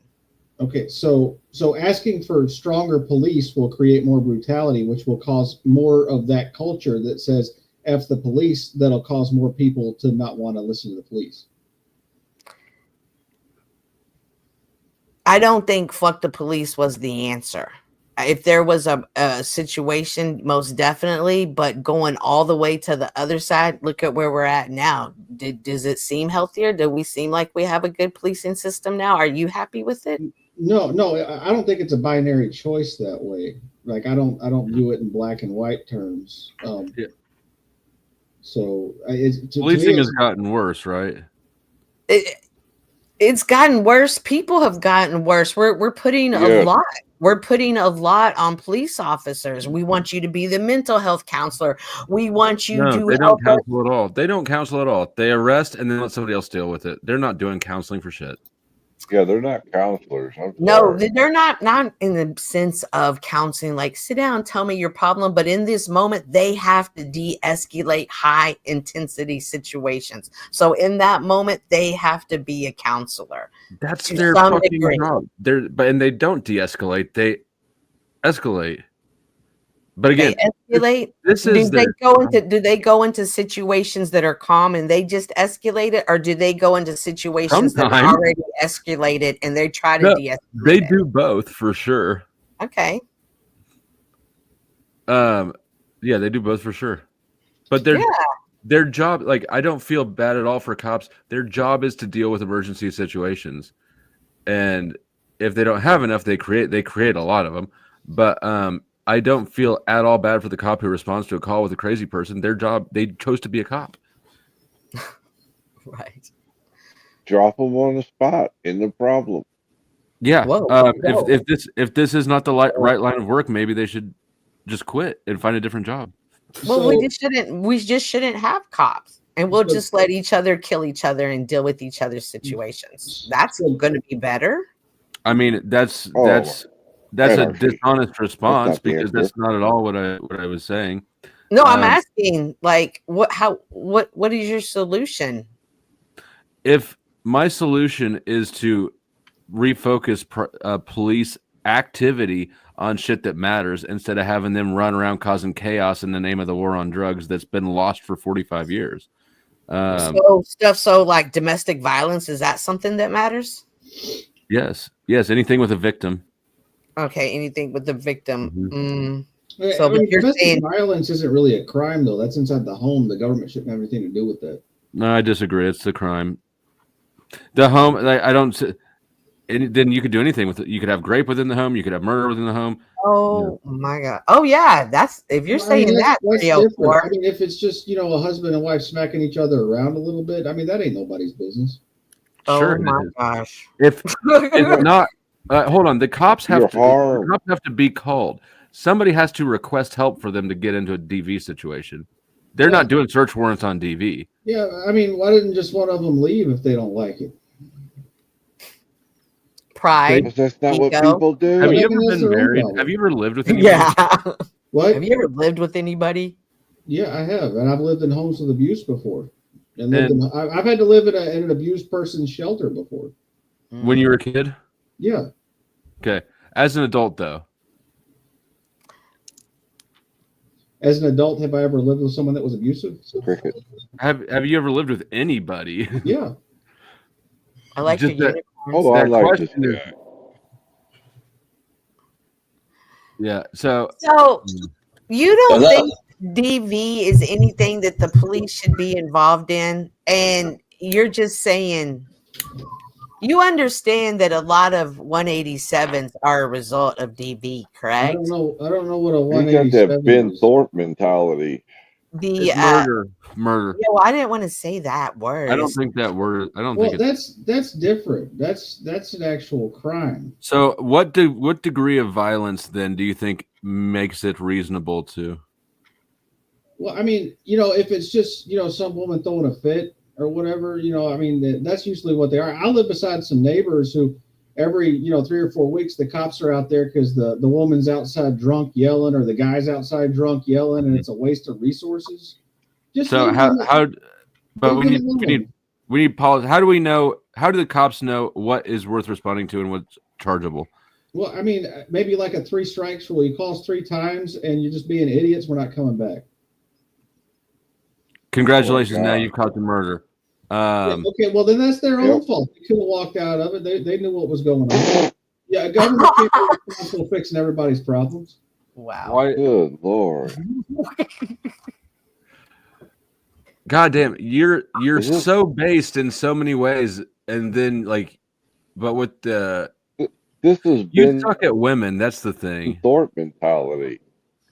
Okay, so asking for stronger police will create more brutality, which will cause more of that culture that says F the police. That'll cause more people to not want to listen to the police. I don't think fuck the police was the answer. If there was a situation, most definitely, but going all the way to the other side, look at where we're at now. Does it seem healthier? Do we seem like we have a good policing system now? Are you happy with it? No, I don't think it's a binary choice that way. Like I don't view it in black and white terms. So policing has gotten worse, right? It's gotten worse. People have gotten worse. We're putting a lot. We're putting a lot on police officers. We want you to be the mental health counselor. We want you to. They don't counsel at all. They don't counsel at all. They arrest and then let somebody else deal with it. They're not doing counseling for shit. Yeah, they're not counselors. No, they're not in the sense of counseling, like sit down, tell me your problem. But in this moment, they have to de-escalate high intensity situations. So in that moment, they have to be a counselor. That's their fucking job. And they don't de-escalate, they escalate. But again, they escalate. Do they go into situations that are calm and they just escalate it, or do they go into situations that are already escalated and they try to de-escalate? They do both for sure. Okay. Yeah, they do both for sure. But their job, like, I don't feel bad at all for cops. Their job is to deal with emergency situations, and if they don't have enough, they create a lot of them. But I don't feel at all bad for the cop who responds to a call with a crazy person. Their job, they chose to be a cop. Right. Drop them on the spot. In the problem. Yeah. Whoa. If this is not the right line of work, maybe they should just quit and find a different job. Well, we just shouldn't have cops, and we'll just let each other kill each other and deal with each other's situations. That's going to be better. I mean, that's a dishonest response because that's not at all what I was saying. No, I'm asking, like, what is your solution? If my solution is to refocus police activity on shit that matters instead of having them run around causing chaos in the name of the war on drugs that's been lost for 45 years. So like domestic violence, is that something that matters? Yes, anything with a victim. Okay, anything with the victim. Mm-hmm. So you're domestic saying violence isn't really a crime, though. That's inside the home. The government shouldn't have anything to do with that. No, I disagree. It's the crime. The home, I don't. Then you could do anything with it. You could have rape within the home. You could have murder within the home. Oh my God! Oh yeah, that's if you're saying that's 304. I mean, if it's just a husband and wife smacking each other around a little bit, I mean that ain't nobody's business. Sure. Oh my gosh! If it's not, hold on. The cops have to be called. Somebody has to request help for them to get into a DV situation. They're not doing search warrants on DV. Yeah, I mean, why didn't just one of them leave if they don't like it? Pride. That's not what people do. Have you ever been married? Have you ever lived with anybody? Yeah. What? Have you ever lived with anybody? Yeah, I have, and I've lived in homes with abuse before, and I've had to live in an abused person's shelter before. When you were a kid? Yeah. Okay. As an adult, though. As an adult, have I ever lived with someone that was abusive? Have you ever lived with anybody? Yeah. I like Just your Yeah. So you don't think DV is anything that the police should be involved in, and you're just saying you understand that a lot of 187s are a result of DV, correct? I don't know what a You got 187 that Ben is. Thorpe mentality. The murder. Yeah, well, I didn't want to say that word. I don't think that word. I don't Well, think it's. that's different. That's an actual crime. So, what degree of violence then do you think makes it reasonable to? Well, I mean, if it's just some woman throwing a fit or whatever, I mean, that's usually what they are. I live beside some neighbors who every 3 or 4 weeks the cops are out there because the woman's outside drunk yelling or the guy's outside drunk yelling, and it's a waste of resources. Just so we need policy. How do we know? How do the cops know what is worth responding to and what's chargeable? Well, I mean, maybe like a 3 strikes rule. You call us 3 times and you're just being idiots. We're not coming back. Congratulations! Now you've caught the murder. Okay, well then that's their own fault. They could have walked out of it. They knew what was going on. Yeah, government can't be responsible for fixing everybody's problems. Wow. Why? Good Lord. God damn, you're so based in so many ways, and then but with the you suck at women. That's the thing. Thorpe mentality.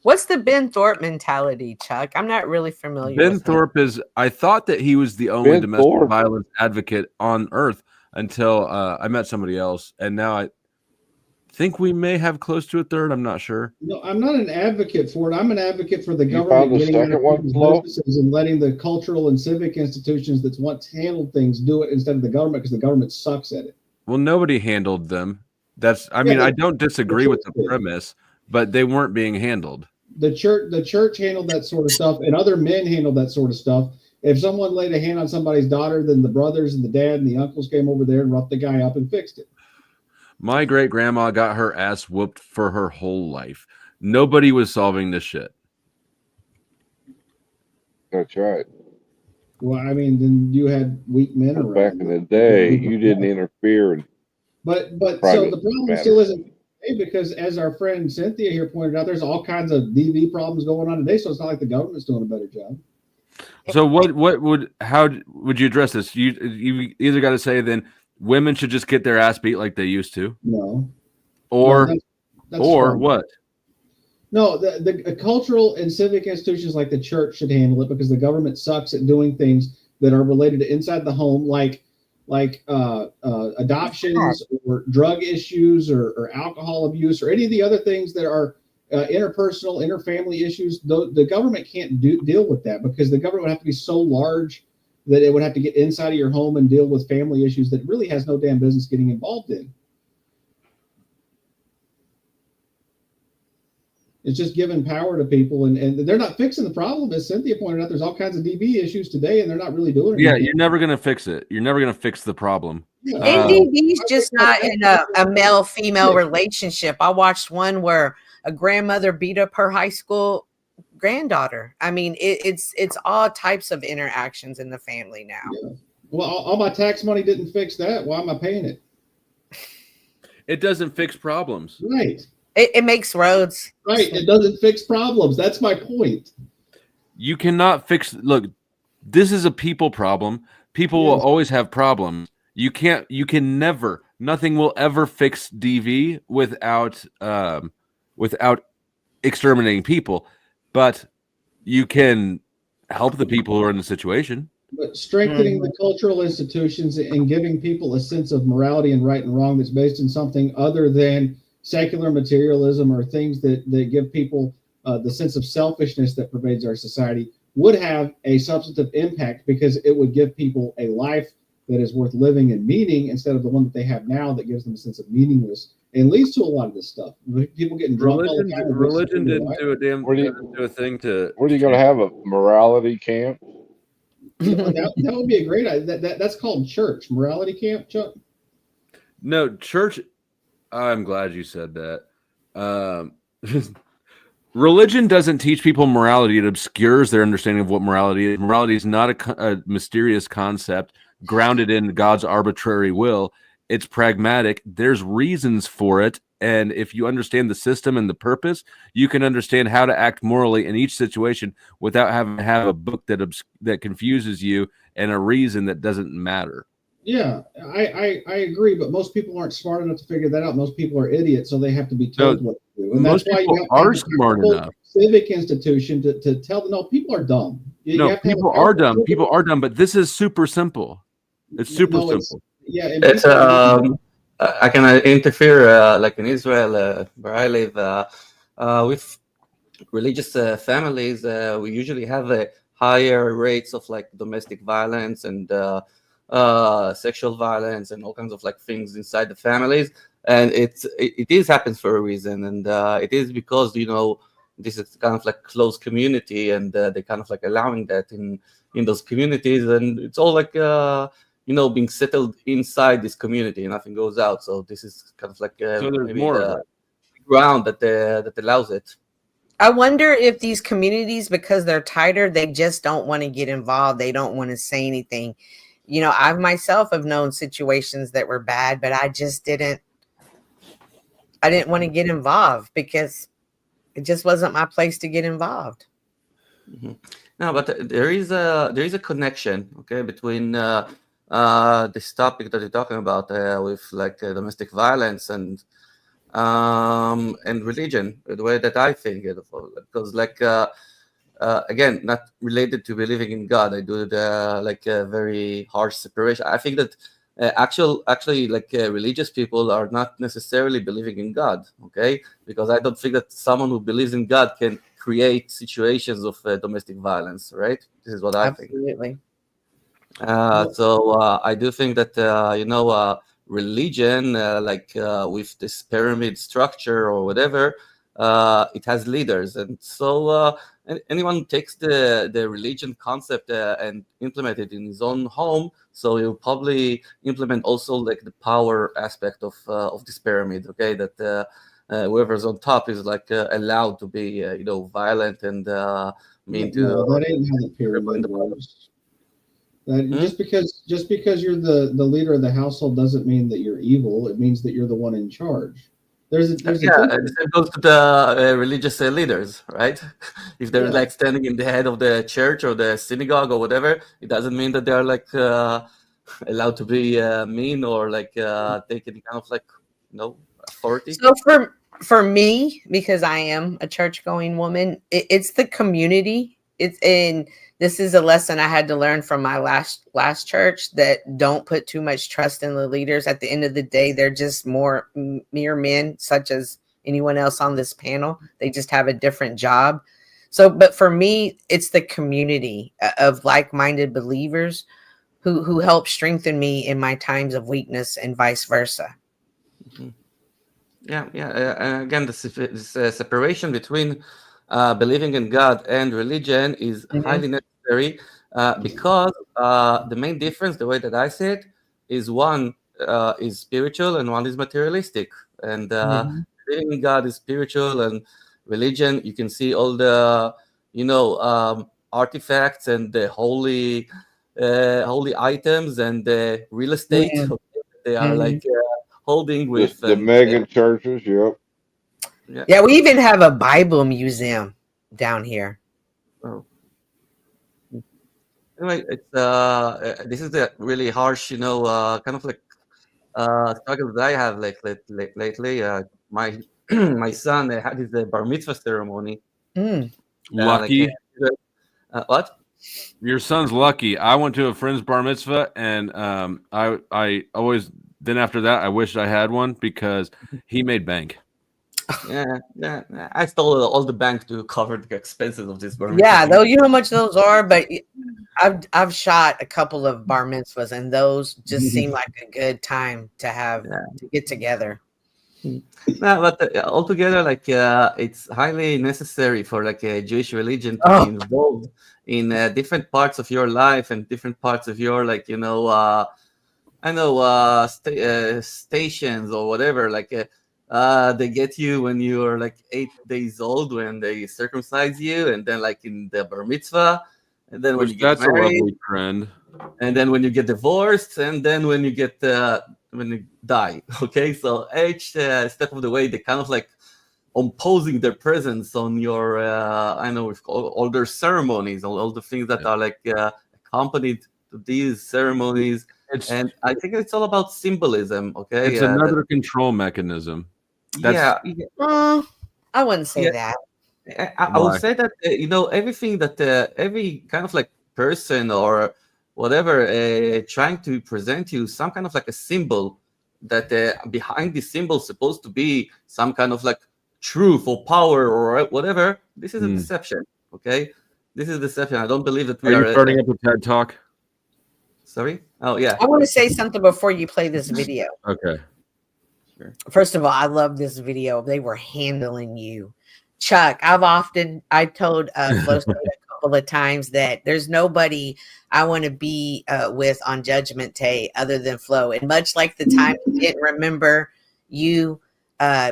What's the Ben Thorpe mentality, Chuck? I'm not really familiar. Ben with Thorpe is. I thought that he was the only domestic violence advocate on Earth until I met somebody else, and now I think we may have close to a third. I'm not sure. No, I'm not an advocate for it. I'm an advocate for the government getting out of people's businesses and letting the cultural and civic institutions that once handled things do it instead of the government, because the government sucks at it. Well, nobody handled them. I don't disagree with the premise, but they weren't being handled. The church handled that sort of stuff, and other men handled that sort of stuff. If someone laid a hand on somebody's daughter, then the brothers and the dad and the uncles came over there and roughed the guy up and fixed it. My great grandma got her ass whooped for her whole life. Nobody was solving this shit. That's right. Well, I mean, then you had weak men around. Back in the day, you didn't interfere. But so the problem still isn't because, as our friend Cynthia here pointed out, there's all kinds of DV problems going on today. So it's not like the government's doing a better job. So how would you address this? You either got to say then women should just get their ass beat like they used to. No. Or No, that's or wrong. what? No, the cultural and civic institutions like the church should handle it because the government sucks at doing things that are related to inside the home, like adoptions or drug issues or alcohol abuse or any of the other things that are interpersonal, interfamily issues. The government can't deal with that because the government would have to be so large that it would have to get inside of your home and deal with family issues that it really has no damn business getting involved in. It's just giving power to people, and they're not fixing the problem. As Cynthia pointed out, there's all kinds of DV issues today, and they're not really doing anything. Yeah, you're never gonna fix it. You're never gonna fix the problem. And DV is just not in a male-female relationship. I watched one where a grandmother beat up her high school granddaughter. I mean, it's all types of interactions in the family now. Yeah. Well, all my tax money didn't fix that. Why am I paying it? It doesn't fix problems. Right. It makes roads. Right. It doesn't fix problems. That's my point. You cannot fix. Look, this is a people problem. People will always have problems. You can never. Nothing will ever fix DV without exterminating people. But you can help the people who are in the situation. But strengthening the cultural institutions and giving people a sense of morality and right and wrong that's based in something other than secular materialism or things that give people the sense of selfishness that pervades our society would have a substantive impact because it would give people a life that is worth living and meaning instead of the one that they have now that gives them a sense of meaningless and leads to a lot of this stuff. People getting drunk all the time. Religion didn't do a damn do a thing to. What are you going to have, a morality camp? that would be a great idea. That's called church. Morality camp, Chuck? No, church. I'm glad you said that. Religion doesn't teach people morality. It obscures their understanding of what morality is. Morality is not a mysterious concept grounded in God's arbitrary will. It's pragmatic. There's reasons for it. And if you understand the system and the purpose, you can understand how to act morally in each situation without having to have a book that confuses you and a reason that doesn't matter. Yeah, I agree, but most people aren't smart enough to figure that out. Most people are idiots, so they have to be told what to do. And most that's why people you are have smart enough. Civic institution to tell them, no, people are dumb. People are dumb. People are dumb, but this is super simple. It's super simple. It's I can interfere like in Israel where I live with religious families. We usually have higher rates of like domestic violence and sexual violence and all kinds of like things inside the families, and it happens for a reason, and it is because this is kind of like close community, and they kind of like allowing that in those communities, and it's all like being settled inside this community, and nothing goes out. So this is kind of like so there's maybe more the ground that allows it. I wonder if these communities, because they're tighter, they just don't want to get involved. They don't want to say anything. I myself have known situations that were bad, but I didn't want to get involved because it just wasn't my place to get involved. Mm-hmm. No, but there is a connection, okay, between this topic that you're talking about with like domestic violence and religion, the way that I think it, because like again, not related to believing in God. I do like a very harsh separation. I think that actually like religious people are not necessarily believing in God, okay? Because I don't think that someone who believes in God can create situations of domestic violence, right? This is what I think. Absolutely. So I do think that religion, like with this pyramid structure or whatever, it has leaders, and so anyone who takes the religion concept and implement it in his own home, so he'll probably implement also like the power aspect of this pyramid. Okay, that whoever's on top is like allowed to be violent and mean to. No, that ain't how the pyramid works. Just because you're the leader of the household doesn't mean that you're evil. It means that you're the one in charge. there's a the same goes to the religious leaders, right? If they're like standing in the head of the church or the synagogue or whatever, it doesn't mean that they're like allowed to be mean or like take any kind of like authority. So for me, because I am a church-going woman, it's the community. This is a lesson I had to learn from my last church, that don't put too much trust in the leaders. At the end of the day, they're just mere men, such as anyone else on this panel. They just have a different job. So, but for me, it's the community of like-minded believers who help strengthen me in my times of weakness and vice versa. Mm-hmm. Yeah. Again, this separation between believing in God and religion is highly necessary because the main difference, the way that I see it, is one is spiritual and one is materialistic. And believing in God is spiritual, and religion, you can see all the artifacts and the holy items and the real estate. They are like holding with the mega churches. Yep. Yeah, we even have a Bible museum down here. Oh. Anyway, it's this is a really harsh, kind of like struggle that I have like lately. My my son had his bar mitzvah ceremony. Lucky. What? Your son's lucky. I went to a friend's bar mitzvah, and I always then after that I wished I had one because he made bank. Yeah. I stole all the bank to cover the expenses of this bar mitzvah. Yeah, though, you know how much those are, but I've shot a couple of bar mitzvahs, and those just seem like a good time to have to get together. No, but altogether, like it's highly necessary for like a Jewish religion to be involved in different parts of your life and different parts of your stations or whatever. Like they get you when you are like 8 days old, when they circumcise you, and then like in the bar mitzvah, and then when you get married, a lovely trend. And then when you get divorced, and then when you get when you die. Okay, so each step of the way, they kind of like imposing their presence on your with all their ceremonies, all the things that are like accompanied to these ceremonies. And I think it's all about symbolism. Okay, It's another control mechanism. I wouldn't say that. I would say that everything that every kind of like person or whatever trying to present you some kind of like a symbol, that behind this symbol is supposed to be some kind of like truth or power or whatever. This is a deception. Okay, this is deception. I don't believe that we are you starting up a TED Talk? Sorry. Oh yeah. I want to say something before you play this video. Okay. First of all, I love this video. They were handling you, Chuck. I told Flo State a couple of times that there's nobody I want to be with on Judgment Day other than Flo. And much like the time I didn't remember you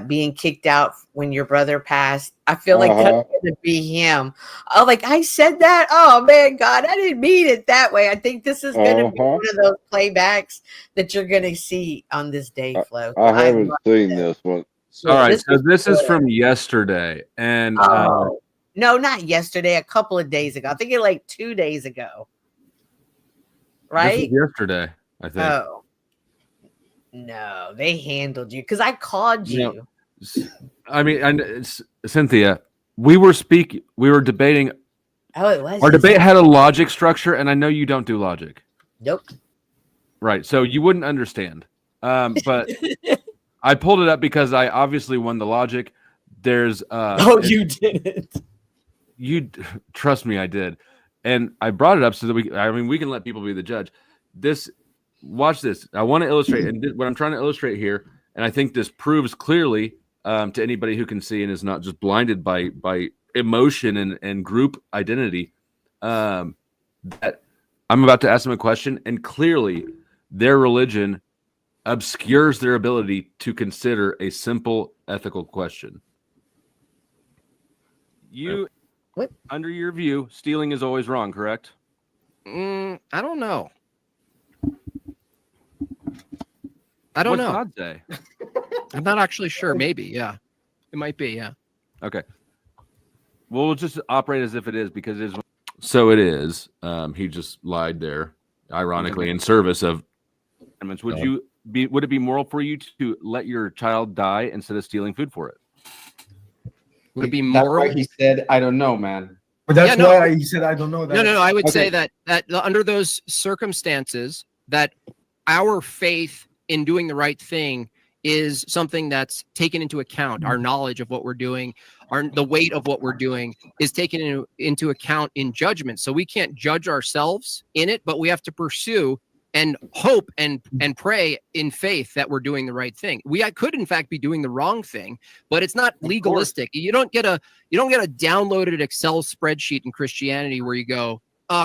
being kicked out when your brother passed, I feel like that's going to be him. Oh, like I said that. Oh man, God, I didn't mean it that way. I think this is going to be one of those playbacks that you're going to see on this day, Flo. I haven't seen this one. All right, so this is from yesterday, and no, not yesterday. A couple of days ago. I think it like 2 days ago. Right? This was yesterday, I think. Oh. No, they handled you because I called you. Cynthia, we were debating. Oh, it was. Our debate had a logic structure, and I know you don't do logic. Nope. Right, so you wouldn't understand. But I pulled it up because I obviously won the logic. There's you didn't. You trust me, I did, and I brought it up so that we can let people be the judge. Watch this. I want to illustrate, and what I'm trying to illustrate here, and I think this proves clearly to anybody who can see and is not just blinded by emotion and group identity, that I'm about to ask them a question, and clearly their religion obscures their ability to consider a simple ethical question. Under your view, stealing is always wrong, correct? I don't know. I don't What's know. God say? I'm not actually sure. Maybe, yeah. It might be, yeah. Okay. Well, we'll just operate as if it is because it is. So it is. He just lied there, ironically, in service of. Would it be moral for you to let your child die instead of stealing food for it? Would it be That's moral? why he said, "I don't know, man." But that's Yeah, no. why he said, "I don't know that." No. I would say Okay. that under those circumstances, that our faith in doing the right thing is something that's taken into account. Our knowledge of what we're doing, the weight of what we're doing is taken into account in judgment. So we can't judge ourselves in it, but we have to pursue and hope and pray in faith that we're doing the right thing. I could in fact be doing the wrong thing, but it's not legalistic. You don't get a downloaded Excel spreadsheet in Christianity where you go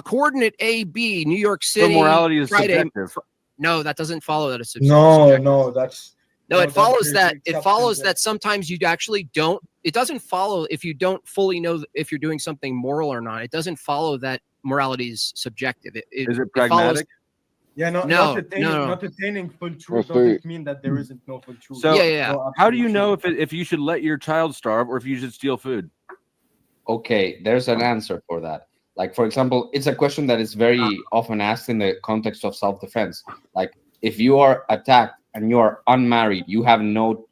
coordinate AB, New York City. So morality is Friday. subjective. No, that doesn't follow that. It's No, that's no, it follows that. It acceptance follows of- that sometimes you actually don't. It doesn't follow if you don't fully know if you're doing something moral or not. It doesn't follow that morality is subjective. Is it it follows- pragmatic? Yeah, No, not attaining full truth Well, see- doesn't mean that there isn't no full truth. So No, how do you absolute know truth. if you should let your child starve or if you should steal food? Okay, there's an answer for that. Like, for example, it's a question that is very often asked in the context of self-defense. Like, if you are attacked and you are unmarried, you have no,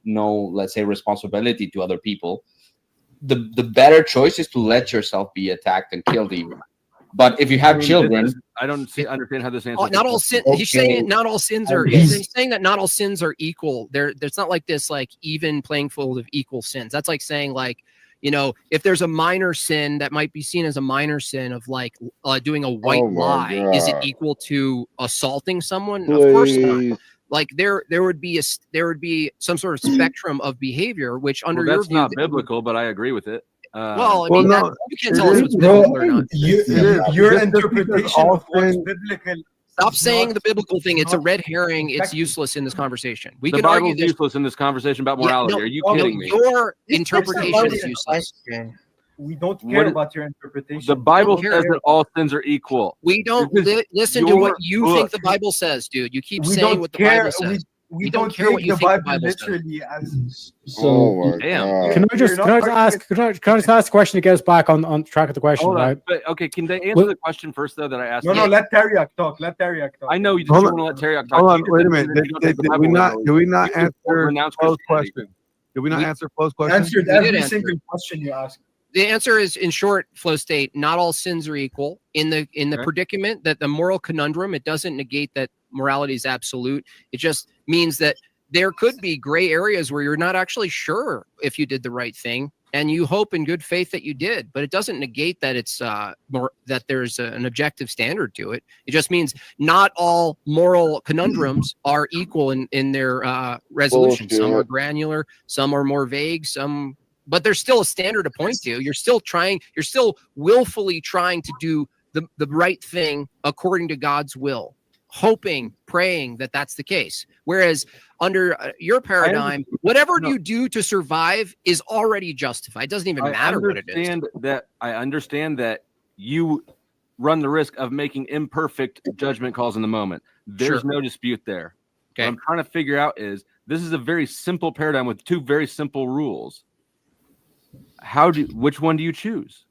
let's say, responsibility to other people. The better choice is to let yourself be attacked and killed even. But if you have children, I don't understand how this answer. not all sin. He's saying not all sins are. He's saying that not all sins are equal. There's not like this like even playing field of equal sins. That's like saying like, if there's a minor sin that might be seen as a minor sin of like doing a white Oh my lie, is it God. equal to assaulting someone? Of course not. Please. Like there would be some sort of spectrum of behavior, which under Well, your that's view, not biblical, but I agree with it. well, I mean, no, you can't tell us what's biblical or not. Your interpretation of what's biblical. Stop saying the biblical thing. It's a red herring. It's useless in this conversation. We The can argue Bible's this. useless in this conversation about Yeah, morality. no, Are you no, kidding me? Your interpretation is useless. We don't care What- about your interpretation. The Bible We don't says care. that all sins are equal. We don't This is listen to what your you book. think the Bible says, dude. You keep We saying don't what the care. Bible says. We We don't don't care what take you the think the Bible Bible says. literally as. Oh my Damn. God. Can I just ask? Can I just ask a question to get us back on track of the question? Hold on. Right? But, okay, can they answer Well- the question first, though, that I asked? No, you? let Teriak talk. Let Teriak talk. I know you just Hold want on. to let Terry talk. Hold on, You just wait a said minute. that you don't take the Did Bible we not? literally. Did we not You just answer renounce Flo's Christianity. question? Did we not We answer Flo's question? Answered We did every answer single it. question you asked. The answer is, in short, flow state. Not all sins are equal. In the Okay. predicament that the moral conundrum, it doesn't negate that morality is absolute. It just means that there could be gray areas where you're not actually sure if you did the right thing, and you hope in good faith that you did. But it doesn't negate that it's that there's an objective standard to it. It just means not all moral conundrums are equal in their resolution. Some are Bullshit. granular, some are more vague, some. But there's still a standard to point to. You're still willfully trying to do the right thing according to God's will, hoping, praying that that's the case. Whereas under your paradigm, whatever you do to survive is already justified. It doesn't even matter what it is. I understand that you run the risk of making imperfect judgment calls in the moment. There's Sure. no dispute there. Okay. What I'm trying to figure out is this is a very simple paradigm with two very simple rules. Which one do you choose?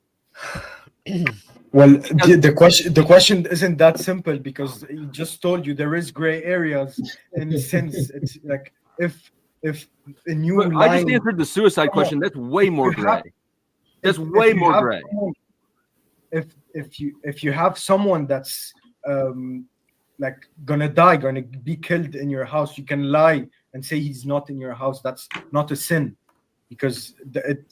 Well, the question isn't that simple because he just told you there is gray areas in the sense it's like if a new But line. I just answered the suicide question. That's way more gray. That's way more gray. If you have someone that's like gonna die, gonna be killed in your house, you can lie and say he's not in your house. That's not a sin because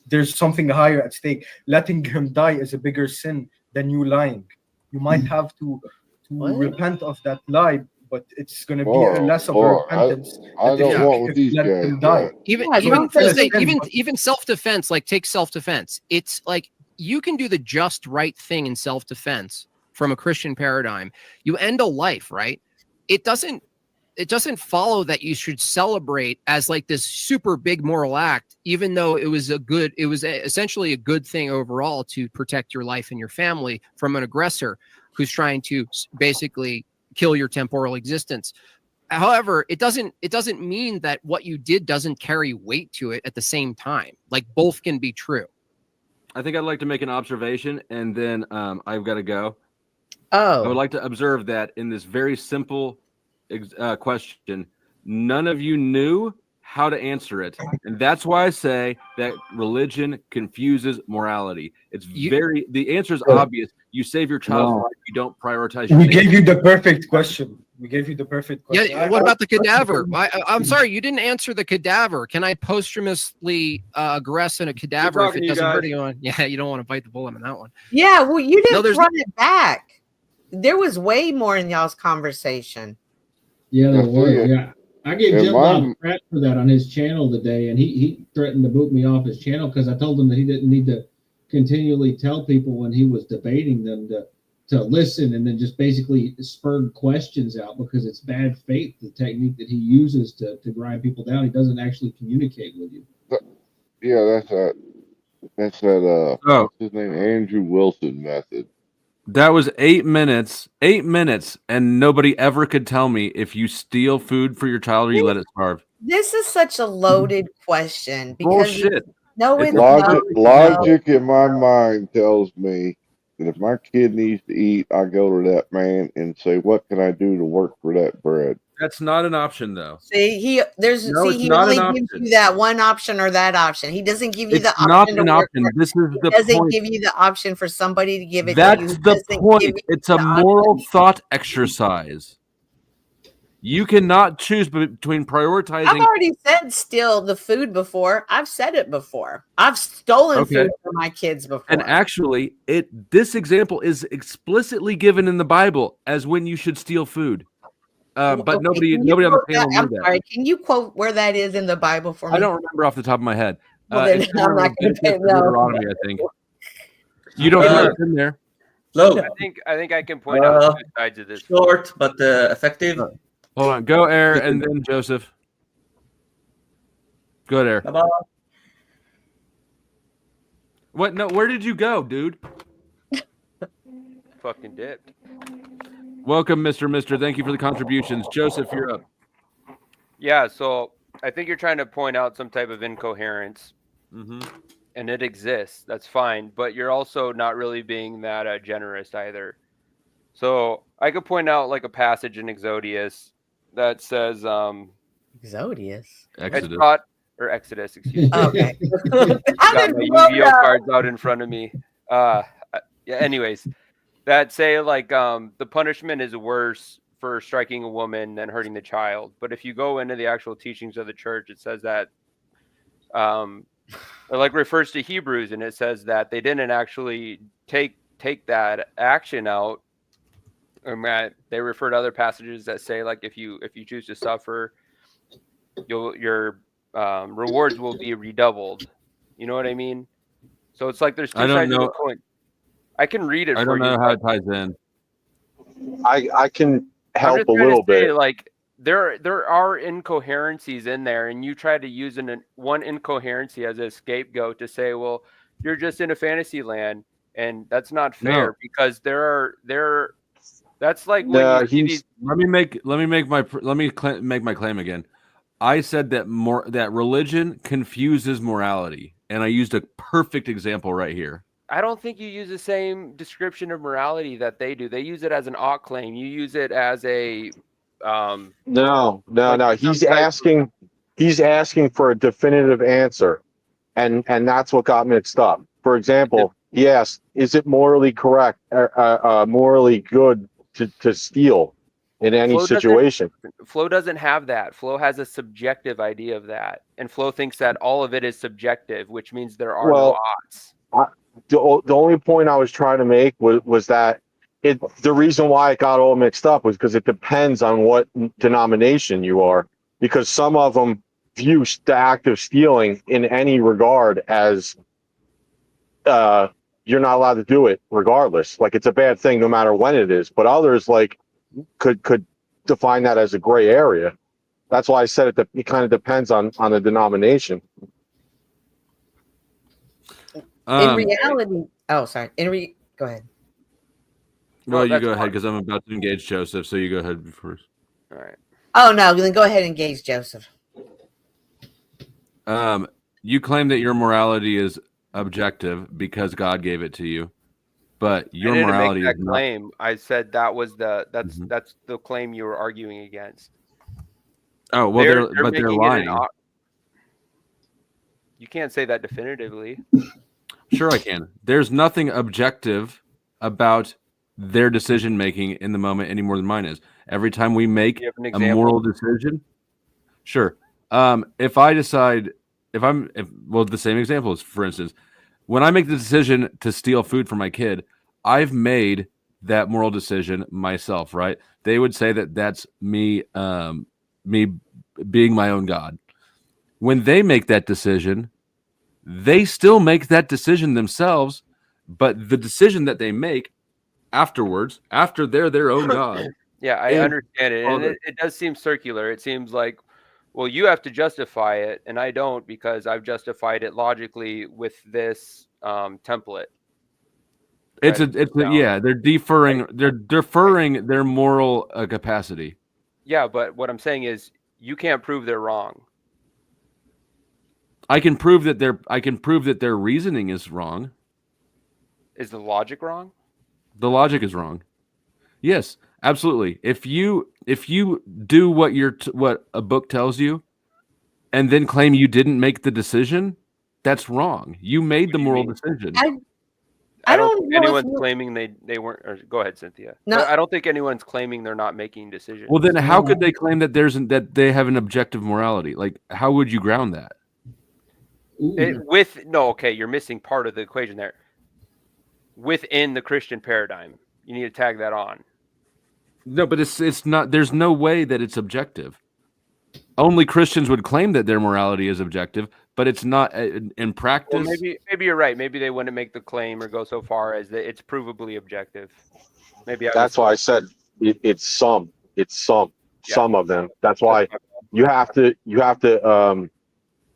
there's something higher at stake. Letting him die is a bigger sin than you lying. You might have to repent of that lie, but it's going to be less of a repentance. I don't want with these let guys. him die. Even self-defense, like take self-defense. It's like you can do the just right thing in self-defense from a Christian paradigm. You end a life, right? It doesn't follow that you should celebrate as like this super big moral act, even though it was essentially a good thing overall to protect your life and your family from an aggressor who's trying to basically kill your temporal existence. However, it doesn't mean that what you did doesn't carry weight to it at the same time. Like both can be true. I think I'd like to make an observation, and then I've got to go. Oh. I would like to observe that in this very simple question, none of you knew how to answer it, and that's why I say that religion confuses morality. The answer is obvious. You save your child's life. You don't prioritize. We gave you the perfect question. We gave you the perfect question. Yeah. What about the cadaver? I'm sorry, you didn't answer the cadaver. Can I posthumously aggress in a cadaver if it doesn't hurt anyone? Yeah, you don't want to bite the bullet on that one. Yeah, well, you didn't there's run it back. There was way more in y'all's conversation. Yeah, there was. Yeah, I gave Jim Bob crap for that on his channel today, and he threatened to boot me off his channel because I told him that he didn't need to continually tell people when he was debating them to listen, and then just basically spurred questions out because it's bad faith, the technique that he uses to grind people down. He doesn't actually communicate with you. Yeah, that's that what's his name, Andrew Wilson method. That was 8 minutes, and nobody ever could tell me if you steal food for your child or you let it starve. This is such a loaded question because Bullshit. Logic in my mind tells me that if my kid needs to eat, I go to that man and say, "What can I do to work for that bread?" That's not an option, though. See, he only gives you that one option or that option. He doesn't give you the option. Not an option. This is the point. He doesn't give you the option for somebody to give it That's to you. the point. It's a moral thought exercise. You cannot choose between prioritizing. I've already said steal the food before. I've said it before. I've stolen food from my kids before. And actually, this example is explicitly given in the Bible as when you should steal food. But nobody on the panel knew that. Sorry, can you quote where that is in the Bible for me? I don't remember off the top of my head. Well, then I'm not going to pay Deuteronomy, I think. You don't know it's in there. Low. I think I can point out two sides of this. Short but effective. Hold on, go Air and then Joseph. Go ahead, Air. Bye-bye. What? No, where did you go, dude? Fucking dipped. Welcome, Mr. Thank you for the contributions. Joseph, you're up. Yeah, so I think you're trying to point out some type of incoherence. Mm-hmm. And it exists. That's fine. But you're also not really being that generous either. So I could point out like a passage in Exodus that says Exodus? Exodus. Exodus, excuse me. Okay. Got my Yu-Gi-Oh cards out in front of me. Yeah, anyways. That say like the punishment is worse for striking a woman than hurting the child. But if you go into the actual teachings of the church, it says that it like refers to Hebrews, and it says that they didn't actually take that action out. They refer to other passages that say like if you choose to suffer, your rewards will be redoubled. You know what I mean? So it's like there's two sides of the coin. I can read it. I don't know how it ties in. I can help a little bit. Like there are incoherencies in there, and you try to use one incoherency as a scapegoat to say, well, you're just in a fantasy land, and that's not fair because that's like when let me make my claim again. I said that religion confuses morality, and I used a perfect example right here. I don't think you use the same description of morality that they do. They use it as an ought claim. You use it as a No. He's asking for a definitive answer, and that's what got mixed up. For example, he asked, "Is it morally correct, morally good to steal in any situation?" Flo doesn't have that. Flo has a subjective idea of that, and Flo thinks that all of it is subjective, which means there are no oughts. The only point I was trying to make was that the reason why it got all mixed up was because it depends on what denomination you are, because some of them view the act of stealing in any regard as you're not allowed to do it regardless. Like it's a bad thing no matter when it is. But others like could define that as a gray area. That's why I said it kind of depends on the denomination. In reality, go ahead. Well, you go ahead because I'm about to engage Joseph, so you go ahead first. All right. Oh no, then go ahead and engage Joseph. You claim that your morality is objective because God gave it to you, but your I didn't morality make is that not. claim. I said that was that's Mhm. that's the claim you were arguing against. Oh well, They're they're making lying. You can't say that definitively. Sure, I can. There's nothing objective about their decision making in the moment any more than mine is. Every time we make You have an a example? moral decision, sure. If I decide, well, the same example is, for instance, when I make the decision to steal food from my kid, I've made that moral decision myself, right? They would say that that's me, me being my own God. When they make that decision, they still make that decision themselves, but the decision that they make afterwards, after they're their own God. Yeah, I understand it, and it does seem circular. It seems like, well, you have to justify it, and I don't because I've justified it logically with this template. Yeah, they're deferring their moral capacity. Yeah, but what I'm saying is you can't prove they're wrong. I can prove that their reasoning is wrong. Is the logic wrong? The logic is wrong. Yes, absolutely. If you do what a book tells you, and then claim you didn't make the decision, that's wrong. You made the moral decision. I don't know think if anyone's you- claiming they weren't. Or go ahead, Cynthia. No. I don't think anyone's claiming they're not making decisions. Well, then how could they claim that that they have an objective morality? Like, how would you ground that? Okay, you're missing part of the equation there. Within the Christian paradigm, you need to tag that on. No, but it's not. There's no way that it's objective. Only Christians would claim that their morality is objective, but it's not in practice. Well, maybe you're right. Maybe they wouldn't make the claim or go so far as that it's provably objective. Maybe That's why I said it's some of them. That's why you have to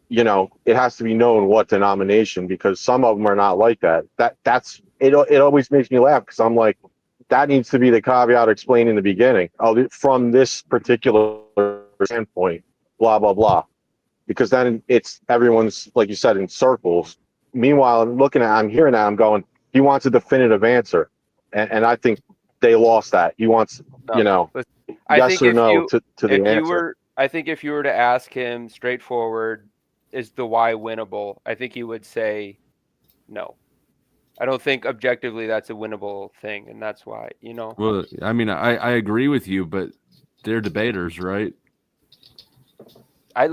it has to be known what denomination, because some of them are not like that. That's it always makes me laugh because I'm like, that needs to be the caveat explained in the beginning. From this particular standpoint, blah blah blah, because then it's everyone's, like you said, in circles. Meanwhile, I'm hearing that, I'm going, he wants a definitive answer, and I think they lost that. He wants yes or no to the answer. I think if you were to ask him straightforward, is the why winnable? I think he would say no. I don't think objectively that's a winnable thing, and that's why, Well, I mean, I agree with you, but they're debaters, right? I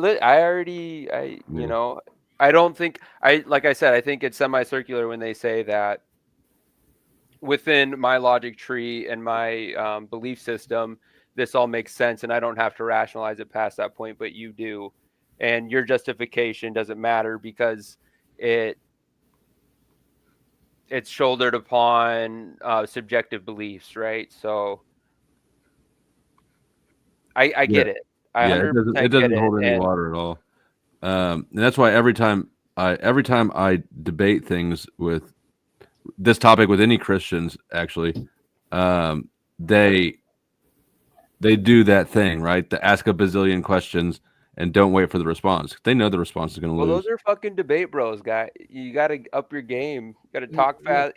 don't think like I said, I think it's semicircular when they say that within my logic tree and my belief system, this all makes sense, and I don't have to rationalize it past that point, but you do, and your justification doesn't matter because it's shouldered upon subjective beliefs, right? So I get it. It doesn't hold any water at all. And that's why every time I debate things with this topic with any Christians, actually, they do that thing, right? To ask a bazillion questions and don't wait for the response. They know the response is going to lose. Those are fucking debate bros, guy. You got to up your game. You got to talk fast.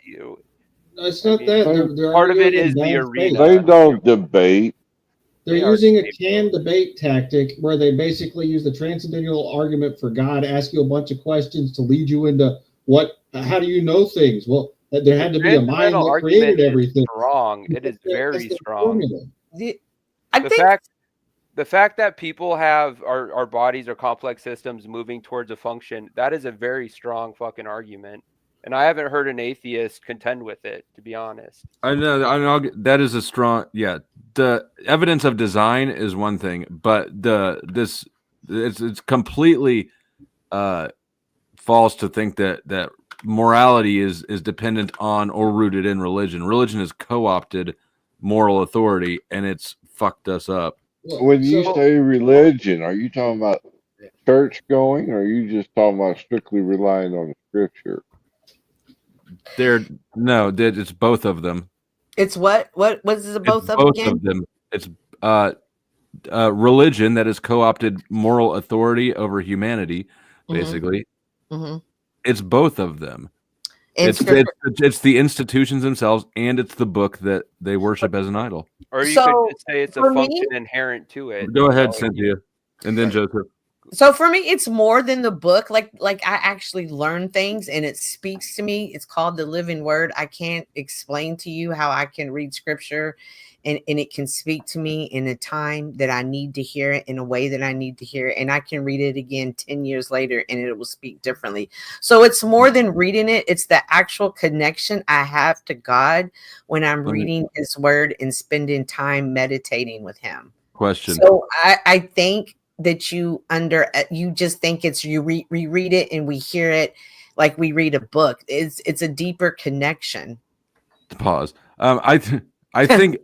It's not that. They're part of it arguing is the bad arena. faith. They don't debate. They're using a canned debate tactic where they basically use the transcendental argument for God, ask you a bunch of questions to lead you into how do you know things? Well, there had to be a mind that created everything. Strong. It is very strong. I The fact that people have our bodies are complex systems moving towards a function, that is a very strong fucking argument. And I haven't heard an atheist contend with it, to be honest. I know that is a strong, yeah. The evidence of design is one thing, but it's completely false to think that morality is dependent on or rooted in religion. Religion has co-opted moral authority, and it's fucked us up. When you say religion, are you talking about church going, or are you just talking about strictly relying on scripture? It's both of them. It's what is it both of Both again? of them. It's religion that has co-opted moral authority over humanity, basically. Mm-hmm. It's both of them. And It's the institutions themselves, and it's the book that they worship as an idol. Or you So, could just say it's a for me- function inherent to it. Go ahead, You know, Cynthia, and then Joseph. So for me, it's more than the book. Like I actually learn things and it speaks to me. It's called the living word. I can't explain to you how I can read scripture and it can speak to me in a time that I need to hear it, in a way that I need to hear it. And I can read it again 10 years later and it will speak differently. So it's more than reading it. It's the actual connection I have to God when I'm reading his word and spending time meditating with him. Question. So I think that you just think it's we read it and we hear it like we read a book. It's a deeper connection. Pause. I think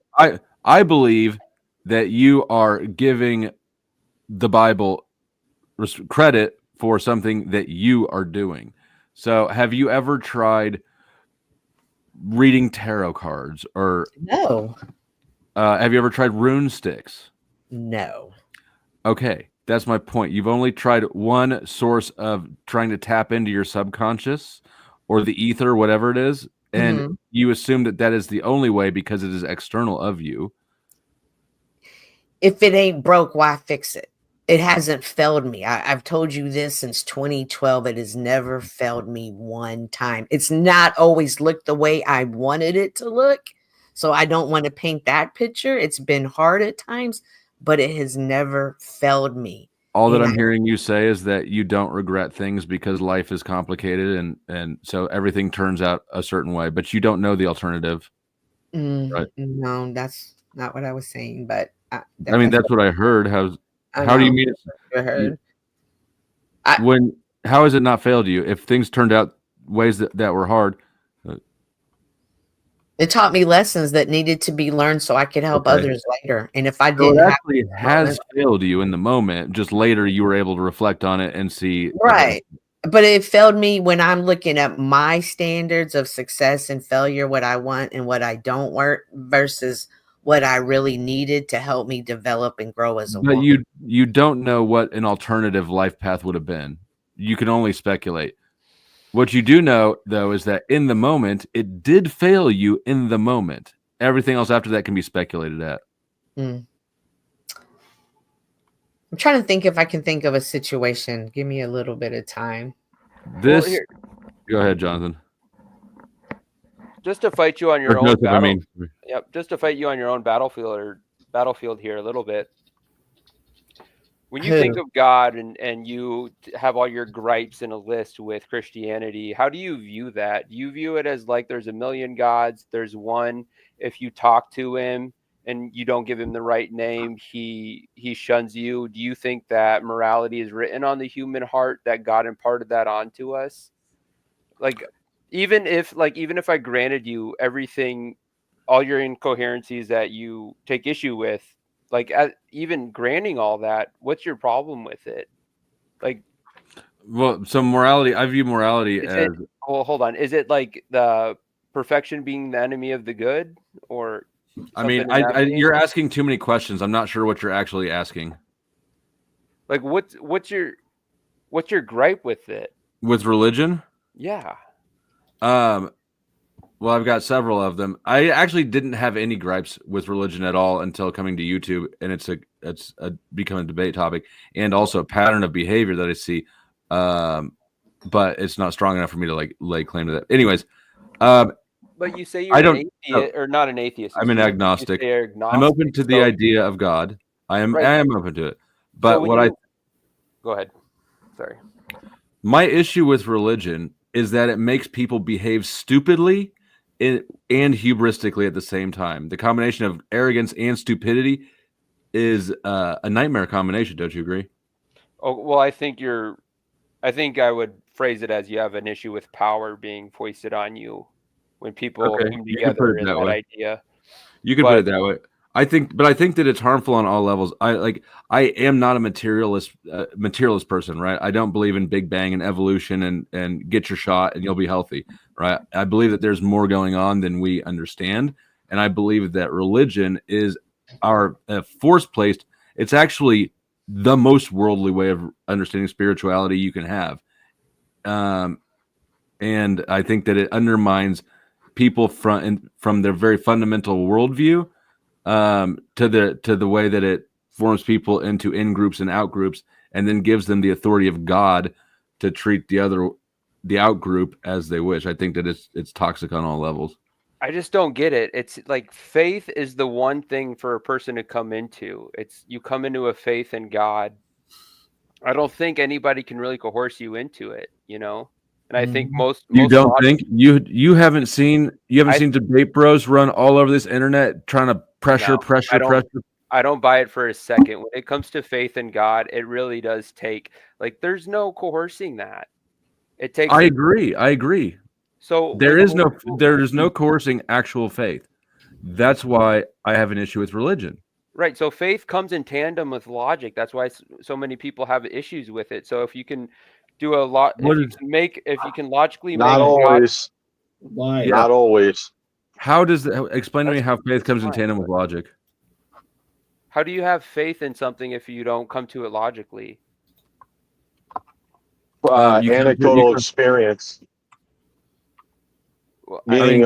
I believe that you are giving the Bible credit for something that you are doing. So, have you ever tried reading tarot cards, or No. Have you ever tried rune sticks? No. Okay, that's my point. You've only tried one source of trying to tap into your subconscious or the ether, whatever it is, and you assume that that is the only way because it is external of you. If it ain't broke, why fix it? It hasn't failed me. I've told you this since 2012. It has never failed me one time. It's not always looked the way I wanted it to look. So I don't want to paint that picture. It's been hard at times, but it has never failed me. All that I'm hearing you say is that you don't regret things because life is complicated and so everything turns out a certain way, but you don't know the alternative. Right? No, that's not what I was saying, but I mean, that's what I heard. How do you mean heard? How has it not failed you? If things turned out ways that were hard, it taught me lessons that needed to be learned so I could help others later. And if I so didn't it have actually has failed you in the moment, just later you were able to reflect on it and see. right. But it failed me when I'm looking at my standards of success and failure, what I want and what I don't want versus what I really needed to help me develop and grow as a But woman. you don't know what an alternative life path would have been. You can only speculate. What you do know, though, is that in the moment, it did fail you in the moment. Everything else after that can be speculated at. I'm trying to think if I can think of a situation. Give me a little bit of time. Go ahead, Jonathan. Just to fight you on your Or own Joseph, I battle. mean. Yep, just to fight you on your own battlefield here a little bit. When you think of God and you have all your gripes in a list with Christianity, how do you view that? Do you view it as like there's a million gods, there's one, if you talk to him and you don't give him the right name, he shuns you? Do you think that morality is written on the human heart, that God imparted that onto us? Like even if I granted you everything, all your incoherencies that you take issue with, like even granting all that, what's your problem with it? Like, well, so morality, I view morality as. Hold on. Is it like the perfection being the enemy of the good, or? I mean, you're asking too many questions. I'm not sure what you're actually asking. Like, what's your gripe with it? With religion? Yeah. Well, I've got several of them. I actually didn't have any gripes with religion at all until coming to YouTube, and it's become a debate topic and also a pattern of behavior that I see. But it's not strong enough for me to lay claim to that. Anyways, but you say you're an atheist, or not an atheist. I'm an agnostic. You're agnostic. I'm open to the idea of God. I am open to it. But go ahead. Sorry. My issue with religion is that it makes people behave stupidly and hubristically at the same time. The combination of arrogance and stupidity is a nightmare combination. Don't you agree? Oh, well, I think I would phrase it as you have an issue with power being foisted on you when people come together in that idea. You could put it that way. I think that it's harmful on all levels. I am not a materialist person, right? I don't believe in Big Bang and evolution and get your shot and you'll be healthy, right? I believe that there's more going on than we understand, and I believe that religion is our force placed It's actually the most worldly way of understanding spirituality you can have. And I think that it undermines people from their very fundamental worldview to the way that it forms people into in groups and out groups, and then gives them the authority of God to treat the out group as they wish. I think that it's toxic on all levels. I just don't get it. It's like faith is the one thing for a person to come into. It's you come into a faith in God. I don't think anybody can really coerce you into it, you know. And I think You don't think you haven't seen debate bros run all over this internet trying to pressure. I don't buy it for a second. When it comes to faith in God, it really does take like there's no coercing that. It takes. I agree. So there is no coercing actual faith. That's why I have an issue with religion. Right. So faith comes in tandem with logic. That's why so many people have issues with it. So if you can do a lot, if you can logically not make always. Why? Not always. How does explain to me how faith comes in tandem with logic? How do you have faith in something if you don't come to it logically? Anecdotal experience. Well, Meaning,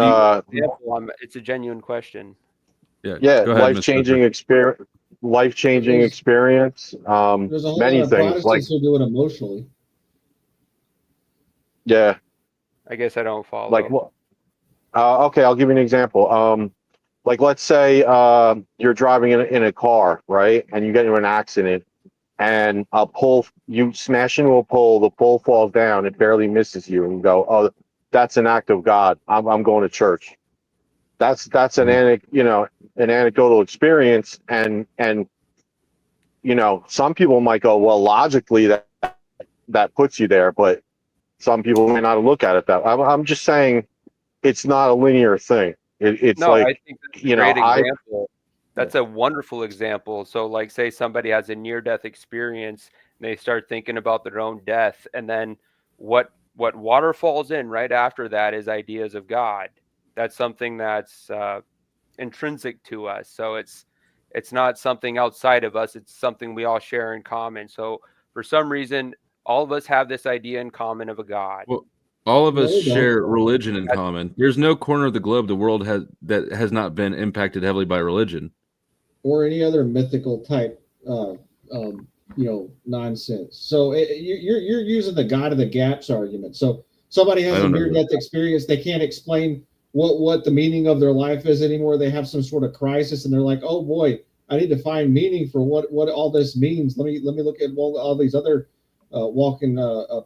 it's a genuine question. Yeah, life-changing experience. Life-changing experience. There's a whole Many lot of things like Protestants who do it emotionally. yeah. I guess I don't follow. Like what? Okay, I'll give you an example. Like let's say you're driving in a car, right, and you get into an accident, and you smash into a pole, the pole falls down, it barely misses you, and you go, "Oh, that's an act of God. I'm going to church." That's an anecdotal experience, and some people might go, "Well, logically that puts you there," but some people may not look at it that way. I'm just saying it's not a linear thing. It's no, like, I think that's a great example. That's a wonderful example. So like say somebody has a near-death experience and they start thinking about their own death, and then what water falls in right after that is ideas of God. That's something that's intrinsic to us. So it's not something outside of us. It's something we all share in common. So for some reason, all of us have this idea in common of a God. Well, all of us share religion in common. There's no corner of the globe the world has not been impacted heavily by religion, or any other mythical type, nonsense. So you're using the God of the gaps argument. So somebody has a near-death experience, they can't explain what the meaning of their life is anymore. They have some sort of crisis, and they're like, "Oh boy, I need to find meaning for what all this means. Let me look at what all these other walking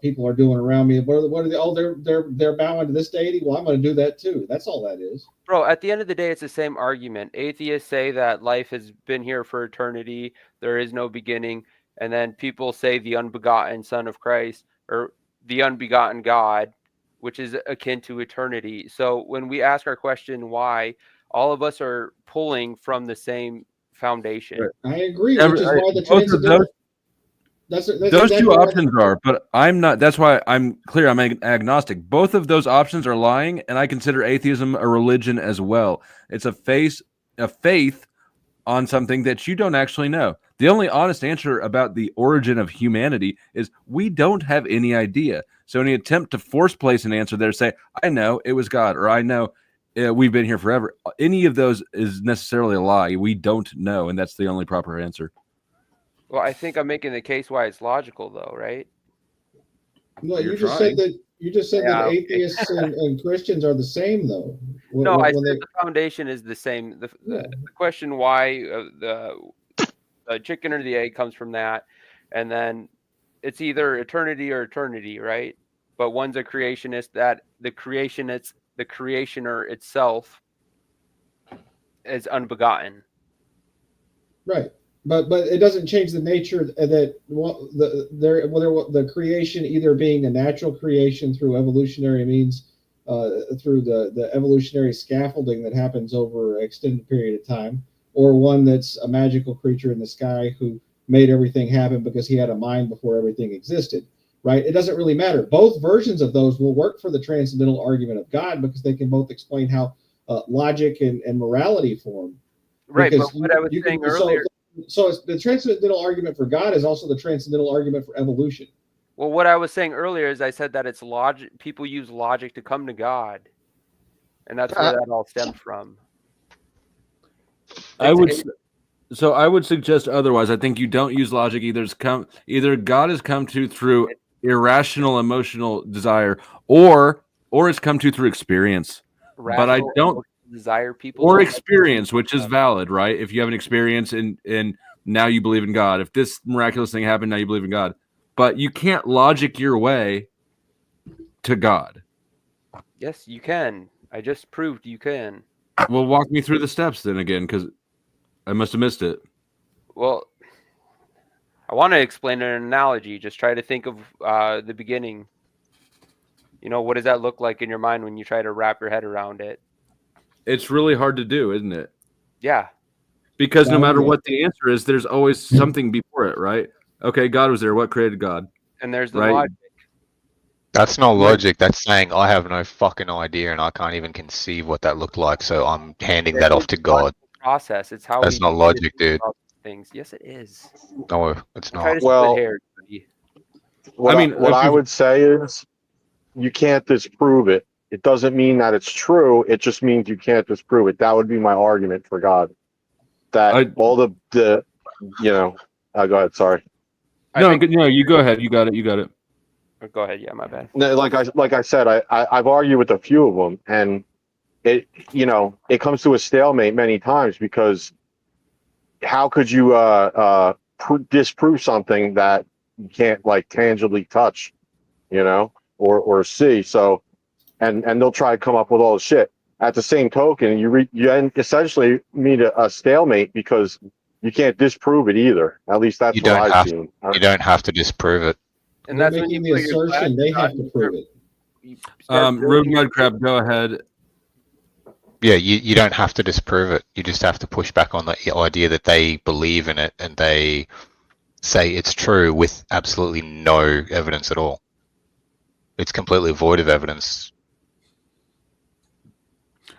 people are doing around me. What are they? Oh, they're bowing to this deity. Well, I'm going to do that too." That's all that is. Bro, at the end of the day, it's the same argument. Atheists say that life has been here for eternity. There is no beginning. And then people say the unbegotten Son of Christ or the unbegotten God, which is akin to eternity. So when we ask our question, why, all of us are pulling from the same foundation. I agree, which is why the transcendental. Those two options are, but I'm not. That's why I'm clear. I'm agnostic. Both of those options are lying, and I consider atheism a religion as well. It's a faith on something that you don't actually know. The only honest answer about the origin of humanity is we don't have any idea. So any attempt to force place an answer there, say, "I know it was God," or "I know we've been here forever," any of those is necessarily a lie. We don't know, and that's the only proper answer. Well, I think I'm making the case why it's logical, though, right? No, you just said that atheists and Christians are the same, though. No, I said the foundation is the same. The question why the chicken or the egg comes from that, and then it's either eternity or eternity, right? But one's a creationist, that the creationer itself is unbegotten. Right. But it doesn't change the nature that the creation either being a natural creation through evolutionary means, through the evolutionary scaffolding that happens over an extended period of time, or one that's a magical creature in the sky who made everything happen because he had a mind before everything existed, right? It doesn't really matter. Both versions of those will work for the transcendental argument of God because they can both explain how logic and morality form. Right, but what I was saying earlier, So it's the transcendental argument for God is also the transcendental argument for evolution. Well, what I was saying earlier is I said that it's logic. People use logic to come to God, and that's where that all stemmed from. I would suggest otherwise. I think you don't use logic. Either God has come to through irrational emotional desire, or it's come to through experience. But I don't desire people or experience, which is valid, right? If you have an experience and now you believe in God. If this miraculous thing happened, now you believe in God. But you can't logic your way to God. Yes, you can. I just proved you can. Well, walk me through the steps then again, because I must have missed it. Well, I want to explain an analogy. Just try to think of the beginning. You know, what does that look like in your mind when you try to wrap your head around it? It's really hard to do, isn't it? Yeah. Because no matter what the answer is, there's always something before it, right? Okay, God was there. What created God? And there's the right? logic. That's not logic. That's saying I have no fucking idea and I can't even conceive what that looked like. So I'm handing that off to God. Process. It's how that's not logic, dude. Things. Yes, it is. No, it's not. Well, what I would say is you can't disprove it. It doesn't mean that it's true. It just means you can't disprove it. That would be my argument for God. That all the you know, go ahead. Sorry. No, you go ahead. You got it. Go ahead. Yeah, my bad. No, like I said, I've argued with a few of them, and it comes to a stalemate many times because how could you disprove something that you can't like tangibly touch, or see? So, and they'll try to come up with all the shit. At the same token, you essentially meet a stalemate because you can't disprove it either. At least that's what I've seen. You don't have to disprove it. And that's when making the assertion they have to prove it. Road Mudcrab, go ahead. Yeah, you don't have to disprove it. You just have to push back on the idea that they believe in it and they say it's true with absolutely no evidence at all. It's completely void of evidence.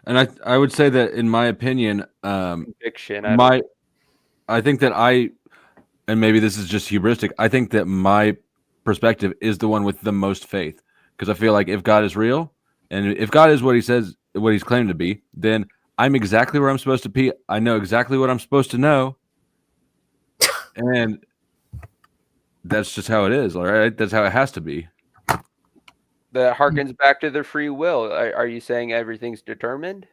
And I would say that in my opinion, conviction. I think that and maybe this is just hubristic, I think that my perspective is the one with the most faith, because I feel like if God is real and if God is what he says, what he's claimed to be, then I'm exactly where I'm supposed to be. I know exactly what I'm supposed to know. And that's just how it is. All right. That's how it has to be. That harkens back to the free will. Are you saying everything's determined?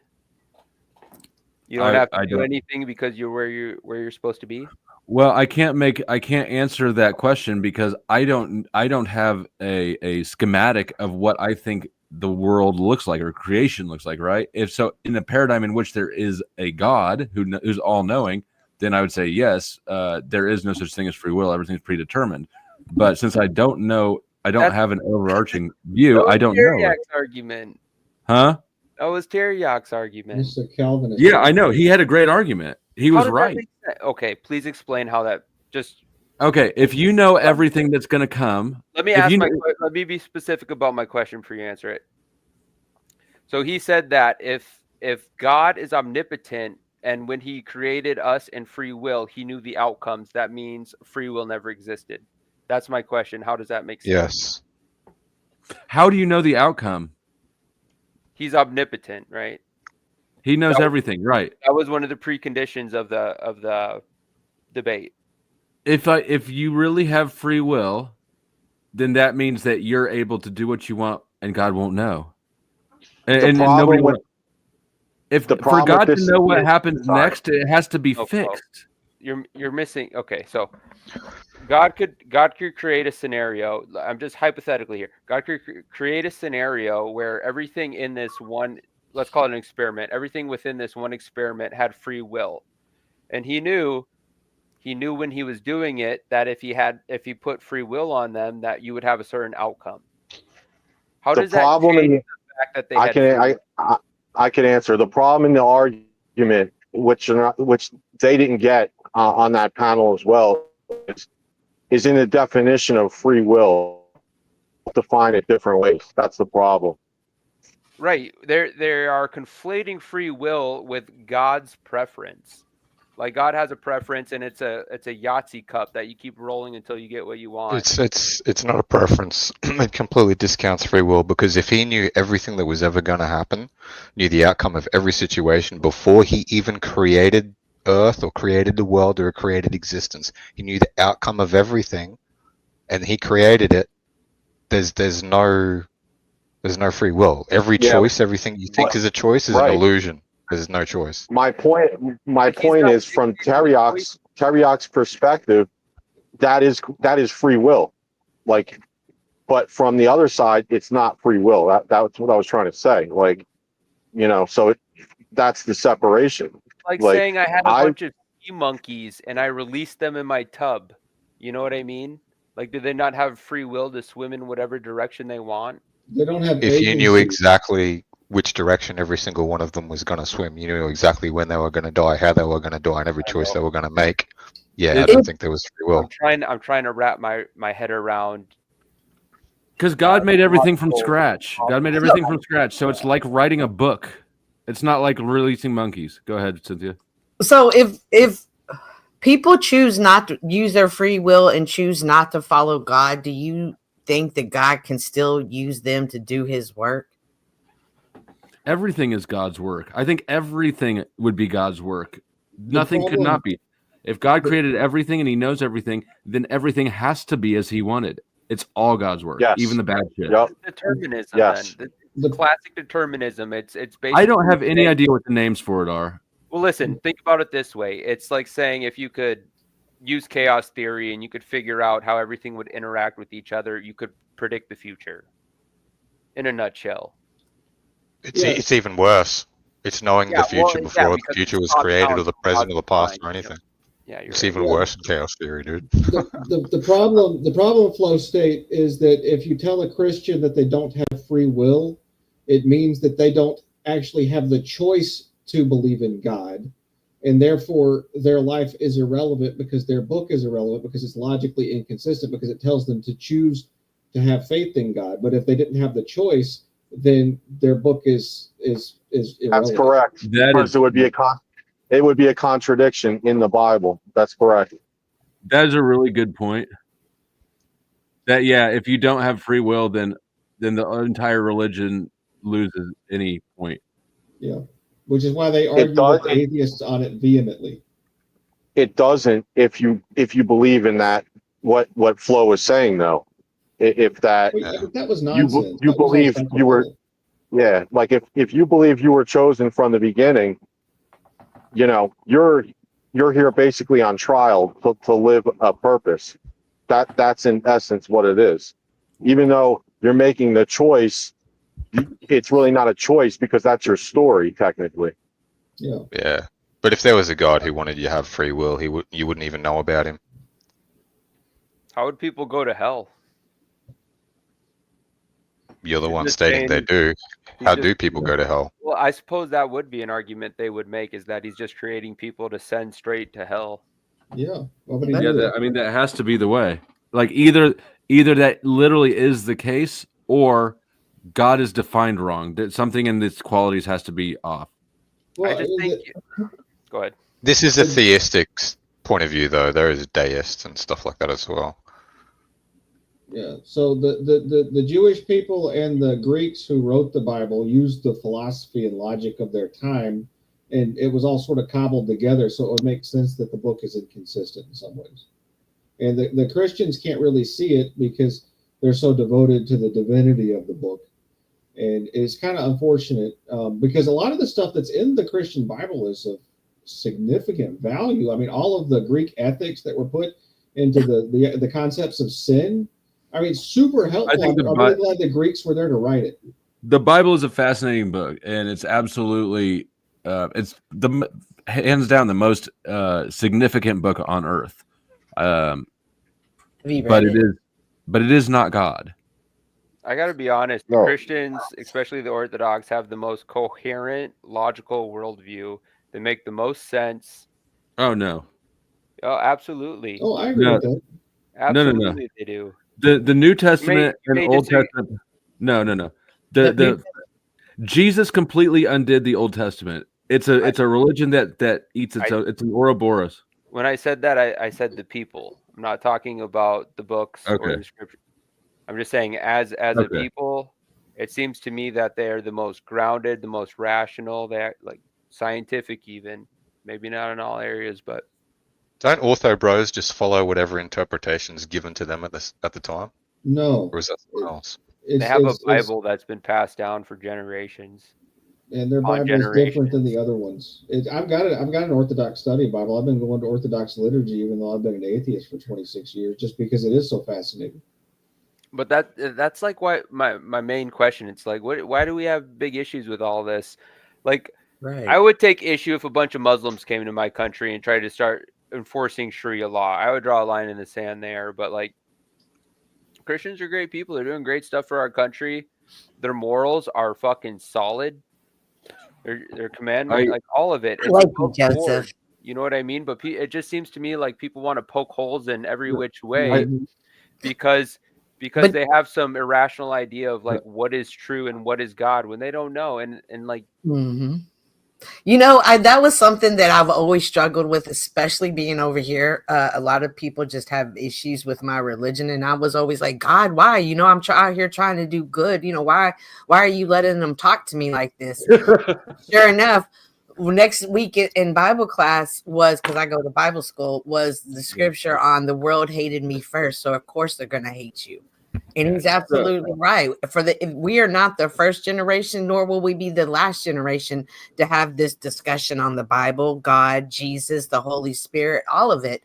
You don't have to do anything because you're where you're supposed to be? Well, I can't answer that question because I don't have a schematic of what I think the world looks like or creation looks like, right? If so, in a paradigm in which there is a God who's all knowing, then I would say yes, there is no such thing as free will. Everything's predetermined. But since I don't know, I don't have an overarching view. I don't know. Teriak's argument. Huh? That was Teriak's argument. Mr. Calvin. Yeah, I know. He had a great argument. He was right. Okay, please explain how that just. Okay, if you know everything that's going to come. Let me let me be specific about my question for you to answer it. So he said that if God is omnipotent and when he created us in free will, he knew the outcomes, that means free will never existed. That's my question. How does that make sense? Yes. How do you know the outcome? He's omnipotent, right? He knows everything, right? That was one of the preconditions of the debate. If you really have free will, then that means that you're able to do what you want, and God won't know. And nobody will. For God to know what happens next, it has to be fixed. You're missing. Okay, so God could create a scenario. I'm just hypothetically here. God could create a scenario where everything in this one, let's call it an experiment, everything within this one experiment had free will, and he knew when he was doing it that if he put free will on them, that you would have a certain outcome. How does that change the fact that they I can answer the problem in the argument, which they didn't get on that panel as well, is in the definition of free will. Define it different ways. That's the problem. Right. They are conflating free will with God's preference. Like God has a preference, and it's a Yahtzee cup that you keep rolling until you get what you want. It's not a preference. It completely discounts free will, because if he knew everything that was ever going to happen, knew the outcome of every situation before he even created Earth or created the world or created existence, he knew the outcome of everything, and he created it. There's no free will. Every choice, everything you think is a choice, is an illusion. There's no choice. My point is, from Teriak's perspective, that is free will. Like, but from the other side, it's not free will. That's what I was trying to say. Like, so that's the separation. Like saying I had a bunch of sea monkeys and I released them in my tub. You know what I mean? Like, do they not have free will to swim in whatever direction they want? They don't have. If you knew exactly which direction every single one of them was going to swim, you knew exactly when they were going to die, how they were going to die, and every choice they were going to make. Yeah, I don't think there was free will. I'm trying to wrap my head around. Because God made everything from scratch. God made everything from scratch. So it's like writing a book. It's not like releasing monkeys. Go ahead, Cynthia. So if people choose not to use their free will and choose not to follow God, do you think that God can still use them to do his work? Everything is God's work. I think everything would be God's work. Nothing could not be. If God created everything and he knows everything, then everything has to be as he wanted. It's all God's work, even the bad shit. Determinism, then. The classic determinism. It's basically. I don't have any idea what the names for it are. Well, listen, think about it this way. It's like saying if you could use chaos theory and you could figure out how everything would interact with each other, you could predict the future. In a nutshell. It's even worse. It's knowing the future before the future was created, or the present, or the past, or anything. Yeah, it's even worse than chaos theory, dude. The problem, Flow State, is that if you tell a Christian that they don't have free will, it means that they don't actually have the choice to believe in God, and therefore their life is irrelevant because their book is irrelevant because it's logically inconsistent because it tells them to choose to have faith in God. But if they didn't have the choice, then their book is irrelevant. That's correct. Because it would be a contradiction in the Bible. That's correct. That is a really good point. That if you don't have free will, then the entire religion loses any point. Yeah, which is why they argue with atheists on it vehemently. It doesn't if you believe in that what Flo was saying though. If that that was nonsense. You believe you were like if you believe you were chosen from the beginning, you're here basically on trial to live a purpose. That's in essence what it is. Even though you're making the choice, it's really not a choice because that's your story technically. Yeah, but if there was a God who wanted you to have free will, you wouldn't even know about him. How would people go to hell? You're the one stating they do. How do people go to hell? Well, I suppose that would be an argument they would make, is that he's just creating people to send straight to hell. Yeah. That has to be the way. Like either that literally is the case, or God is defined wrong. That something in its qualities has to be off. Well, I just think. Go ahead. This is a theistic point of view, though. There is deists and stuff like that as well. Yeah, so the Jewish people and the Greeks who wrote the Bible used the philosophy and logic of their time, and it was all sort of cobbled together, so it would make sense that the book is inconsistent in some ways. And the Christians can't really see it because they're so devoted to the divinity of the book. And it's kind of unfortunate because a lot of the stuff that's in the Christian Bible is of significant value. I mean, all of the Greek ethics that were put into the concepts of sin, I mean, super helpful. I'm really glad the Greeks were there to write it. The Bible is a fascinating book, and it's absolutely it's the hands down the most significant book on earth. But it is not God. I got to be honest. No. Christians, especially the Orthodox, have the most coherent, logical worldview. They make the most sense. Oh no. Oh, absolutely. Oh, I agree with that. Absolutely, they do. The New Testament and Old Testament. No. The Jesus completely undid the Old Testament it's a religion that eats its own. It's an Ouroboros. When I said that, I said the people. I'm not talking about the books or Okay. the scripture. I'm just saying, as a Okay. people, it seems to me that they are the most grounded, the most rational. They're like scientific, even maybe not in all areas, but Don't ortho bros just follow whatever interpretation is given to them at the time? No. Or is that something else? they have a Bible that's been passed down for generations. And their on Bible is generations. different than the other ones. I've got an Orthodox study Bible. I've been going to Orthodox liturgy, even though I've been an atheist for 26 years, just because it is so fascinating. But that's like why my main question. It's like, why do we have big issues with all this? Like, Right. I would take issue if a bunch of Muslims came to my country and tried to start enforcing Sharia law. I would draw a line in the sand there. But like, Christians are great people. They're doing great stuff for our country. Their morals are fucking solid. Their commandments, like all of it. It's Like above Joseph. board, you know what I mean? But it just seems to me like people want to poke holes in every which way because they have some irrational idea of like what is true and what is God when they don't know. And like, Mm-hmm. You know, that was something that I've always struggled with, especially being over here. A lot of people just have issues with my religion, and I was always like, God, why? You know, I'm out here trying to do good. You know, why are you letting them talk to me like this? Sure enough, next week in Bible class was, because I go to Bible school, was the scripture on the world hated me first, so of course they're gonna hate you. And he's absolutely right. We are not the first generation, nor will we be the last generation to have this discussion on the Bible, God, Jesus, the Holy Spirit, all of it.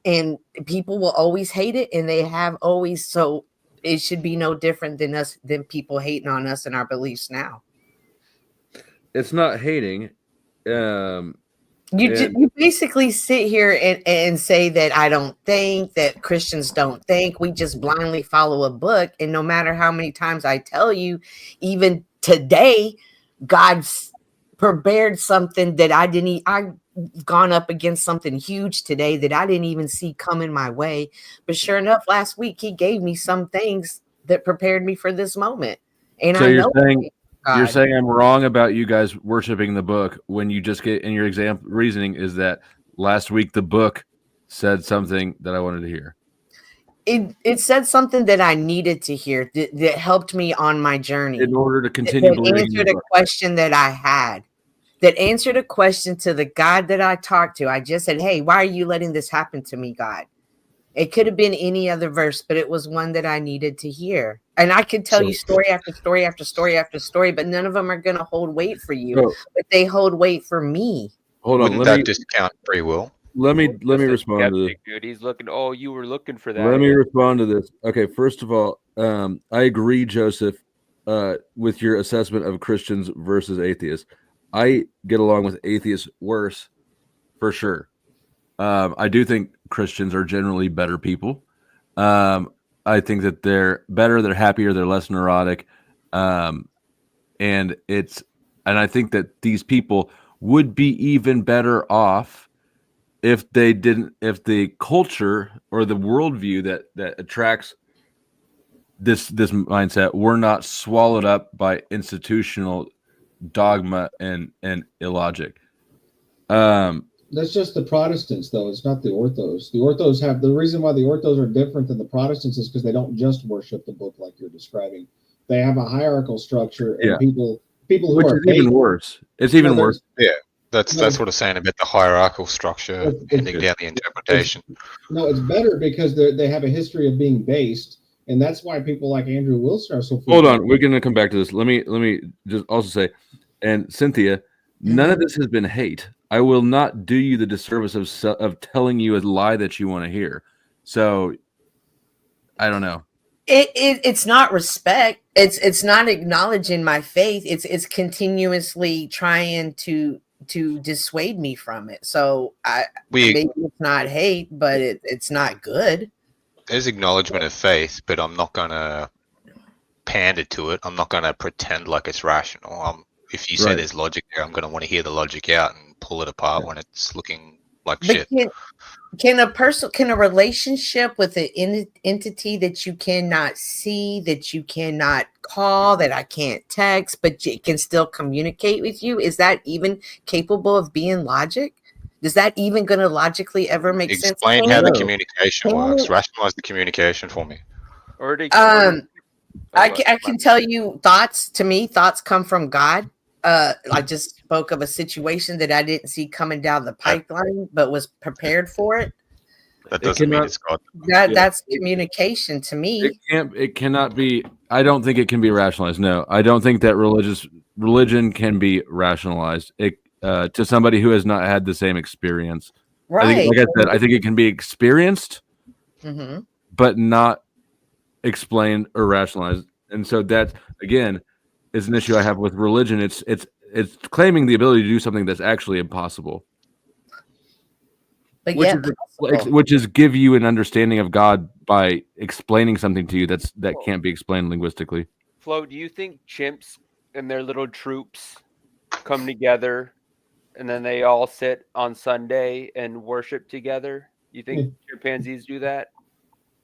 And people will always hate it, and they have always. So it should be no different than people hating on us and our beliefs now. It's not hating. You basically sit here and say that I don't think, that Christians don't think. We just blindly follow a book. And no matter how many times I tell you, even today, God's prepared something that I've gone up against something huge today that I didn't even see coming my way. But sure enough, last week, he gave me some things that prepared me for this moment. And So I you're know saying you're God. saying I'm wrong about you guys worshiping the book when you just get in your example reasoning is that last week the book said something that I wanted to hear. It said something that I needed to hear that helped me on my journey. In order to continue that believing in answered the a book. question that I had. That answered a question to the God that I talked to. I just said, hey, why are you letting this happen to me, God? It could have been any other verse, but it was one that I needed to hear. And I could tell you story after story after story after story, but none of them are going to hold weight for you. So- But they hold weight for me. Hold on, Wouldn't that discount free will? let me respond to this. skeptic, dude, he's looking. Oh, you were looking for that. Let me respond to this. Okay, first of all, I agree, Joseph, with your assessment of Christians versus atheists. I get along with atheists worse, for sure. I do think Christians are generally better people. I think that they're better, they're happier, they're less neurotic, and I think that these people would be even better off if the culture or the worldview that attracts this mindset were not swallowed up by institutional dogma and illogic. That's just the Protestants, though. It's not the Orthos. The Orthos have the reason why the Orthos are different than the Protestants is because they don't just worship the book like you're describing. They have a hierarchical structure, and Yeah. people who Which are is even worse. It's even worse. Yeah, that's what I'm saying about the hierarchical structure handing down the interpretation. No, it's better because they have a history of being based, and that's why people like Andrew Wilson are so. Hold on, we're going to come back to this. Let me just also say, and Cynthia, none of this has been hate. I will not do you the disservice of telling you a lie that you want to hear. So, I don't know. It's not respect. It's not acknowledging my faith. It's continuously trying to dissuade me from it. So maybe it's not hate, but it's not good. There's acknowledgement of faith, but I'm not going to pander to it. I'm not going to pretend like it's rational. If you say there's logic there, I'm going to want to hear the logic out and pull it apart when it's looking like shit. Can a relationship with an entity that you cannot see, that you cannot call, that I can't text, but it can still communicate with you, is that even capable of being logic? Is that even going to logically ever make sense? Explain how the communication works. Rationalize the communication for me. I can tell you thoughts. To me, thoughts come from God. I just spoke of a situation that I didn't see coming down the pipeline, but was prepared for it. That doesn't mean it's God. That's communication to me. It cannot be. I don't think it can be rationalized. No, I don't think that religion can be rationalized. To somebody who has not had the same experience. Right. I think, like I said, I think it can be experienced, but not explained or rationalized. And so that, again, is an issue I have with religion. It's claiming the ability to do something that's actually impossible. But Which is give you an understanding of God by explaining something to you that can't be explained linguistically. Flo, do you think chimps and their little troops come together and then they all sit on Sunday and worship together? You think chimpanzees do that?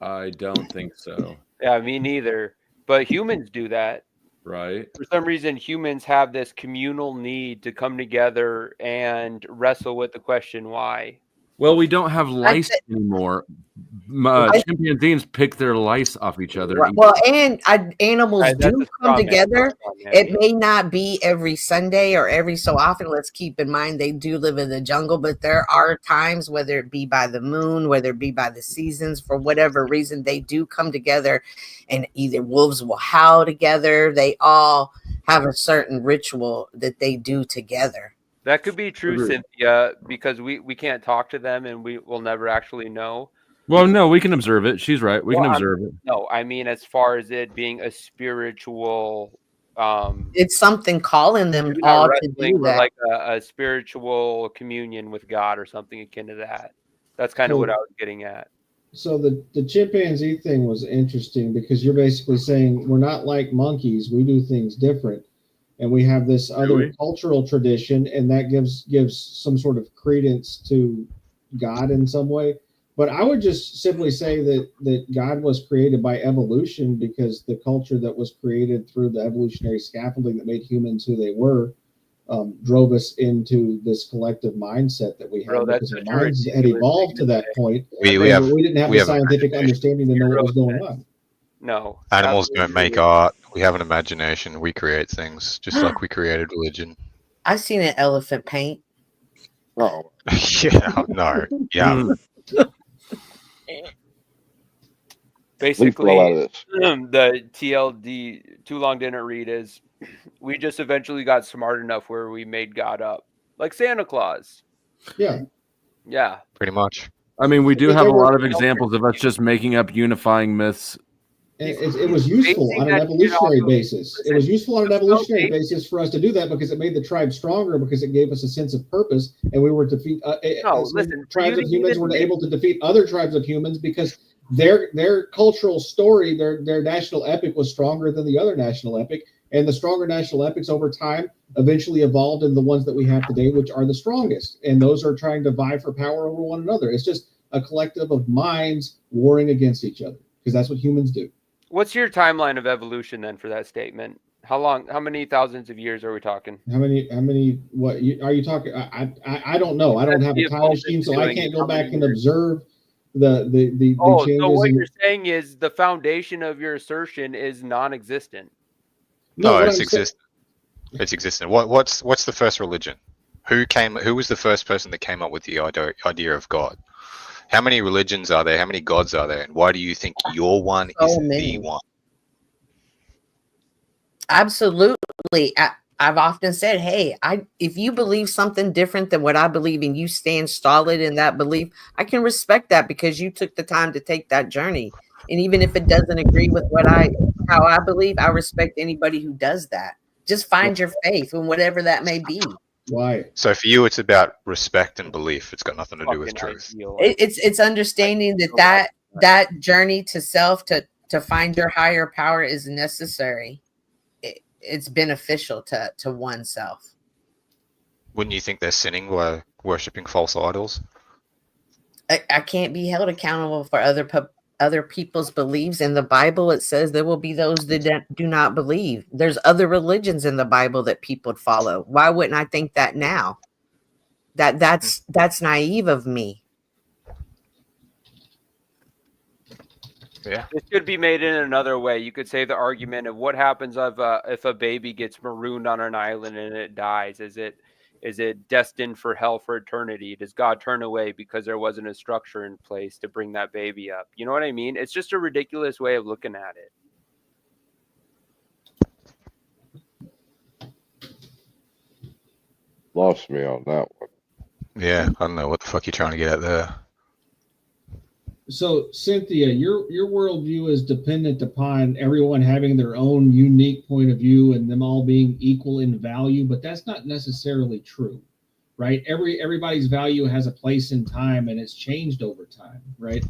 I don't think so. Yeah, me neither. But humans do that. Right. For some reason, humans have this communal need to come together and wrestle with the question why. Well, we don't have lice anymore. Chimpanzees pick their lice off each other. Well, and animals Right, that's do a come straw man. together. Straw man. It may not be every Sunday or every so often. Let's keep in mind they do live in the jungle, but there are times, whether it be by the moon, whether it be by the seasons, for whatever reason, they do come together, and either wolves will howl together. They all have a certain ritual that they do together. That could be true, Cynthia, because we can't talk to them and we will never actually know. Well, no, we can observe it. She's right. We can observe it. No, I mean, as far as it being a spiritual, it's something calling them maybe not all to wrestling, do but that. like a spiritual communion with God or something akin to that. That's kind of what I was getting at. So the chimpanzee thing was interesting because you're basically saying we're not like monkeys. We do things different. And we have this other cultural tradition, and that gives some sort of credence to God in some way. But I would just simply say that God was created by evolution because the culture that was created through the evolutionary scaffolding that made humans who they were drove us into this collective mindset that we have because our minds had evolved to that point. We didn't have the scientific understanding to know what was going on. No. Animals don't make art. We have an imagination. We create things, just like we created religion. I've seen an elephant paint. Oh. Yeah, no. Yeah. Basically, Leave Flo out of this. the TLD, too long didn't read, is we just eventually got smart enough where we made God up. Like Santa Claus. Yeah. Yeah. Pretty much. I mean, we do have a lot of examples of us just making up unifying myths. It was useful on an evolutionary basis. It was useful on an evolutionary basis for us to do that because it made the tribe stronger because it gave us a sense of purpose, and we were tribes of humans were able to defeat other tribes of humans because their cultural story, their national epic was stronger than the other national epic, and the stronger national epics over time eventually evolved in the ones that we have today, which are the strongest, and those are trying to vie for power over one another. It's just a collective of minds warring against each other because that's what humans do. What's your timeline of evolution then for that statement? How many thousands of years are we talking? How many, what are you talking? I don't know. I don't have a time machine, so I can't go back and observe the changes. So what you're saying is the foundation of your assertion is non-existent. No, it's existent. It's existent. What's the first religion? Who was the first person that came up with the idea of God? How many religions are there? How many gods are there? And why do you think your one is the one? Absolutely. I've often said, hey, if you believe something different than what I believe and you stand solid in that belief, I can respect that because you took the time to take that journey. And even if it doesn't agree with how I believe, I respect anybody who does that. Just find your faith in whatever that may be. Why? So for you, it's about respect and belief. It's got nothing to do with truth. It's understanding that journey to self, to find your higher power is necessary. It's beneficial to oneself. Wouldn't you think they're sinning by worshipping false idols? I can't be held accountable for other people's beliefs. In the Bible, it says there will be those that do not believe. There's other religions in the Bible that people would follow. Why wouldn't I think that now? That's naive of me. Yeah. This could be made in another way. You could say the argument of what happens if a baby gets marooned on an island and it dies. Is it destined for hell for eternity? Does God turn away because there wasn't a structure in place to bring that baby up? You know what I mean? It's just a ridiculous way of looking at it. Lost me on that one. Yeah, I don't know what the fuck you're trying to get at there. So, Cynthia, your worldview is dependent upon everyone having their own unique point of view and them all being equal in value, but that's not necessarily true, right? Everybody's value has a place in time, and it's changed over time, right?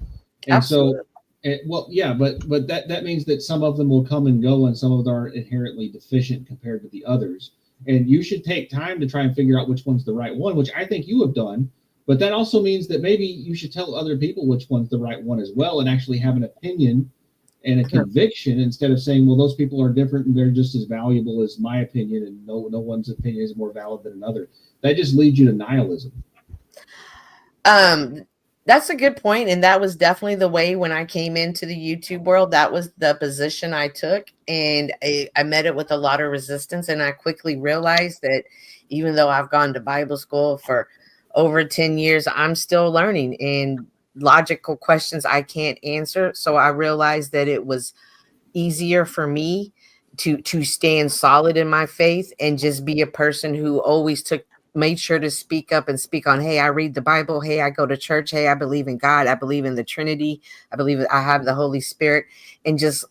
And Absolutely. well, yeah, but that means that some of them will come and go, and some of them are inherently deficient compared to the others. And you should take time to try and figure out which one's the right one, which I think you have done. But that also means that maybe you should tell other people which one's the right one as well, and actually have an opinion and a conviction instead of saying, well, those people are different and they're just as valuable as my opinion, and no one's opinion is more valid than another. That just leads you to nihilism. That's a good point, and that was definitely the way when I came into the YouTube world. That was the position I took, and I met it with a lot of resistance, and I quickly realized that even though I've gone to Bible school for over 10 years, I'm still learning, and logical questions I can't answer. So I realized that it was easier for me to stand solid in my faith and just be a person who always made sure to speak up and speak on, hey, I read the Bible. Hey, I go to church. Hey, I believe in God. I believe in the Trinity. I believe I have the Holy Spirit, and just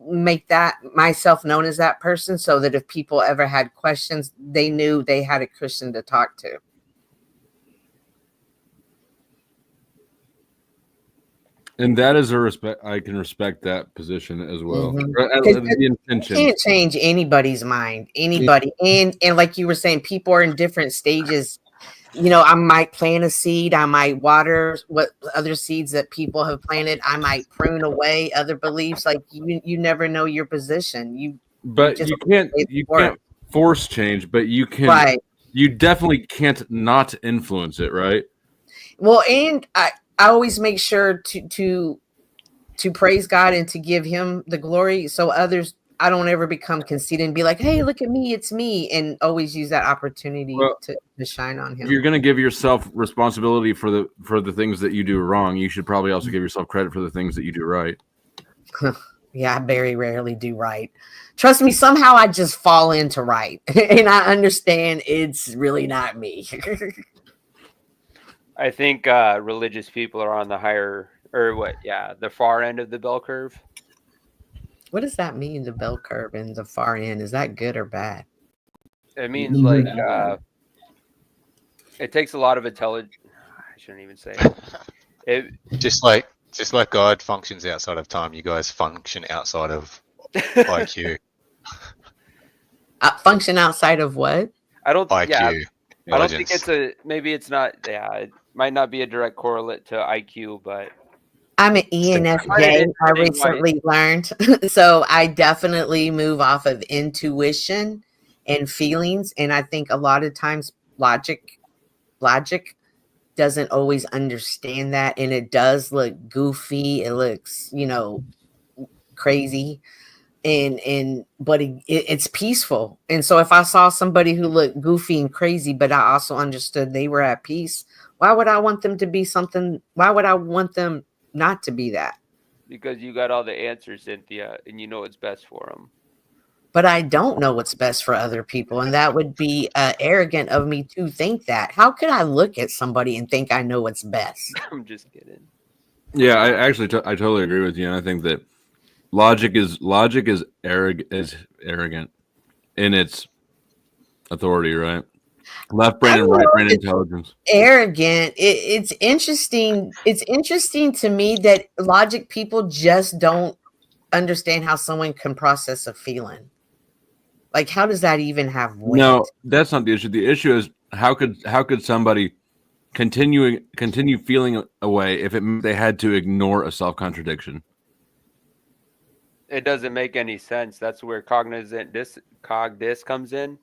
make that myself known as that person, so that if people ever had questions, they knew they had a Christian to talk to. And that is a respect. I can respect that position as well. The intention. You can't change anybody's mind, anybody. And like you were saying, people are in different stages. You know, I might plant a seed, I might water what other seeds that people have planted, I might prune away other beliefs. Like you never know your position. You can't force change, but you can. Right. You definitely can't not influence it, right? Well, and I always make sure to praise God and to give him the glory. So others, I don't ever become conceited and be like, hey, look at me, it's me. And always use that opportunity to shine on him. If you're going to give yourself responsibility for the things that you do wrong, you should probably also give yourself credit for the things that you do right. Yeah, I very rarely do right. Trust me, somehow I just fall into right. And I understand it's really not me. I think religious people are on the the far end of the bell curve. What does that mean, the bell curve and the far end? Is that good or bad? It means like it takes a lot of intelligence. I shouldn't even say it. Just like God functions outside of time, you guys function outside of IQ. Function outside of what? I don't. IQ. Yeah, I don't think intelligence. maybe it's not. Yeah, it might not be a direct correlate to IQ, but I'm an ENFJ. I recently learned. So I definitely move off of intuition and feelings. And I think a lot of times logic doesn't always understand that. And it does look goofy. It looks, crazy. But it's peaceful. And so if I saw somebody who looked goofy and crazy, but I also understood they were at peace, why would I want them to be something? Why would I want them not to be that? because you got all the answers, Cynthia, and you know what's best for them. But I don't know what's best for other people, and that would be arrogant of me to think that. How could I look at somebody and think I know what's best? I'm just kidding. Yeah, I totally agree with you, and I think that logic is arrogant in its authority, right? Left brain and right brain intelligence. Arrogant. It's interesting. It's interesting to me that logic people just don't understand how someone can process a feeling. Like, how does that even have weight? No, that's not the issue. The issue is how could somebody continue feeling a way if it meant they had to ignore a self-contradiction? It doesn't make any sense. That's where cognizant cogdis comes in.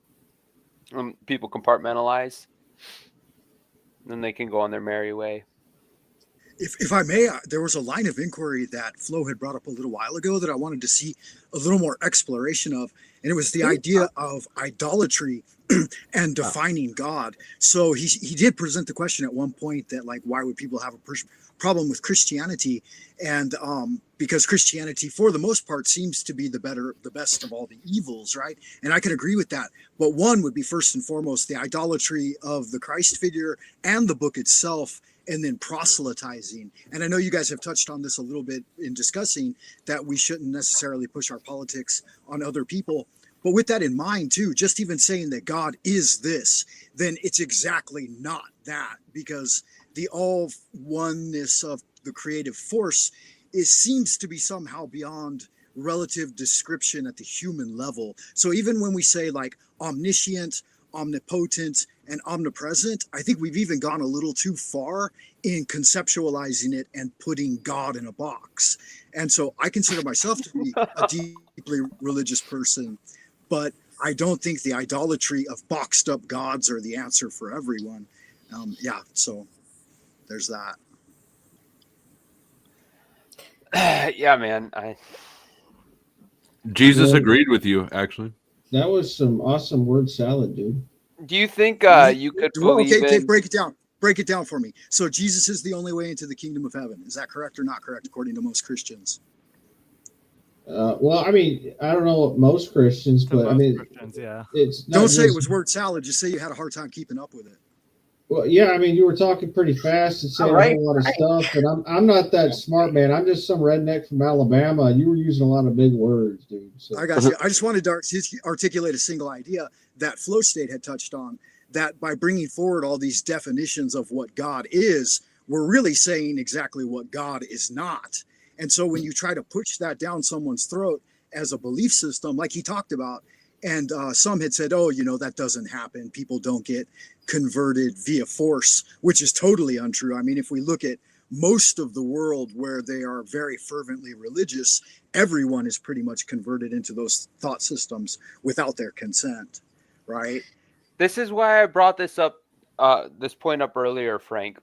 People compartmentalize, then they can go on their merry way. If I may, there was a line of inquiry that Flo had brought up a little while ago that I wanted to see a little more exploration of, and it was the idea of idolatry and defining God. So he did present the question at one point that, like, why would people have a problem with Christianity? And because Christianity, for the most part, seems to be the best of all the evils, right? And I can agree with that. But one would be first and foremost the idolatry of the Christ figure and the book itself, and then proselytizing. And I know you guys have touched on this a little bit in discussing that we shouldn't necessarily push our politics on other people. But with that in mind too, just even saying that God is this, then it's exactly not that, because the all oneness of the creative force seems to be somehow beyond relative description at the human level. So even when we say like omniscient, omnipotent, and omnipresent, I think we've even gone a little too far in conceptualizing it and putting God in a box. And so I consider myself to be a deeply religious person, but I don't think the idolatry of boxed up gods are the answer for everyone. So there's that. Yeah, man. Jesus agreed with you, actually. That was some awesome word salad, dude. Do you think you could believe Okay, break it down. Break it down for me. So Jesus is the only way into the kingdom of heaven. Is that correct or not correct, according to most Christians? Well, I mean, I don't know what most Christians, but I mean, yeah. It's not Don't say just, it was word salad. Just say you had a hard time keeping up with it. Well, yeah, I mean, you were talking pretty fast and saying a whole lot of stuff, but I'm not that smart, man. I'm just some redneck from Alabama. You were using a lot of big words, dude. So. I got you. I just wanted to articulate a single idea that Flow State had touched on, that by bringing forward all these definitions of what God is, we're really saying exactly what God is not. And so when you try to push that down someone's throat as a belief system, like he talked about, and some had said, oh, that doesn't happen. People don't get converted via force, which is totally untrue. I mean, if we look at most of the world where they are very fervently religious, everyone is pretty much converted into those thought systems without their consent, right? This is why I brought this point up earlier, Frank.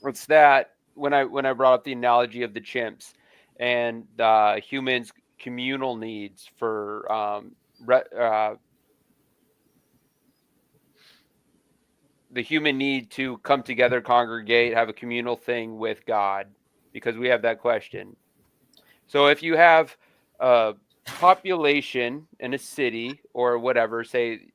It's that when I brought up the analogy of the chimps and humans' communal needs for the human need to come together, congregate, have a communal thing with God, because we have that question. So if you have a population in a city or whatever, say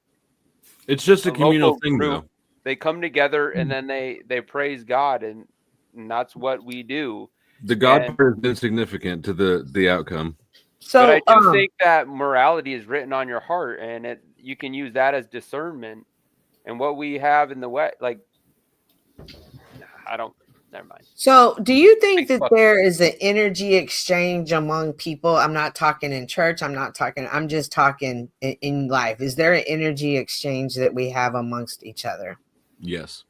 it's just a communal thing, group, though. They come together and then they praise God, and that's what we do. The God part is insignificant to the outcome. So, but I do think that morality is written on your heart, and you can use that as discernment. And what we have in the West, like, never mind. So do you think that there is an energy exchange among people? I'm not talking in church. I'm just talking in life. Is there an energy exchange that we have amongst each other? Yes.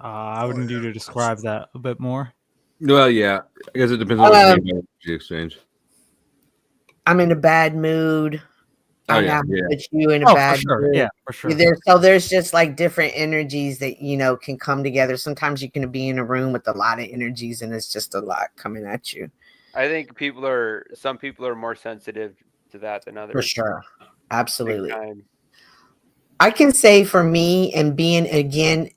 I would need you to describe that a bit more. Well, yeah. I guess it depends on what you mean by energy exchange. I'm in a bad mood. I'm not put you in a bad mood. Yeah, for sure. There's just like different energies that can come together. Sometimes you can be in a room with a lot of energies, and it's just a lot coming at you. I think some people are more sensitive to that than others. For sure, absolutely. I can say for me, and being again,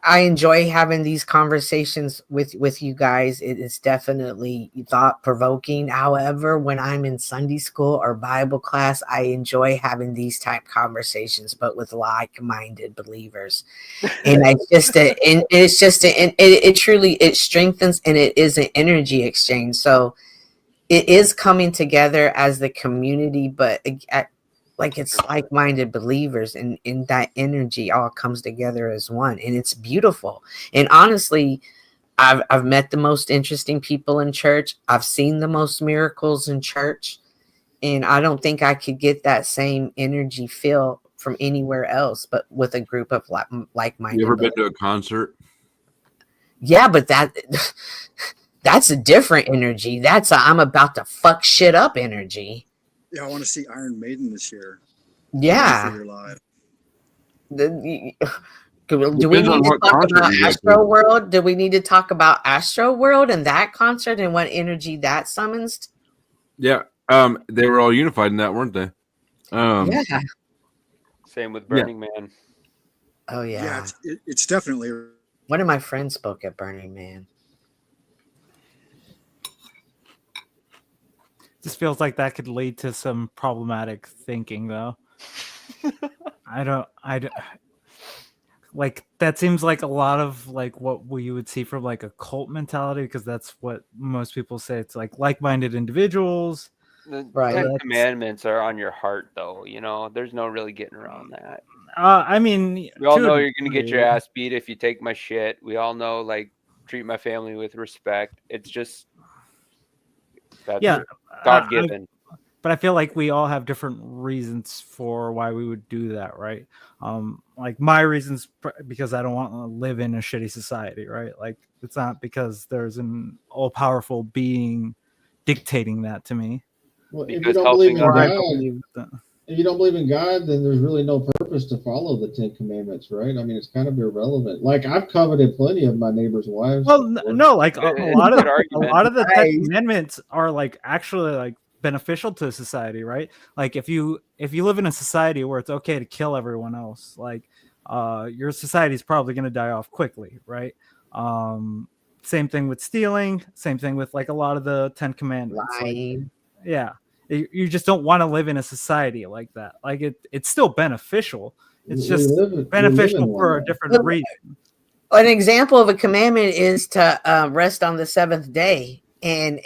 I enjoy having these conversations with you guys. It is definitely thought provoking. However, when I'm in Sunday school or Bible class, I enjoy having these type conversations, but with like-minded believers. And it truly strengthens, and it is an energy exchange. So it is coming together as the community, but it's like-minded believers, and that energy all comes together as one, and it's beautiful. And honestly, I've met the most interesting people in church. I've seen the most miracles in church, and I don't think I could get that same energy feel from anywhere else, but with a group of like-minded. You ever been to a concert? Yeah, but that's a different energy. That's a I'm about to fuck shit up energy. Yeah, I want to see Iron Maiden this year. Yeah. Live. Do we need to talk about Astro World? Do we need to talk about Astro World and that concert and what energy that summons? Yeah. They were all unified in that, weren't they? Yeah. Same with Burning Man. Oh yeah. Yeah, it's definitely. One of my friends spoke at Burning Man. This feels like that could lead to some problematic thinking, though. I don't like that. Seems like a lot of like what you would see from like a cult mentality, because that's what most people say. It's like-minded individuals. The Right. Ten Commandments are on your heart, though. You know, there's no really getting around that. I mean, We all to a know you're gonna get your degree. ass beat if you take my shit. We all know, like, treat my family with respect. It's just that's Yeah, God given. but I feel like we all have different reasons for why we would do that, right? Like my reasons, because I don't want to live in a shitty society, right? Like it's not because there's an all-powerful being dictating that to me. Well, if you don't believe in God, if you don't believe in God, then there's really no purpose to follow the Ten Commandments, right? I mean, it's kind of irrelevant. Like I've coveted plenty of my neighbors' wives. Well, no, like a lot of the Ten Right. Commandments are like actually like beneficial to society, right? Like if you live in a society where it's okay to kill everyone else, like your society is probably going to die off quickly, right? Same thing with stealing. Same thing with like a lot of the Ten Commandments. Like, yeah, you just don't want to live in a society like that. Like it's still beneficial. It's just beneficial for a different reason. An example of a commandment is to rest on the seventh day. And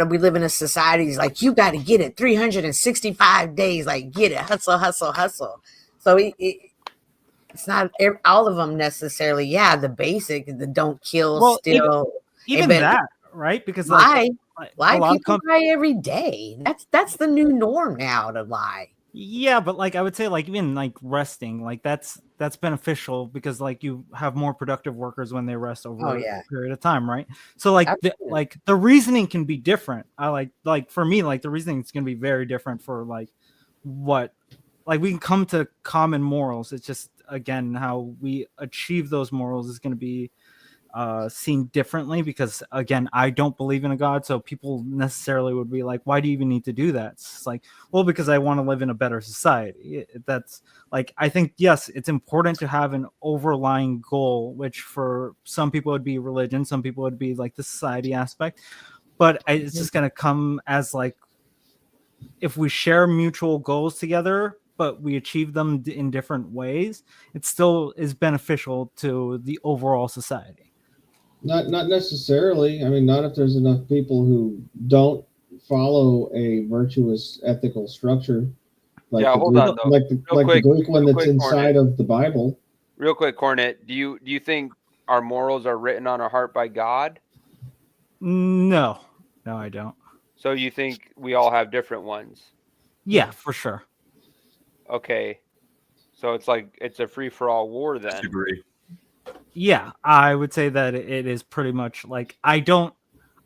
we live in a society is like, you got to get it 365 days, like get it, hustle, hustle, hustle. So it's not all of them necessarily. Yeah, the basic, the don't kill, steal. Even that, right? Because lie a lot of people lie every day. That's the new norm now, to lie. Yeah, but like I would say, like even like resting, like that's beneficial because like you have more productive workers when they rest over a period of time, right? So like the reasoning can be different. I like for me, like the reasoning is going to be very different for like what, like we can come to common morals. It's just again how we achieve those morals is going to be seen differently, because again, I don't believe in a God, so people necessarily would be like, why do you even need to do that? It's like, well, because I want to live in a better society. That's like, I think yes, it's important to have an overlying goal, which for some people would be religion, some people would be like the society aspect, but it's just going to come as like, if we share mutual goals together but we achieve them in different ways, it still is beneficial to the overall society. Not necessarily. I mean, not if there's enough people who don't follow a virtuous ethical structure. Like Yeah, the hold Greek, on, though. like Real quick, the Greek one real that's quick, inside Hornet. of the Bible. Real quick, Cornet, do you think our morals are written on our heart by God? No, I don't. So you think we all have different ones? Yeah, for sure. Okay. So it's like it's a free-for-all war then. Disagree. Yeah, I would say that it is pretty much like I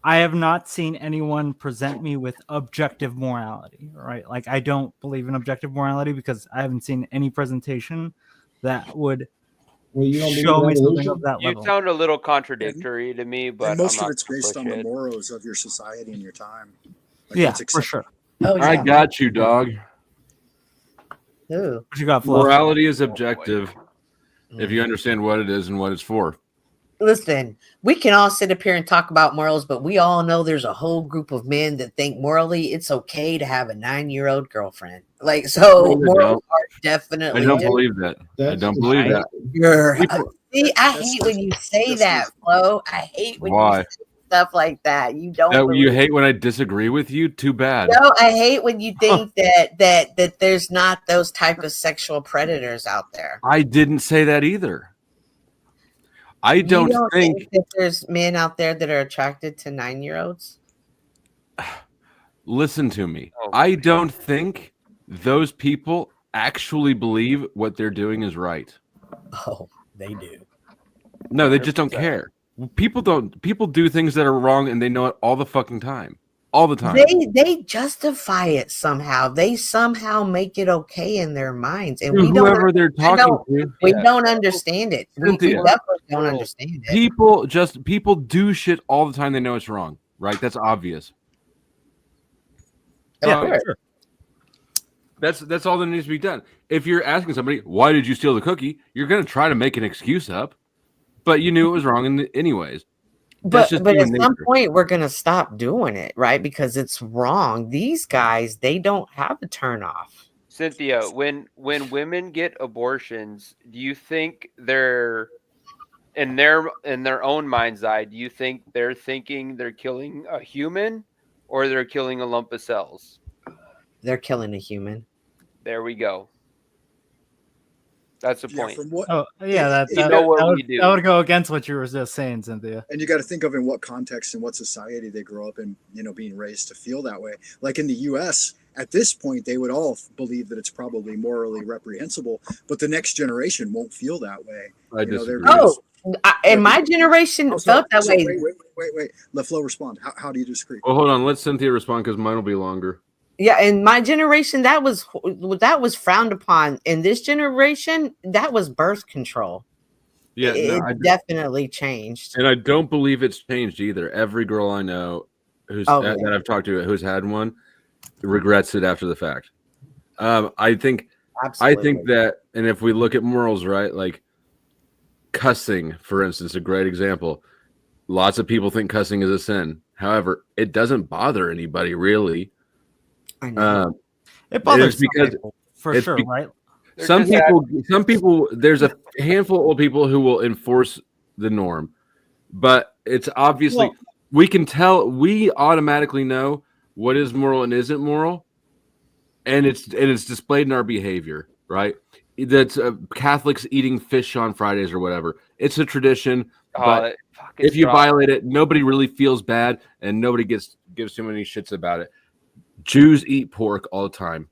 have not seen anyone present me with objective morality, right? Like I don't believe in objective morality because I haven't seen any presentation that would show me something of that You level. sound a little contradictory to me, but And most I'm of not it's gonna based push on the it. morals of your society and your time. Like, Yeah, that's for acceptable. sure. I got you, dog. Ooh. What you got, Fluff? Morality is objective if you understand what it is and what it's for. Listen, we can all sit up here and talk about morals, but we all know there's a whole group of men that think morally it's okay to have a 9-year-old girlfriend. Like, so No, they morals don't. are definitely I don't different. believe that. I don't believe that. See, I hate when you say that, Flo. I hate when you Why? say stuff like that. You don't That you believe. hate when I disagree with you? Too bad. No, I hate when you think that there's not those type of sexual predators out there. I didn't say that either. I don't, You don't think that there's men out there that are attracted to 9-year-olds. listen to me. I don't think those people actually believe what they're doing is right. Oh, they do. No, they just don't care. People do things that are wrong and they know it all the fucking time. All the time. They justify it somehow. They somehow make it okay in their minds, and To we whoever don't. they're talking to. We don't understand it. We Cynthia, definitely don't understand it. People do shit all the time. They know it's wrong, right? That's obvious. Yeah, sure. That's all that needs to be done. If you're asking somebody, why did you steal the cookie? You're going to try to make an excuse up, but you knew it was wrong anyways. But at some point we're gonna stop doing it, right? Because it's wrong. These guys, they don't have a turn off. Cynthia, when women get abortions, do you think they're in their own mind's eye? Do you think they're thinking they're killing a human, or they're killing a lump of cells? They're killing a human. There we go. That's the point. That would go against what you were just saying, Cynthia. And you got to think of in what context and what society they grow up in, being raised to feel that way. Like in the U.S., at this point, they would all believe that it's probably morally reprehensible, but the next generation won't feel that way. I disagree. And my generation felt that way. Wait. Let Flo respond. How do you disagree? Well, hold on. Let Cynthia respond because mine will be longer. Yeah, in my generation, that was frowned upon. In this generation, that was birth control. Yeah, it definitely changed. And I don't believe it's changed either. Every girl I know that I've talked to who's had one regrets it after the fact. I think that, and if we look at morals, right, like cussing, for instance, a great example. Lots of people think cussing is a sin. However, it doesn't bother anybody really. I know. It bothers because people, for sure, right? Some people, there's a handful of people who will enforce the norm, but it's obviously we automatically know what is moral and isn't moral, and it's displayed in our behavior, right? That's Catholics eating fish on Fridays or whatever. It's a tradition, but if you violate it, nobody really feels bad, and nobody gives too many shits about it. Jews eat pork all the time.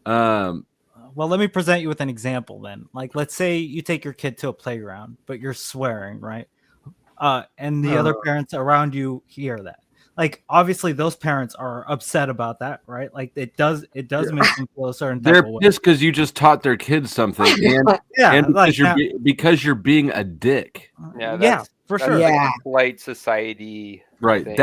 Well, let me present you with an example then. Like, let's say you take your kid to a playground, but you're swearing, right? And the other parents around you hear that. Like, obviously, those parents are upset about that, right? Like, it does make them feel a certain type of way. They're pissed because you just taught their kids something, and because you're being a dick. Yeah, for sure. Like a polite society, right? Thing,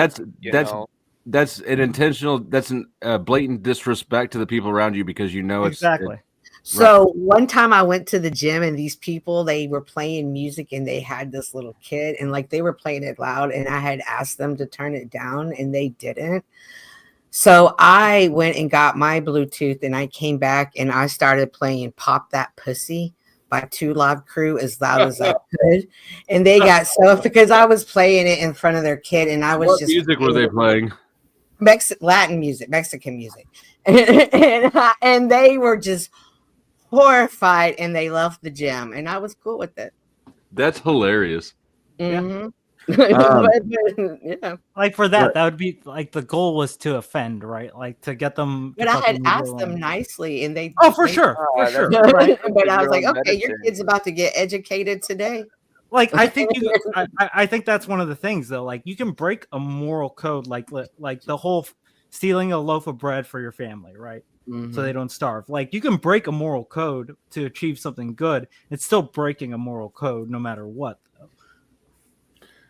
that's an intentional. That's a blatant disrespect to the people around you because you know it's exactly. So one time I went to the gym and these people, they were playing music and they had this little kid and like they were playing it loud and I had asked them to turn it down and they didn't. So I went and got my Bluetooth and I came back and I started playing Pop That Pussy by Two Live Crew as loud as I could. And they got so because I was playing it in front of their kid and I was what just music were they playing? Latin music, Mexican music. And they were just horrified and they left the gym and I was cool with it. That's hilarious. Mm-hmm. Yeah. Like for that would be like the goal was to offend, right? Like to get them. But I had asked them nicely and they for sure. Right? But I was like, okay, your kid's about to get educated today. Like I think I think that's one of the things though. Like you can break a moral code, like the whole stealing a loaf of bread for your family, right? So they don't starve. Like you can break a moral code to achieve something good. It's still breaking a moral code no matter what.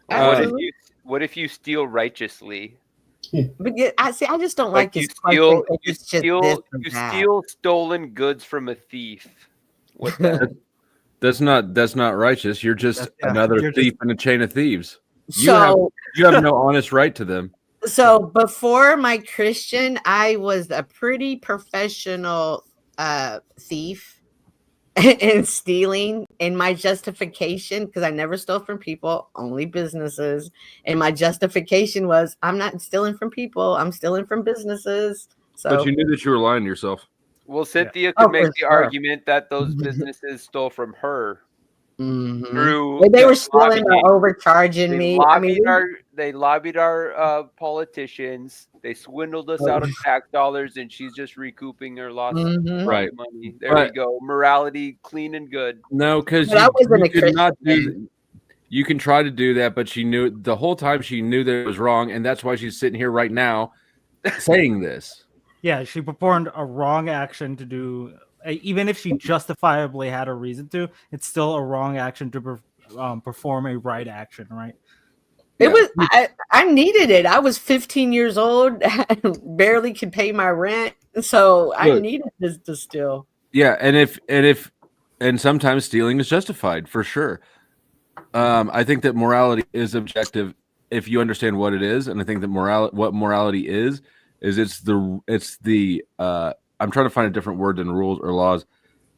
What if you steal righteously? But yeah, I just don't like you this. steal stolen goods from a thief. What the? That's not righteous. You're just another thief in a chain of thieves. You have no honest right to them. So before my Christian, I was a pretty professional thief and stealing. And my justification, because I never stole from people, only businesses. And my justification was, I'm not stealing from people. I'm stealing from businesses. So, but you knew that you were lying to yourself. Well, Cynthia could make the argument that those businesses stole from her. Through they were stealing by overcharging me. I mean, they lobbied our politicians. They swindled us out of tax dollars, and she's just recouping her lost Right. money. There we go. Morality, clean and good. No, because But I wasn't you a could not Christian. do. You can try to do that, but she knew the whole time. She knew that it was wrong, and that's why she's sitting here right now, saying this. Yeah, she performed a wrong action to do. Even if she justifiably had a reason to, it's still a wrong action to perform a right action, right? It was I needed it. I was 15 years old, barely could pay my rent, so I Look. needed this to steal. Yeah, and sometimes stealing is justified for sure. I think that morality is objective if you understand what it is, and I think that what morality is it's the I'm trying to find a different word than rules or laws.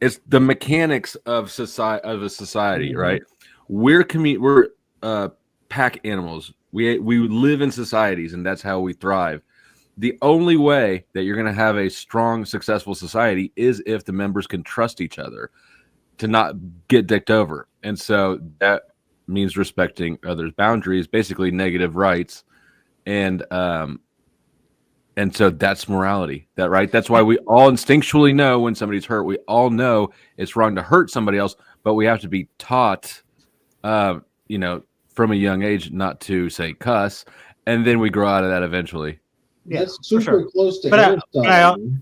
It's the mechanics of a society, right? We're pack animals. We live in societies, and that's how we thrive. The only way that you're going to have a strong, successful society is if the members can trust each other to not get dicked over, and so that means respecting others' boundaries, basically negative rights, and so that's morality. That's why we all instinctually know when somebody's hurt. We all know it's wrong to hurt somebody else, but we have to be taught, from a young age, not to say cuss, and then we grow out of that eventually. Yeah, That's super close to But hairstyling.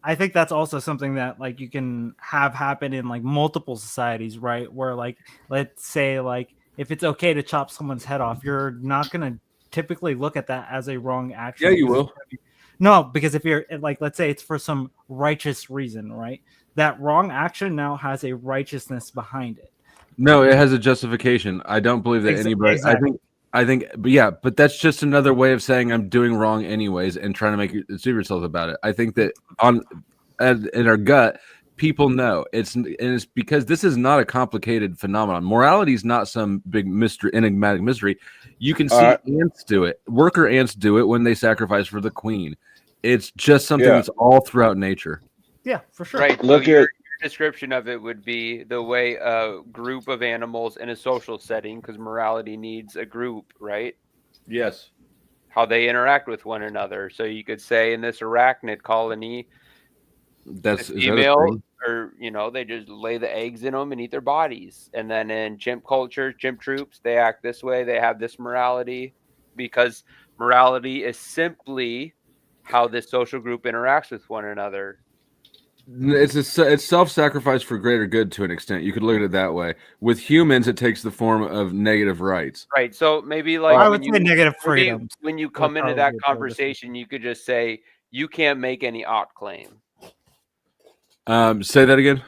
I think that's also something that like you can have happen in like multiple societies, right? Where like, let's say like if it's okay to chop someone's head off, you're not going to typically look at that as a wrong action. Yeah, you will. No, because if you're like, let's say it's for some righteous reason, right? That wrong action now has a righteousness behind it. No, it has a justification. I don't believe that anybody. Exactly. But that's just another way of saying I'm doing wrong anyways, and trying to make you deceive yourself about it. I think that in our gut, people know it's because this is not a complicated phenomenon. Morality is not some big mystery, enigmatic mystery. You can see ants do it. Worker ants do it when they sacrifice for the queen. It's just something that's all throughout nature. Yeah, for sure. Right. So your description of it would be the way a group of animals in a social setting, because morality needs a group, right? Yes. How they interact with one another. So you could say in this arachnid colony, that's female, or they just lay the eggs in them and eat their bodies. And then in chimp culture, chimp troops, they act this way. They have this morality, because morality is simply how this social group interacts with one another. It's self-sacrifice for greater good to an extent. You could look at it that way. With humans, it takes the form of negative rights. Right. So maybe like I would say negative freedoms. When you come into that conversation, you could just say you can't make any ought claim. Say that again.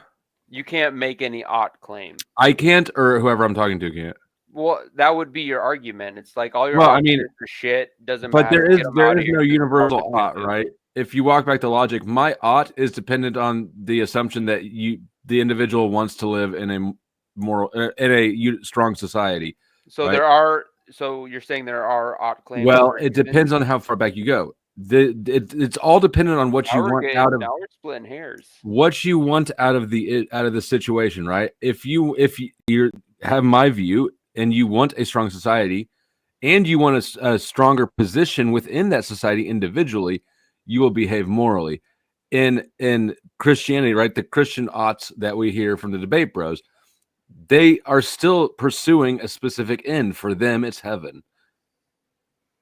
You can't make any ought claim. I can't, or whoever I'm talking to can't. Well, that would be your argument. It's like all your Well, arguments are shit. Doesn't but matter. there is no universal ought, right? If you walk back to logic, my ought is dependent on the assumption that the individual wants to live in a strong society. So right? So you're saying there are ought claims? Well, it depends on how far back you go. It's all dependent on what you want out of. Now we're splitting hairs. What you want out of the situation, right? If you have my view and you want a strong society, and you want a stronger position within that society individually, you will behave morally. In Christianity, right? The Christian oughts that we hear from the debate bros, they are still pursuing a specific end. For them, it's heaven.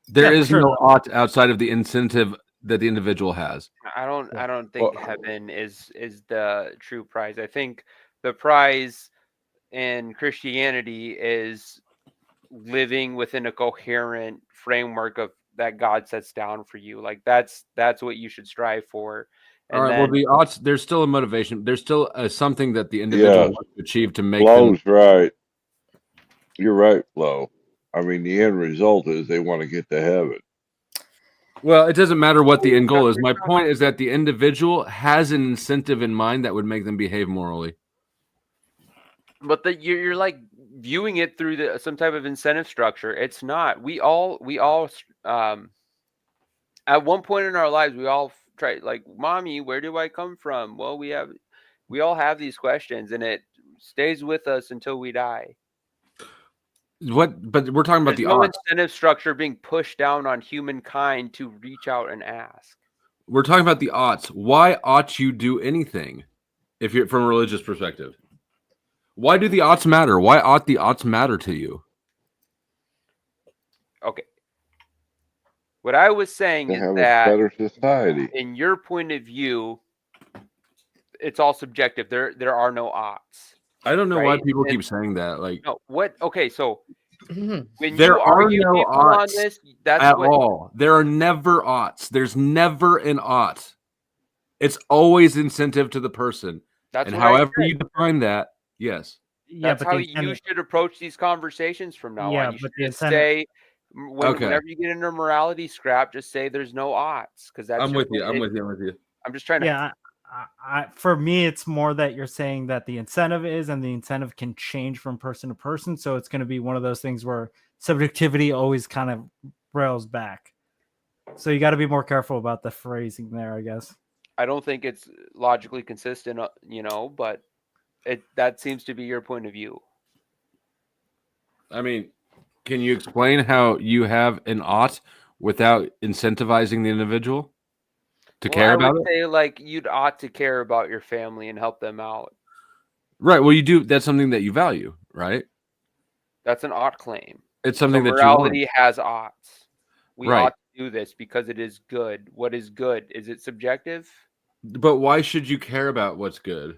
There is no ought outside of the incentive that the individual has. I don't think heaven is the true prize. I think the prize in Christianity is living within a coherent framework of that God sets down for you. Like that's what you should strive for. And all right. then, Well, the oughts, there's still a motivation. There's still something that the individual wants to achieve to make. Flo's right. You're right, Flo. I mean, the end result is they want to get to heaven. Well, it doesn't matter what the end goal is. My point is that the individual has an incentive in mind that would make them behave morally. But you're like viewing it through some type of incentive structure. It's not. We all at one point in our lives, we all try, like, mommy, where do I come from? Well, we all have these questions, and it stays with us until we die. What? But we're talking about There's the no odds. incentive structure being pushed down on humankind to reach out and ask. We're talking about the oughts. Why ought you do anything if you're from a religious perspective? Why do the oughts matter? Why ought the oughts matter to you? Okay. What I was saying To is have a that better society. in your point of view, it's all subjective. There are no oughts. I don't know why right? people And- keep saying that. Like, No, what? Okay, so when there you are argue no people on oughts this, that's at what. all. There are never oughts. There's never an ought. It's always incentive to the person. That's and what I however said. you define that, yes. That's how you should approach these conversations from now Yeah, on. You but should the just incentive- say, Okay. whenever you get into a morality scrap, just say there's no oughts, because that's. I'm your with you. point. I'm with you. I'm with you. I'm just trying to. Yeah, for me, it's more that you're saying that the incentive is, and the incentive can change from person to person. So it's going to be one of those things where subjectivity always kind of rails back. So you got to be more careful about the phrasing there, I guess. I don't think it's logically consistent, but that seems to be your point of view. I mean, can you explain how you have an ought without incentivizing the individual to care about I would it? say, like, you'd ought to care about your family and help them out. Right. Well, you do. That's something that you value, right? That's an ought claim. It's something that morality you has oughts. We Right. ought to do this because it is good. What is good? Is it subjective? want. But why should you care about what's good?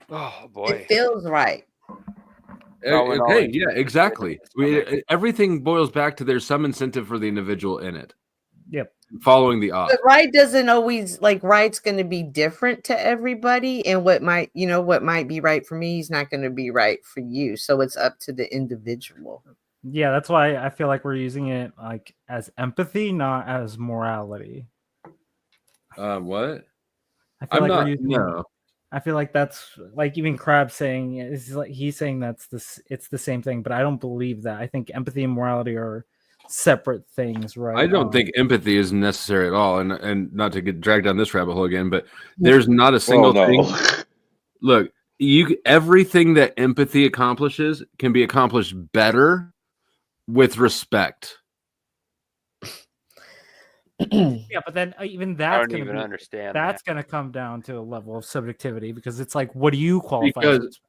Oh boy. It feels right. Okay, yeah, exactly. Everything boils back to there's some incentive for the individual in it. Yep. Following the ought. But right doesn't always like right's going to be different to everybody, and what might be right for me is not going to be right for you. So it's up to the individual. Yeah, that's why I feel like we're using it like as empathy, not as morality. What? I feel I'm like not. we're using No. I feel like that's like even Crab saying is like he's saying it's the same thing, but I don't believe that. I think empathy and morality are separate things, right? I don't think empathy is necessary at all, and not to get dragged down this rabbit hole again, but there's not a single thing. Look, everything that empathy accomplishes can be accomplished better with respect. Yeah, but then even that's don't going even to understand That's going to come down to a level of subjectivity because it's like, what do you qualify as?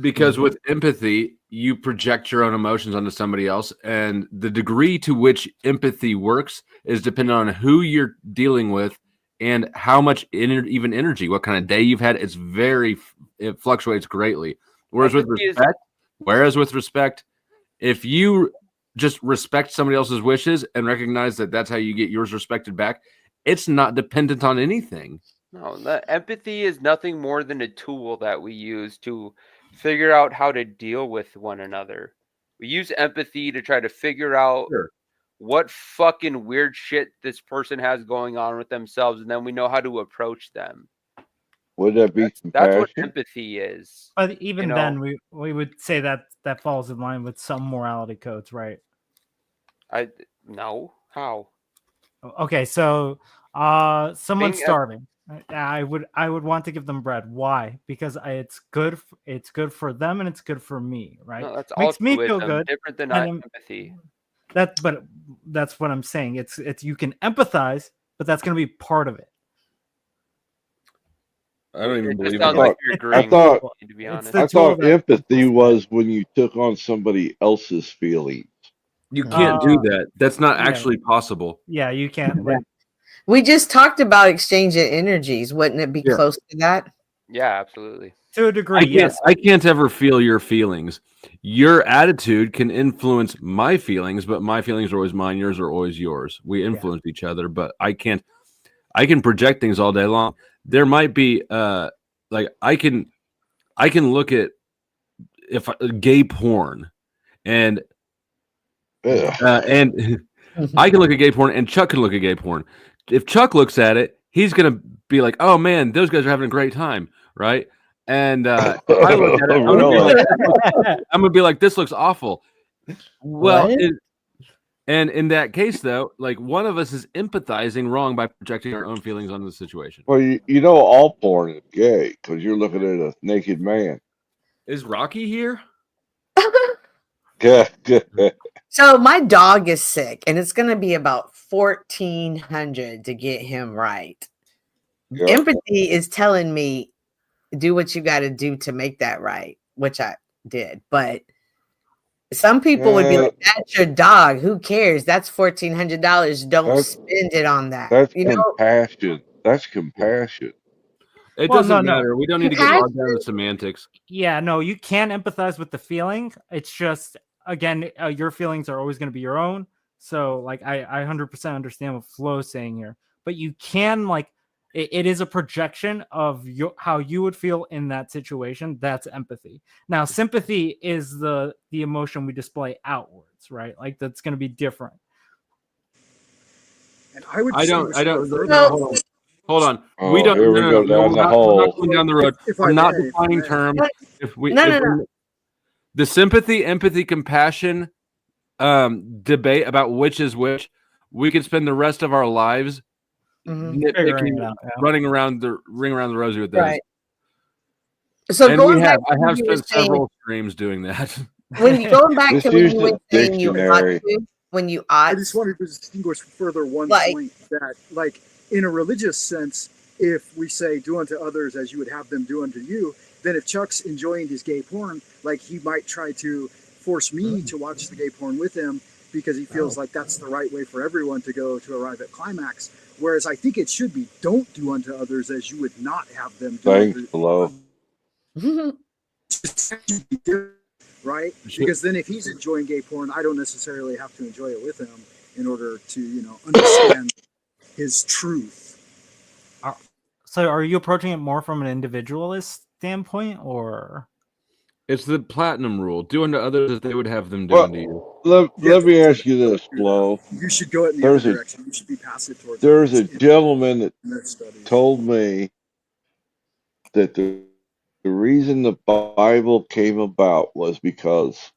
Because with empathy, you project your own emotions onto somebody else, and the degree to which empathy works is dependent on who you're dealing with and how much energy, what kind of day you've had. It fluctuates greatly. Whereas with respect, if you just respect somebody else's wishes and recognize that that's how you get yours respected back, it's not dependent on anything. No, the empathy is nothing more than a tool that we use to figure out how to deal with one another. We use empathy to try to figure out what fucking weird shit this person has going on with themselves, and then we know how to approach them. Would that be That's what compassion? empathy is. But even you know? then, we would say that falls in line with some morality codes, right? No. How? Okay, so someone's Being starving. I would want to give them bread. Why? Because it's good. It's good for them and it's good for me, right? No, that's Makes me feel altruism, good. different than and empathy. But that's what I'm saying. It's you can empathize, but that's going to be part of it. I don't even believe sounds like you're agreeing I thought, with me, to be honest. I thought empathy was when you took on somebody else's feelings. You can't do that. That's not actually possible. Yeah, you can't. We just talked about exchanging energies. Wouldn't it be close to that? Yeah, absolutely. To a degree, I can't ever feel your feelings. Your attitude can influence my feelings, but my feelings are always mine. Yours are always yours. We influence each other, but I can project things all day long. There might be like I can look at gay porn and I can look at gay porn and Chuck can look at gay porn. If Chuck looks at it, he's gonna be like, "Oh man, those guys are having a great time," right? And if I look at it, I'm gonna be like, "This looks awful." Well, and in that case, though, like one of us is empathizing wrong by projecting our own feelings onto the situation. Well, you know, all porn is gay because you're looking at a naked man. Is Rocky here? So my dog is sick, and it's going to be about 1,400 to get him right. Yeah. Empathy is telling me do what you got to do to make that right, which I did. But some people would be like, "That's your dog. Who cares? That's $1,400. Don't spend it on that." That's You know, compassion. That's compassion. It Well, doesn't no. matter. We don't need to get bogged down in semantics. Yeah, no, you can empathize with the feeling. It's just, again, your feelings are always going to be your own. So, like, I 100% understand what Flo's saying here. But you can, like, it is a projection of how you would feel in that situation. That's empathy. Now, sympathy is the emotion we display outwards, right? Like, that's going to be different. And I would. I don't. No, Hold on. Oh, We don't. here we go down the hole. We're not going down the road. If We're I not may, defining if I may. terms. If we, No, if no, no. we- the sympathy, empathy, compassion debate about which is which, we could spend the rest of our lives Mhm. nitpicking, Figuring it out, yeah. running around the ring around the rosy with those. Right. So And going we back have. to I when have you were spent saying, several streams doing that. when you going back Just to when use you the were saying you ought dictionary. to, when you I ought, just wanted to distinguish further one Like- point that, like, in a religious sense, if we say do unto others as you would have them do unto you, then if Chuck's enjoying his gay porn, like, he might try to force me to watch the gay porn with him because he feels like that's the right way for everyone to go to arrive at climax. Whereas I think it should be don't do unto others as you would not have them do Thanks, unto Flo. right? Because then if he's enjoying gay porn, I don't necessarily have to enjoy it with him in order to, understand his truth. So are you approaching it more from an individualist standpoint, or? It's the platinum rule: do unto others as they would have them do Well, unto you. let me ask you this, Flo. You should go it in the There's other a direction. You should be passive towards there's a others in gentleman that their studies. told me that the reason the Bible came about was because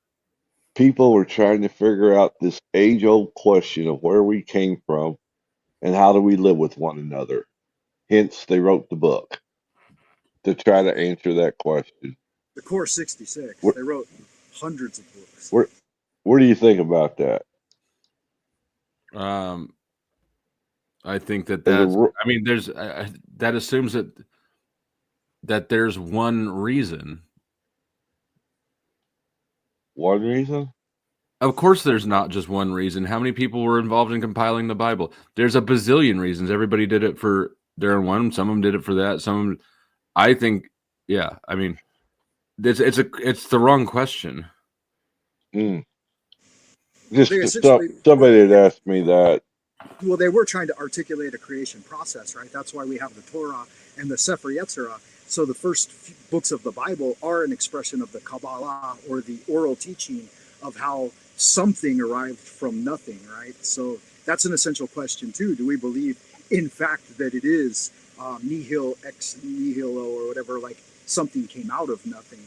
people were trying to figure out this age-old question of where we came from and how do we live with one another. Hence, they wrote the book to try to answer that question. The Core 66. What- They wrote hundreds of books. What do you think about that? I think that There's a that's. ru- I mean, there's that assumes that there's one reason. One reason? Of course, there's not just one reason. How many people were involved in compiling the Bible? There's a bazillion reasons. Everybody did it for their own one. Some of them did it for that. Some of them, I think, yeah. I mean, it's the wrong question. Just They essentially- somebody had asked me that. Well, they were trying to articulate a creation process, right? That's why we have the Torah and the Sefer Yetzirah. So the first few books of the Bible are an expression of the Kabbalah, or the oral teaching of how something arrived from nothing, right? So that's an essential question too. Do we believe, in fact, that it is nihil ex nihilo, or whatever, like something came out of nothing,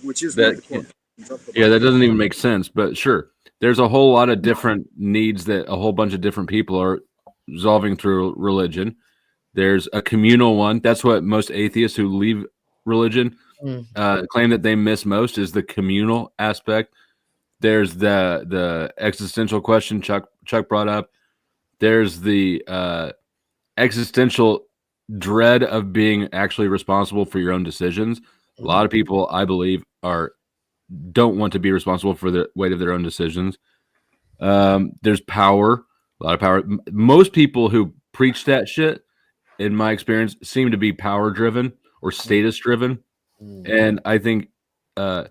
which is one of the core questions of the Yeah, that Bible. doesn't even make sense. But sure, there's a whole lot of different needs that a whole bunch of different people are resolving through religion. There's a communal one. That's what most atheists who leave religion claim that they miss most, is the communal aspect. There's the existential question Chuck brought up. There's the existential dread of being actually responsible for your own decisions. A lot of people, I believe, don't want to be responsible for the weight of their own decisions. There's power, a lot of power. Most people who preach that shit, in my experience, seem to be power driven or status driven. And I think the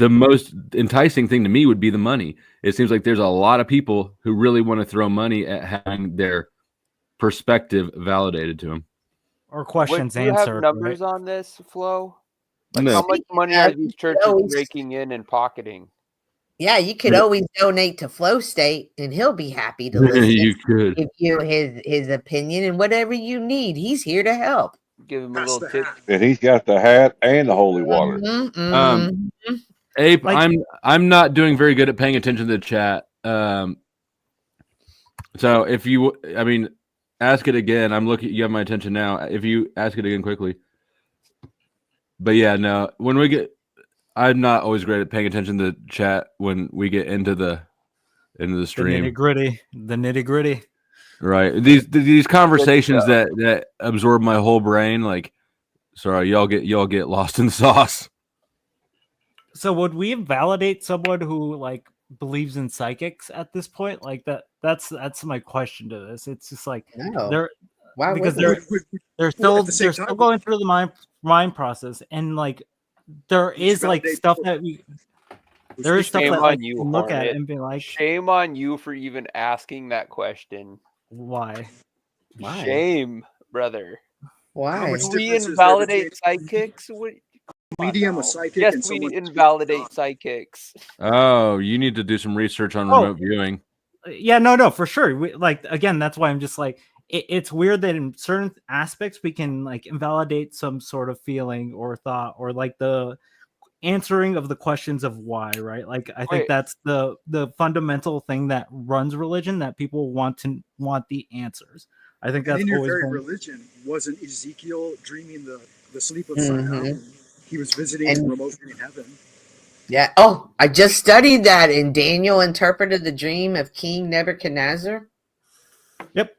most enticing thing to me would be the money. It seems like there's a lot of people who really want to throw money at having their perspective validated to them. Or questions Do you have answered. numbers right? on this, Flo? Like No. how much money are these churches always- raking in and pocketing? Yeah, you could always donate to Flow State, and he'll be happy to listen. You could. Give you his opinion and whatever you need. He's here to help. Give him a little tip. And he's got the hat and the holy water. Ape, Like- I'm not doing very good at paying attention to the chat. So if you, I mean, ask it again. I'm looking. You have my attention now. If you ask it again quickly. But yeah, no. When we get, I'm not always great at paying attention to chat when we get into the stream. The nitty gritty. Right. These conversations that absorb my whole brain. Like, sorry, y'all get lost in the sauce. So would we invalidate someone who like believes in psychics at this point? Like that's my question to this. It's just like No. Why because wouldn't they're still going through the mind process, and like there is like stuff that there is stuff Shame that on like, you, you can look at Hornet. and be like, shame on you for even asking that question. Why? Shame, brother. Why? We invalidate psychics? Medium, a psychic, yes, and we someone invalidate psychics. Oh, you need to do some research on remote viewing. Yeah, no, for sure. Like again, that's why I'm just like it's weird that in certain aspects we can like invalidate some sort of feeling or thought or like the answering of the questions of why, right? Like I think that's the fundamental thing that runs religion, that people want the answers. I think that's in your always very been... religion, wasn't Ezekiel dreaming the sleep upside down? He was visiting remotely in heaven. Yeah. Oh, I just studied that, and Daniel interpreted the dream of King Nebuchadnezzar. Yep.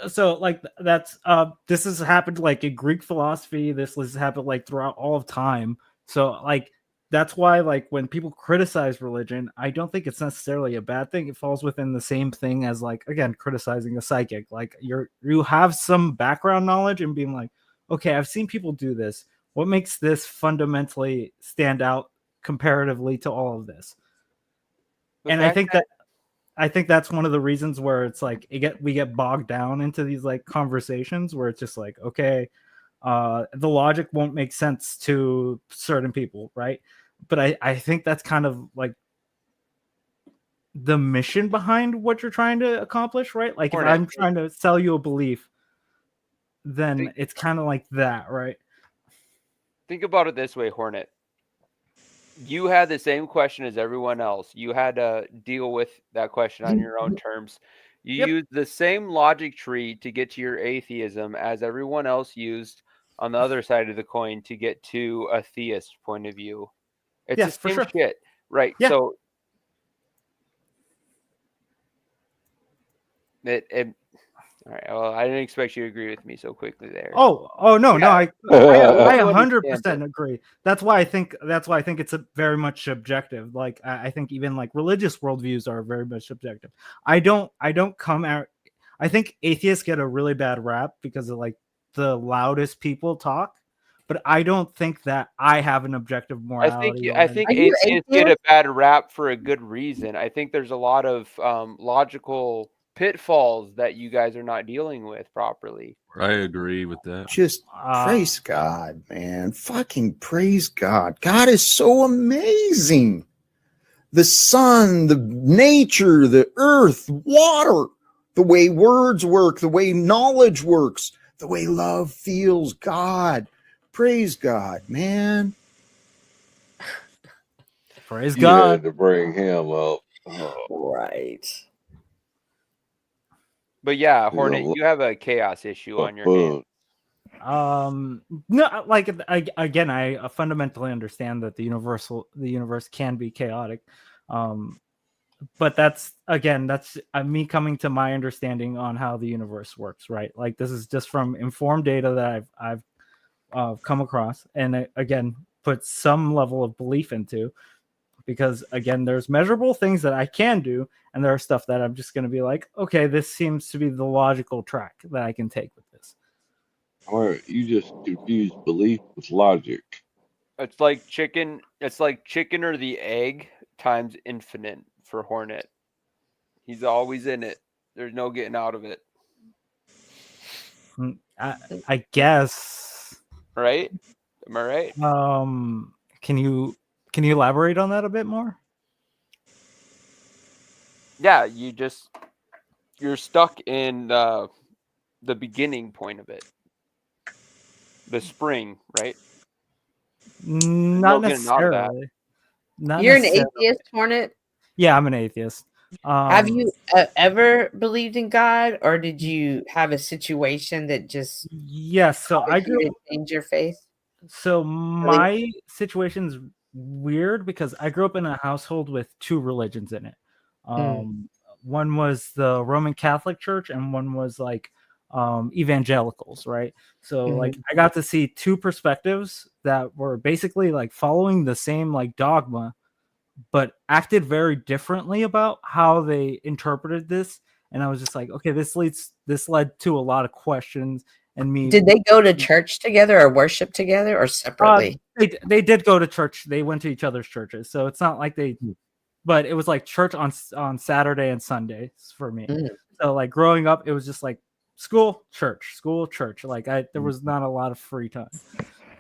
So like that's this has happened like in Greek philosophy. This has happened like throughout all of time. So like that's why like when people criticize religion, I don't think it's necessarily a bad thing. It falls within the same thing as like again criticizing a psychic. Like you have some background knowledge and being like, okay, I've seen people do this. What makes this fundamentally stand out comparatively to all of this? And I think that's one of the reasons where it's like we get bogged down into these like conversations where it's just like, okay, the logic won't make sense to certain people, right? But I think that's kind of like the mission behind what you're trying to accomplish, right? Like if I'm trying to sell you a belief, then it's kind of like that, right? Think about it this way, Hornet. You had the same question as everyone else. You had to deal with that question on your own terms. You used the same logic tree to get to your atheism as everyone else used on the other side of the coin to get to a theist point of view. It's the same shit, right? Yeah. So all right. Well, I didn't expect you to agree with me so quickly there. Oh no, Yeah. I 100% agree. That's why I think it's a very much subjective. Like I think even like religious worldviews are very much subjective. I don't come out. I think atheists get a really bad rap because of like the loudest people talk, but I don't think that I have an objective morality. I think atheists get a bad rap for a good reason. I think there's a lot of logical pitfalls that you guys are not dealing with properly. I agree with that. Just praise God, man. Fucking praise God. God is so amazing. The sun, the nature, the earth, water, the way words work, the way knowledge works, the way love feels. God. Praise God, man. Praise You God. had to bring him up. Right. But yeah, Hornet, you have a chaos issue on your hands. No, like again, I fundamentally understand that the universe can be chaotic, but that's me coming to my understanding on how the universe works, right? Like this is just from informed data that I've come across, and again put some level of belief into. Because again, there's measurable things that I can do, and there are stuff that I'm just going to be like, okay, this seems to be the logical track that I can take with this. Or you just confuse belief with logic. It's like chicken or the egg times infinite for Hornet. He's always in it. There's no getting out of it. I guess. Right? Am I right? Can you elaborate on that a bit more? Yeah, you're stuck in the beginning point of it. The spring, right? Not necessarily. You're an atheist, Hornet? Yeah, I'm an atheist. Have you ever believed in God, or did you have a situation that just so I grew change your faith? So my situation's weird because I grew up in a household with two religions in it. One was the Roman Catholic Church and one was like evangelicals, right? So like I got to see two perspectives that were basically like following the same like dogma, but acted very differently about how they interpreted this. And I was just like, okay, this led to a lot of questions. And me, Did they go to church together or worship together or separately? They did go to church. They went to each other's churches, so it's not like they. But it was like church on Saturday and Sundays for me. So like growing up, it was just like school, church, school, church. Like there was not a lot of free time.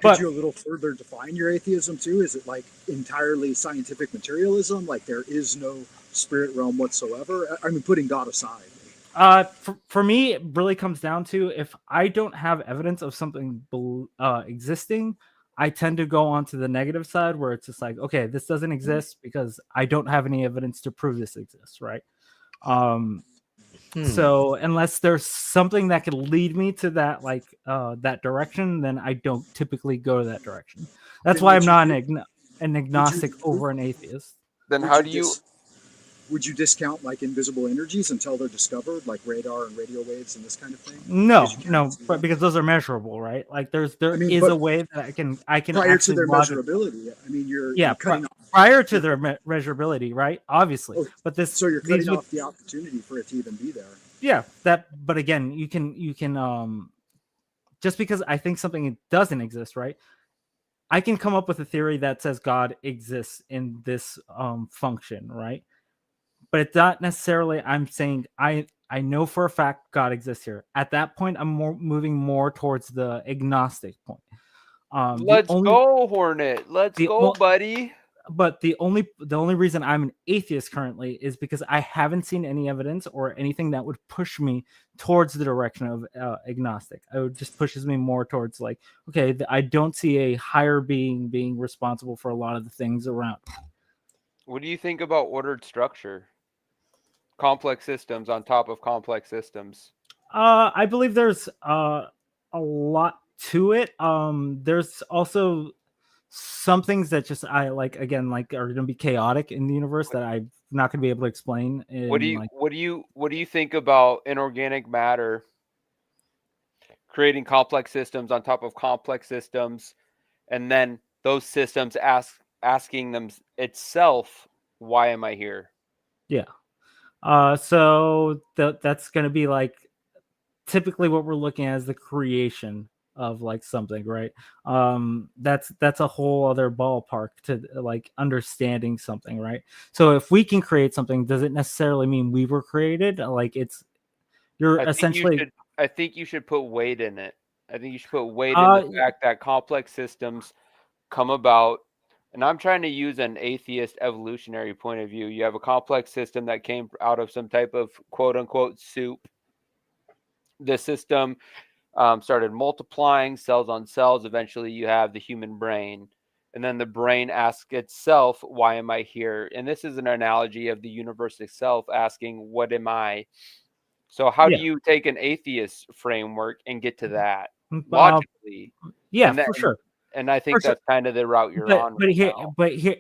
Could you a little further define your atheism too? Is it like entirely scientific materialism? Like there is no spirit realm whatsoever? I mean, putting God aside. For me, it really comes down to if I don't have evidence of something existing, I tend to go on to the negative side where it's just like, okay, this doesn't exist because I don't have any evidence to prove this exists, right? So unless there's something that could lead me to that like that direction, then I don't typically go to that direction. That's why I'm not an agnostic over an atheist. Then how do you? Would you discount like invisible energies until they're discovered, like radar and radio waves and this kind of thing? No, but because those are measurable, right? Like there is a way that I can prior to their logically measurability. I mean, you're cutting off prior to their measurability, right? Obviously, but this so you're cutting off the opportunity for it to even be there. Yeah, but again, you can just because I think something doesn't exist, right? I can come up with a theory that says God exists in this function, right? But it's not necessarily I'm saying I know for a fact God exists here. At that point, I'm moving more towards the agnostic point. Let's go, Hornet. Let's go, buddy. But the only reason I'm an atheist currently is because I haven't seen any evidence or anything that would push me towards the direction of agnostic. It just pushes me more towards like, okay, I don't see a higher being responsible for a lot of the things around. What do you think about ordered structure? Complex systems on top of complex systems. I believe there's a lot to it. There's also some things that just I like again like are going to be chaotic in the universe that I'm not going to be able to explain. What do you think about inorganic matter creating complex systems on top of complex systems, and then those systems asking them itself, why am I here? Yeah. So that's going to be like typically what we're looking at as the creation of like something, right? That's a whole other ballpark to like understanding something, right? So if we can create something, does it necessarily mean we were created? Like I think you should put weight in it. I think you should put weight in the fact that complex systems come about. And I'm trying to use an atheist evolutionary point of view. You have a complex system that came out of some type of quote unquote soup. The system started multiplying cells on cells. Eventually you have the human brain. And then the brain asks itself, why am I here? And this is an analogy of the universe itself asking, what am I? So how do you take an atheist framework and get to that logically? For sure. And I think that's kind of the route you're on.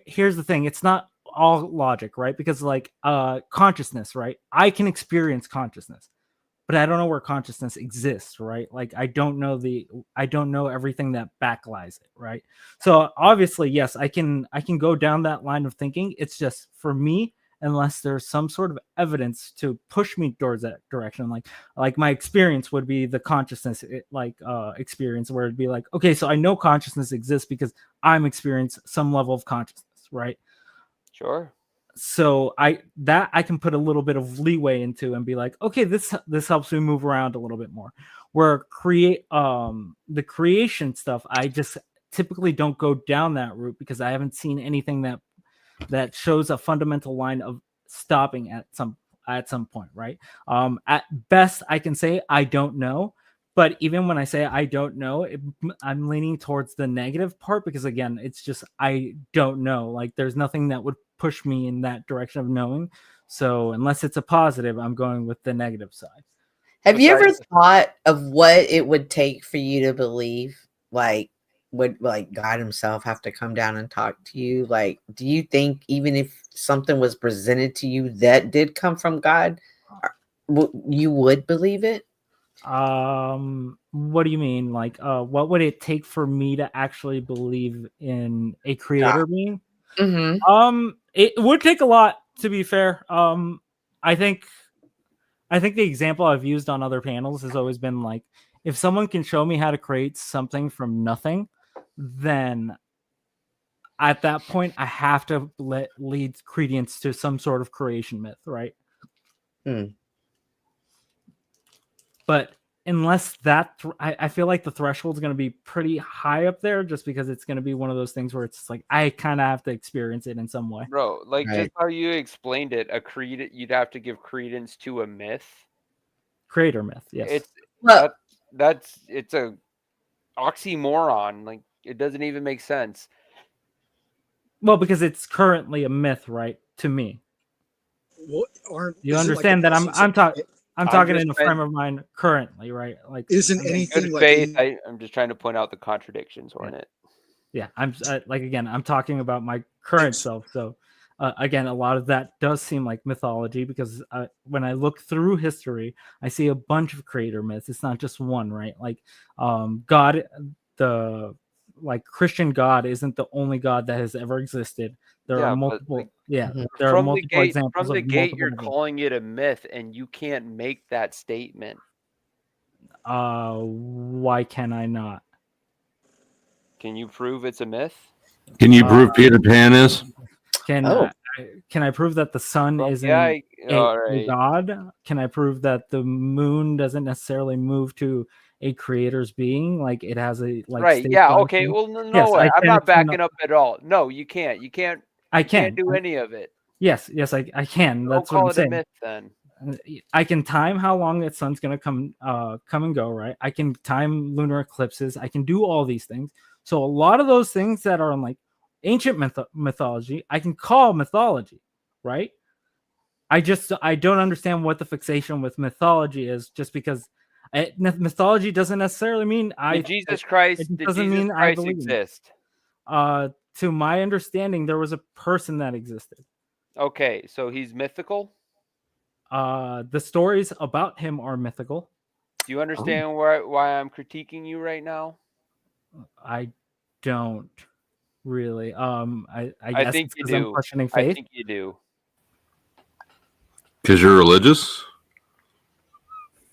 Here's the thing. It's not all logic, right? Because like consciousness, right? I can experience consciousness, but I don't know where consciousness exists, right? Like I don't know everything that backlies it, right? So obviously, yes, I can go down that line of thinking. It's just for me, unless there's some sort of evidence to push me towards that direction. Like my experience would be the consciousness experience where it'd be like, okay, so I know consciousness exists because I'm experiencing some level of consciousness, right? Sure. So I can put a little bit of leeway into and be like, okay, this helps me move around a little bit more. Where the creation stuff, I just typically don't go down that route because I haven't seen anything that shows a fundamental line of stopping at some point, right? At best, I can say I don't know, but even when I say I don't know, I'm leaning towards the negative part because again, it's just I don't know. Like there's nothing that would push me in that direction of knowing. So unless it's a positive, I'm going with the negative side. Have you ever thought of what it would take for you to believe? Like would like God himself have to come down and talk to you? Like, do you think even if something was presented to you that did come from God, you would believe it? What do you mean? Like, what would it take for me to actually believe in a creator being? It would take a lot, to be fair. I think the example I've used on other panels has always been like, if someone can show me how to create something from nothing, then at that point I have to lead credence to some sort of creation myth, right? But unless that, I feel like the threshold is going to be pretty high up there, just because it's going to be one of those things where it's like I kind of have to experience it in some way. Bro, like just how you explained it, you'd have to give credence to a myth. Creator myth, yes. It's a oxymoron. Like it doesn't even make sense. Well, because it's currently a myth, right? To me. Well, you understand that I'm talking in a frame of mind currently, right? Like, isn't anything good like faith? I'm just trying to point out the contradictions on it. Yeah, I'm talking about my current self. So, again, a lot of that does seem like mythology because when I look through history, I see a bunch of creator myths. It's not just one, right? Like, God, Christian God isn't the only God that has ever existed. There are multiple. There are multiple examples. From the of gate, you're multiple calling it a myth, and you can't make that statement. Why can I not? Can you prove it's a myth? Can you prove Peter Pan is? Can I prove that the sun isn't a god? Can I prove that the moon doesn't necessarily move to a creator's being? Like it has a right? Yeah. Okay. Well, no way. I'm not backing up at all. No, you can't. You can't. I can't do any of it. Yes, I can. That's Don't call what I'm saying. it a myth then. I can time how long that sun's gonna come and go, right? I can time lunar eclipses. I can do all these things. So a lot of those things that are in like ancient mythology, I can call mythology, right? I don't understand what the fixation with mythology is, just because mythology doesn't necessarily mean Did Jesus Christ exist? To my understanding, there was a person that existed. Okay, so he's mythical? The stories about him are mythical. Do you understand why I'm critiquing you right now? I don't really. I guess think you because I'm do. questioning faith. I think you do. Because you're religious?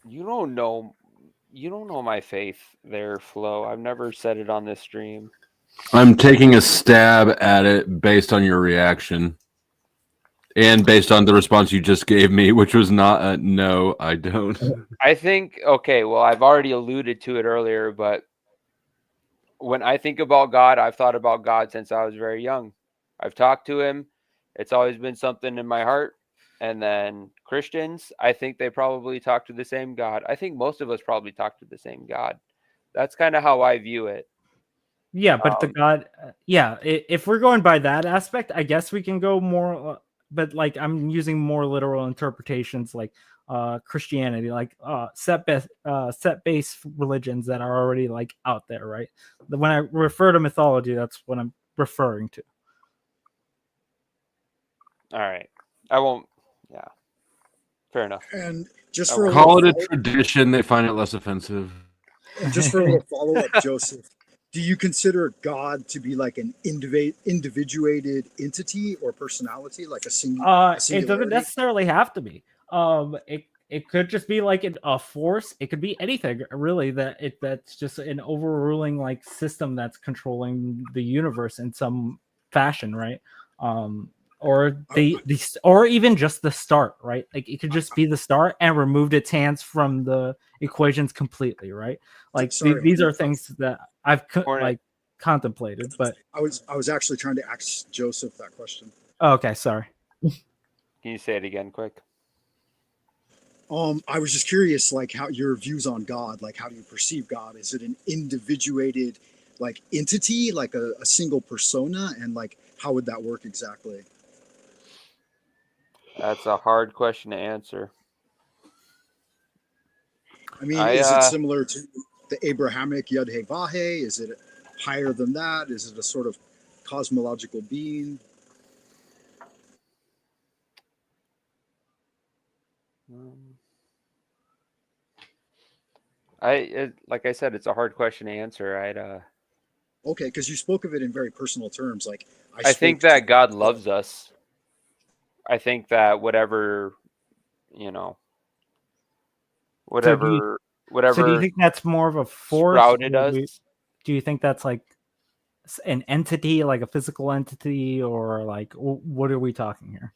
You don't know my faith there, Flo. I've never said it on this stream. I'm taking a stab at it based on your reaction. And based on the response you just gave me, which was not a no, I don't. I think, okay, well, I've already alluded to it earlier, but when I think about God, I've thought about God since I was very young. I've talked to him. It's always been something in my heart. And then Christians, I think they probably talk to the same God. I think most of us probably talk to the same God. That's kind of how I view it. Yeah, but the God, if we're going by that aspect, I guess we can go more, but like I'm using more literal interpretations like Christianity, like set-based religions that are already like out there, right? When I refer to mythology, that's what I'm referring to. All right. I won't. Yeah. Fair enough. And just for call it a tradition, they find it less offensive. And just for a little follow-up, Joseph, do you consider God to be like an individuated entity or personality, like a singularity? It doesn't necessarily have to be. It could just be like a force. It could be anything really that's just an overruling like system that's controlling the universe in some fashion, right? Or or even just the start, right? Like it could just be the start and removed its hands from the equations completely, right? Like these are things that I've contemplated, but I was actually trying to ask Joseph that question. Oh, okay, sorry. Can you say it again, quick? I was just curious, like how your views on God, like how do you perceive God? Is it an individuated like entity, like a single persona, and like how would that work exactly? That's a hard question to answer. I mean, is it similar to the Abrahamic Yud He Vahe? Is it higher than that? Is it a sort of cosmological being? Like I said, it's a hard question to answer. Okay, because you spoke of it in very personal terms. Like I think that God loves us. I think that whatever, you know, whatever So do you think that's more of a force? sprouted or us. Do you think that's like an entity, like a physical entity, or like what are we talking here?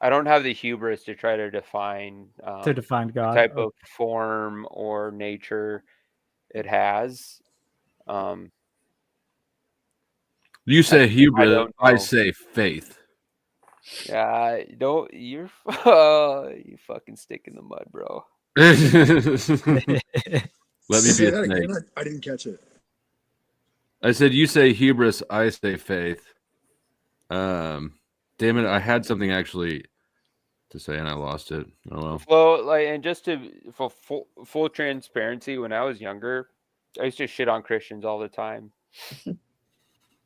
I don't have the hubris to try to define God, the type of form or nature it has. You say hubris, don't I know. say faith. Yeah, you're you fucking stick in the mud, bro. Let me Say be a that snake. again. I didn't catch it. I said you say hubris, I say faith. Damn it, I had something actually to say and I lost it. Oh well. Well, like, and just for full transparency, when I was younger, I used to shit on Christians all the time.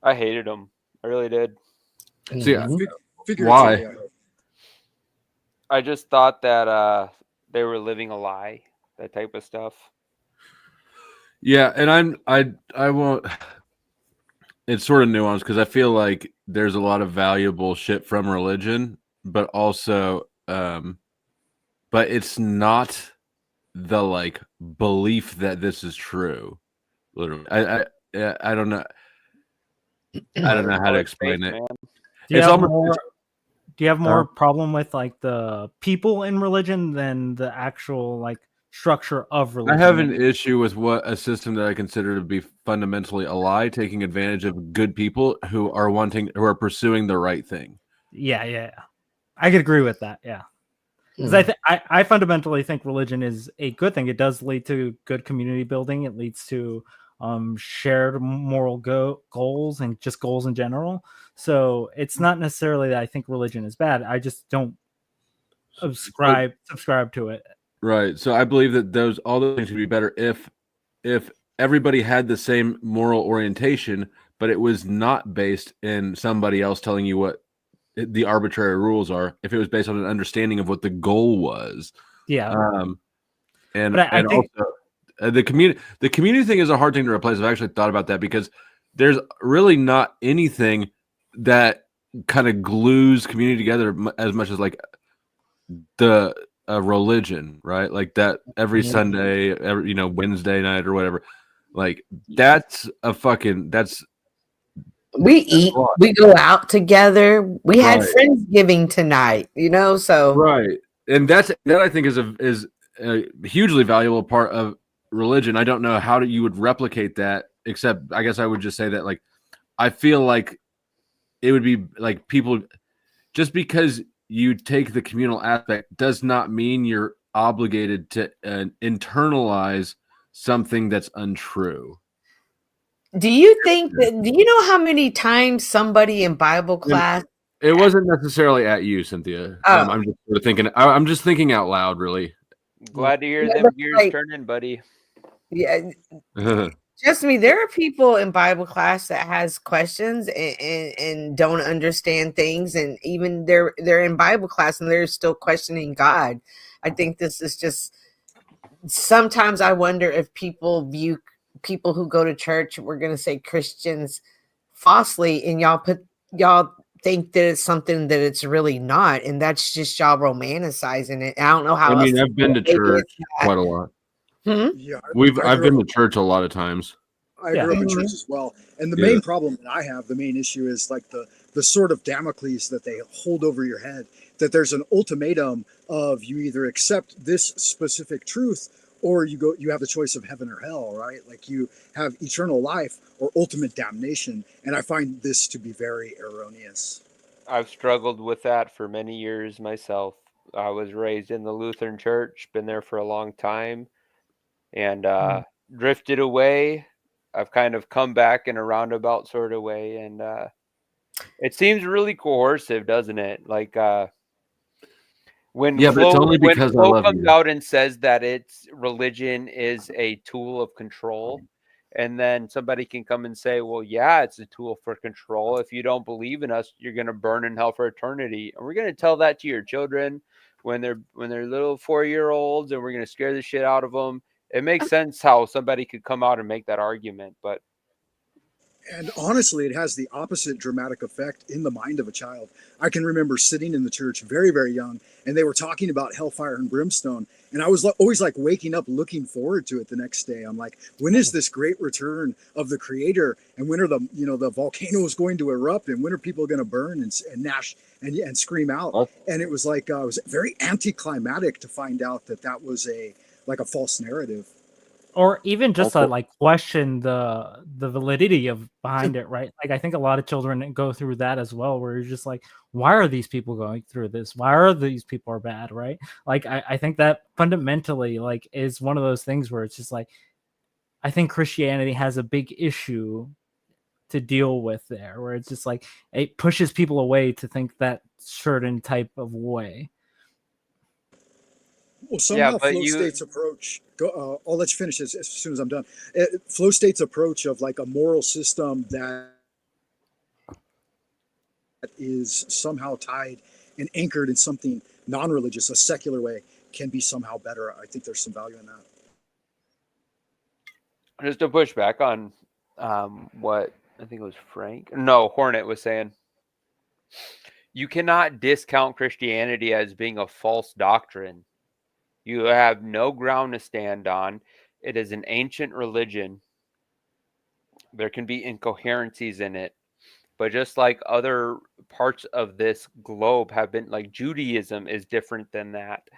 I hated them. I really did. See, why? I just thought that they were living a lie, that type of stuff. Yeah, and I won't. It's sort of nuanced because I feel like there's a lot of valuable shit from religion, but also, but it's not the like belief that this is true. Literally, I don't know. I don't know how to explain it. Do you have more problem with like the people in religion than the actual like structure of religion? I have an issue with what a system that I consider to be fundamentally a lie, taking advantage of good people who are pursuing the right thing. Yeah. I could agree with that. Yeah. Because I fundamentally think religion is a good thing. It does lead to good community building. It leads to shared moral goals and just goals in general. So it's not necessarily that I think religion is bad. I just don't subscribe to it. Right. So I believe that all those things would be better if everybody had the same moral orientation, but it was not based in somebody else telling you what the arbitrary rules are. If it was based on an understanding of what the goal was. Yeah. And think also the community thing is a hard thing to replace. I've actually thought about that because there's really not anything that kind of glues community together as much as like the religion, right? Like that every Sunday, every Wednesday night or whatever. Like that's we eat, we go out together. We had Friendsgiving tonight, so right. And that I think is a hugely valuable part of religion. I don't know how you would replicate that, except I guess I would just say that like I feel like it would be like people, just because you take the communal aspect does not mean you're obligated to internalize something that's untrue. do you know how many times somebody in Bible class? It wasn't necessarily at you, Cynthia. I'm just sort of thinking. I'm just thinking out loud, really. Glad to hear them gears turning, buddy. Yeah. Just me. There are people in Bible class that has questions and don't understand things, and even they're in Bible class and they're still questioning God. I think this is just. Sometimes I wonder if people view people who go to church, we're going to say Christians, falsely, and y'all think that it's something that it's really not, and that's just y'all romanticizing it. I don't know how. I mean, I've been to church quite a lot. Yeah, I've been to church a lot of times. I grew up in church as well, and the main problem that I have, the main issue is like the sort of Damocles that they hold over your head, that there's an ultimatum of you either accept this specific truth or you have the choice of heaven or hell, right? Like you have eternal life or ultimate damnation, and I find this to be very erroneous. I've struggled with that for many years myself. I was raised in the Lutheran church, been there for a long time, and drifted away. I've kind of come back in a roundabout sort of way, and it seems really coercive, doesn't it? Like when Flo comes out and says that religion is a tool of control, And then somebody can come and say, well, yeah, it's a tool for control. If you don't believe in us, you're going to burn in hell for eternity. And we're going to tell that to your children when they're little 4-year-olds, and we're going to scare the shit out of them. It makes sense how somebody could come out and make that argument, but And honestly, it has the opposite dramatic effect in the mind of a child. I can remember sitting in the church very, very young, and they were talking about hellfire and brimstone. And I was always like waking up looking forward to it the next day. I'm like, when is this great return of the Creator? And when are the volcanoes going to erupt? And when are people going to burn and gnash and scream out? And it was like, it was very anticlimactic to find out that was a false narrative. Or even just to like question the validity of behind it, right? Like I think a lot of children go through that as well, where you're just like, why are these people going through this? Why are these people are bad, right? Like I think that fundamentally like is one of those things where it's just like, I think Christianity has a big issue to deal with there, where it's just like it pushes people away to think that certain type of way. Well, somehow Flow State's approach, I'll let you finish this as soon as I'm done. Flow State's approach of like a moral system that is somehow tied and anchored in something non-religious, a secular way, can be somehow better. I think there's some value in that. Just to push back on what I think it was Hornet was saying. You cannot discount Christianity as being a false doctrine. You have no ground to stand on. It is an ancient religion. There can be incoherencies in it. But just like other parts of this globe have been, like Judaism is different than that.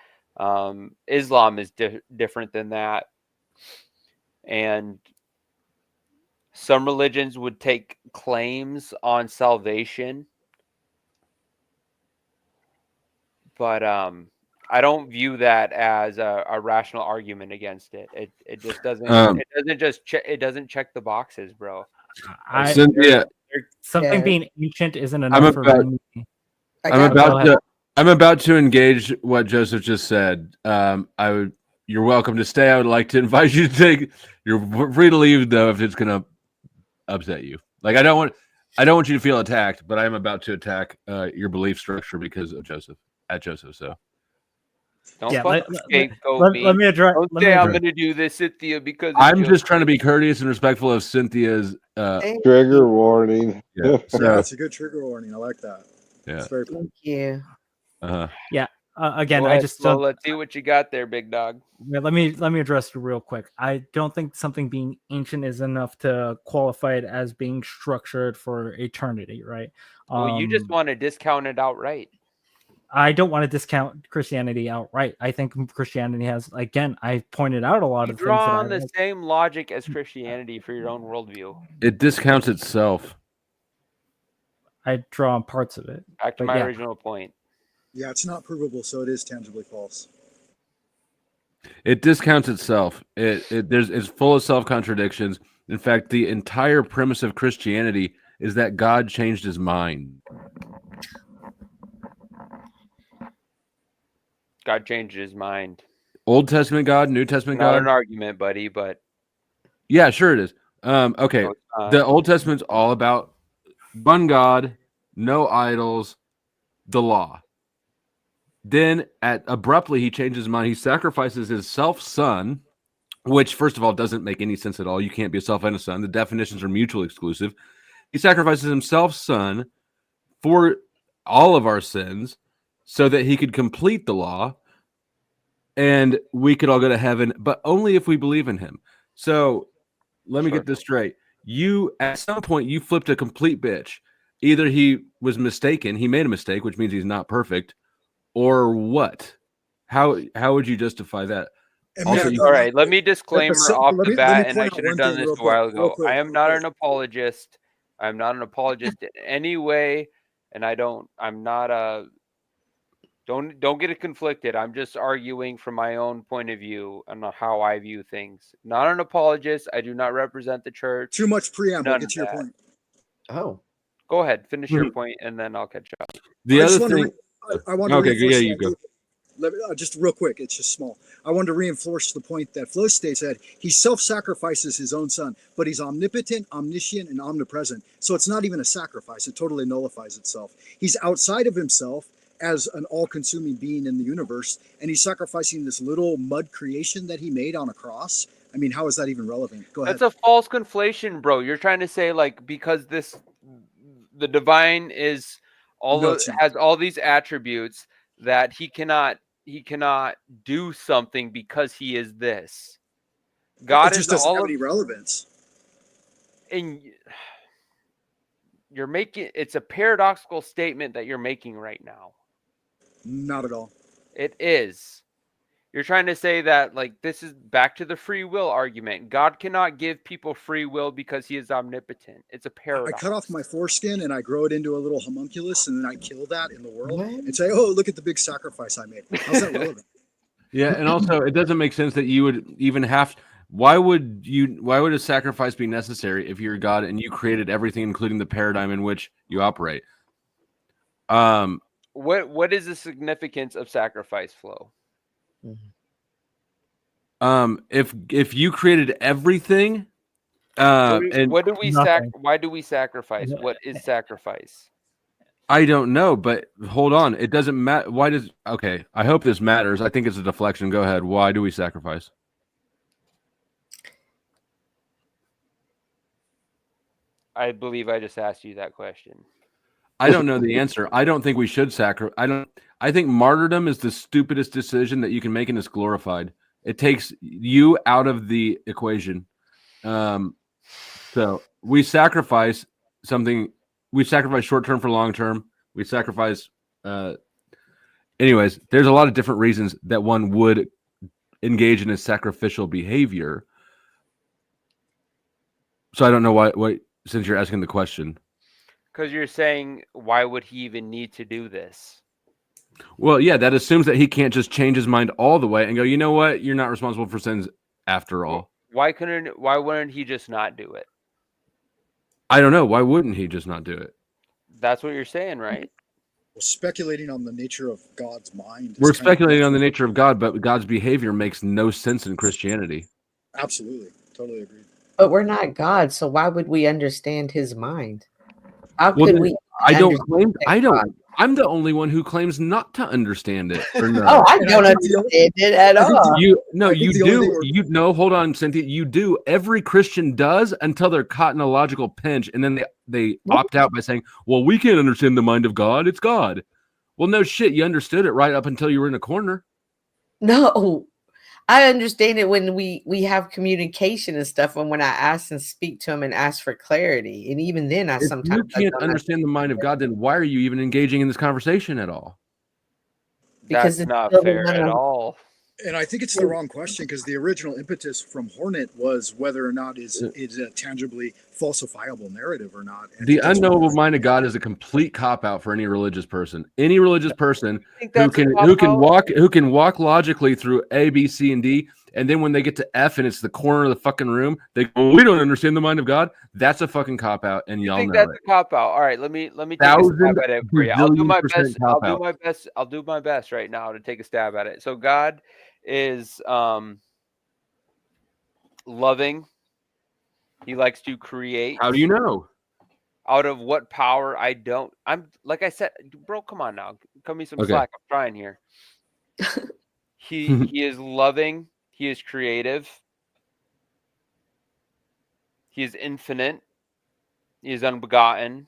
Islam is different than that. And some religions would take claims on salvation. But I don't view that as a rational argument against it. It just doesn't. It doesn't check the boxes, bro. Something being ancient isn't enough for me. I'm about to engage what Joseph just said. You're welcome to stay. I would like to invite you to take. You're free to leave though if it's going to upset you. Like I don't want you to feel attacked, but I am about to attack your belief structure because of Joseph. So. Don't let me address. Don't say I'm going to do this, Cynthia, because I'm just trying to be courteous and respectful of Cynthia's trigger warning. Yeah, it's a good trigger warning. I like that. Yeah. Thank you. Yeah. Again, Go I ahead, just Flo, don't. let's see what you got there, big dog. Yeah, let me address you real quick. I don't think something being ancient is enough to qualify it as being structured for eternity, right? Well, you just want to discount it outright. I don't want to discount Christianity outright. I think Christianity has, again, I pointed out a lot of things. Draw on the same logic as Christianity for your own worldview. It discounts itself. I draw on parts of it. Back to my original point. Yeah, it's not provable, so it is tangibly false. It discounts itself. It's full of self-contradictions. In fact, the entire premise of Christianity is that God changed his mind. God changed his mind. Old Testament God, New Testament God. Not an argument, buddy, but yeah, sure it is. Okay, the Old Testament's all about one God, no idols, the law. Then, abruptly, he changes his mind. He sacrifices his self-son, which, first of all, doesn't make any sense at all. You can't be a self and a son. The definitions are mutually exclusive. He sacrifices himself's son for all of our sins, so that he could complete the law and we could all go to heaven, but only if we believe in him. So let me get this straight. At some point, you flipped a complete bitch. Either he was mistaken, he made a mistake, which means he's not perfect, or what? How would you justify that? Also, all right, let me disclaimer off the bat, and I should have done this a while ago. I am not an apologist. I'm not an apologist in any way, and I'm not a... Don't get it conflicted. I'm just arguing from my own point of view and how I view things. Not an apologist. I do not represent the church. Too much preamble. Get to your point. Oh, go ahead. Finish your point, and then I'll catch up. The other thing. I want to you go. just real quick, it's just small. I wanted to reinforce the point that Flow State said he self-sacrifices his own son, but he's omnipotent, omniscient, and omnipresent. So it's not even a sacrifice. It totally nullifies itself. He's outside of himself as an all-consuming being in the universe, and he's sacrificing this little mud creation that he made on a cross. I mean, how is that even relevant? Go ahead. That's a false conflation, bro. You're trying to say like because the divine is has all these attributes that he cannot do something because he is this. God just is doesn't all have of, any relevance. And you're making it's a paradoxical statement that you're making right now. Not at all. It is. You're trying to say that like this is back to the free will argument. God cannot give people free will because he is omnipotent. It's a paradox. I cut off my foreskin and I grow it into a little homunculus, and then I kill that in the world and say, "Oh, look at the big sacrifice I made." How's that relevant? Yeah, and also it doesn't make sense that you would even have. Why would a sacrifice be necessary if you're God and you created everything, including the paradigm in which you operate? What is the significance of sacrifice, Flow? If you created everything, why do we sacrifice? What is sacrifice? I don't know, but hold on. It doesn't matter. Why does? Okay, I hope this matters. I think it's a deflection. Go ahead. Why do we sacrifice? I believe I just asked you that question. I don't know the answer. I don't think we should sacrifice. I think martyrdom is the stupidest decision that you can make, and it's glorified. It takes you out of the equation. So we sacrifice something. We sacrifice short term for long term. We sacrifice. Anyways, there's a lot of different reasons that one would engage in a sacrificial behavior. So I don't know why since you're asking the question. Because you're saying, why would he even need to do this? Well, yeah, that assumes that he can't just change his mind all the way and go, you know what? You're not responsible for sins after all. Why wouldn't he just not do it? I don't know. Why wouldn't he just not do it? That's what you're saying, right? Well, speculating on the nature of God's mind. We're speculating on the nature of God, but God's behavior makes no sense in Christianity. Absolutely. Totally agree. But we're not God, so why would we understand his mind? How could we? I'm the only one who claims not to understand it. Or no. Oh, I don't understand it at all. You do. You know, hold on, Cynthia. You do. Every Christian does until they're caught in a logical pinch, and then they opt out by saying, "Well, we can't understand the mind of God. It's God." Well, no shit. You understood it right up until you were in a corner. No, I understand it when we have communication and stuff, and when I ask and speak to him and ask for clarity, and even then, I sometimes you can't understand the mind of God. Then why are you even engaging in this conversation at all? Because that's not fair at all. And I think it's the wrong question, because the original impetus from Hornet was whether or not is a tangibly falsifiable narrative or not. And the unknowable mind of God is a complete cop out for any religious person. Any religious person who can walk logically through A, B, C, and D, and then when they get to F and it's the corner of the fucking room, they go, well, "We don't understand the mind of God." That's a fucking cop out, and y'all know that's it. a cop out. All right, let me take a stab at it for you. I'll do my best. I'll do my best right now to take a stab at it. So God is loving. He likes to create. How do you know? Out of what power? I'm like I said, bro, come on now. Cut me some slack. I'm trying here. He is loving. He is creative. He is infinite. He is unbegotten.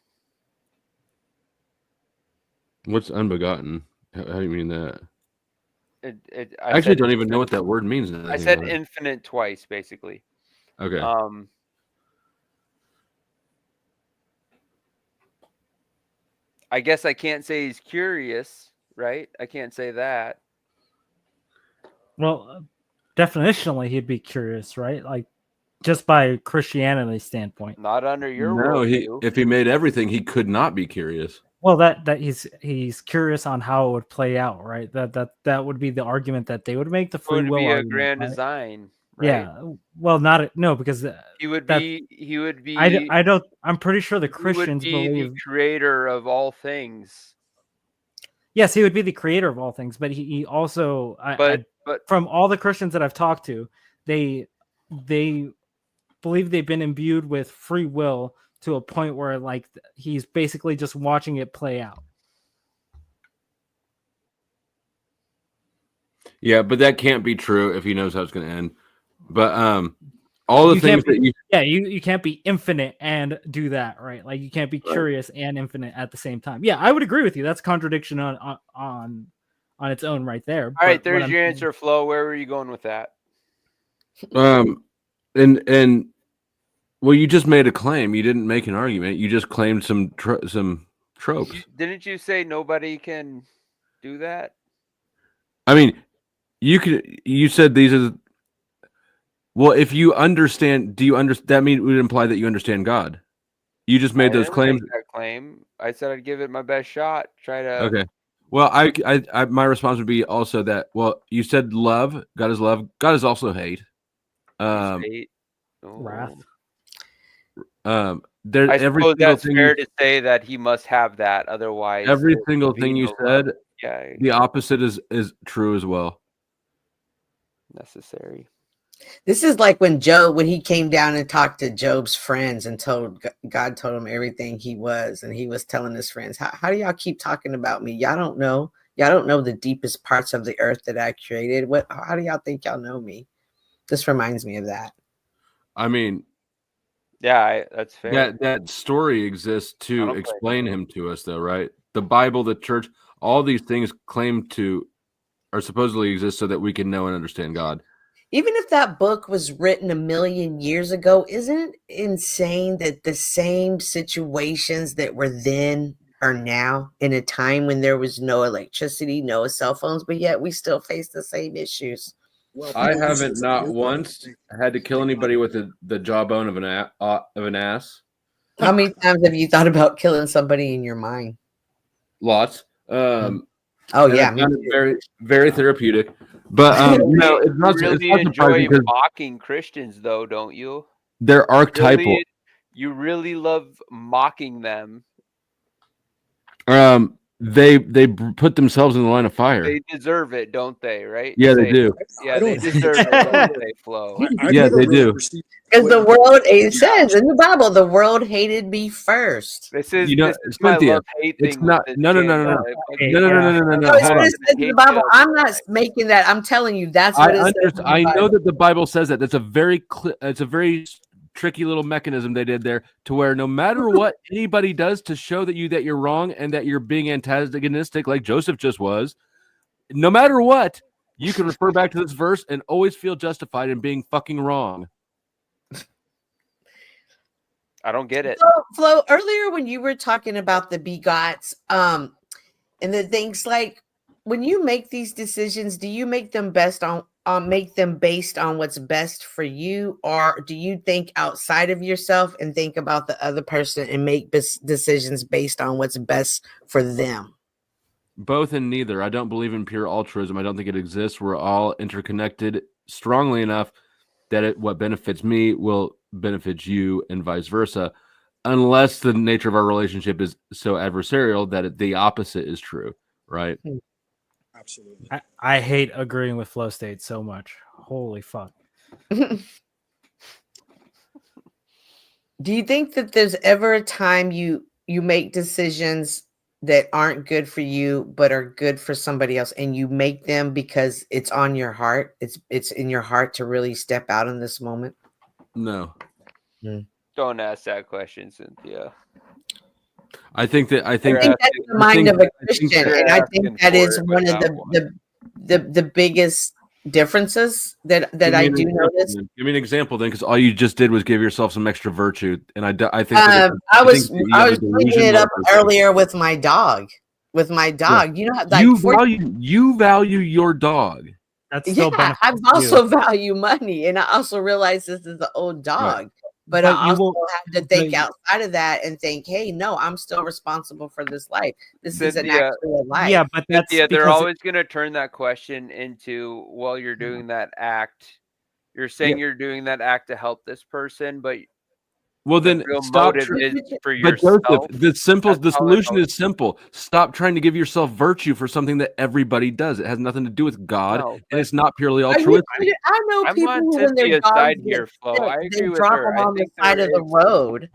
What's unbegotten? How do you mean that? I actually don't even know what that word means. I said infinite twice, basically. Okay. I guess I can't say he's curious, right? I can't say that. Well, definitionally, he'd be curious, right? Like, just by Christianity standpoint. Not under your worldview. If he made everything, he could not be curious. Well, that he's curious on how it would play out, right? That would be the argument that they would make. The free will would be argument, a grand right? design. Right? Yeah. Well, no, because he would be. I don't. I'm pretty sure the Christians believe believe the creator of all things. Yes, he would be the creator of all things, but he also, But from all the Christians that I've talked to, they believe they've been imbued with free will to a point where like he's basically just watching it play out. Yeah, but that can't be true if he knows how it's going to end. But all the things that you can't be infinite and do that, right? Like you can't be curious and infinite at the same time. Yeah, I would agree with you. That's contradiction on its own right there. All right, there's your answer, Flo. Where were you going with that? And well, you just made a claim. You didn't make an argument. You just claimed some tropes. Didn't you say nobody can do that? I mean, you said these are. Well, if you understand, do you understand? That would imply that you understand God. You just made those claims. That claim. I said I'd give it my best shot. Try to. Okay. Well, I my response would be also that. Well, you said love. God is love. God is also hate. Hate. Wrath. I suppose that's fair to say that he must have that. Otherwise, every single thing you said, yeah, the opposite is true as well. Necessary. This is like when Job, when he came down and talked to Job's friends and God told him everything he was, and he was telling his friends, how do y'all keep talking about me? Y'all don't know the deepest parts of the earth that I created. How do y'all think y'all know me? This reminds me of that. I mean, yeah, that's fair. That story exists to explain him to us, though, right? The Bible, the church, all these things are supposedly exist so that we can know and understand God. Even if that book was written 1,000,000 years ago, isn't it insane that the same situations that were then are now in a time when there was no electricity, no cell phones, but yet we still face the same issues? Well, I haven't not once had to kill anybody with the jawbone of an ass. How many times have you thought about killing somebody in your mind? Lots. Oh yeah, very very therapeutic. But no, it's not. You really enjoy mocking Christians, though, don't you? They're archetypal. You really love mocking them. They put themselves in the line of fire. They deserve it, don't they? Right? Yeah, they do. Yeah, they deserve it, don't they, Flo? Yeah, they do. Because the world, it says in the Bible, the world hated me first. This is Cynthia. hate It's thing not. with No. this No. No, it's what it says in the Bible. I'm not making that. I'm telling you, that's what it says. I know that the Bible says that. That's a very tricky little mechanism they did there, to where no matter what anybody does to show that you're wrong and that you're being antagonistic, like Joseph just was, no matter what, you can refer back to this verse and always feel justified in being fucking wrong. I don't get it. Flo, earlier when you were talking about the begots, and the things, like when you make these decisions, do you make them based on what's best for you, or do you think outside of yourself and think about the other person and make decisions based on what's best for them? Both and neither. I don't believe in pure altruism. I don't think it exists. We're all interconnected strongly enough that what benefits me will benefit you and vice versa, unless the nature of our relationship is so adversarial that the opposite is true, right? Absolutely. I hate agreeing with Flow State so much. Holy fuck. Do you think that there's ever a time you make decisions that aren't good for you but are good for somebody else, and you make them because it's on your heart? It's in your heart to really step out in this moment? No. Don't ask that question, Cynthia. I think that's the mind of a Christian, and I think that is one of the biggest differences that I do notice. Give me an example then, because all you just did was give yourself some extra virtue, and I think I was bringing it up earlier with my dog. Yeah. You know, like you value your dog. That's still I also value money, and I also realize this is an old dog. Right. But I also have to think outside of that and think, hey, no, I'm still responsible for this life. This isn't actually a life. Yeah, but that's they're always going to turn that question into, well, you're doing that act. You're saying you're doing that act to help this person, but Well, then real stop. motive is for But yourself. Joseph, the solution is simple. Stop trying to give yourself virtue for something that everybody does. It has nothing to do with God, No, and it's not purely Are you altruistic. kidding? I know I'm people on who, when their Cynthia's dogs side get here, Flo. sick, I they agree with drop her. them I on the think side there of the is. road.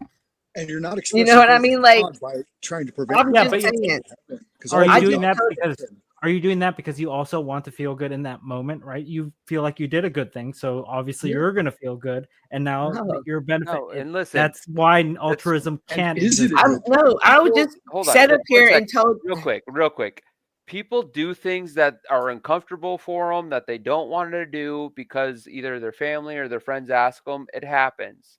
And you're not You expressing know what I faith in mean? Like, God by trying to prevent I'm God just from saying. heaven. Because Are I you just doing that heard because are you doing that because you also want to feel good in that moment, right? You feel like you did a good thing, so obviously Yeah. you're going to feel good, and now No. you're benefit. No, and listen, that's why altruism can't is it exist. No, I would just hold on, set up one here sec, and tell. real quick. People do things that are uncomfortable for them that they don't want to do because either their family or their friends ask them. It happens,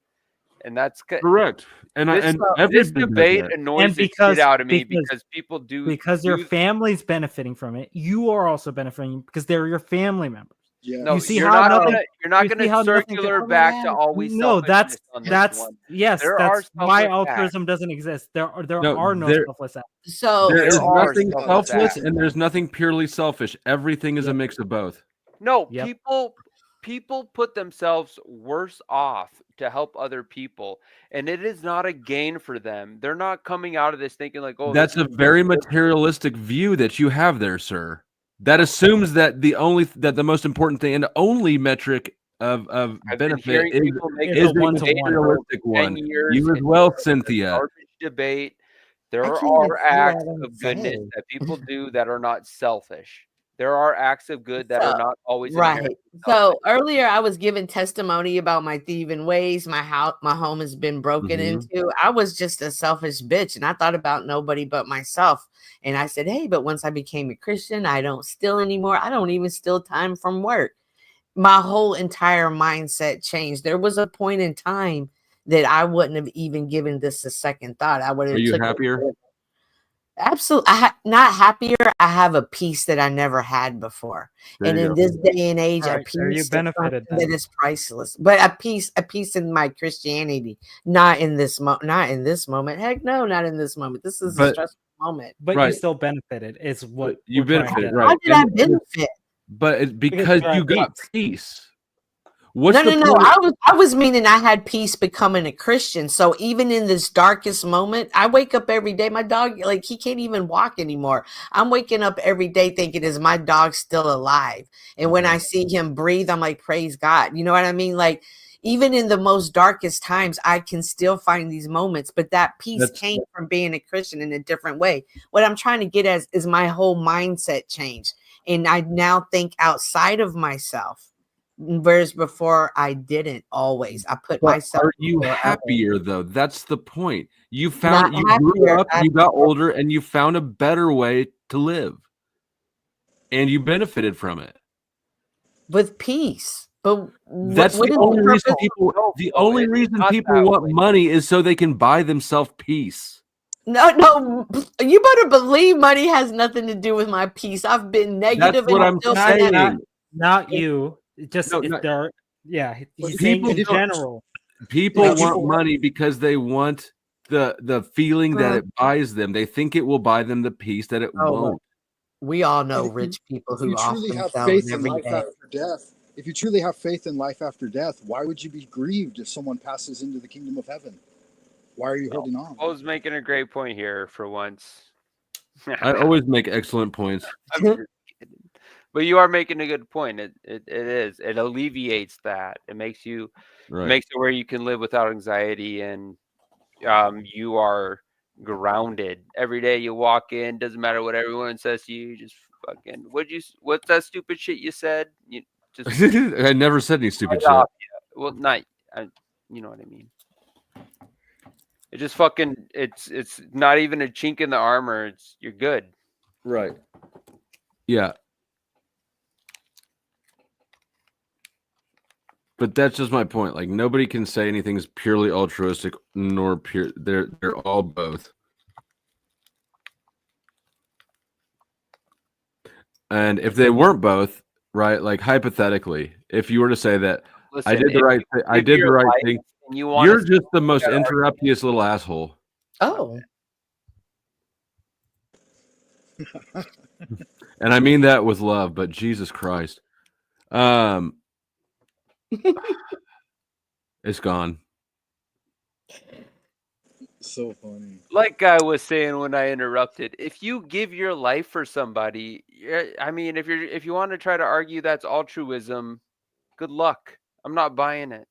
and that's Correct. And this, and this everybody does debate that. annoys And the shit out of me because people do because your family's benefiting from it. You are also benefiting because they're your family members. Yeah. No, you see you're how not nothing. gonna you're not you see gonna how nothing circular can- back to always No, selfishness on this that's one. yes, There are that's why selfless acts. altruism doesn't exist. There are No, no there- selfless acts. So There is are nothing selfless selfless, acts. and there's nothing purely selfish. Everything is a mix of both. No, Yep. people put themselves worse off to help other people, and it is not a gain for them. They're not coming out of this thinking like, "Oh, That's this a is very good." materialistic view that you have there, sir. That assumes that the most important thing and only metric of I've been benefit hearing is people make a one-to-one. materialistic 10 one. years You as and well, it's a Cynthia. garbage debate. There I are can't even see acts what I'm of goodness saying. that people do that are not selfish. There are acts of good that are not always Right. inherently So earlier I was giving testimony about my thieving ways. My home has been broken into. I was just a selfish bitch, and I thought about nobody but myself. And I said, hey, but once I became a Christian, I don't steal anymore. I don't even steal time from work. My whole entire mindset changed. There was a point in time that I wouldn't have even given this a second thought. I would have Are you took it. happier? Absolutely. Not happier. I have a peace that I never had before. There And you in go. this day and age, All a right, there you peace is benefited something then. that is priceless. But a peace in my Christianity, not in this moment. Heck no, not in this moment. This is a But- stressful moment. But you Right. still benefited. Is what You we're trying to benefited, get at. right? How did I And- benefit? But it's because you're you at got peace. peace. What's No. the point? I was meaning I had peace becoming a Christian. So even in this darkest moment, I wake up every day. My dog, like, he can't even walk anymore. I'm waking up every day thinking, is my dog still alive? And when I see him breathe, I'm like, praise God. You know what I mean? Like, even in the most darkest times, I can still find these moments. But that peace came from being a Christian in a different way. What I'm trying to get at is my whole mindset changed. And I now think outside of myself. Whereas before I didn't always. I put But myself. are you before others. happier though? That's the point. You Not found you grew happier. up, you got older, and you found a better way to live, and you benefited from it. With peace. But That's what the is only the reason purpose? people. The No, only it's reason not people that want way. money is so they can buy themselves peace. No, you better believe money has nothing to do with my peace. I've been negative what and I'm still saying. been Not you. Just No, if no. there. Yeah, he's People saying in don't- general. People Like, want people- money because they want the feeling that it buys them. They think it will buy them the peace that it Oh, won't. we all know If you- rich people If you who off truly have themselves faith in every life day. after death, if you truly have faith in life after death, why would you be grieved if someone passes into the kingdom of heaven? Why are you holding on? I was making a great point here for once. I always make excellent points. I'm just kidding. But you are making a good point. It is. It alleviates that. It makes you Right. makes it where you can live without anxiety and you are grounded. Every day you walk in, doesn't matter what everyone says to you, just fucking what's that stupid shit you said? You just I never said any stupid right shit. off you. Well, not you know what I mean. It just fucking it's not even a chink in the armor. You're good. Right. Yeah. But that's just my point. Like nobody can say anything is purely altruistic nor pure. They're all both. And if they weren't both, right? Like hypothetically, if you were to say that I Listen, did the if right you thing, I live did the your right life thing. and you wanna You're see just the most that interruptiest little asshole. Oh. And I mean that with love, but Jesus Christ. It's gone. So funny. Like I was saying when I interrupted, if you give your life for somebody, I mean, if you want to try to argue that's altruism, good luck. I'm not buying it.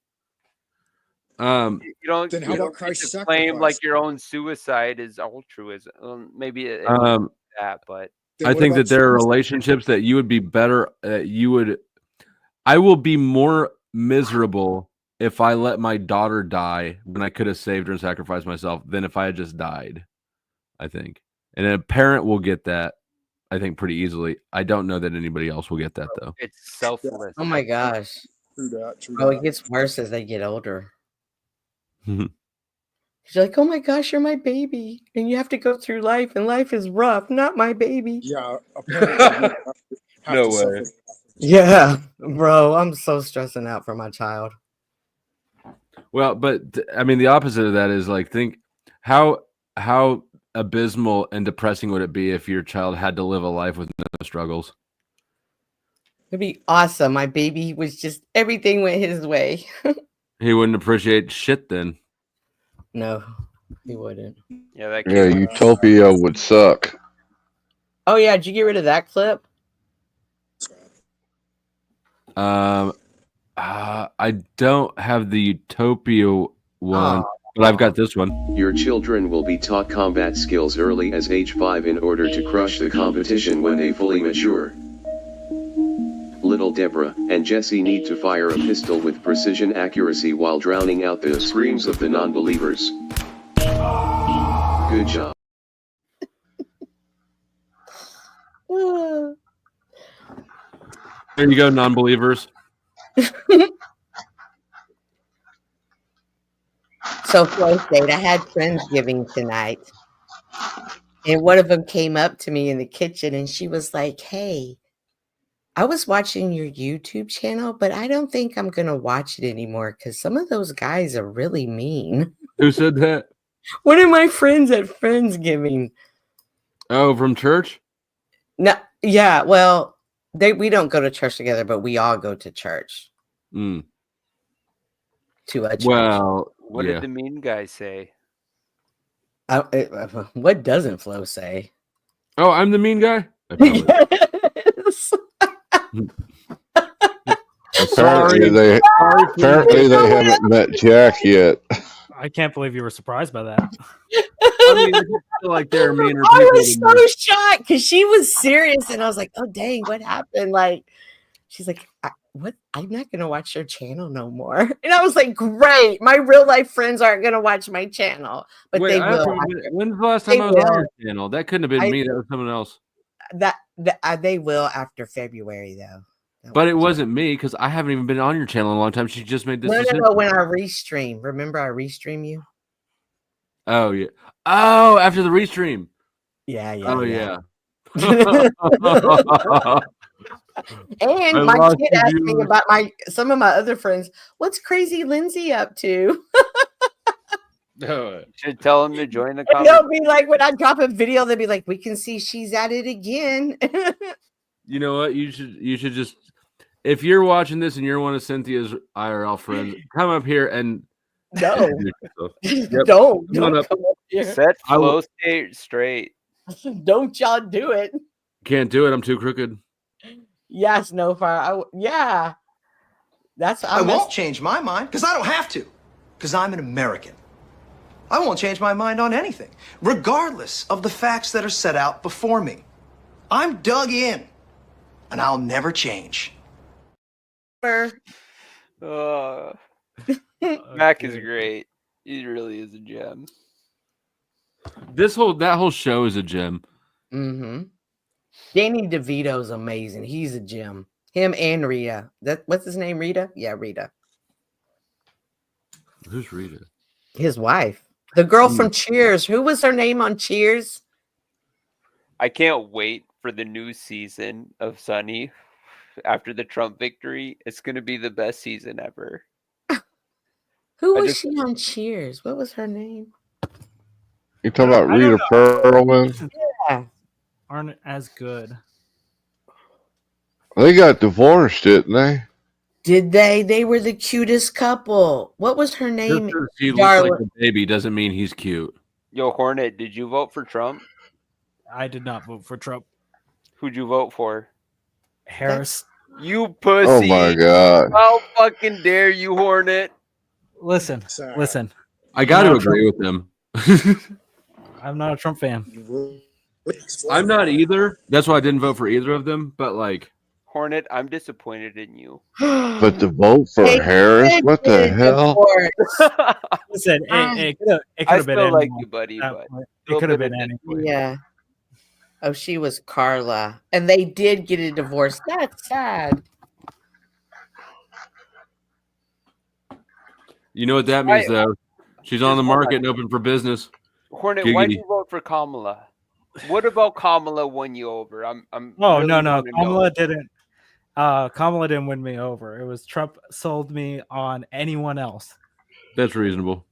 You don't. Then how You about don't get Christ's to claim sacrifice? like your own suicide is altruism. Maybe it Um, that, but I think that there are relationships that you would be better. I will be more miserable if I let my daughter die when I could have saved her and sacrificed myself than if I had just died. I think, and a parent will get that. I think pretty easily. I don't know that anybody else will get that though. It's selfless. Oh my gosh. True that. True Oh, that. it gets worse as they get older. She's like, oh my gosh, you're my baby. And you have to go through life, and life is rough. Not my baby. Yeah, apparently. No way. Yeah, bro. I'm so stressing out for my child. Well, but I mean, the opposite of that is like, think how abysmal and depressing would it be if your child had to live a life with no struggles? It'd be awesome. My baby was just everything went his way. He wouldn't appreciate shit then. No, he wouldn't. Yeah, that. Yeah, Utopia would suck. Oh yeah, did you get rid of that clip? I don't have the Utopia one, but I've got this one. Your children will be taught combat skills early as age 5 in order to crush the competition when they fully mature. Little Deborah and Jesse need to fire a pistol with precision accuracy while drowning out the screams of the non-believers. Good job. There you go, non-believers. So Flow State, I had Friendsgiving tonight. And one of them came up to me in the kitchen and she was like, hey, I was watching your YouTube channel, but I don't think I'm going to watch it anymore because some of those guys are really mean. Who said that? One of my friends at Friendsgiving. Oh, from church? No, yeah, well, we don't go to church together, but we all go to church. Mm. To a church. Well, What yeah. did the mean guy say? What doesn't Flo say? Oh, I'm the mean guy? Yes. Apparently they haven't met Jack yet. I can't believe you were surprised by that. I mean, I just feel like they're meaner people. I was than so me. shocked because she was serious, and I was like, "Oh dang, what happened?" Like, she's like, "What? I'm not gonna watch your channel no more." And I was like, "Great, my real life friends aren't gonna watch my channel, but Wait, they will." When's the last time I was on your channel? That couldn't have been me. That was someone else. They will after February though. But it wasn't me because I haven't even been on your channel in a long time. She just made this decision. No, when I restream. Remember I restream you? Oh yeah. Oh, after the restream. Yeah. Oh yeah. And my kid asked me about some of my other friends. What's Crazy Lindsay up to? No. Should tell him to join the And they'll be like, when I drop a video, they'll be like, we can see she's at it again. You know what? You should just, if you're watching this and you're one of Cynthia's IRL friends, come up here and no, Yep. don't Come up. come up here. Set Flow State straight. Don't y'all do it. Can't do it. I'm too crooked. Yes, no fire. Yeah, I won't change my mind because I don't have to, because I'm an American. I won't change my mind on anything, regardless of the facts that are set out before me. I'm dug in, and I'll never change. Mac is great. He really is a gem. That whole show is a gem. Mm-hmm. Danny DeVito's amazing. He's a gem. Him and Rita. What's his name? Rita? Yeah, Rita. Who's Rita? His wife. The girl from Cheers. Who was her name on Cheers? I can't wait for the new season of Sunny after the Trump victory. It's going to be the best season ever. Who was she on Cheers? What was her name? You talking about Rita Perlman? Yeah. Aren't as good. They got divorced, didn't they? Did they? They were the cutest couple. What was her Just name? 'cause he looks Darla. like a baby doesn't mean he's cute. Yo, Hornet, did you vote for Trump? I did not vote for Trump. Who'd you vote for? Harris. You pussy. Oh my God. How fucking dare you, Hornet? Listen. I got I'm to not a agree with him. I'm not a Trump fan. I'm not either. That's why I didn't vote for either of them. But like, Hornet, I'm disappointed in you. But to vote for Harris, what the hell? Listen, it could I have been still like anyone you, buddy, at that but point. still It could have been been a anyone. Yeah. Oh, she was Carla. And they did get a divorce. That's sad. you know what that means, though? She's on the market and open for business. Hornet, why'd Giggity. you vote for Kamala? What about Kamala won you over? I'm Oh really no, wanna know. Kamala didn't. Kamala didn't win me over. It was Trump sold me on anyone else. That's reasonable.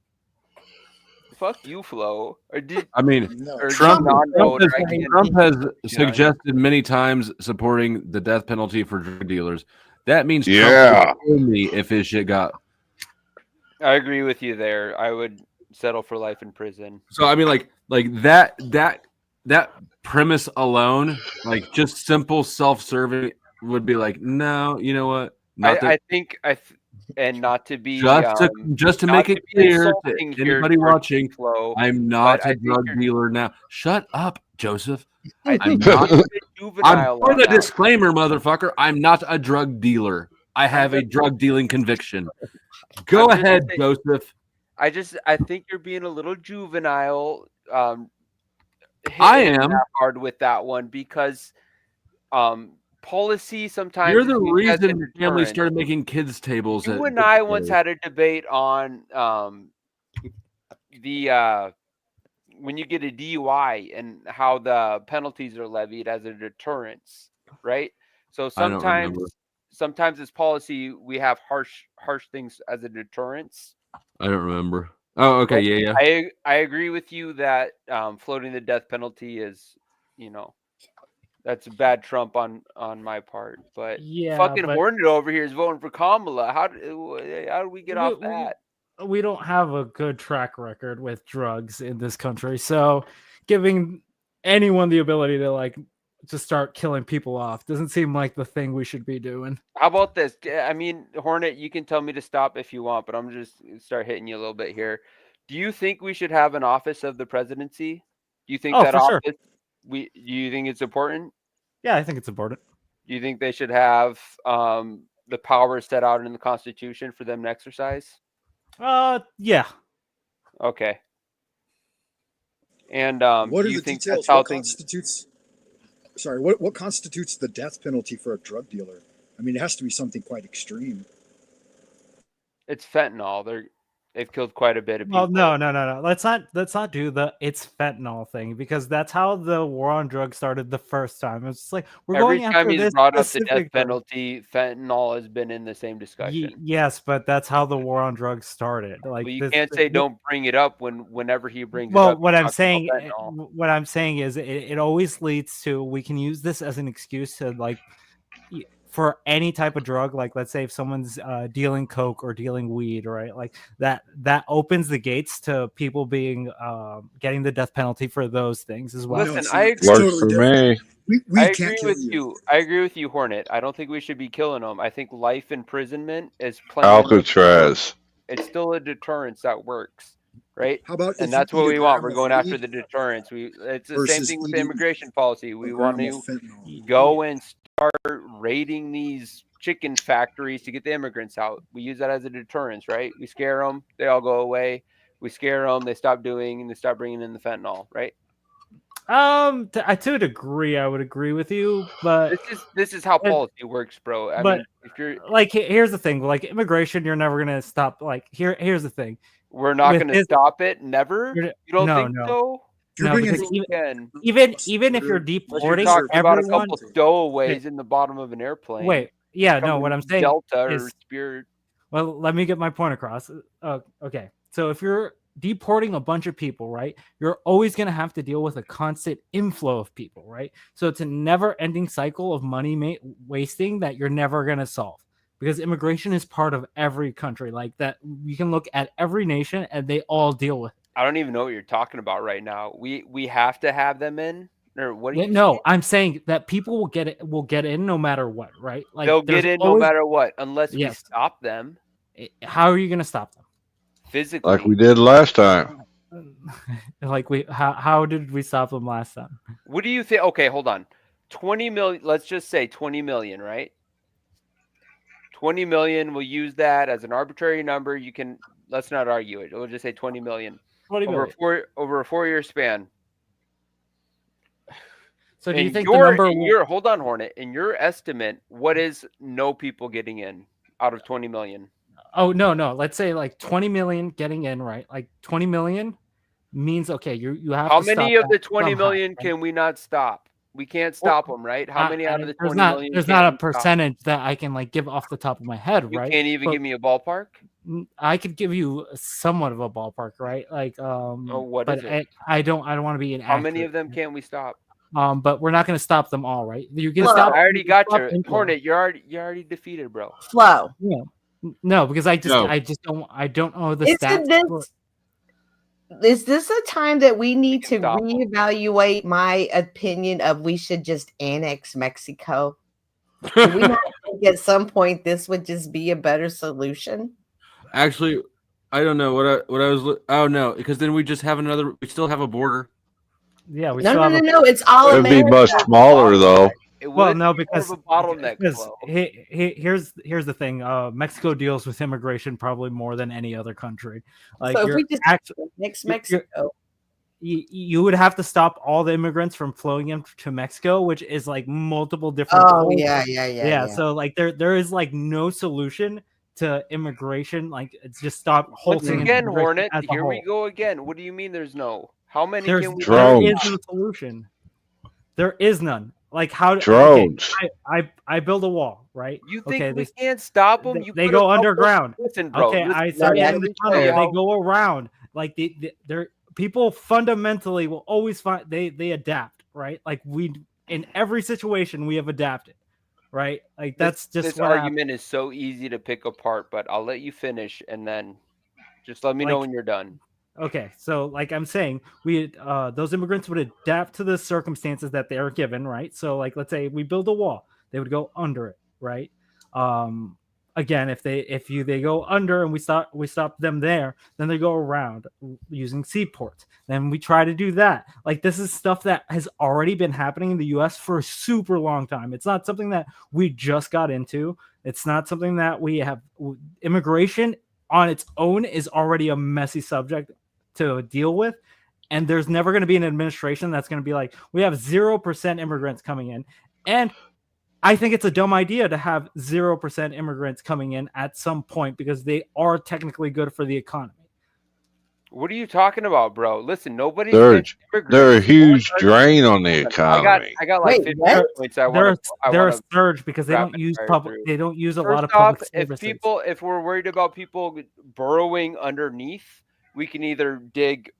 Fuck you, Flo. Or did I mean, or Trump, non-voter, I Trump can't- has Yeah. suggested many times supporting the death penalty for drug dealers. That means Yeah. Trump would kill me if his shit got. I agree with you there. I would settle for life in prison. So I mean, like that premise alone, like just simple self-serving, would be like, no, you know what? I think and not to be just to not make it be clear to insulting here anybody towards watching, Flo, I'm not but I a think drug you're- dealer now. Shut up, Joseph. I I'm think not. you're a bit I'm juvenile for on the that. disclaimer, motherfucker. I'm not a drug dealer. I have a drug dealing conviction. Go I'm just ahead, saying- Joseph. I think you're being a little juvenile. I hitting am. that hard with that one because policy sometimes You're the is used as a reason the family deterrent. started making kids tables. You at and I Dick's once Place. had a debate on the when you get a DUI and how the penalties are levied as a deterrence, right? So I don't remember. sometimes as policy we have harsh things as a deterrence. I don't remember. Oh, okay, But yeah. I agree with you that floating the death penalty is, that's a bad trump on my part. But Yeah, fucking but- Hornet over here is voting for Kamala. How do we get off that? We don't have a good track record with drugs in this country, so giving anyone the ability to like just start killing people off doesn't seem like the thing we should be doing. How about this? I mean, Hornet, you can tell me to stop if you want, but I'm just start hitting you a little bit here. Do you think we should have an office of the presidency? Do you think Oh, that for sure. office do you think it's important? Yeah, I think it's important. Do you think they should have the powers set out in the Constitution for them to exercise? Yeah. Okay. And What do are you the think details? that's how What things? constitutes? Sorry, what constitutes the death penalty for a drug dealer? I mean, it has to be something quite extreme. It's fentanyl. They've killed quite a bit of people. Well, no. Let's not do the it's fentanyl thing because that's how the war on drugs started the first time. It's just like we're Every going time after he's this brought up the specific death drug. penalty, fentanyl has been in the same discussion. Yes, but that's how the war on drugs started. Like Well, you this- can't say don't bring it up whenever he brings it Well, up. what he I'm talks about saying, fentanyl. what I'm saying is, it always leads to we can use this as an excuse to like for any type of drug. Like, let's say if someone's dealing coke or dealing weed, right? Like that opens the gates to people being getting the death penalty for those things as well. Listen, I agree. Works for me. I agree with you. I agree with you, Hornet. I don't think we should be killing them. I think life imprisonment is plenty. Alcatraz. It's still a deterrence that works, right? How about if and you that's what eat a we want. gram We're of going after weed the deterrence. It's the same versus thing with the eating immigration policy. We want gram to of fentanyl? go and start raiding these chicken factories to get the immigrants out. We use that as a deterrence, right? We scare them, they all go away. We scare them, they stop doing, and they stop bringing in the fentanyl, right? To a degree, I would agree with you, but this is how policy works, bro. I but mean, if you're like, here's the thing: like immigration, you're never gonna stop. Like, here's the thing: we're not With going to this- stop it. Never. You're- You don't no, think no. so? No, because even if you're Unless you're deporting talking about a everyone, couple stowaways in the bottom of an airplane. wait, yeah, no, coming what I'm from saying Delta or is, Spirit. well, let me get my point across. Okay, so if you're deporting a bunch of people, right, you're always going to have to deal with a constant inflow of people, right? So it's a never-ending cycle of money wasting that you're never going to solve because immigration is part of every country. Like that, you can look at every nation and they all deal with it. I don't even know what you're talking about right now. We have to have them in, or what? Yeah, no, I'm saying that people will get in no matter what, right? Like They'll get in no matter what, unless we Yes. stop them How are you going to stop them? physically. Like we did last time. Like how did we stop them last time? What do you think? Okay, hold on. 20 million. Let's just say 20 million, right? 20 million. We'll use that as an arbitrary number. Let's not argue it. We'll just say 20 million. 20 million. Over a 4-year span. So do you think hold on, Hornet, in your estimate, what is no people getting in out of 20 million? Oh, no. Let's say like 20 million getting in, right? Like 20 million means, okay, you have How to many stop of the that 20 somehow, million right? can we not stop? We can't stop them, right? How many out of the 20 million? There's can not a we stop? percentage that I can like give off the top of my head, You right? can't even But give me a ballpark? I could give you somewhat of a ballpark, right? Like what but is it? I don't want to be inaccurate. How many of them can we stop? But we're not going to stop them all, right? You can Well, stop. I already got stop you, inflow. Hornet. You're already defeated, bro. Flow. Yeah. No, because I No. don't know the stats. Is this a time that we need to reevaluate my opinion of we should just annex Mexico? Do we not think at some point this would just be a better solution? Actually, I don't know what I was. Oh no, because then we just have another. We still have a border. Yeah, we No, still no, have no, no. It's all It'd be America. much smaller though. Well, no, because a bottleneck. here's the thing. Mexico deals with immigration probably more than any other country. Like, So if you're we just annex Mexico, you would have to stop all the immigrants from flowing into Mexico, which is like multiple different. Oh, codes. yeah. So like there is like no solution to immigration. Like it's just stop Once halting again, immigration Hornet, as a here we whole. go again. What do you mean there's no? How many There can we is no solution. There is none. Like how Drones. Okay, I build a wall, right? You think okay, we can't stop them? They go underground. Listen, bro. Okay, listen, I bro, said yeah, in the listen, tunnel, bro. they go around. Like they're people fundamentally will always find they adapt, right? Like we in every situation we have adapted, right? Like that's just this what argument is so easy to pick apart, but I'll let you finish and then just let me know Like- when you're done. Okay, so like I'm saying, those immigrants would adapt to the circumstances that they are given, right? So like let's say we build a wall, they would go under it, right? Again, if they go under and we stop them there, then they go around using seaports. Then we try to do that. Like this is stuff that has already been happening in the US for a super long time. It's not something that we just got into. It's not something that we have. Immigration on its own is already a messy subject to deal with, and there's never going to be an administration that's going to be like, we have 0% immigrants coming in. And I think it's a dumb idea to have 0% immigrants coming in at some point because they are technically good for the economy. What are you talking about, bro? Listen, nobody's They're against immigrants. a huge drain on the economy. I got like 50 points. They're a surge because they don't use They don't use a lot of public services. If we're worried about people burrowing underneath, we can either dig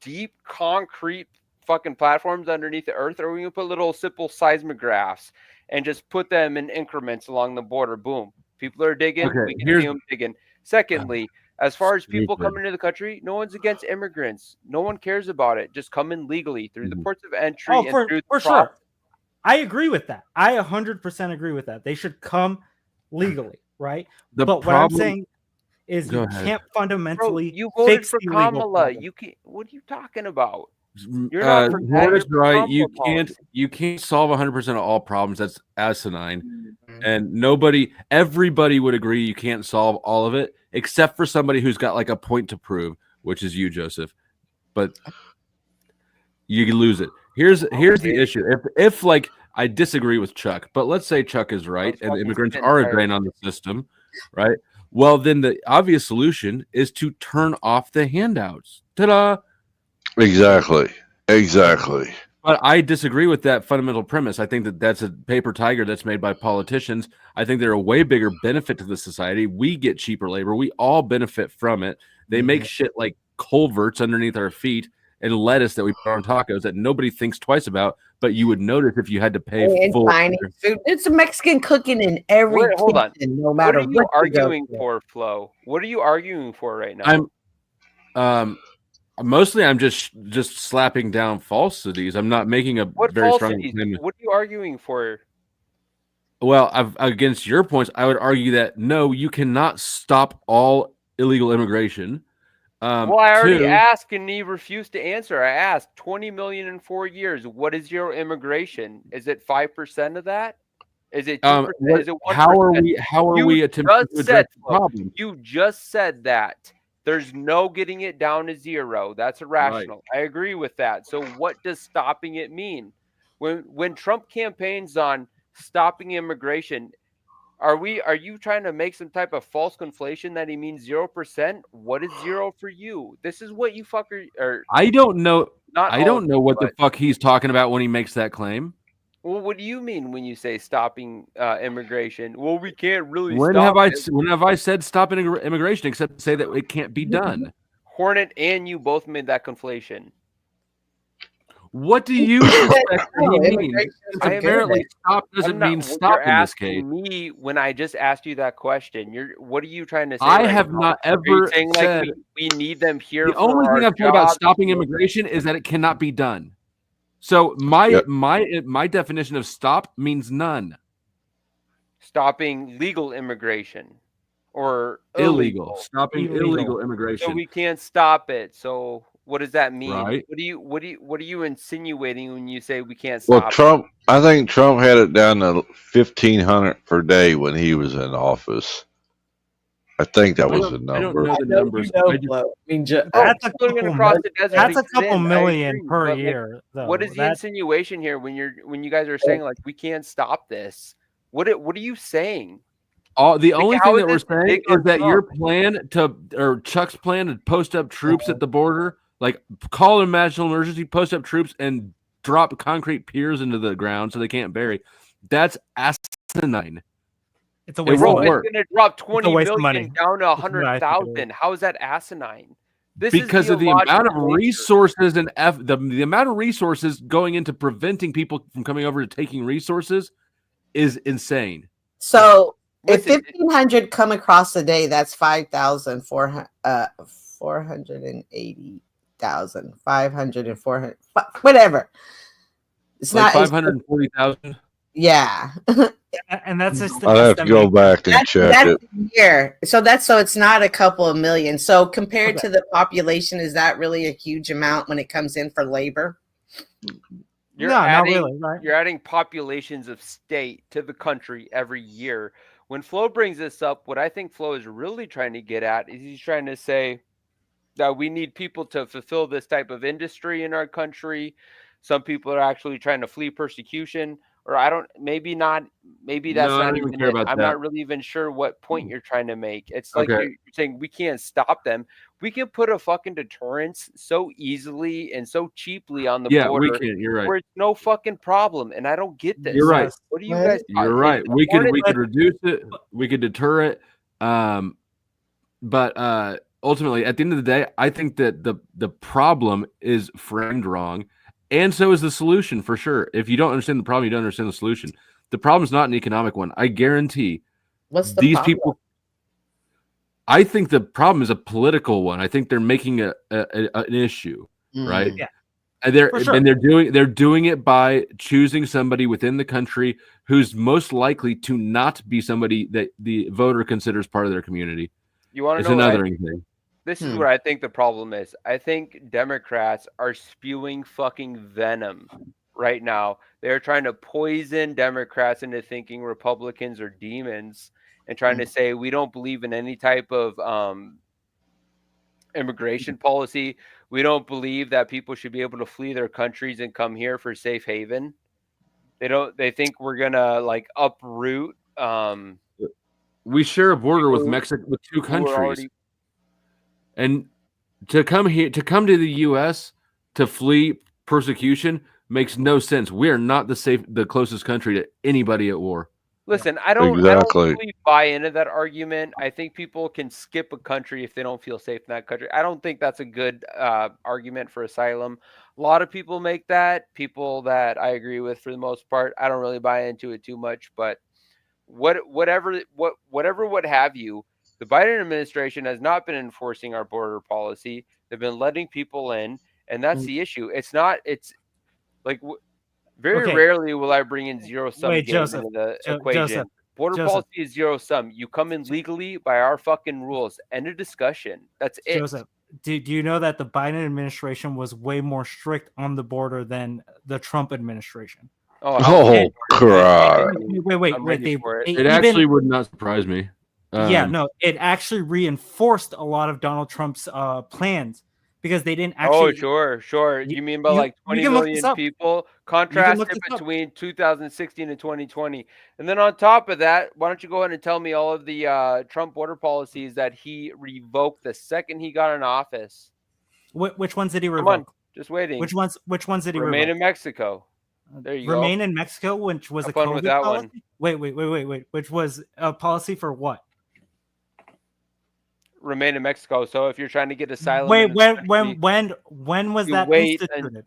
deep concrete fucking platforms underneath the earth, or we can put little simple seismographs and just put them in increments along the border. Boom. People are digging. Okay, We can here's- see them digging. Secondly, as far as people Stupid. coming into the country, no one's against immigrants. No one cares about it. Just come in legally through the ports of entry and through the for sure. I agree with that. I 100% agree with that. They should come legally, right? The but what I'm problem- saying is Go you ahead. can't fundamentally You voted fix for the illegal Kamala. problem. You can't. What are you talking about? You're not for that, Hornet's you're for right. Kamala You can't solve 100% of all problems. That's asinine. Mm-hmm. And everybody would agree you can't solve all of it, except for somebody who's got like a point to prove, which is you, Joseph. But you lose it. Here's the issue. If like I disagree with Chuck, but let's say Chuck is right and the immigrants are a drain on the system, right? Well, then the obvious solution is to turn off the handouts. Ta-da! Exactly. But I disagree with that fundamental premise. I think that that's a paper tiger that's made by politicians. I think they're a way bigger benefit to the society. We get cheaper labor. We all benefit from it. They make shit like culverts underneath our feet and lettuce that we put on tacos that nobody thinks twice about, but you would notice if you had to pay And full. Chinese food. It's Mexican cooking in every Wait, hold on. kitchen, no matter What are you what arguing go for, Flo? What are you arguing for right now? Mostly I'm just slapping down falsities. I'm not making a What very strong falsities? claim. What are you arguing for? Well, against your points, I would argue that no, you cannot stop all illegal immigration. Well, I already two- asked and he refused to answer. I asked 20 million in 4 years. What is zero immigration? Is it 5% of that? Is it 2%? Is it 1%? how are we attempting to address the Flo, problem? You just said that. There's no getting it down to zero. That's irrational. I agree with that. So what does stopping it mean? When Trump campaigns on stopping immigration, are you trying to make some type of false conflation that he means 0%? What is zero for you? This is what you fucker are. I don't know. Not I all don't of know you, what the but- fuck he's talking about when he makes that claim. Well, what do you mean when you say stopping immigration? Well, we can't really When stop it. when have I said stop immigration except to say that it can't be done? Hornet and you both made that conflation. What do you suspect that he means? immigration is Since apparently stop doesn't mean stop in this case. Me when I just asked you that question. What are you trying to say? I right have now? not Are you ever saying said like we need them here. the for only thing our I've said about jobs? stopping immigration is that it cannot be done. So my definition of stop means none. Stopping legal immigration or Illegal. Stopping illegal immigration. So we can't stop it. So what does that mean? Right. What are you insinuating when you say we can't Well, stop? Trump, I think Trump had it down to 1,500 per day when he was in office. I think that was the number. I don't know the numbers. That's a Looking couple across mil- the desert that's a makes couple sense. I million agree, per but, like, year, though. What is the That's- insinuation here when you guys are saying like we can't stop this? What are you saying? The Like, only how thing is that we're this saying big is on that your Trump? plan or Chuck's plan to post up troops at the border, like call an national emergency, post up troops, and drop concrete piers into the ground so they can't bury. That's asinine. It's a It waste won't of work. It's going to drop It's a 20 waste of million money. down to That's what I think it is. 100,000. How is that asinine? This Because is the of the amount of illogical nature. resources and the amount of resources going into preventing people from coming over to taking resources is insane. So if Listen, 1,500 come across a day, that's 480,000, 500 and 400, whatever. It's Like not. it's- 540,000. Yeah. And that's just I'd have to go back and check That's it. a year. So it's not a couple of million. So compared to the population, is that really a huge amount when it comes in for labor? You're No, not adding, really, right? You're adding populations of state to the country every year. When Flo brings this up, what I think Flo is really trying to get at is he's trying to say that we need people to fulfill this type of industry in our country. Some people are actually trying to flee persecution, or maybe not. Maybe that's No, I not don't even even care it. about I'm that. not really even sure what point you're trying to make. It's like Okay. you're saying we can't stop them. We can put a fucking deterrence so easily and so cheaply on the Yeah, border. we can. You're right. Where it's no fucking problem, and I don't get this. You're right. What do you guys? You're right. We could reduce it. We could deter it. But ultimately, at the end of the day, I think that the problem is framed wrong, and so is the solution for sure. If you don't understand the problem, you don't understand the solution. The problem is not an economic one. I guarantee. What's the these problem? people? I think the problem is a political one. I think they're making an issue, right? Yeah. And they're For sure. and they're doing it by choosing somebody within the country who's most likely to not be somebody that the voter considers part of their community. You want to It's know? another What thing. this is what I think the problem is. I think Democrats are spewing fucking venom right now. They're trying to poison Democrats into thinking Republicans are demons and trying to say we don't believe in any type of immigration policy. We don't believe that people should be able to flee their countries and come here for safe haven. They think we're gonna like uproot We share a border with People Mexico, with two who are countries, already- and to come to the U.S. to flee persecution makes no sense. We are not the closest country to anybody at war. Listen, I don't really buy into that argument. I think people can skip a country if they don't feel safe in that country. I don't think that's a good argument for asylum. A lot of people make that. People that I agree with for the most part. I don't really buy into it too much, but whatever what have you, the Biden administration has not been enforcing our border policy. They've been letting people in, and that's the issue. It's like very rarely will I bring in zero-sum game into the equation. Border policy is zero-sum. You come in legally by our fucking rules. End of discussion. That's it. Joseph, do you know that the Biden administration was way more strict on the border than the Trump administration? Oh, God. Wait. It actually would not surprise me. It actually reinforced a lot of Donald Trump's plans because they didn't actually. Oh, sure. You mean by like 20 million people? Contrast it between 2016 and 2020. And then on top of that, why don't you go ahead and tell me all of the Trump border policies that he revoked the second he got in office? Which ones did he revoke? Come on, just waiting. Which ones did he remain revoke? in Mexico? There you go. Remain in Mexico, which was Have a fun with COVID that policy? one. Wait. Which was a policy for what? Remain in Mexico. So if you're trying to get asylum, when was that instituted?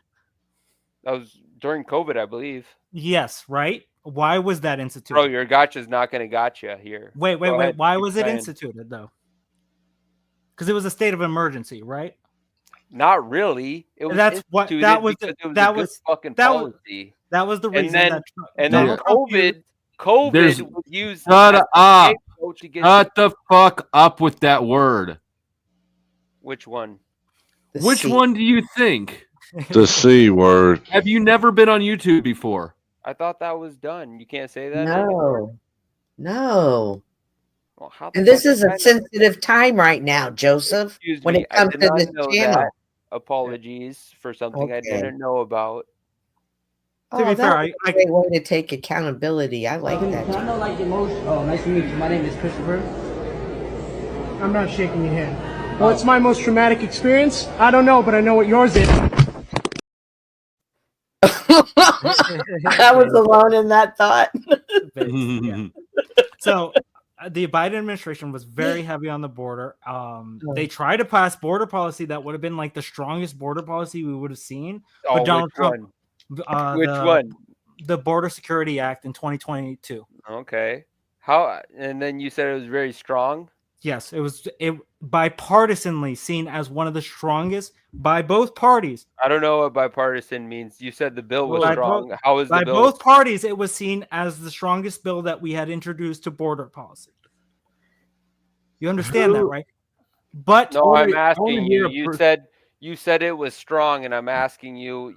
That was during COVID, I believe. Yes, right. Why was that instituted? Bro, your gotcha's not going to gotcha here. Wait. Why was it instituted though? Because it was a state of emergency, right? Not really. It was That's what that was. That was fucking policy. That was the reason. And then COVID was used. Shut up. Shut the fuck up with that word. Which one? Which one do you think? The C word. Have you never been on YouTube before? I thought that was done. You can't say that. No. Well, And this is a sensitive time right now, Joseph. When it comes to this channel. Apologies for something I didn't know about. To be fair, I great way to take accountability. I like that. I know like the most. Oh, nice to meet you. My name is Christopher. I'm not shaking your hand. What's my most traumatic experience? I don't know, but I know what yours is. I was alone in that thought. So the Biden administration was very heavy on the border. They tried to pass border policy that would have been like the strongest border policy we would have seen. But Donald Trump, which one? The Border Security Act in 2022. Okay. How? And then you said it was very strong. Yes, it was bipartisanly seen as one of the strongest by both parties. I don't know what bipartisan means. You said the bill was strong. How is the bill? By both parties, it was seen as the strongest bill that we had introduced to border policy. You understand that, right? But no, I'm asking you. You said it was strong, and I'm asking you.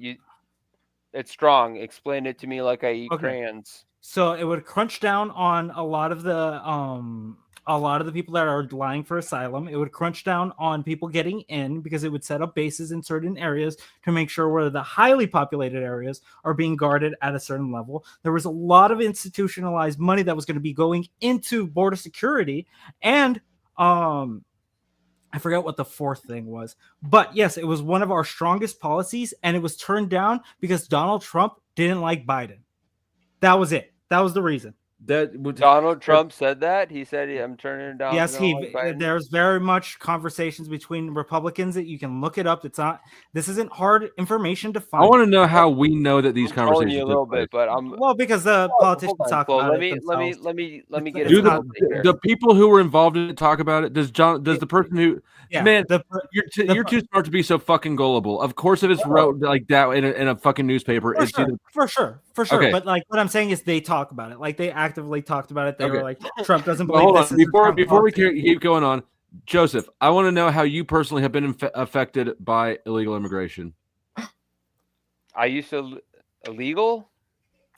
It's strong. Explain it to me like I eat crayons. So it would crunch down on a lot of the people that are lying for asylum. It would crunch down on people getting in because it would set up bases in certain areas to make sure where the highly populated areas are being guarded at a certain level. There was a lot of institutionalized money that was going to be going into border security. And I forgot what the fourth thing was. But yes, it was one of our strongest policies, and it was turned down because Donald Trump didn't like Biden. That was it. That was the reason. Donald Trump said that. He said, "I'm turning it down." Yes, there's very much conversations between Republicans that you can look it up. This isn't hard information to find. I want to know how we know that these conversations. You a little bit, but because the politicians talk about let it. Let me get. Do the people who were involved in it talk about it? Does the person who? Yeah, man, you're too smart to be so fucking gullible. Of course, if it's wrote like that in a fucking newspaper, for sure. Okay. But like what I'm saying is, they talk about it. Like they actively talked about it. They were like, Trump doesn't believe hold this. On. Before we keep going on, Joseph, I want to know how you personally have been affected by illegal immigration. I used to illegal.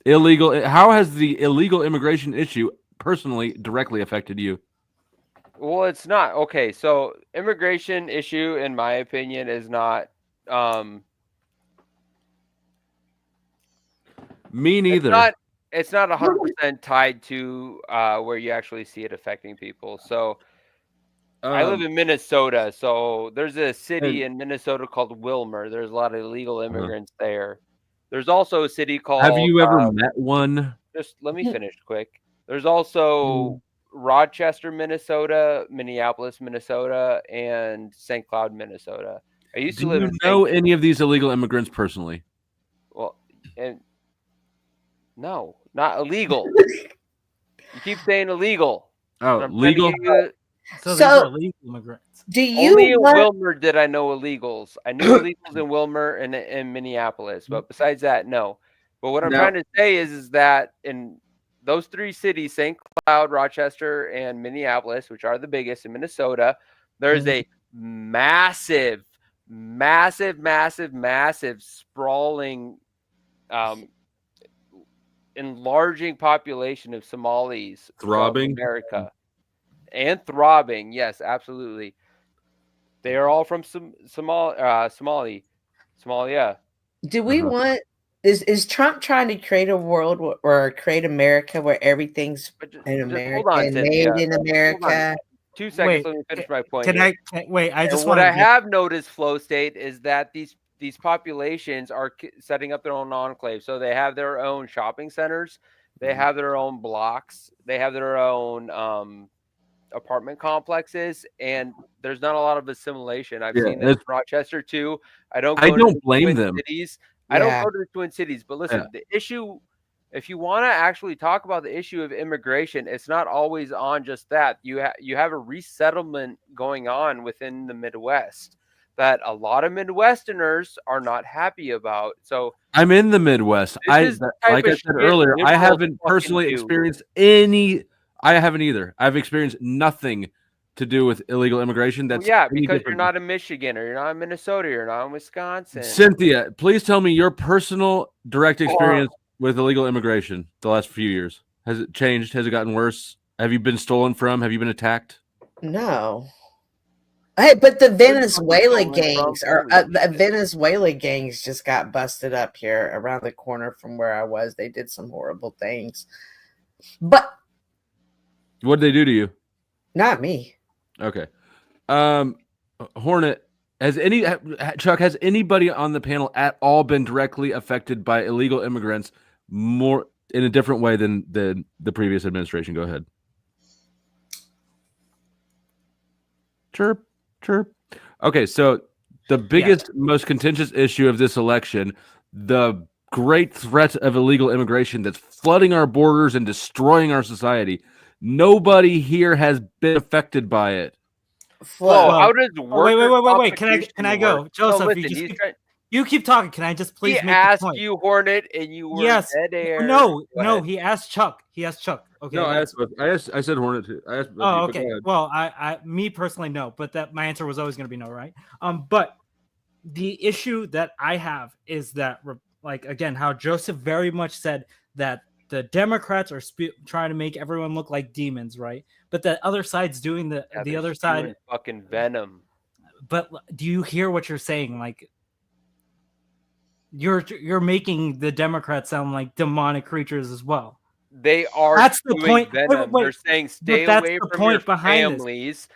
How has the illegal immigration issue personally directly affected you? Well, it's not. Okay, so immigration issue, in my opinion, is not me neither. It's not 100% tied to where you actually see it affecting people. So I live in Minnesota, so there's a city in Minnesota called Wilmer. There's a lot of illegal immigrants there. There's also a city called. Have you ever met one? Just let me finish quick. There's also Rochester, Minnesota, Minneapolis, Minnesota, and St. Cloud, Minnesota. I used Do to live you in know any of these illegal immigrants personally? Well, and no, not illegal. You keep saying illegal. Oh, I'm trying to legal? get you- So these are legal immigrants. Do you Only in want- Wilmer did I know illegals. I knew illegals in Wilmer and in Minneapolis, but besides that, no. But what I'm Now- trying to say is that in those three cities, St. Cloud, Rochester, and Minneapolis, which are the biggest in Minnesota, there's a massive, sprawling, enlarging population of Somalis throughout Throbbing? America. And throbbing, yes, absolutely. They are all from Somalia. Do we want is Trump trying to create a world or create America where everything's in America hold on, and Cynthia. made in Hold on. America? 2 seconds, let me finish my point. Can here. wait? I just what want I have noticed, Flow State, is that these populations are setting up their own enclave. So they have their own shopping centers, they have their own blocks, they have their own apartment complexes, and there's not a lot of assimilation. I've Yeah, seen this in Rochester too. I don't blame Twin them. Cities. I don't Yeah. go to the Twin Cities, but listen, Yeah. the issue, if you want to actually talk about the issue of immigration, it's not always on just that. You have a resettlement going on within the Midwest that a lot of Midwesterners are not happy about. So I'm in the Midwest. This is the type Like I of said shit earlier, I liberals haven't fucking personally do. experienced any. I haven't either. I've experienced nothing to do with illegal immigration. That's yeah, any because you're different. not in Michigan or you're not in Minnesota, you're not in Wisconsin. Cynthia, please tell me your personal direct experience with illegal immigration the last few years. Has it changed? Has it gotten worse? Have you been stolen from? Have you been attacked? No. Hey, but the Venezuela gangs the Venezuela gangs just got busted up here around the corner from where I was. They did some horrible things. But What did they do to you? not me. Okay. Hornet, Chuck, has anybody on the panel at all been directly affected by illegal immigrants more in a different way than the previous administration? Go ahead. Chirp, chirp. Okay, so the biggest, most contentious issue of this election, the great threat of illegal immigration that's flooding our borders and destroying our society. Nobody here has been affected by it. Whoa, how does wait. Can I go? work? Joseph, No, you listen, just you keep talking. Can I just please he make asked the point? you, Hornet, and you were Yes. dead air. No, Go no, ahead. he asked Chuck. Okay. No, that's- I said Hornet too. I asked both Oh, of you, but okay. go ahead. Well, me personally, no, but that my answer was always going to be no, right? But the issue that I have is that, like, again, how Joseph very much said that the Democrats are trying to make everyone look like demons, right? But the other side's doing the they're other spewing side. fucking venom. But do you hear what you're saying? Like, you're making the Democrats sound like demonic creatures as well. They are That's the spewing point. venom. Wait, They're saying but stay that's away the from point your behind this. families.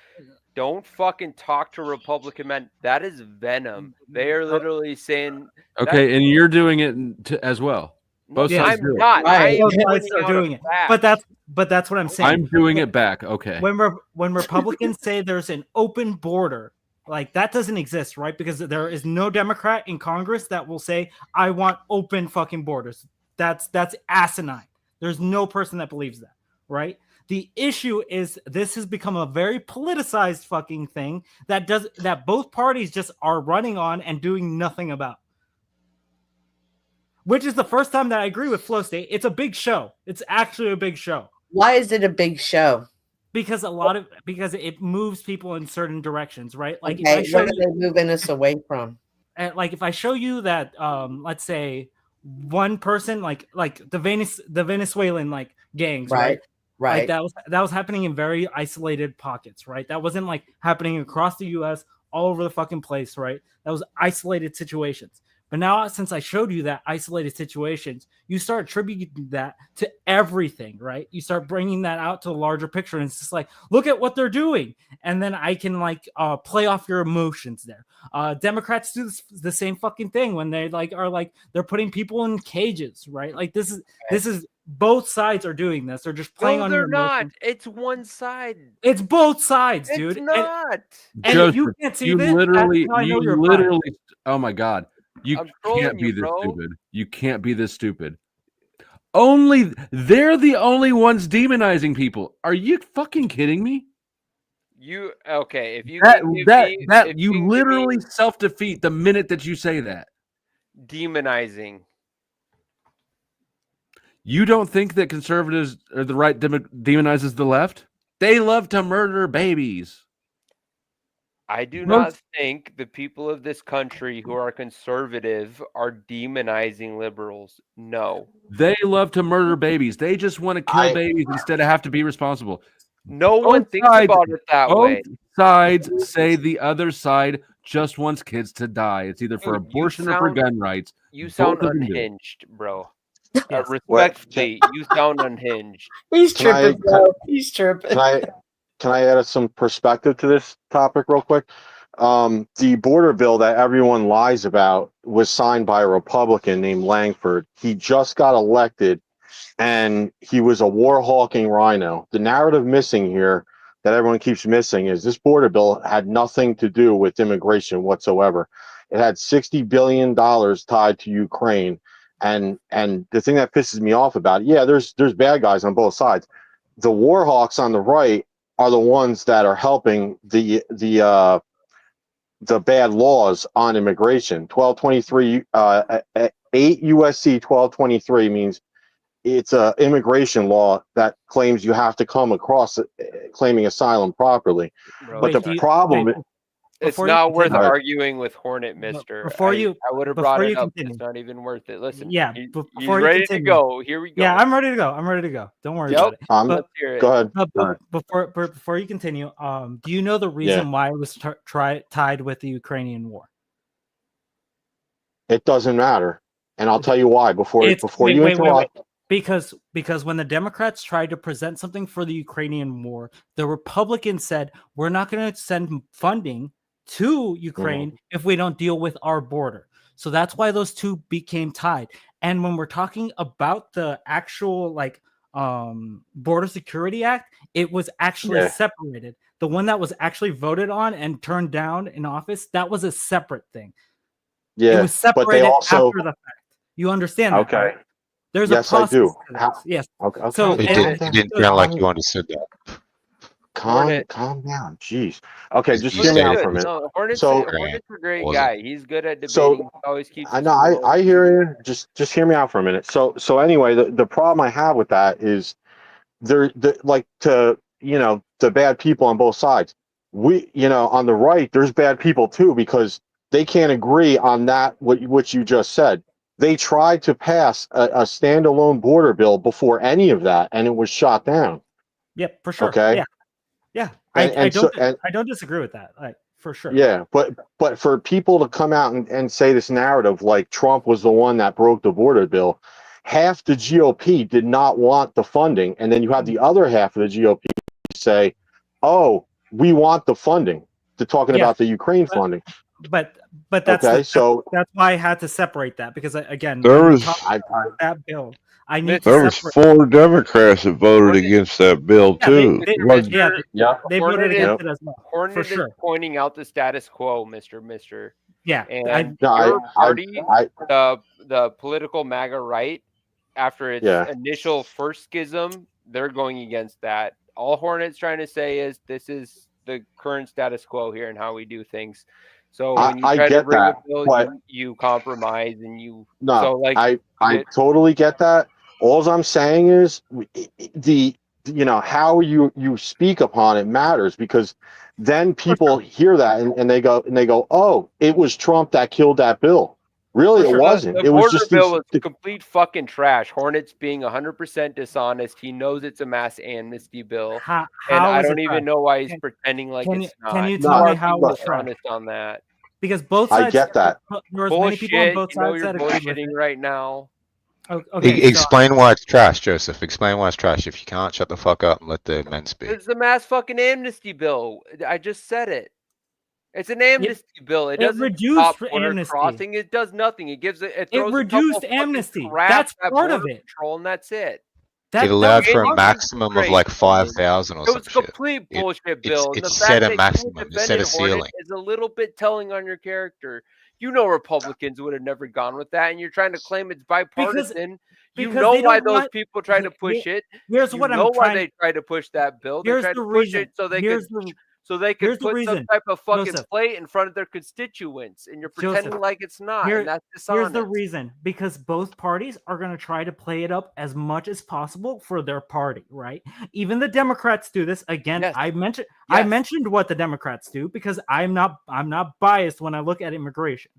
Don't fucking talk to Republican men. That is venom. They are literally saying Okay, and you're doing it as well. Both Yeah, sides I'm do it. not. I am Both sides pointing are out doing a it. fact. But that's what I'm saying. I'm doing it back. Okay. When Republicans say there's an open border, like that doesn't exist, right? Because there is no Democrat in Congress that will say, I want open fucking borders. That's asinine. There's no person that believes that, right? The issue is this has become a very politicized fucking thing that both parties just are running on and doing nothing about. Which is the first time that I agree with Flow State. It's a big show. It's actually a big show. Why is it a big show? Because because it moves people in certain directions, right? Like Okay, if I show what are they moving us away from? like if I show you that let's say one person like the Venezuelan like gangs, right? Right. Like that was happening in very isolated pockets, right? That wasn't like happening across the US all over the fucking place, right? That was isolated situations. But now, since I showed you that isolated situations, you start attributing that to everything, right? You start bringing that out to the larger picture, and it's just like, look at what they're doing, and then I can like play off your emotions there. Democrats do the same fucking thing when they they're putting people in cages, right? Like this is both sides are doing this. They're just playing No, on they're your not. emotions. It's one side. It's both sides, dude. It's not. And if you can't see this, that's how I know you're literally. biased. Oh my god, you I'm can't trolling be you, this bro. stupid. You can't be this stupid. They're the only ones demonizing people. Are you fucking kidding me? You okay? If you That can give that me, that if you can give me literally self defeat the minute that you say that. demonizing. You don't think that conservatives or the right demonizes the left? They love to murder babies. I do Most- not think the people of this country who are conservative are demonizing liberals. No. They love to murder babies. They just want to kill babies instead of have to be responsible. No one thinks about it that way. Both sides say the other side just wants kids to die. It's either for Dude, you abortion or for sound- gun rights. You Both sound of them do it. unhinged, bro. Yes. Respectfully, you sound unhinged. He's Can I- tripping, bro. He's tripping. Can I add some perspective to this topic real quick? The border bill that everyone lies about was signed by a Republican named Langford. He just got elected, and he was a war hawking rhino. The narrative missing here that everyone keeps missing is this border bill had nothing to do with immigration whatsoever. It had $60 billion tied to Ukraine. And the thing that pisses me off about it, yeah, there's bad guys on both sides. The war hawks on the right are the ones that are helping the bad laws on immigration. 1223, 8 USC 1223 means it's a immigration law that claims you have to come across claiming asylum properly. Bro, But the problem, it's before you not worth continue- arguing with Hornet Mister. before I you- would have before brought it you up. continue. It's not even worth it. Listen, Yeah, he's before you ready to continue. go. Here we go. Yeah, I'm ready to go. I'm ready to go. Don't worry Yep. about it. Let's hear it. go ahead. Before you continue, do you know the reason why it was tied with the Ukrainian war? It doesn't matter, and I'll tell you why. Before Wait, you interrupt, Because when the Democrats tried to present something for the Ukrainian war, the Republicans said, we're not going to send funding to Ukraine if we don't deal with our border. So that's why those two became tied. And when we're talking about the actual Border Security Act, it was actually separated. The one that was actually voted on and turned down in office, that was a separate thing. yeah, It was separated but they also after the fact. You understand that, okay. right? There's Yes, a I process do. to this. How- Yes. Okay. So okay. It didn't sound like you understood that. Calm down. Jeez. Okay, just hear me out for a minute. No, Hornet's So- Hornet's a great Wasn't. guy. He's good at debating. So- He always keeps. I his know. cool. I hear you. Just hear me out for a minute. So anyway, the problem I have with that is the bad people on both sides. We on the right, there's bad people too because they can't agree on that what you just said. They tried to pass a standalone border bill before any of that, and it was shot down. Yep, for sure. Okay. Yeah. And I don't disagree with that. For sure. Yeah, but for people to come out and say this narrative like Trump was the one that broke the border bill, half the GOP did not want the funding, and then you have the other half of the GOP say, "Oh, we want the funding." They're talking about the Ukraine funding. But that's Okay, so- that's why I had to separate that because again, There when we was- talk about that bill, I need There to was separate. 4 Democrats that voted against that bill Yeah, too. they Like, they voted Hornet against is- it as well. Hornet For is sure. pointing out the status quo, Mister. Yeah, And No, your I- party, the political MAGA right, after its initial first schism, they're going against that. All Hornet's trying to say is this is the current status quo here and how we do things. So when you I try to get bring that, a bill, but- you compromise and you. No, so like I totally get that. All I'm saying is how you speak upon it matters because then people hear that and they go, oh, it was Trump that killed that bill. Really, it wasn't. The It was border just bill was complete fucking trash. Hornet's being 100% dishonest. He knows it's a mass amnesty bill, and I is it don't even trash? know why he's pretending like can it's you- not. can you tell me how it was honest on that? because both I sides. get that. There was many people on Bullshit. both You know sides you're that agreed with bullshitting it. right now. Okay, so Explain why it's trash, Joseph. Explain why it's trash. If you can't, shut the fuck up and let the men speak. It's the mass fucking amnesty bill. I just said it. It's an amnesty bill. It doesn't reduced stop border amnesty. crossing. It does nothing. It gives it. It It throws reduced a couple amnesty. Crap That's at part of border it. control, and that's it. It allowed for a Anything maximum of great. like 5,000 or It some was a shit. complete bullshit bill. And It the set fact a that maximum. you It set a defended Hornet ceiling. is a little bit telling on your character. You know Republicans would have never gone with that, and you're trying to claim it's bipartisan. You because know they why don't those want- people tried to push it. Here's You what I'm know why trying- they tried to push that bill. They Here's tried the to push reason. it so they Here's could the- put here's the some reason, type of fucking Joseph. plate in front of their constituents, and you're pretending Joseph, like it's not, Here- and that's dishonest. here's the reason, because both parties are going to try to play it up as much as possible for their party, right? Even the Democrats do this. Again, I mentioned what the Democrats do because I'm not biased when I look at immigration.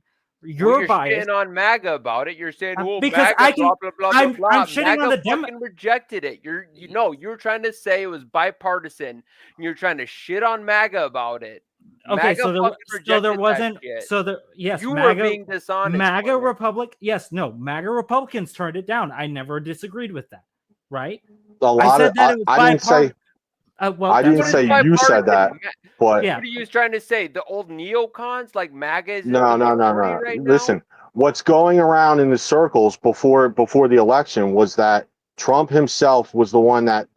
You're biased shitting on MAGA about it. You're saying, "Oh, because MAGA, I can- blah blah blah blah I'm blah." shitting MAGA on the fucking rejected it. You're trying to say it was bipartisan. And you're trying to shit on MAGA about it. Okay, MAGA so there fucking rejected wasn't. that shit. So there, yes, you MAGA, were being dishonest. MAGA Republic, yes, no, MAGA Republicans turned it down. I never disagreed with that, right? A lot I said of that it was I didn't say bipartisan. I didn't say you said that, but What are you trying to say? The old neocons like MAGA is no. right Listen, what's going around in the circles before the election was that Trump himself was the one that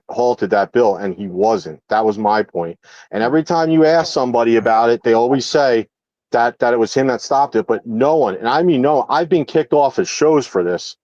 halted that bill, and he wasn't. That was my point. And every time you ask somebody about it, they always say that it was him that stopped it, but no one, and I mean no, I've been kicked off of shows for this.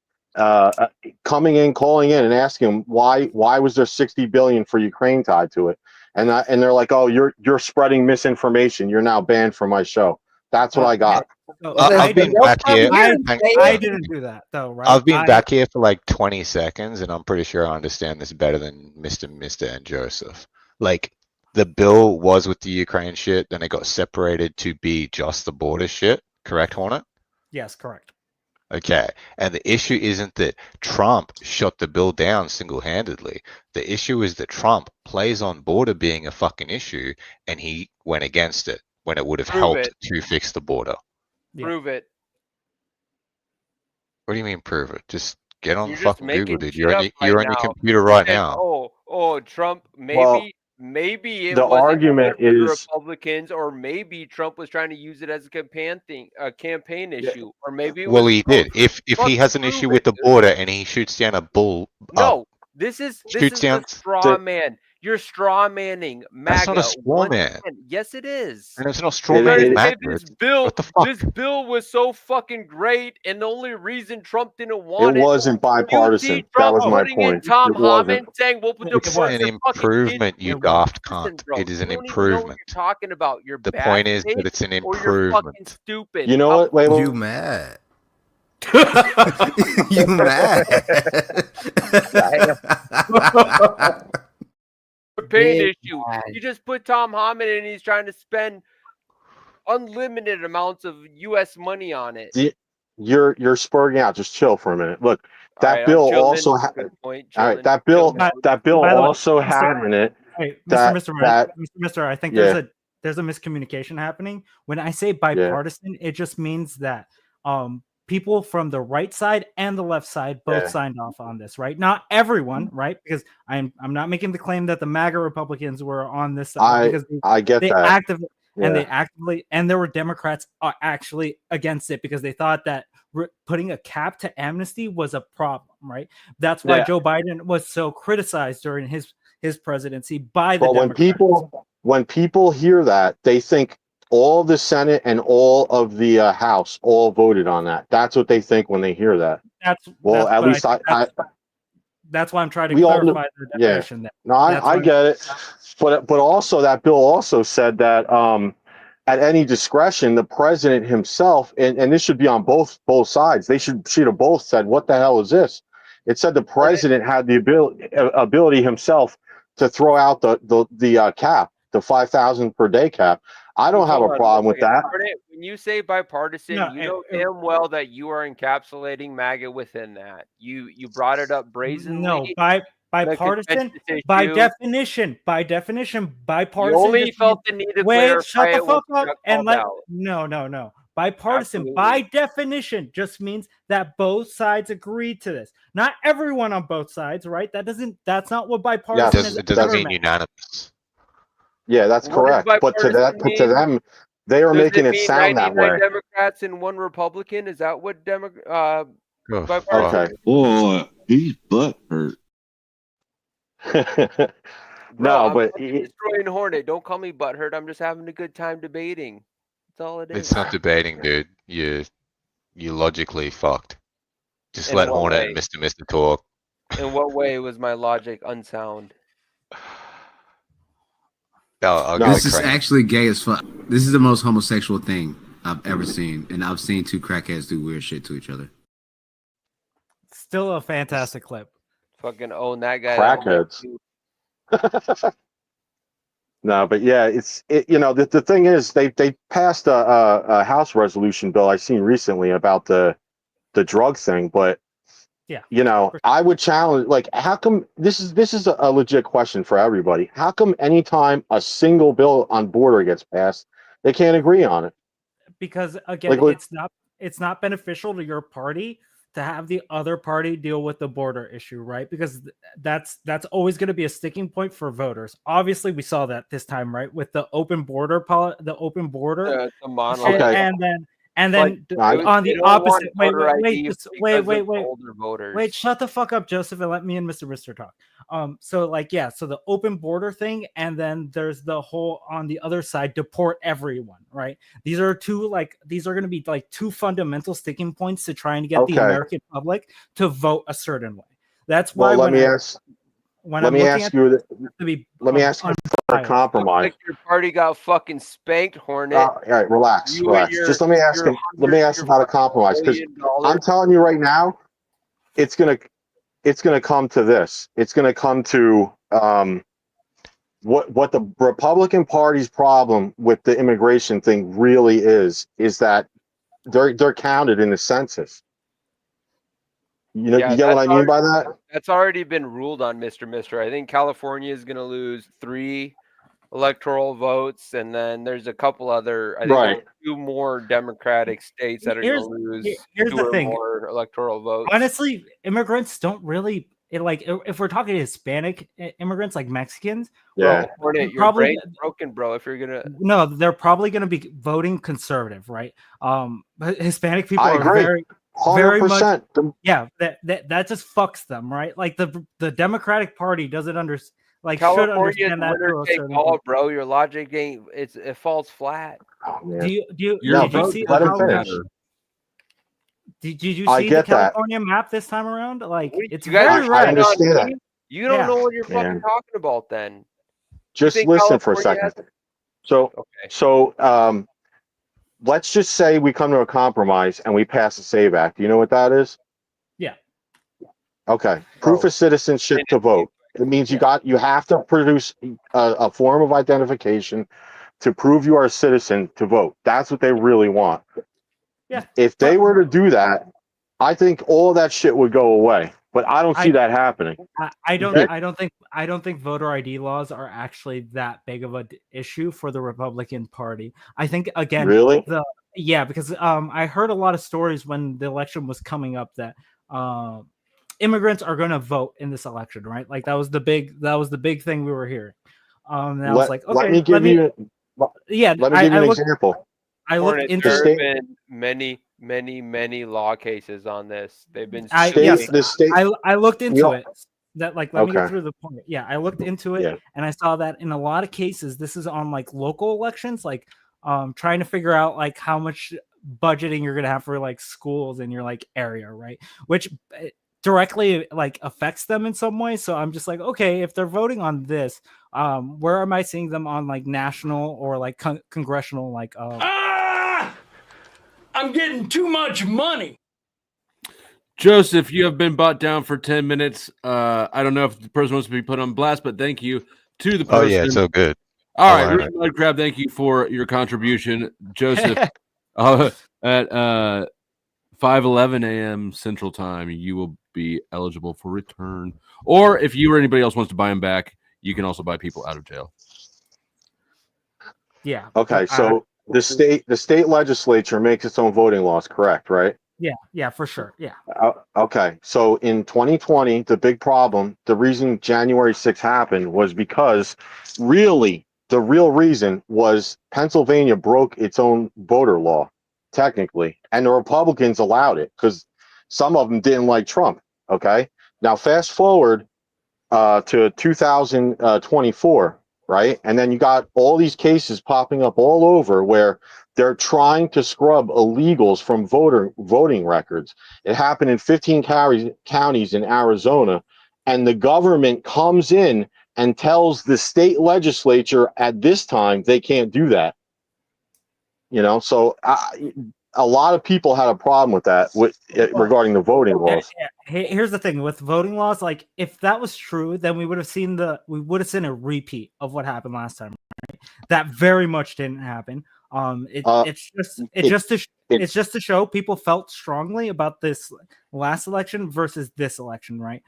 Coming in, calling in, and asking them why was there 60 billion for Ukraine tied to it, and they're like, oh, you're spreading misinformation. You're now banned from my show. That's what I got. I've been back here. I didn't do that though, right? I've been back here for like 20 seconds, and I'm pretty sure I understand this better than Mr. and Joseph. Like, the bill was with the Ukraine shit, then it got separated to be just the border shit. Correct, Hornet? Yes, correct. Okay, and the issue isn't that Trump shot the bill down single-handedly. The issue is that Trump plays on border being a fucking issue, and he went against it when it would have helped to fix the border. Prove it. What do you mean prove it? Just get on You're the just fucking Google, making dude. shit You're on up your right now. computer right And, now. Oh, Trump. Well, Maybe it the wasn't argument good for the is- Republicans, or maybe Trump was trying to use it as a campaign issue, or maybe it Well, was he did. If he Fucking has an prove issue it, with the dude. border and he shoots down a bull, No, this is shoots down. the straw man. You're straw manning MAGA. That's not a straw once man. again. Yes, it is. And it's not straw You're trying man to say MAGA. this bill. What the fuck? This bill was so fucking great, and the only reason Trump didn't want It it wasn't bipartisan. You see That Trump was my putting in point. Tom It wasn't. Hammond saying we'll put It's an the fucking improvement, you daft cunt. bro. It is an You don't even know what improvement. you're talking about. You're The bad point is faith, that it's an or you're fucking improvement. stupid. You know what? Wait, You mad? You mad? Campaign issue. You just put Tom Hammond and he's trying to spend unlimited amounts of U.S. money on it. You're spurring out. Just chill for a minute. Look, that All right, I'm bill chilling. also had. Good point. All right, Chilling. that bill By bill the way, also had in it. Hey, that Mr. I think yeah. there's a miscommunication happening. When I say bipartisan, it just means that people from the right side and the left side both signed off on this, right? Not everyone, right? Because I'm not making the claim that the MAGA Republicans were on this side, because I get they that. actively and there were Democrats actually against it because they thought that putting a cap to amnesty was a problem, right? That's why Joe Biden was so criticized during his presidency by the Democrats. When people hear that, they think all the Senate and all of the House all voted on that. That's what they think when they hear that. That's why I'm trying to we all know- clarify the definition there. No, I get it. But also that bill also said that at any discretion, the president himself, and this should be on both sides. They should have both said, "What the hell is this?" It said the president had the ability himself to throw out the cap, the 5,000 per day cap. I don't have a problem with that. When you say bipartisan, you know damn well that you are encapsulating MAGA within that. You brought it up brazenly. No, Bipartisan, contentious by issue. definition, bipartisan. You only just felt means- the need to wait, clarify shut the it when fuck you up got and called let. out. No. Bipartisan, by definition, just means that both sides agree to this. Not everyone on both sides, right? That's not what bipartisan is. It doesn't ever mean meant. unanimous. Yeah, that's What does correct. But to bipartisan mean? them, they are Does making it mean sound that 99 way. Democrats and 1 Republican? Is that what bipartisan? Okay. Boy, he's butt hurt. No, I'm but fucking destroying Hornet. Don't call me butthurt. I'm just having a good time debating. That's all it is. It's not debating, dude. You logically fucked. Just In let what Hornet way? and Mr. talk. In what way was my logic unsound? I'll No, go This is crack. actually gay as fuck. This is the most homosexual thing I've ever seen, and I've seen two crackheads do weird shit to each other. Still a fantastic clip. Fucking own that guy. Crackheads. No, but yeah, the thing is they passed a House resolution bill I seen recently about the drug thing, but yeah, I would challenge, like, how come this is a legit question for everybody. How come anytime a single bill on border gets passed, they can't agree on it? Because again, Like, it's not beneficial to your party to have the other party deal with the border issue, right? Because that's always going to be a sticking point for voters. Obviously, we saw that this time, right, with the open border the monolith. and then on the opposite. Wait, shut the fuck up, Joseph, and let me and Mr. talk. So the open border thing, and then there's the whole on the other side, deport everyone, right? These are going to be like two fundamental sticking points to try and get the American public to vote a certain way. That's why let me ask you for a compromise. Like your party got fucking spanked, Hornet. All right, relax. Just let me ask him how to compromise, because I'm telling you right now, it's gonna come to this. It's gonna come to what the Republican Party's problem with the immigration thing really is that they're counted in the census. You get what I mean by that? That's already been ruled on, Mr. I think California is going to lose 3 electoral votes, and then there's a couple other, I think there's 2 more Democratic states that are going to lose 2 or more electoral votes. Honestly, immigrants don't really if we're talking Hispanic immigrants, like Mexicans, Hornet, your probably brain's broken, bro. If you're gonna they're probably going to be voting conservative, right? But Hispanic people I are agree. very 100%. that just fucks them, right? Like the Democratic Party doesn't understand. Like, California's should understand that winner to a take certain all, point. bro. Your logic ain't it falls flat. Did you see the California map this time around? Like, it's very I understand that. You don't know what you're fucking talking about then. Just listen for a second. So let's just say we come to a compromise and we pass the SAVE Act. You know what that is? Yeah. Okay. Proof of citizenship to vote. It means you have to produce a form of identification to prove you are a citizen to vote. That's what they really want. Yeah. If they were to do that, I think all of that shit would go away. But I don't see that happening. I don't think voter ID laws are actually that big of an issue for the Republican Party. I think again, really, because I heard a lot of stories when the election was coming up that immigrants are going to vote in this election, right? Like that was the big thing we were hearing. And I was like, okay, let me give you an example. I looked into there have been many law cases on this. They've been I looked into it. That let me get through the point. Yeah, I looked into it and I saw that in a lot of cases, this is on like local elections, like trying to figure out like how much budgeting you're gonna have for like schools in your like area, right? Which directly like affects them in some way. So I'm just like, okay, if they're voting on this, where am I seeing them on like national or like congressional like I'm getting too much money. Joseph, you have been bought down for 10 minutes. I don't know if the person wants to be put on blast, but thank you to the person. Oh, yeah, it's so good. All right, Rich Mudcrab, thank you for your contribution. Joseph, at 5 5:11 a.m. Central Time, you will be eligible for return. Or if you or anybody else wants to buy them back, you can also buy people out of jail. Yeah. Okay, so the state legislature makes its own voting laws, correct? Right? Yeah, for sure. Yeah. Okay, so in 2020, the big problem, the reason January 6th happened was because really the real reason was Pennsylvania broke its own voter law, technically, and the Republicans allowed it because some of them didn't like Trump. Okay, now fast forward to 2024, right? And then you got all these cases popping up all over where they're trying to scrub illegals from voting records. It happened in 15 counties in Arizona, and the government comes in and tells the state legislature at this time they can't do that. You know, so a lot of people had a problem with that regarding the voting laws. Here's the thing with voting laws, like if that was true, then we would have seen a repeat of what happened last time, right? That very much didn't happen. It's just to show people felt strongly about this last election versus this election, right?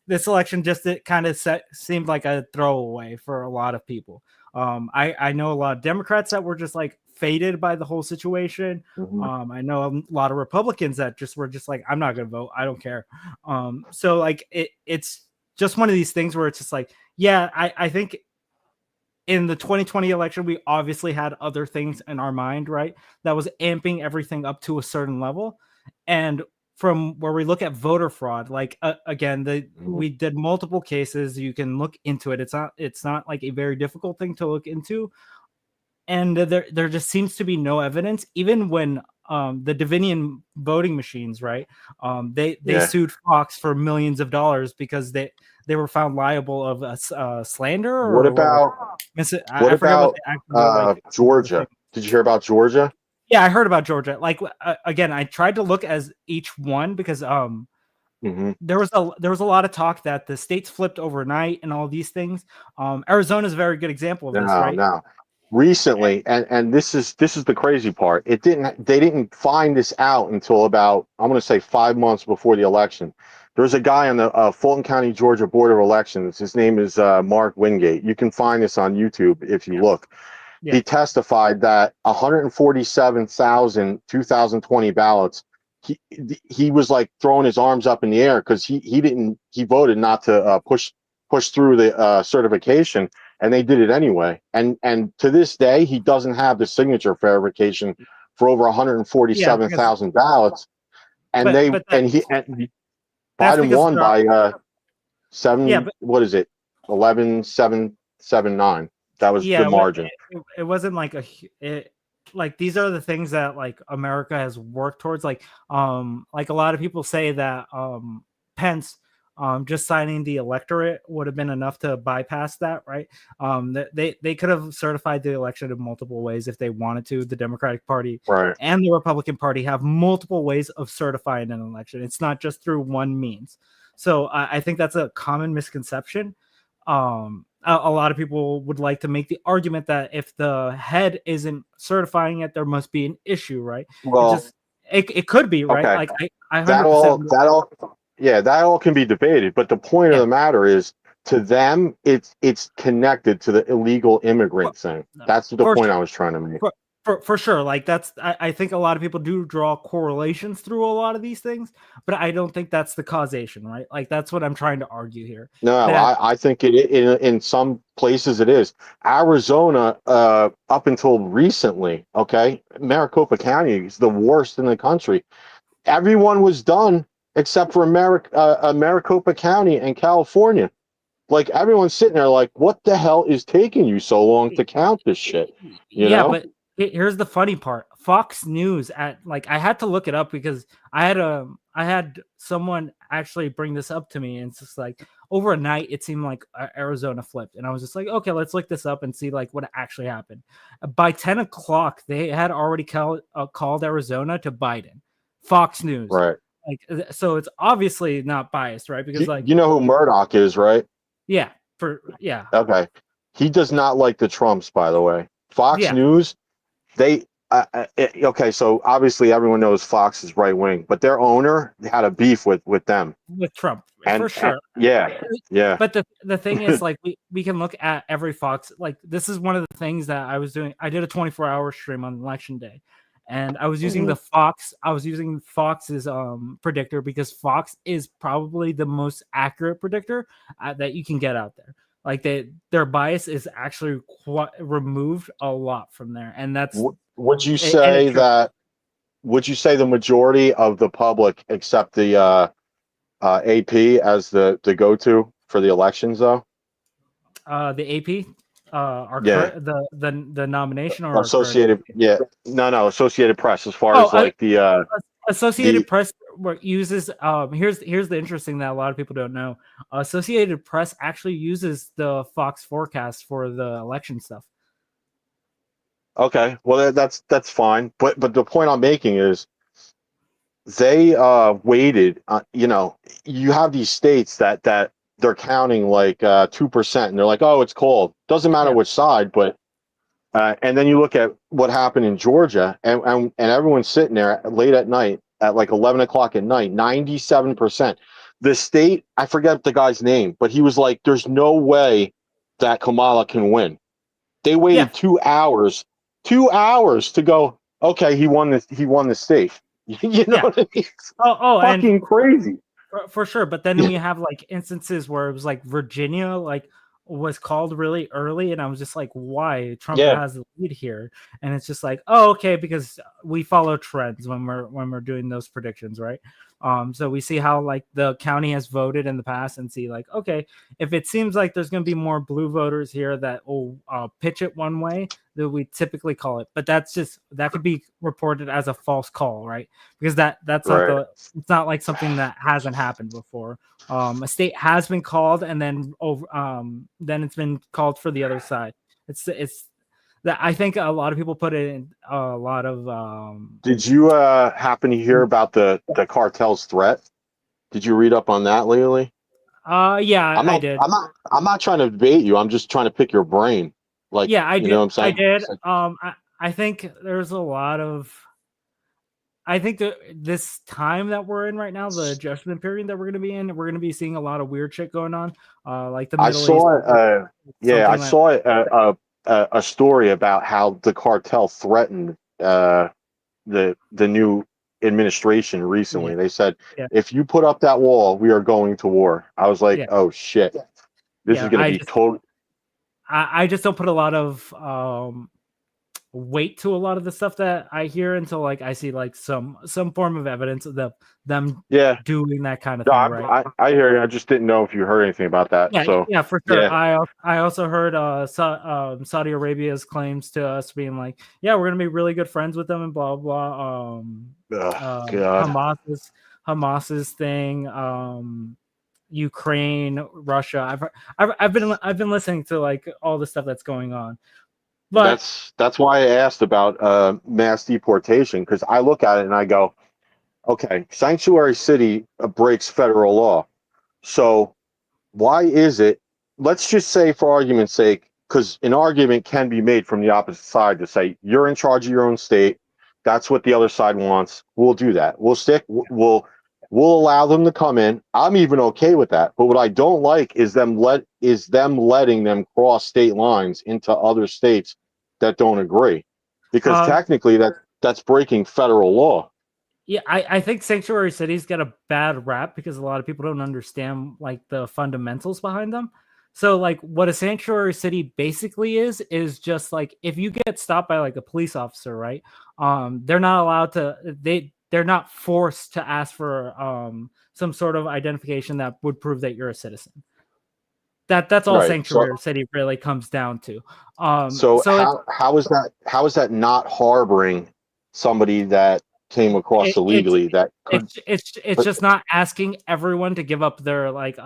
This election it kind of seemed like a throwaway for a lot of people. I know a lot of Democrats that were just like faded by the whole situation. Mm-hmm. I know a lot of Republicans that were just like, I'm not gonna vote, I don't care. So like it's just one of these things where it's just like, yeah, I think in the 2020 election, we obviously had other things in our mind, right? That was amping everything up to a certain level. And from where we look at voter fraud, like again, we did multiple cases. You can look into it. It's not like a very difficult thing to look into. And there just seems to be no evidence, even when the Davinian voting machines, right? They sued Fox for millions of dollars because they were found liable of slander. What about Georgia? Did you hear about Georgia? Yeah, I heard about Georgia. Like again, I tried to look as each one because there was a lot of talk that the states flipped overnight and all these things. Arizona is a very good example of this, right? No. Recently, and this is the crazy part. They didn't find this out until about, I'm going to say 5 months before the election. There's a guy on the Fulton County, Georgia Board of Elections. His name is Mark Wingate. You can find this on YouTube if you look. Yeah. He testified that 147,000 2020 ballots. He was like throwing his arms up in the air because he voted not to push through the certification. And they did it anyway. And to this day, he doesn't have the signature verification for over 147,000 ballots. And Biden won by 11,779. That was the margin. It wasn't like like these are the things that like America has worked towards. Like a lot of people say that Pence just signing the electorate would have been enough to bypass that, right? They could have certified the election in multiple ways if they wanted to. The Democratic Party and the Republican Party have multiple ways of certifying an election. It's not just through one means. So I think that's a common misconception. A lot of people would like to make the argument that if the head isn't certifying it, there must be an issue, right? Well, it could be, right? Okay. Like I 100%. Yeah, that all can be debated, but the point of the matter is, to them, it's connected to the illegal immigrant thing. That's the point I was trying to make. For sure, like I think a lot of people do draw correlations through a lot of these things, but I don't think that's the causation, right? Like that's what I'm trying to argue here. No, I think in some places it is. Arizona, up until recently, okay, Maricopa County is the worst in the country. Everyone was done except for Maricopa County and California. Like everyone's sitting there like, what the hell is taking you so long to count this shit? You know? But here's the funny part. Fox News I had to look it up because I had someone actually bring this up to me, and it's just like over a night it seemed like Arizona flipped, and I was just like, okay, let's look this up and see like what actually happened. By 10 o'clock they had already called Arizona to Biden. Fox News, right? Like, so it's obviously not biased, right? Because you know who Murdoch is, right? Yeah. Okay. He does not like the Trumps, by the way. Fox News, they Okay, so obviously everyone knows Fox is right wing, but their owner had a beef with them. With Trump, And, for sure. yeah. But the thing is, like, we can look at every Fox. Like, this is one of the things that I was doing. I did a 24-hour stream on election day, and I was using the Fox. I was using Fox's predictor because Fox is probably the most accurate predictor that you can get out there. Like, their bias is actually removed a lot from there, and that's. Would you say that? Would you say the majority of the public accept the AP as the go-to for the elections, though? The AP, Yeah. the nomination or Associated, no, Associated Press, as far as like the Associated Press uses here's the interesting that a lot of people don't know. Associated Press actually uses the Fox forecast for the election stuff. Okay, well that's fine, but the point I'm making is they waited. You know, you have these states that they're counting like 2%, and they're like, oh, it's cold. Doesn't matter which side, but and then you look at what happened in Georgia, and everyone's sitting there late at night at like 11 o'clock at night, 97%. The state, I forget the guy's name, but he was like, there's no way that Kamala can win. They waited 2 hours. 2 hours to go. Okay, he won the state. You know what I mean? Fucking and crazy. For sure. But then we have like instances where it was like Virginia was called really early, and I was just like, why? Trump has the lead here, and it's just like, oh, okay, because we follow trends when we're doing those predictions, right? So we see how like the county has voted in the past and see like, okay, if it seems like there's going to be more blue voters here that will pitch it one way, that we typically call it. But that could be reported as a false call, right? Because that's not it's not like something that hasn't happened before. A state has been called, and then then it's been called for the other side. It's that I think a lot of people put it in a lot of. Did you happen to hear about the cartel's threat? Did you read up on that lately? Yeah, I did. I'm not trying to debate you. I'm just trying to pick your brain. Like, yeah, I did. You know what I'm saying? I did. I think there's a lot of. I think that this time that we're in right now, the adjustment period that we're going to be in, we're going to be seeing a lot of weird shit going on. Like the Middle East. I saw a story about how the cartel threatened the new administration recently. They said, if you put up that wall, we are going to war. I was like, oh shit, this is going to be total. I just don't put a lot of weight to a lot of the stuff that I hear until like I see like some form of evidence of them doing that kind of thing. Right? I hear you. I just didn't know if you heard anything about that. Yeah, for sure. I also heard Saudi Arabia's claims to us being like, yeah, we're gonna be really good friends with them and blah blah. Hamas's thing. Ukraine, Russia. I've been listening to like all the stuff that's going on. But that's why I asked about mass deportation, because I look at it and I go, okay, sanctuary city breaks federal law. So why is it, let's just say for argument's sake, because an argument can be made from the opposite side to say, you're in charge of your own state. That's what the other side wants. We'll do that. We'll allow them to come in. I'm even okay with that. But what I don't like is them letting them cross state lines into other states that don't agree, because technically that's breaking federal law. Yeah, I think sanctuary cities get a bad rap because a lot of people don't understand like the fundamentals behind them. So like what a sanctuary city basically is just like if you get stopped by like a police officer, right? They're not allowed to they're not forced to ask for some sort of identification that would prove that you're a citizen. That's all sanctuary city really comes down to. So how is that not harboring somebody that came across illegally? It's just not asking everyone to give up their like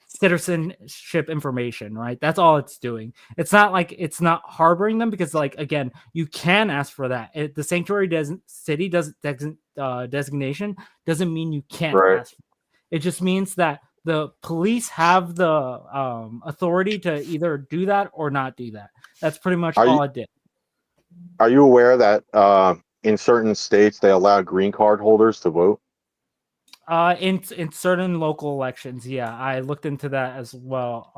citizenship information, right? That's all it's doing. It's not like it's not harboring them, because like again, you can ask for that. The sanctuary designation doesn't mean you can't ask for it. It just means that the police have the authority to either do that or not do that. That's pretty much all it did. Are you aware that in certain states they allow green card holders to vote? In certain local elections, yeah, I looked into that as well.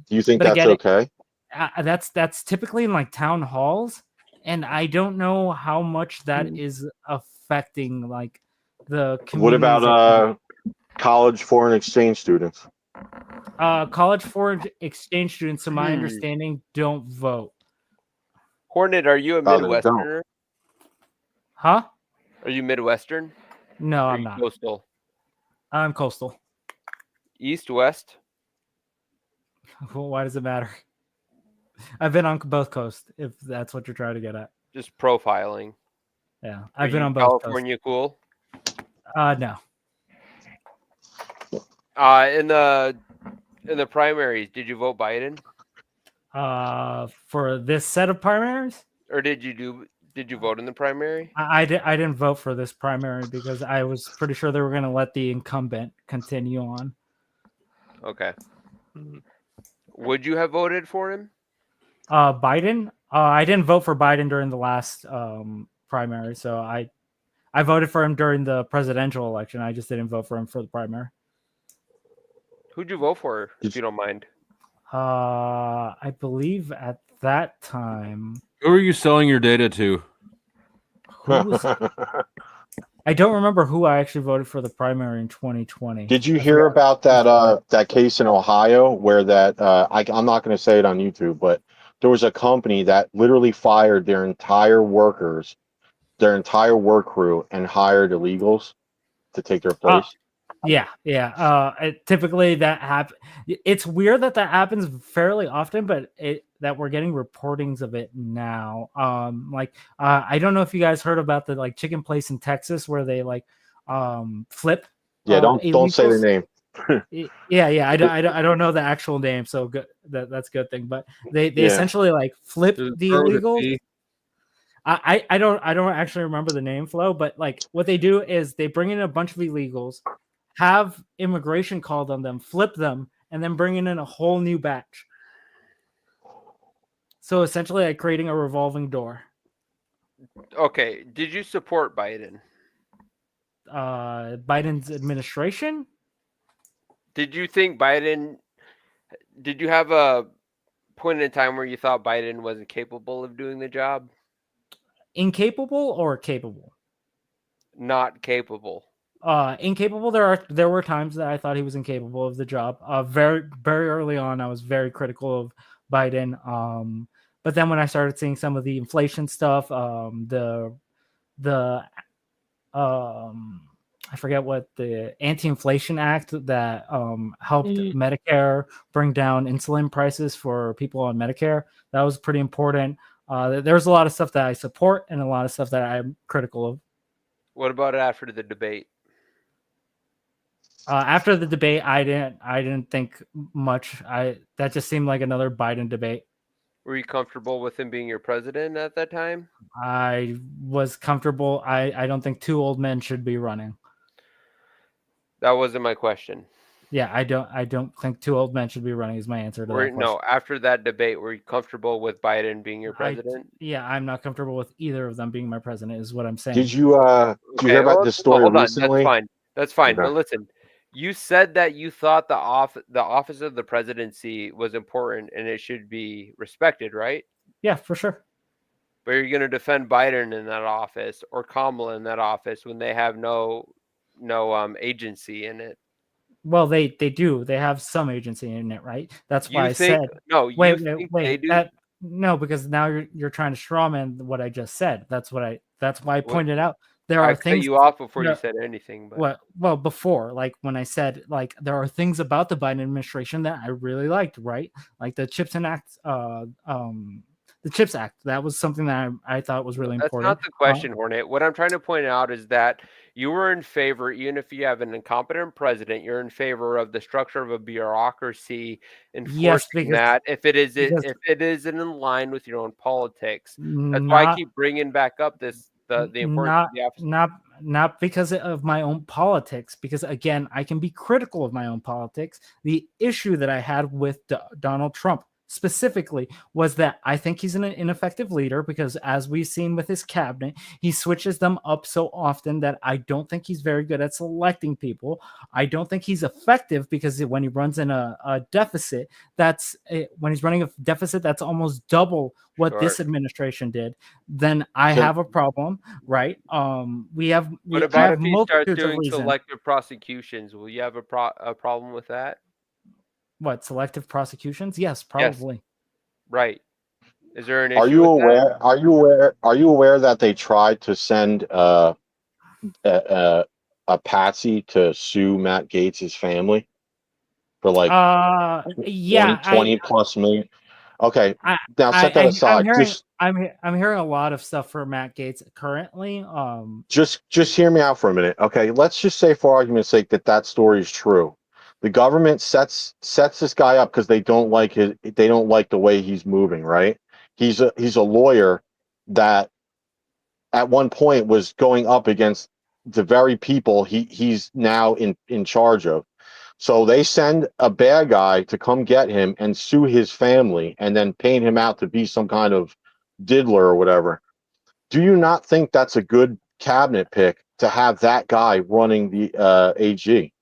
Do you think But that's again, okay? that's typically in like town halls, and I don't know how much that is affecting like the What communities. about college foreign exchange students? College foreign exchange students, to my understanding, don't vote. Hornet, are you a Oh, they don't. Midwesterner? Huh? Are you Midwestern? No, Or are I'm you not. Coastal? I'm coastal. East, west? Well, why does it matter? I've been on both coasts, if that's what you're trying to get at. Just profiling. Yeah, Are I've been you on both California cool? No. In the primaries, did you vote Biden? For this set of primaries, Or did you vote in the primary? I didn't vote for this primary because I was pretty sure they were going to let the incumbent continue on. Okay. Would you have voted for him? Biden. I didn't vote for Biden during the last primary, so I voted for him during the presidential election. I just didn't vote for him for the primary. Who'd you vote for, if you don't mind? I believe at that time. Who are you selling your data to? I don't remember who I actually voted for the primary in 2020. Did you hear about that case in Ohio where I'm not going to say it on YouTube, but there was a company that literally fired their entire workers, their entire work crew, and hired illegals to take their place? Yeah. Typically that happens. It's weird that happens fairly often, but that we're getting reportings of it now. I don't know if you guys heard about the like chicken place in Texas where they like flip. Yeah, don't say the name. Yeah. I don't know the actual name, so good. That's a good thing. But they essentially like flip the illegals. I don't actually remember the name, Flo, but like what they do is they bring in a bunch of illegals, have immigration called on them, flip them, and then bring in a whole new batch. So essentially, like creating a revolving door. Okay. Did you support Biden? Biden's administration? Did you think Biden? Did you have a point in time where you thought Biden wasn't capable of doing the job? Incapable or capable? Not capable. Incapable. There were times that I thought he was incapable of the job. Very early on, I was very critical of Biden. But then when I started seeing some of the inflation stuff, I forget what the Anti-Inflation Act that helped Medicare bring down insulin prices for people on Medicare. That was pretty important. There's a lot of stuff that I support and a lot of stuff that I'm critical of. What about after the debate? After the debate, I didn't think much. That just seemed like another Biden debate. Were you comfortable with him being your president at that time? I was comfortable. I don't think two old men should be running. That wasn't my question. Yeah, I don't think two old men should be running is my answer to that question. No, after that debate, were you comfortable with Biden being your president? I'm not comfortable with either of them being my president is what I'm saying. Did you hear about this story recently? That's fine. Okay. But listen, you said that you thought the office of the presidency was important and it should be respected, right? Yeah, for sure. But you're going to defend Biden in that office or Kamala in that office when they have no agency in it. Well, they do. They have some agency in it, right? That's why I said no. Wait. They do? No, because now you're trying to strawman what I just said. That's why I pointed out. There are things. I cut you off before you said anything. But. Well, before, like when I said, like there are things about the Biden administration that I really liked, right? Like the CHIPS Act, the CHIPS Act. That was something that I thought was really important. That's not the question, Hornet. What I'm trying to point out is that you were in favor, even if you have an incompetent president, you're in favor of the structure of a bureaucracy enforcing that if it is in line with your own politics. That's why I keep bringing back up the importance of the office. Not because of my own politics, because again, I can be critical of my own politics. The issue that I had with Donald Trump specifically was that I think he's an ineffective leader because, as we've seen with his cabinet, he switches them up so often that I don't think he's very good at selecting people. I don't think he's effective because when he runs in a deficit, when he's running a deficit that's almost double what this administration did, then I have a problem, right? What about if he starts doing selective prosecutions? Will you have a problem with that? What, selective prosecutions? Yes, probably. Yes. Right. Is there an issue? Are you with aware? that? Are you aware? Are you aware that they tried to send a patsy to sue Matt Gates' family for like 20 plus million? Okay, now set that aside. I'm hearing a lot of stuff for Matt Gates currently. Just hear me out for a minute. Okay, let's just say, for argument's sake, that story is true. The government sets this guy up because they don't like the way he's moving, right? He's a lawyer that at one point was going up against the very people he's now in charge of. So they send a bad guy to come get him and sue his family and then paint him out to be some kind of diddler or whatever. Do you not think that's a good cabinet pick to have that guy running the AG?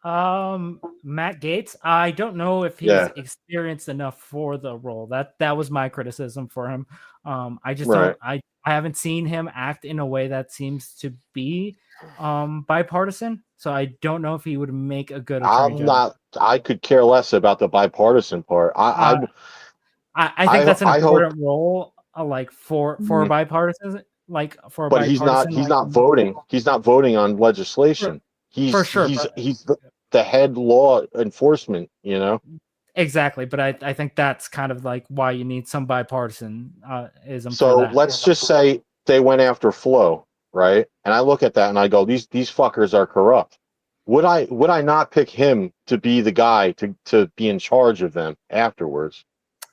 Matt Gates, I don't know if he's experienced enough for the role. That was my criticism for him. I just don't. I haven't seen him act in a way that seems to be bipartisan. So I don't know if he would make a good attorney general. I could care less about the bipartisan part. I think that's an important role, like for bipartisan, like for. But he's not voting. He's not voting on legislation. He's the head law enforcement, you know. Exactly, but I think that's kind of like why you need some bipartisan ism. So let's just say they went after Flo, right? And I look at that and I go, these fuckers are corrupt. Would I not pick him to be the guy to be in charge of them afterwards?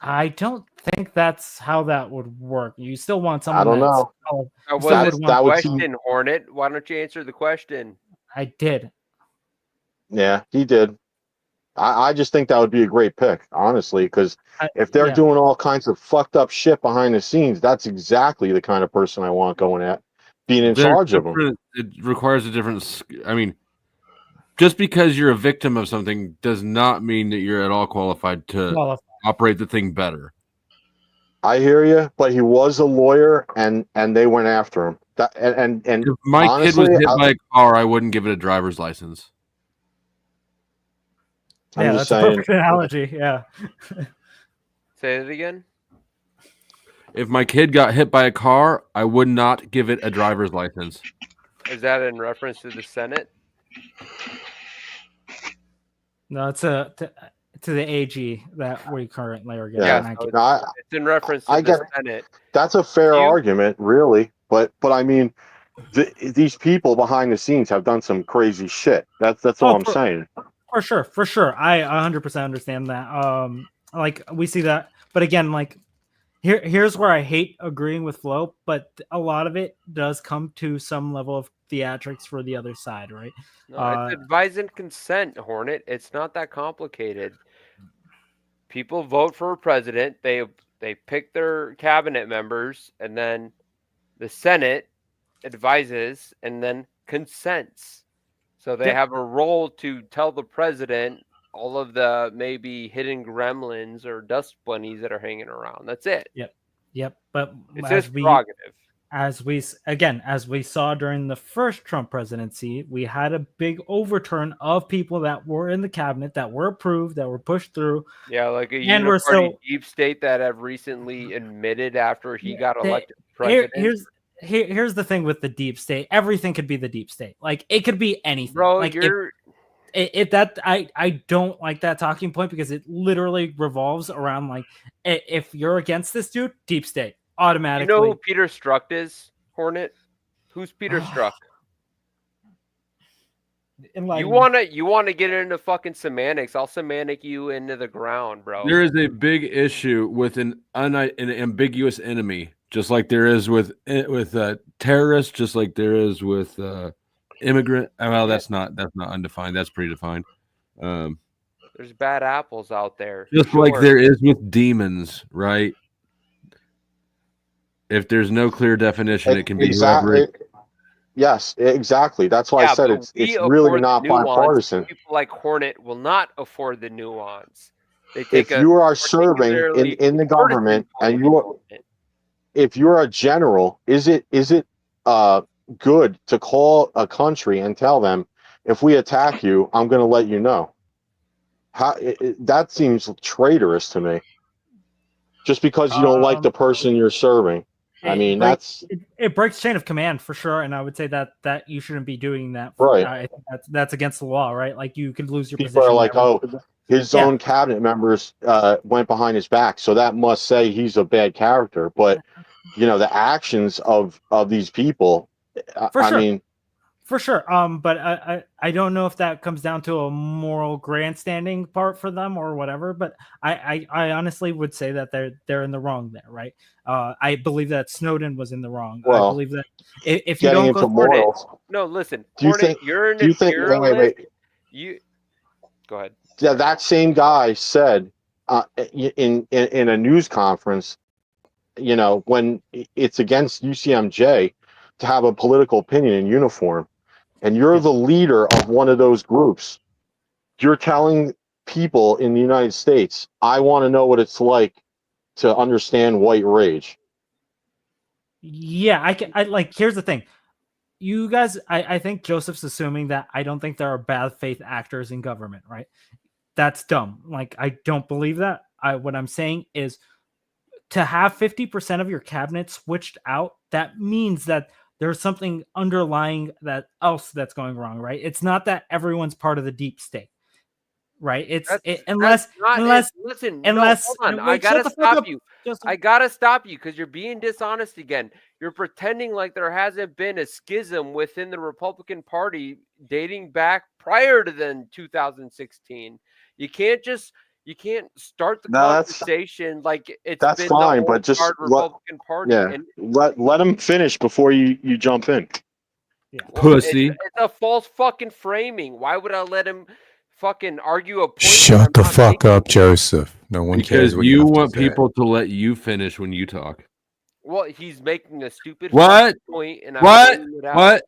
I don't think that's how that would work. You still want someone. I don't know. What is the question, Hornet? Why don't you answer the question? I did. Yeah, he did. I just think that would be a great pick, honestly, because if they're doing all kinds of fucked up shit behind the scenes, that's exactly the kind of person I want going at being in charge of them. It requires a different. I mean, just because you're a victim of something does not mean that you're at all qualified to operate the thing better. I hear you, but he was a lawyer, and they went after him. And if my honestly, kid was hit by a car, I wouldn't give it a driver's license. Yeah, that's a perfect analogy. Yeah. Say it again. If my kid got hit by a car, I would not give it a driver's license. Is that in reference to the Senate? No, it's to the AG that we currently are getting. Yeah, it's in reference to the Senate. That's a fair argument, really. But I mean, these people behind the scenes have done some crazy shit. That's all I'm saying. For sure. I 100% understand that. Like we see that, but again, like here's where I hate agreeing with Flo, but a lot of it does come to some level of theatrics for the other side, right? No, it's advise and consent, Hornet. It's not that complicated. People vote for a president. They pick their cabinet members, and then the Senate advises and then consents. So they have a role to tell the president all of the maybe hidden gremlins or dust bunnies that are hanging around. That's it. Yep. But it's his prerogative. As we saw during the first Trump presidency, we had a big overturn of people that were in the cabinet that were approved, that were pushed through. Yeah, like a uniparty deep state that have recently admitted after he got elected president. Here's the thing with the deep state. Everything could be the deep state. Like it could be anything. Bro, like I don't like that talking point because it literally revolves around like if you're against this dude, deep state automatically. You know who Peter Strzok is, Hornet? Who's Peter Strzok? You wanna get into fucking semantics? I'll semantic you into the ground, bro. There is a big issue with an ambiguous enemy. Just like there is with terrorists, just like there is with immigrant. Well, that's not undefined. That's pretty defined. There's There's bad apples out there. Just like there is with demons, right? If there's no clear definition, it can be whoever. Yes, exactly. That's why I said but it's we really afford not the nuance. bipartisan. People like Hornet will not afford the nuance. They take If you are serving in the government and if you're a general, is it good to call a country and tell them, if we attack you, I'm going to let you know? That seems traitorous to me. Just because you don't like the person you're serving. I mean, it breaks chain of command for sure, and I would say that you shouldn't be doing that. Right. I think that's against the law, right? Like you could lose your People position. are like, his own cabinet members went behind his back, so that must say he's a bad character. But the actions of these people, For sure. But I don't know if that comes down to a moral grandstanding part for them or whatever. But I honestly would say that they're in the wrong there, right? I believe that Snowden was in the wrong. Well, I believe that if you don't go for it, no, listen. Do you Hornet, think? you're an Do you think? imperialist. Wait. You go ahead. Yeah, that same guy said in a news conference, when it's against UCMJ to have a political opinion in uniform, and you're the leader of one of those groups, you're telling people in the United States, I want to know what it's like to understand white rage. yeah, I like. Here's the thing. You guys, I think Joseph's assuming that I don't think there are bad faith actors in government, right? That's dumb. Like, I don't believe that. What I'm saying is to have 50% of your cabinet switched out, that means that there's something underlying else that's going wrong, right? It's not that everyone's part of the deep state, right? Unless listen, hold on. I gotta stop you. I gotta stop you because you're being dishonest again. You're pretending like there hasn't been a schism within the Republican Party dating back prior to then 2016. You can't start the conversation like it's been fine, the but just Republican Party. Yeah, let him finish before you jump in. Pussy. It's a false fucking framing. Why would I let him fucking argue a point? Shut the fuck up, Joseph. No one cares Because what you have to want say. people to let you finish when you talk. Well, he's making a stupid What? point, and I'm What? pointing it out. What?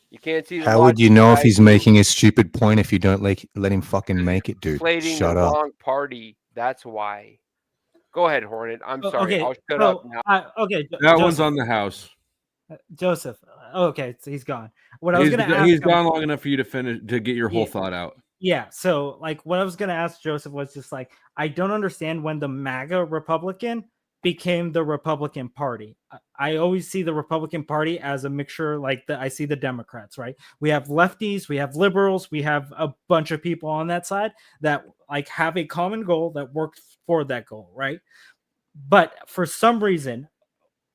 You can't see. How would you know if he's making a stupid point if you don't let him fucking make it, dude? Inflating Shut the up. wrong party? That's why. Go ahead, Hornet. I'm sorry. okay, I'll shut up now. That one's on the house. Joseph. Okay, so he's gone. What I was going to ask He's him- gone long enough for you to finish to get your whole thought out. Yeah, so like what I was gonna ask Joseph was just like, I don't understand when the MAGA Republican became the Republican Party. I always see the Republican Party as a mixture, like I see the Democrats, right? We have lefties, we have liberals, we have a bunch of people on that side that like have a common goal that work for that goal, right? But for some reason,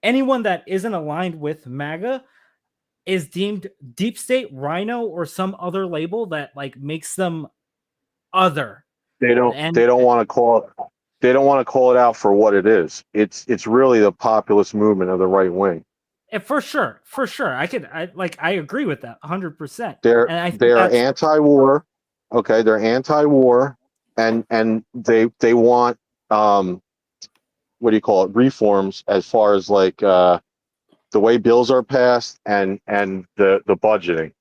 anyone that isn't aligned with MAGA is deemed deep state, rhino, or some other label that like makes them other. They don't want to call it. They don't want to call it out for what it is. It's really the populist movement of the right wing. And for sure. I agree with that 100%. They're anti-war. Okay, they're anti-war, and they want what do you call it? Reforms as far as like the way bills are passed and the budgeting.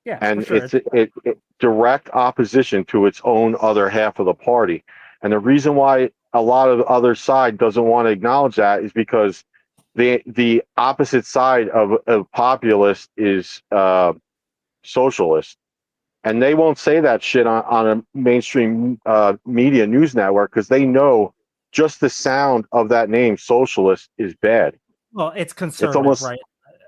Yeah, and for sure. it's direct opposition to its own other half of the party. And the reason why a lot of the other side doesn't want to acknowledge that is because the opposite side of populist is socialist, and they won't say that shit on a mainstream media news network because they know just the sound of that name, socialist, is bad. Well, it's conservative, almost- right?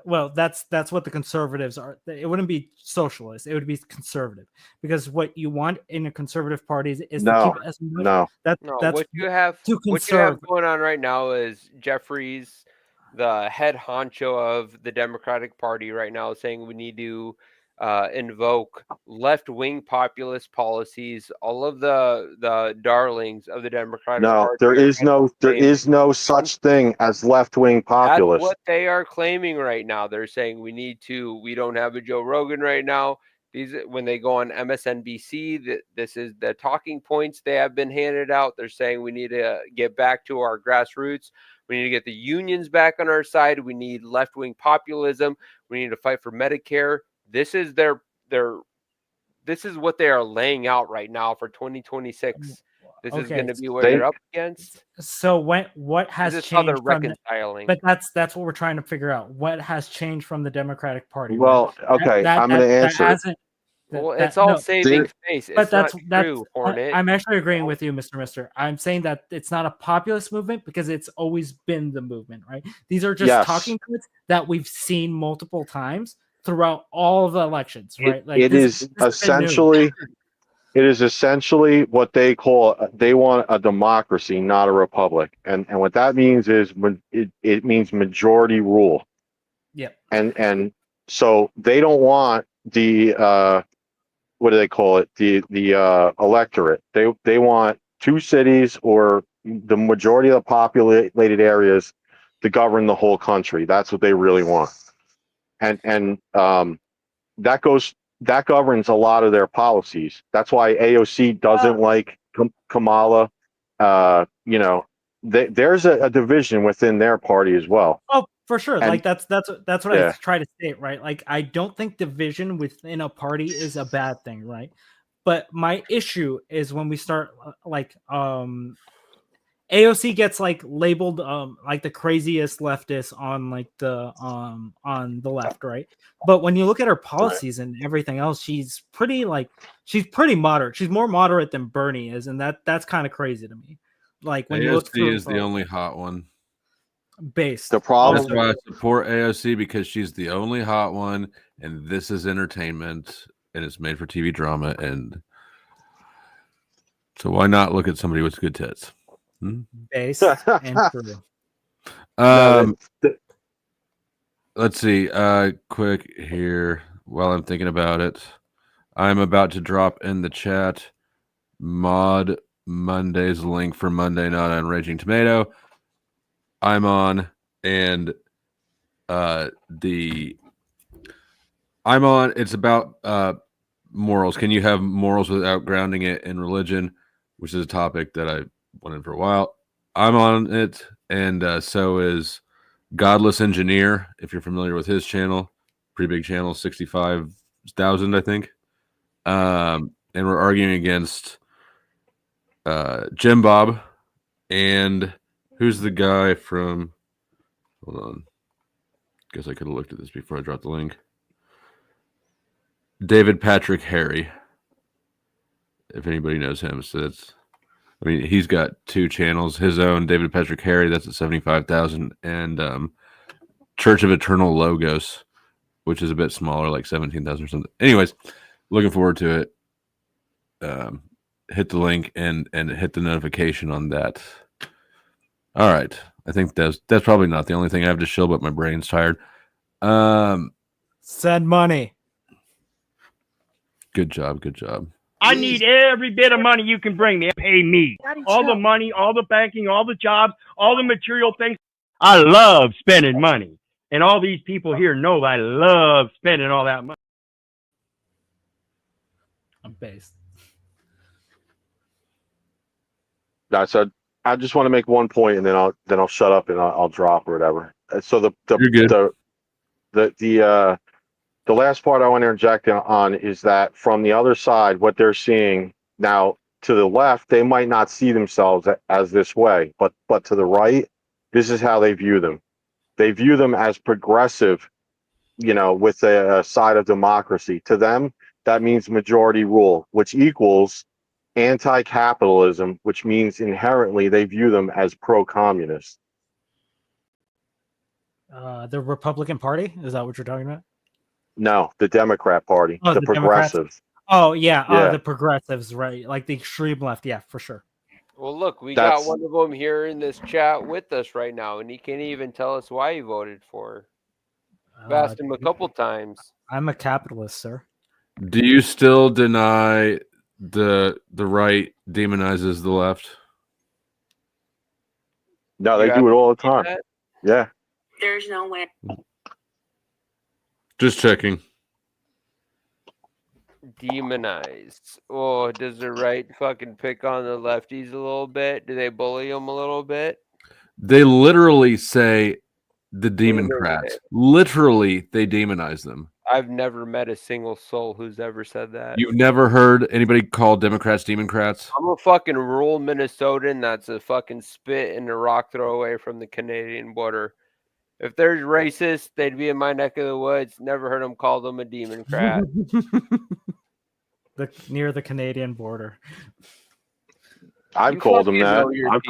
Well, that's what the conservatives are. It wouldn't be socialist. It would be conservative, because what you want in a conservative party is to keep as much. That's what you have going on right now is Jeffries, the head honcho of the Democratic Party right now, is saying we need to invoke left-wing populist policies. All of the darlings of the Democratic Party. There is no such thing as left-wing populist. That's what they are claiming right now. They're saying we don't have a Joe Rogan right now. These, when they go on MSNBC, this is the talking points they have been handed out. They're saying we need to get back to our grassroots. We need to get the unions back on our side. We need left-wing populism. We need to fight for Medicare. This is this is what they are laying out right now for 2026. This is going to be what they're up against. So what has This is how they're changed from reconciling. but that's what we're trying to figure out. What has changed from the Democratic Party? Well, okay, I'm going to answer. Well, it's all saving face. But It's not true, Hornet. I'm actually agreeing with you, Mr. I'm saying that it's not a populist movement because it's always been the movement, right? These are just talking points that we've seen multiple times throughout all of the elections, right? It is essentially what they call, they want a democracy, not a republic. And what that means is it means majority rule. Yep. And so they don't want the what do they call it? The electorate. They want 2 cities or the majority of the populated areas to govern the whole country. That's what they really want. And that governs a lot of their policies. That's why AOC doesn't like Kamala. You know, there's a division within their party as well. Oh, for sure. And- Like that's what I try to state, right? Like I don't think division within a party is a bad thing, right? But my issue is when we start AOC gets like labeled like the craziest leftist on like the on the left, right? But when you look at her policies and everything else, she's pretty moderate. She's more moderate than Bernie is, and that's kind of crazy to me. Like when you look through is the only hot one. Based. The problem. That's why I support AOC, because she's the only hot one, and this is entertainment, and it's made for TV drama, and so why not look at somebody with good tits? Based and true. Let's see. Quick here while I'm thinking about it. I'm about to drop in the chat Mod Monday's link for Monday Night on Raging Tomato. I'm on, and I'm on. It's about morals. Can you have morals without grounding it in religion? Which is a topic that I wanted for a while. I'm on it, and so is Godless Engineer. If you're familiar with his channel, pretty big channel, 65,000, I think. And we're arguing against Jim Bob and who's the guy from? Hold on. Guess I could have looked at this before I dropped the link. David Patrick Harry. If anybody knows him, so that's. I mean, he's got 2 channels. His own, David Patrick Harry, that's at 75,000, and Church of Eternal Logos, which is a bit smaller, like 17,000 or something. Anyways, looking forward to it. Hit the link and hit the notification on that. All right, I think that's probably not the only thing I have to show, but my brain's tired. Send money. Good job. I need every bit of money you can bring me. Pay me. All the money, all the banking, all the jobs, all the material things. I love spending money. And all these people here know I love spending all that money. I'm based. So I just want to make one point, and then I'll shut up and I'll drop or whatever. So the last part I want to interject on is that from the other side, what they're seeing now to the left, they might not see themselves as this way, but to the right, this is how they view them. They view them as progressive, you know, with a side of democracy. To them, that means majority rule, which equals anti-capitalism, which means inherently they view them as pro-communist. The Republican Party? Is that what you're talking about? No, the Democrat Party, Oh, the Democrats? progressives. Oh, yeah. The progressives, right? Like the extreme left. Yeah, for sure. Well, look, we got one of them here in this chat with us right now, and he can't even tell us why he voted for. I've asked him a couple times. I'm a capitalist, sir. Do you still deny the right demonizes the left? No, they do it all the time. Yeah. There's no way. Just checking. Demonized. Oh, does the right fucking pick on the lefties a little bit? Do they bully them a little bit? They literally say the Demonize. Democrats. Literally, they demonize them. I've never met a single soul who's ever said that. You've never heard anybody call Democrats Democrats? I'm a fucking rural Minnesotan that's a fucking spit and a rock throw away from the Canadian border. If there's racists, they'd be in my neck of the woods. Never heard them call them a Democrat. Near the Canadian border. I've called them that. I've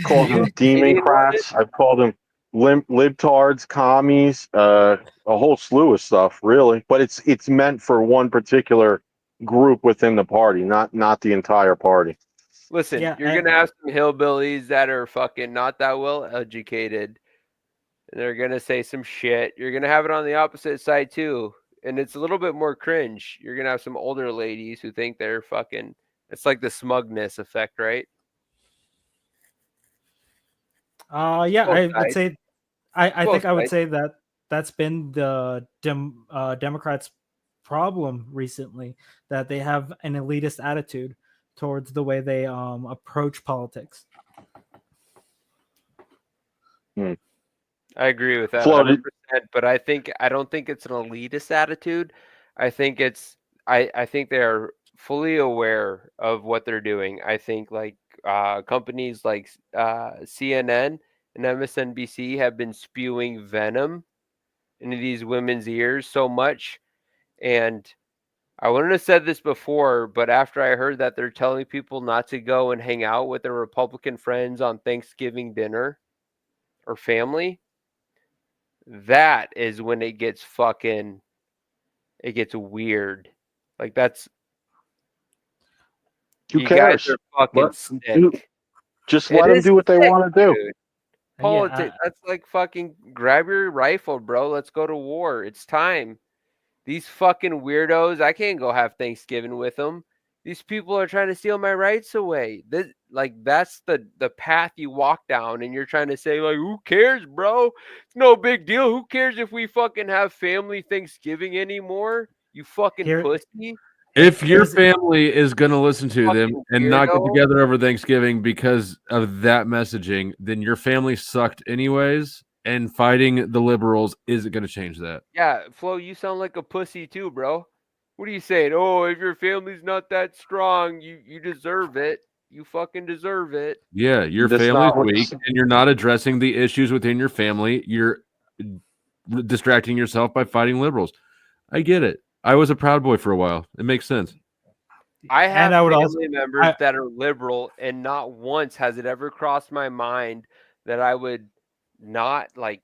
called them Democrats. I've called them libtards, commies, a whole slew of stuff, really. But it's meant for one particular group within the party, not the entire party. Listen, you're gonna have some hillbillies that are fucking not that well educated. They're gonna say some shit. You're gonna have it on the opposite side too, and it's a little bit more cringe. You're gonna have some older ladies who think they're fucking. It's like the smugness effect, right? Yeah, Both I would sides. say, I Both think I would sides. say that that's been the Democrats' problem recently, that they have an elitist attitude towards the way they approach politics. I agree with that Flo, 100%, but I don't think it's an elitist attitude. I think it's I think they are fully aware of what they're doing. I think like companies like CNN and MSNBC have been spewing venom into these women's ears so much, and I wouldn't have said this before, but after I heard that they're telling people not to go and hang out with their Republican friends on Thanksgiving dinner or family, that is when it gets weird. Like that's Who you cares? guys are fucking Let- sick. Just It let them is do what they sick, want to do. dude. Politics. That's like fucking grab your rifle, bro. Let's go to war. It's time. These fucking weirdos. I can't go have Thanksgiving with them. These people are trying to steal my rights away. That's the path you walk down, and you're trying to say like, who cares, bro? It's no big deal. Who cares if we fucking have family Thanksgiving anymore? You fucking pussy. If your family is going to listen to them Fucking and not get weirdo. together over Thanksgiving because of that messaging, then your family sucked anyways, and fighting the liberals isn't going to change that. Yeah, Flo, you sound like a pussy too, bro. What are you saying? Oh, if your family's not that strong, you deserve it. You fucking deserve it. Yeah, your That's family's not what- weak and you're not addressing the issues within your family. You're distracting yourself by fighting liberals. I get it. I was a Proud Boy for a while. It makes sense. I have And I would family also- members that are liberal, and not once has it ever crossed my mind that I would not like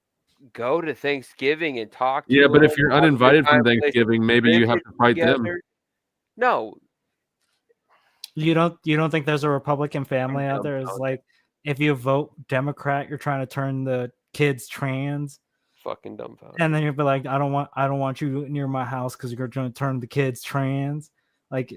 go to Thanksgiving and talk to Yeah, but if them, you're have a good uninvited from time, play some Thanksgiving, maybe you have cricket to fight them. together. No, You don't think there's a Republican family out there is dumbfounded. like, if you vote Democrat, you're trying to turn the kids trans, fucking dumbfounded. and then you'll be like, I don't want you near my house because you're going to turn the kids trans. Like,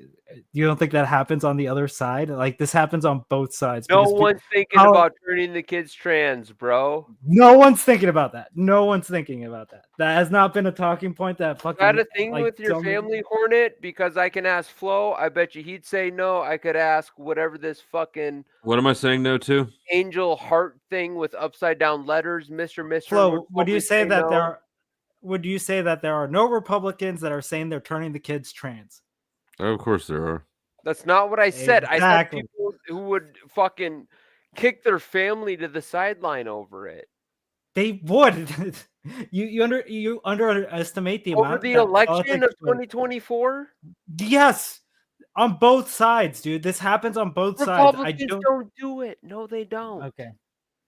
you don't think that happens on the other side? Like, this happens on both sides. No because one's thinking how- about turning the kids trans, bro. No one's thinking about that. No one's thinking about that. That has not been a talking point. That fucking Got a thing like, with your dumb- family, Hornet? Because I can ask Flo. I bet you he'd say no. I could ask whatever this fucking What am I saying no to? angel heart thing with upside down letters, Mr. Flo, would you say that no. there are? Would you say that there are no Republicans that are saying they're turning the kids trans? Of course there are. That's not what I said. I Exactly. said people who would fucking kick their family to the sideline over it. They would. you underestimate the Over amount the that election politics of would- 2024? Yes, on both sides, dude. This happens on both sides. I Republicans don't. don't do it. No, they don't.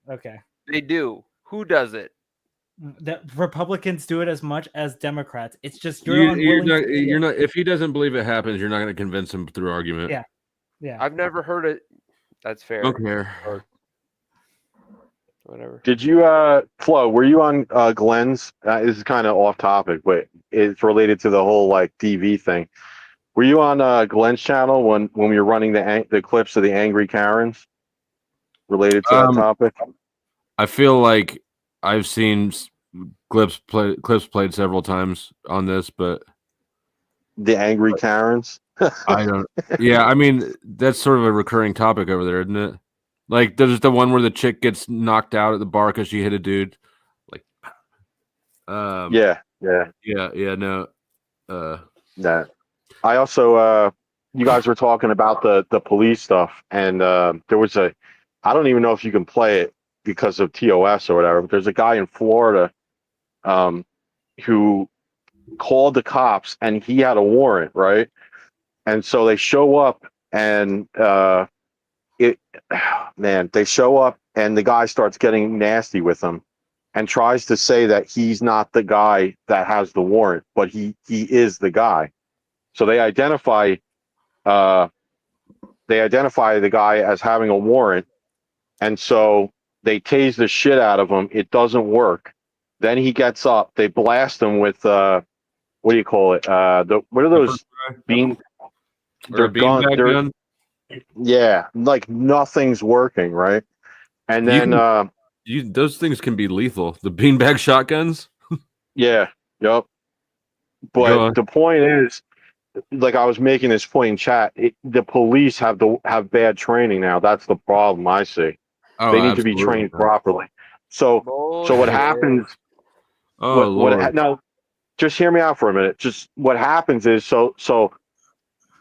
Okay. They do. Who does it? The Republicans do it as much as Democrats. It's just You're unwilling not. to see You're it. not. If he doesn't believe it happens, you're not going to convince him through argument. Yeah. I've never heard it. That's fair. Don't care. Or whatever. Did you, Flo, were you on Glenn's? This is kind of off topic, but it's related to the whole like DV thing. Were you on Glenn's channel when we were running the clips of the angry Karens related to that topic? I feel like I've seen clips played several times on this, but the angry Karens. I don't. Yeah, I mean that's sort of a recurring topic over there, isn't it? Like there's the one where the chick gets knocked out at the bar because she hit a dude. Like, Yeah. No. That. I also you guys were talking about the police stuff, and there was I don't even know if you can play it because of TOS or whatever, but there's a guy in Florida who called the cops and he had a warrant, right? And so they show up and they show up and the guy starts getting nasty with them and tries to say that he's not the guy that has the warrant, but he is the guy. So they identify the guy as having a warrant, and so they tase the shit out of him. It doesn't work. Then he gets up. They blast him with what do you call it? What are those bean? Or a beanbag gun? Yeah, like nothing's working, right? And then those things can be lethal. The beanbag shotguns. Yeah, yep. But the point is, like I was making this point in chat, the police have bad training now. That's the problem I see. Oh, they need to be trained properly. So what happens? No, just hear me out for a minute. Just what happens is so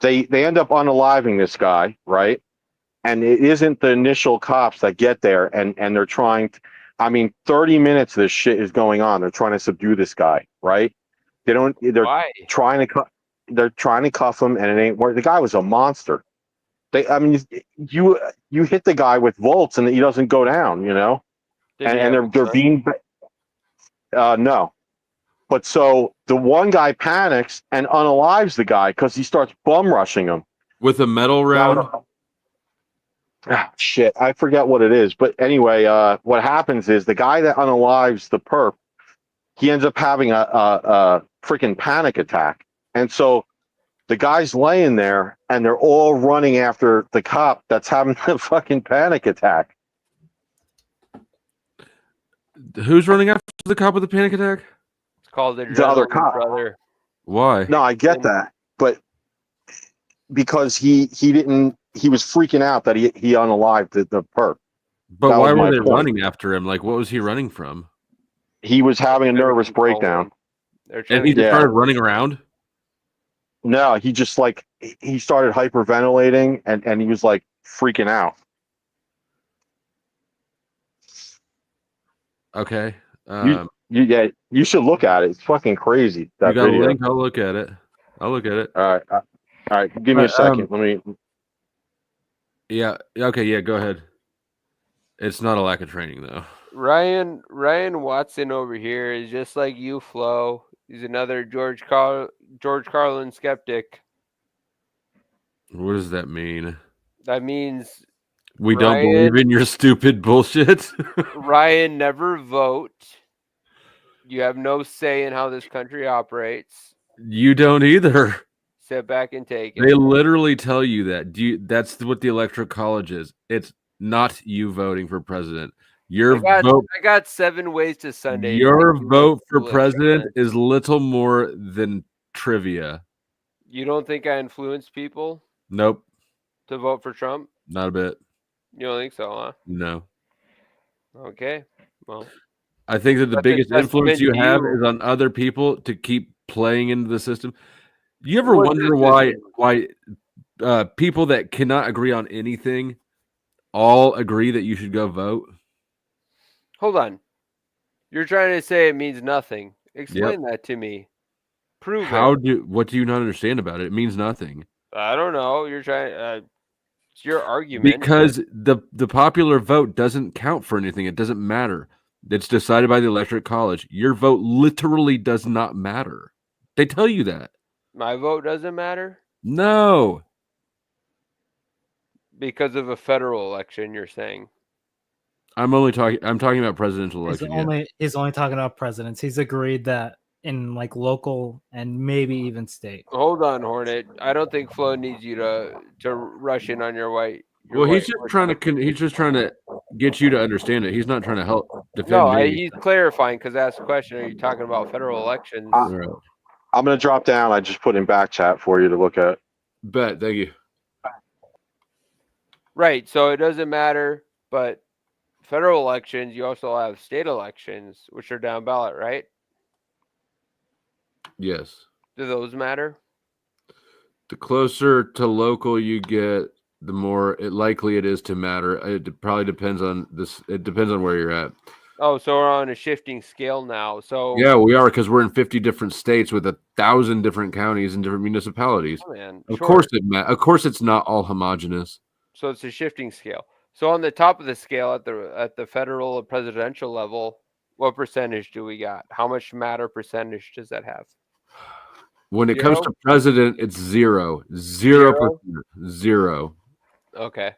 they end up unaliving this guy, right? And it isn't the initial cops that get there and they're trying to, 30 minutes this shit is going on. They're trying to subdue this guy, right? They're trying to cuff him and it ain't work. The guy was a monster. You hit the guy with volts and he doesn't go down, you know? And they're being no. But so the one guy panics and unalives the guy because he starts bum rushing him with a metal round. Shit, I forget what it is. But anyway, what happens is the guy that unalives the perp, he ends up having a freaking panic attack. And so the guy's laying there and they're all running after the cop that's having the fucking panic attack. Who's running after the cop with the panic attack? It's called the other cop. Brother. Why? No, I get that, but because he was freaking out that he unalived the perp. But that why were they running after him? Like, what was he running from? He was having a nervous breakdown. And he just started running around? No, he just he started hyperventilating and he was like freaking out. Okay. You should look at it. It's fucking crazy. That you got video. a link? I'll look at it. All right. Give me a second. Let me. Yeah. Okay. Yeah. Go ahead. It's not a lack of training though. Ryan Watson over here is just like you, Flo. He's another George Carlin skeptic. What does that mean? That means we don't believe in your stupid bullshit. Ryan, never vote. You have no say in how this country operates. You don't either. Sit back and take it. They literally tell you that. That's what the Electoral College is. It's not you voting for president. I got 7 ways to Sunday. Your vote for president is little more than trivia. You don't think I influence people? Nope. To vote for Trump? Not a bit. You don't think so, huh? No. Okay. Well, I think that the biggest influence you have is on other people to keep playing into the system. You ever wonder why people that cannot agree on anything all agree that you should go vote? Hold on. You're trying to say it means nothing. Explain that to me. Prove it. What do you not understand about it? It means nothing. I don't know. You're trying it's your argument. Because the popular vote doesn't count for anything. It doesn't matter. It's decided by the Electoral College. Your vote literally does not matter. They tell you that. My vote doesn't matter? No. Because of a federal election, you're saying? I'm talking about presidential election. He's only talking about presidents. He's agreed that in like local and maybe even state. Hold on, Hornet. I don't think Flo needs you to rush in on your white. He's just trying to get you to understand it. He's not trying to help defend me. He's clarifying because I asked a question. Are you talking about federal elections? I'm gonna drop down. I just put in back chat for you to look at. Bet. Thank you. Right. So it doesn't matter, but federal elections, you also have state elections, which are down ballot, right? Yes. Do those matter? The closer to local you get, the more likely it is to matter. It probably depends on this. It depends on where you're at. Oh, so we're on a shifting scale now. So Yeah, we are, because we're in 50 different states with 1,000 different counties and different municipalities. Oh, man, Of sure. course, of course, it's not all homogenous. So it's a shifting scale. So on the top of the scale at the federal or presidential level, what percentage do we got? How much matter percentage does that have? When it comes to president, it's 0%. Zero. Okay.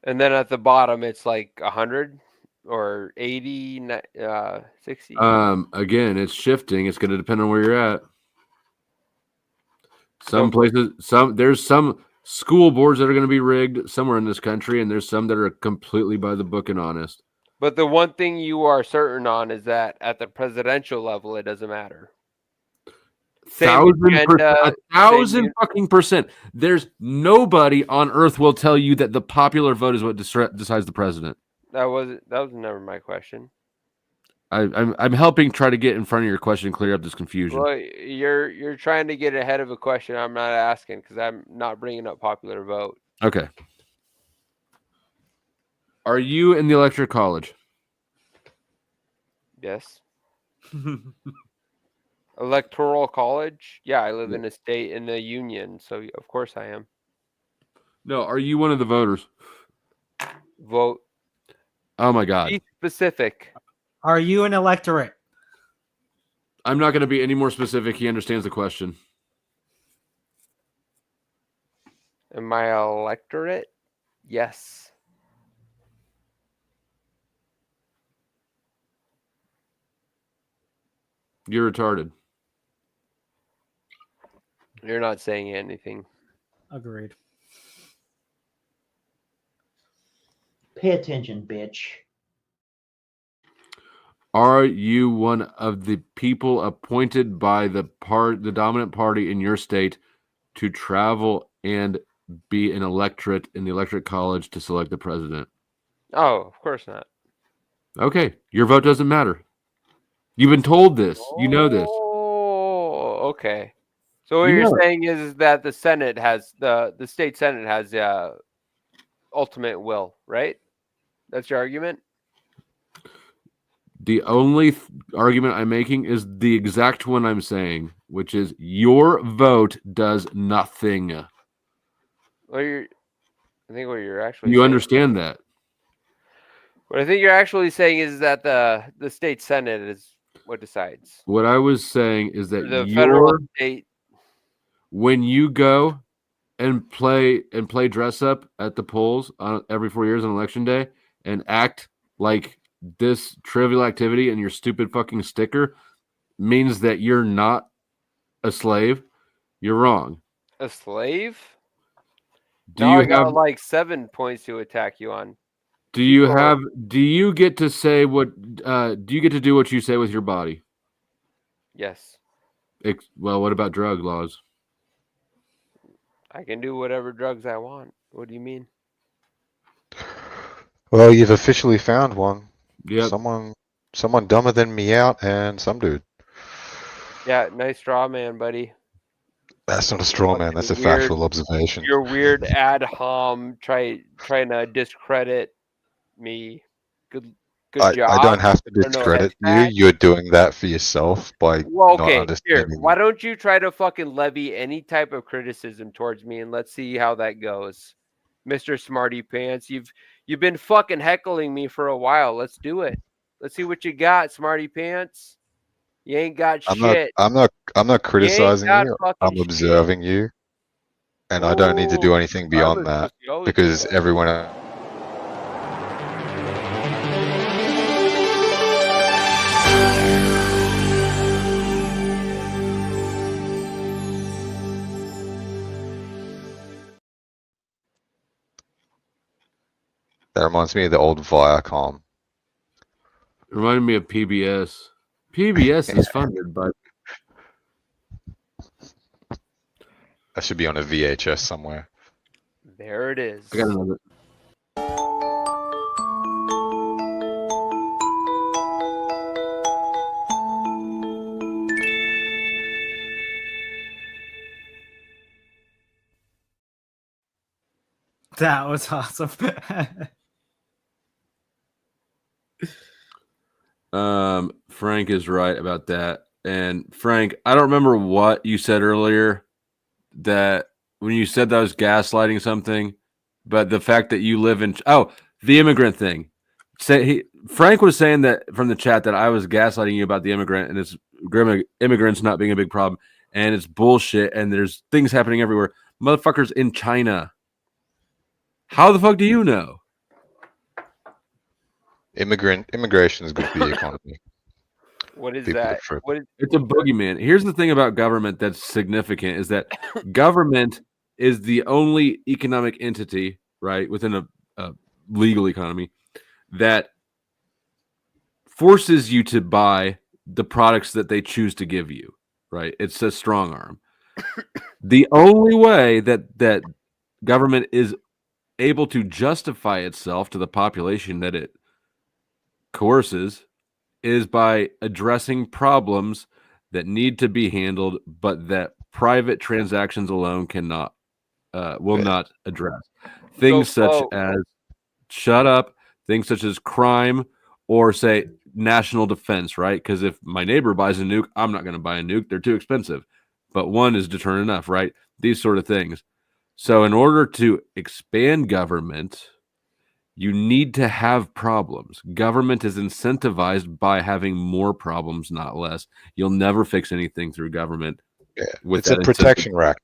And then at the bottom, it's like 100 or 80, 60. Again, it's shifting. It's going to depend on where you're at. Some places, there's some school boards that are going to be rigged somewhere in this country, and there's some that are completely by the book and honest. But the one thing you are certain on is that at the presidential level, it doesn't matter. 1,000% There's nobody on earth will tell you that the popular vote is what decides the president. That was never my question. I'm helping try to get in front of your question and clear up this confusion. Well, you're trying to get ahead of a question I'm not asking because I'm not bringing up popular vote. Okay. Are you in the electoral college? Yes. Electoral college? Yeah, I live in a state in the union, so of course I am. No, are you one of the voters? Vote. Oh my God. Be specific. Are you an electorate? I'm not going to be any more specific. He understands the question. Am I electorate? Yes. You're retarded. You're not saying anything. Agreed. Pay attention, bitch. Are you one of the people appointed by the dominant party in your state to travel and be an electorate in the electorate college to select the president? Oh, of course not. Okay, your vote doesn't matter. You've been told this. You know this. Oh, okay. So what You you're know it. saying is that the Senate has the state Senate has ultimate will, right? That's your argument? The only argument I'm making is the exact one I'm saying, which is your vote does nothing. Well, I think what you're actually You saying, understand that? what I think you're actually saying is that the state Senate is what decides. What I was saying is that The federal state. when you go and play dress up at the polls every 4 years on election day and act like this trivial activity and your stupid fucking sticker means that you're not a slave, you're wrong. A slave? Do Now you I got have like 7 points to attack you on. do you get to say what do you get to do what you say with your body? Yes. Well, what about drug laws? I can do whatever drugs I want. What do you mean? Well, you've officially found one. Yep. Someone dumber than me out and some dude. Yeah, nice straw man, buddy. That's not a straw man. That's a Weird- factual observation. Your weird ad hom trying to discredit me. Good job. I don't have to I don't know, discredit you. hashtag. You're doing that for yourself by Well, not okay, here. understanding. Why don't you try to fucking levy any type of criticism towards me, and let's see how that goes, Mr. Smarty Pants. You've been fucking heckling me for a while. Let's do it. Let's see what you got, Smarty Pants. You ain't got shit. I'm not criticizing got you. fucking I'm observing you, and I don't need to do anything beyond that because everyone. That reminds me of the old Viacom. It reminded me of PBS. PBS is funded, but that should be on a VHS somewhere. There it is. I got another. That was awesome. Frank is right about that. And Frank, I don't remember what you said earlier that when you said that I was gaslighting something, but the fact that you live in the immigrant thing. Frank was saying that from the chat that I was gaslighting you about the immigrant and it's immigrants not being a big problem and it's bullshit and there's things happening everywhere. Motherfuckers in China. How the fuck do you know? Immigration is good for the economy. What is People that? are What is, It's a boogeyman. Here's the thing about government that's significant is that government is the only economic entity, right, within a legal economy that forces you to buy the products that they choose to give you, right? It's a strong arm. The only way that government is able to justify itself to the population that it coerces is by addressing problems that need to be handled, but that private transactions alone cannot will not address. Things such as shut up, things such as crime, or say national defense, right? Because if my neighbor buys a nuke, I'm not going to buy a nuke. They're too expensive. But one is deterrent enough, right? These sort of things. So in order to expand government, you need to have problems. Government is incentivized by having more problems, not less. You'll never fix anything through government. Yeah, it's a protection racket.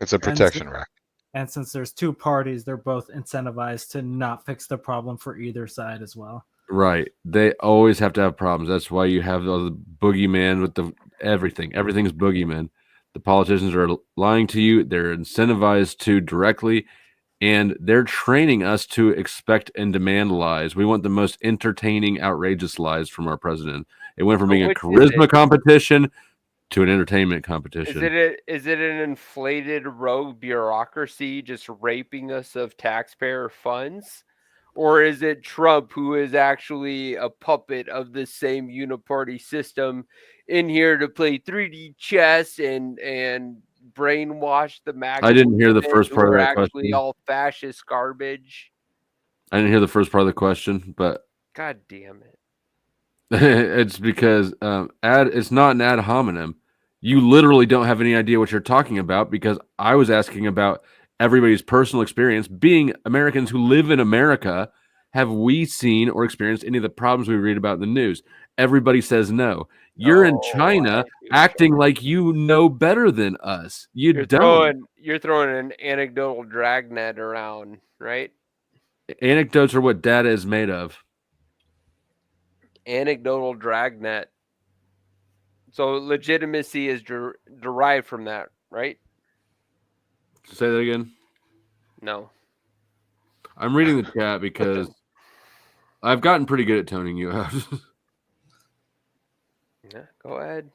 It's a protection racket. And since there's two parties, they're both incentivized to not fix the problem for either side as well. Right. They always have to have problems. That's why you have the boogeyman with the everything. Everything's boogeyman. The politicians are lying to you. They're incentivized to directly, and they're training us to expect and demand lies. We want the most entertaining, outrageous lies from our president. It went from being a charisma competition to an entertainment competition. Is it an inflated rogue bureaucracy just raping us of taxpayer funds? Or is it Trump who is actually a puppet of the same uniparty system in here to play 3D chess and brainwash the masses? I didn't hear the first part of that actually question. all fascist garbage. I didn't hear the first part of the question, but God damn it. it's because it's not an ad hominem. You literally don't have any idea what you're talking about because I was asking about everybody's personal experience. Being Americans who live in America, have we seen or experienced any of the problems we read about in the news? Everybody says no. You're in China acting like you know better than us. You're throwing an anecdotal dragnet around, right? Anecdotes are what data is made of. Anecdotal dragnet. So legitimacy is derived from that, right? Say that again. No. I'm reading the chat because I've gotten pretty good at toning you out. Yeah, go ahead.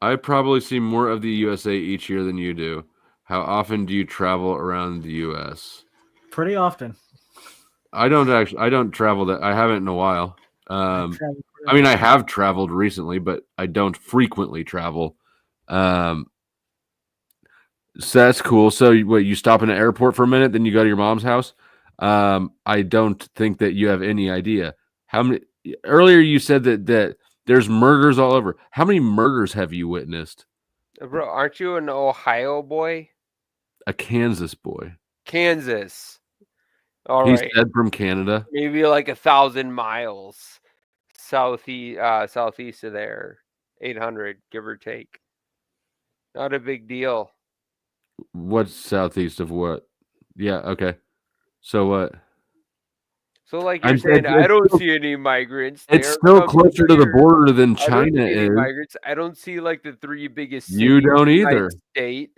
I probably see more of the USA each year than you do. How often do you travel around the US? Pretty often. I don't travel that. I haven't in a while. I mean, I have traveled recently, but I don't frequently travel. So that's cool. So you stop in an airport for a minute, then you go to your mom's house? I don't think that you have any idea. How many earlier you said that there's murders all over. How many murders have you witnessed? Bro, aren't you an Ohio boy? A Kansas boy. Kansas. All He right. said from Canada. Maybe like 1,000 miles southeast of there. 800, give or take. Not a big deal. What's southeast of what? Yeah, okay. So what? So like you're saying, I don't see any migrants. It's They're still coming closer to the here. border than I don't China see any is. migrants. I don't see like the three biggest cities You don't in the United either. States.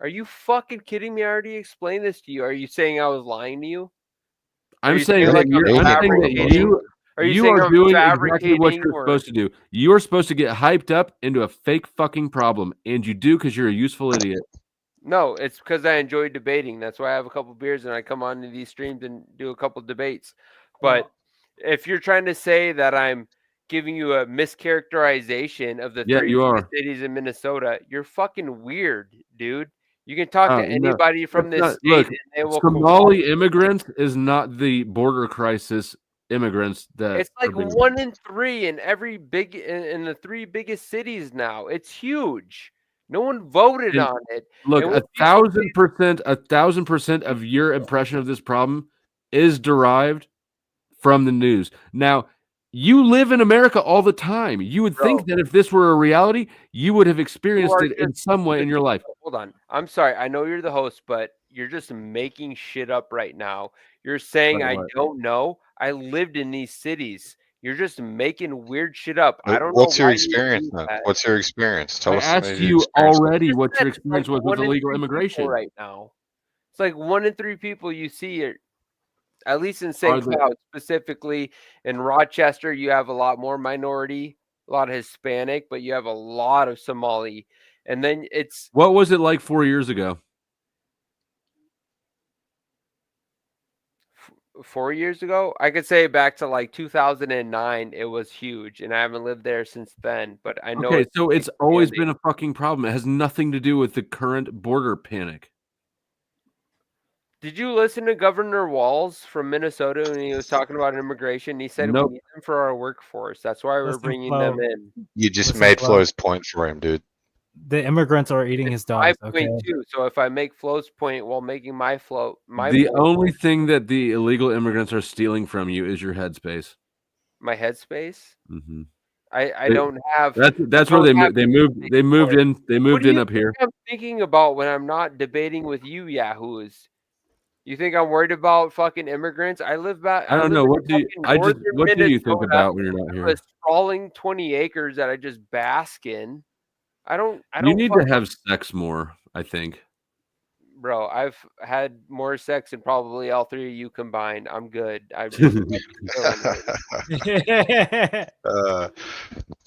Are you fucking kidding me? I already explained this to you. Are you saying I was lying to you? I'm you saying saying that like I'm I'm saying that fabricating? Are you You saying are I'm doing exactly what fabricating you're or supposed to do. You are supposed to get hyped up into a fake fucking problem, and you do because you're a useful idiot. no? It's because I enjoy debating. That's why I have a couple beers and I come on to these streams and do a couple debates. But if you're trying to say that I'm giving you a mischaracterization of the Yeah, three you biggest are. cities in Minnesota, you're fucking weird, dude. You can talk Oh, to no. anybody from That's this not- state look, and they will Somali cooperate. immigrants is not the border crisis immigrants that It's like are being- 1 in 3 in every big in the 3 biggest cities now. It's huge. No one voted And on it. look, And when people say 1,000% of your impression of this problem is derived from the news. Now, you live in America all the time. You would think that if this were a reality, you would have you experienced are it in just some way in your life. hold on. I'm sorry. I know you're the host, but you're just making shit up right now. You're saying Like I what? don't know. I lived in these cities. You're just making weird shit up. I But don't know what's your why you experience, do though? that. What's your experience? Tell I us asked your you experience. already Just what said your it's experience like was with 1 in illegal 3 people immigration. right now. It's like 1 in 3 people you see are, at least in Are St. the- Cloud specifically. In Rochester, you have a lot more minority, a lot of Hispanic, but you have a lot of Somali. And then it's What was it like 4 years ago? 4 years ago. I could say back to like 2009, it was huge, and I haven't lived there since then. But I know Okay, so it's always expanding. been a fucking problem. It has nothing to do with the current border panic. Did you listen to Governor Walz from Minnesota when he was talking about immigration? He said Nope. we need them for our workforce. That's why we're Listen, bringing them Flo. in. You just Listen, made Flo. Flo's point for him, dude. The immigrants are eating his My dogs. Okay. point too. So if I make Flo's point while making my The point, only thing that the illegal immigrants are stealing from you is your headspace. my headspace. Mm-hmm. I don't have. That's I where don't have they headspace moved for it. in What do you up here. think I'm thinking about when I'm not debating with you, yahoos? You think I'm worried about fucking immigrants? I live back. I don't know. What do you what do you think Minnesota. about when you're not I here? have a sprawling 20 acres that I just bask in. I don't. You need to have sex more, I think. Bro, I've had more sex than probably all 3 of you combined. I'm good. I'm just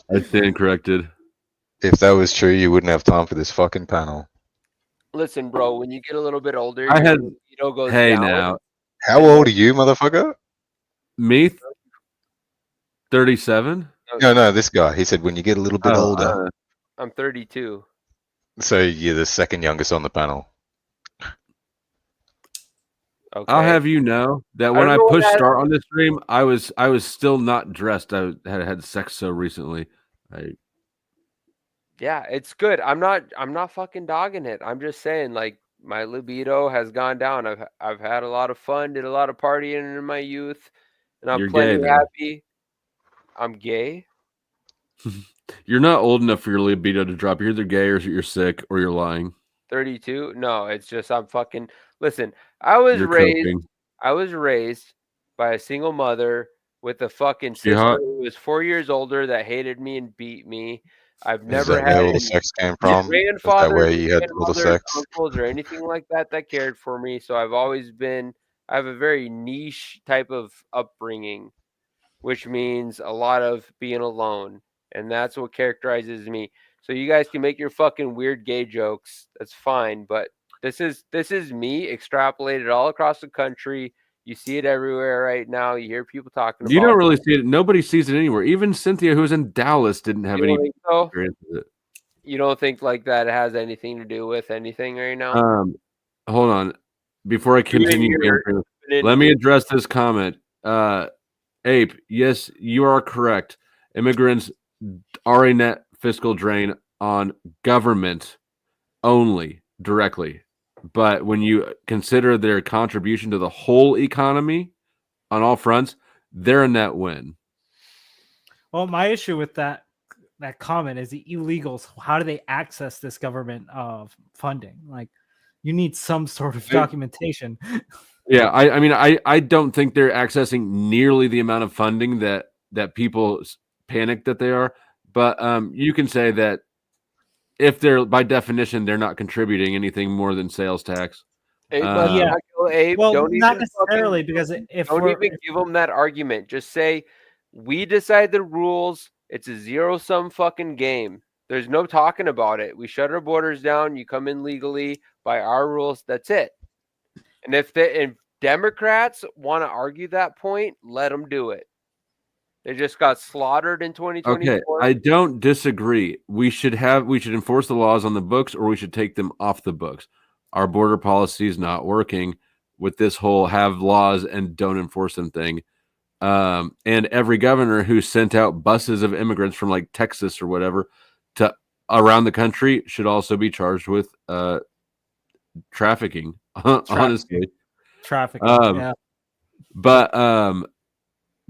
I stand corrected. If that was true, you wouldn't have time for this fucking panel. Listen, bro. When you get a little bit older, I your had libido goes hey down. now. How old are you, motherfucker? Me 37? No, this guy. He said when you get a little bit older. I'm 32. So you're the second youngest on the panel. Okay. I'll have you know that when don't I know what pushed that- start on this stream, I was still not dressed. I had sex so recently. Yeah, it's good. I'm not fucking dogging it. I'm just saying, like, my libido has gone down. I've had a lot of fun, did a lot of partying in my youth, and I'm You're plenty gay, though. happy. I'm gay. You're not old enough for your libido to drop. You're either gay or you're sick or you're lying. 32? No, it's just I'm fucking listen, I was You're raised coping. I was raised by a single mother with a fucking She sister hot? who was 4 years older that hated me and beat me. I've Is never that had where all any the sex came from? Is that grandfathers, where you had all the grandmothers, sex? uncles, or anything like that that cared for me. So I've always been I have a very niche type of upbringing, which means a lot of being alone. And that's what characterizes me. So you guys can make your fucking weird gay jokes. That's fine. But this is me extrapolated all across the country. You see it everywhere right now. You hear people talking about You don't it. really see it. Nobody sees it anywhere. Even Cynthia, who was in Dallas, didn't have You any don't think so? experience with it. You don't think like that has anything to do with anything right now? Hold on. Before I continue, you're let me address this comment. Ape, yes, you are correct. Immigrants are a net fiscal drain on government only directly. But when you consider their contribution to the whole economy on all fronts, they're a net win. Well, my issue with that comment is the illegals. How do they access this government funding? Like, you need some sort of documentation. Yeah, I mean, I don't think they're accessing nearly the amount of funding that people panic that they are. But you can say that if they're by definition they're not contributing anything more than sales tax. Abe, Well, don't not even necessarily, fucking, because if don't we're- even give them that argument. Just say We decide the rules. It's a zero-sum fucking game. There's no talking about it. We shut our borders down. You come in legally by our rules. That's it. And if Democrats want to argue that point, let them do it. They just got slaughtered in 2024. Okay, I don't disagree. We should enforce the laws on the books, or we should take them off the books. Our border policy is not working with this whole have laws and don't enforce them thing. And every governor who sent out buses of immigrants from like Texas or whatever to around the country should also be charged with trafficking. Honestly, trafficking. Yeah. But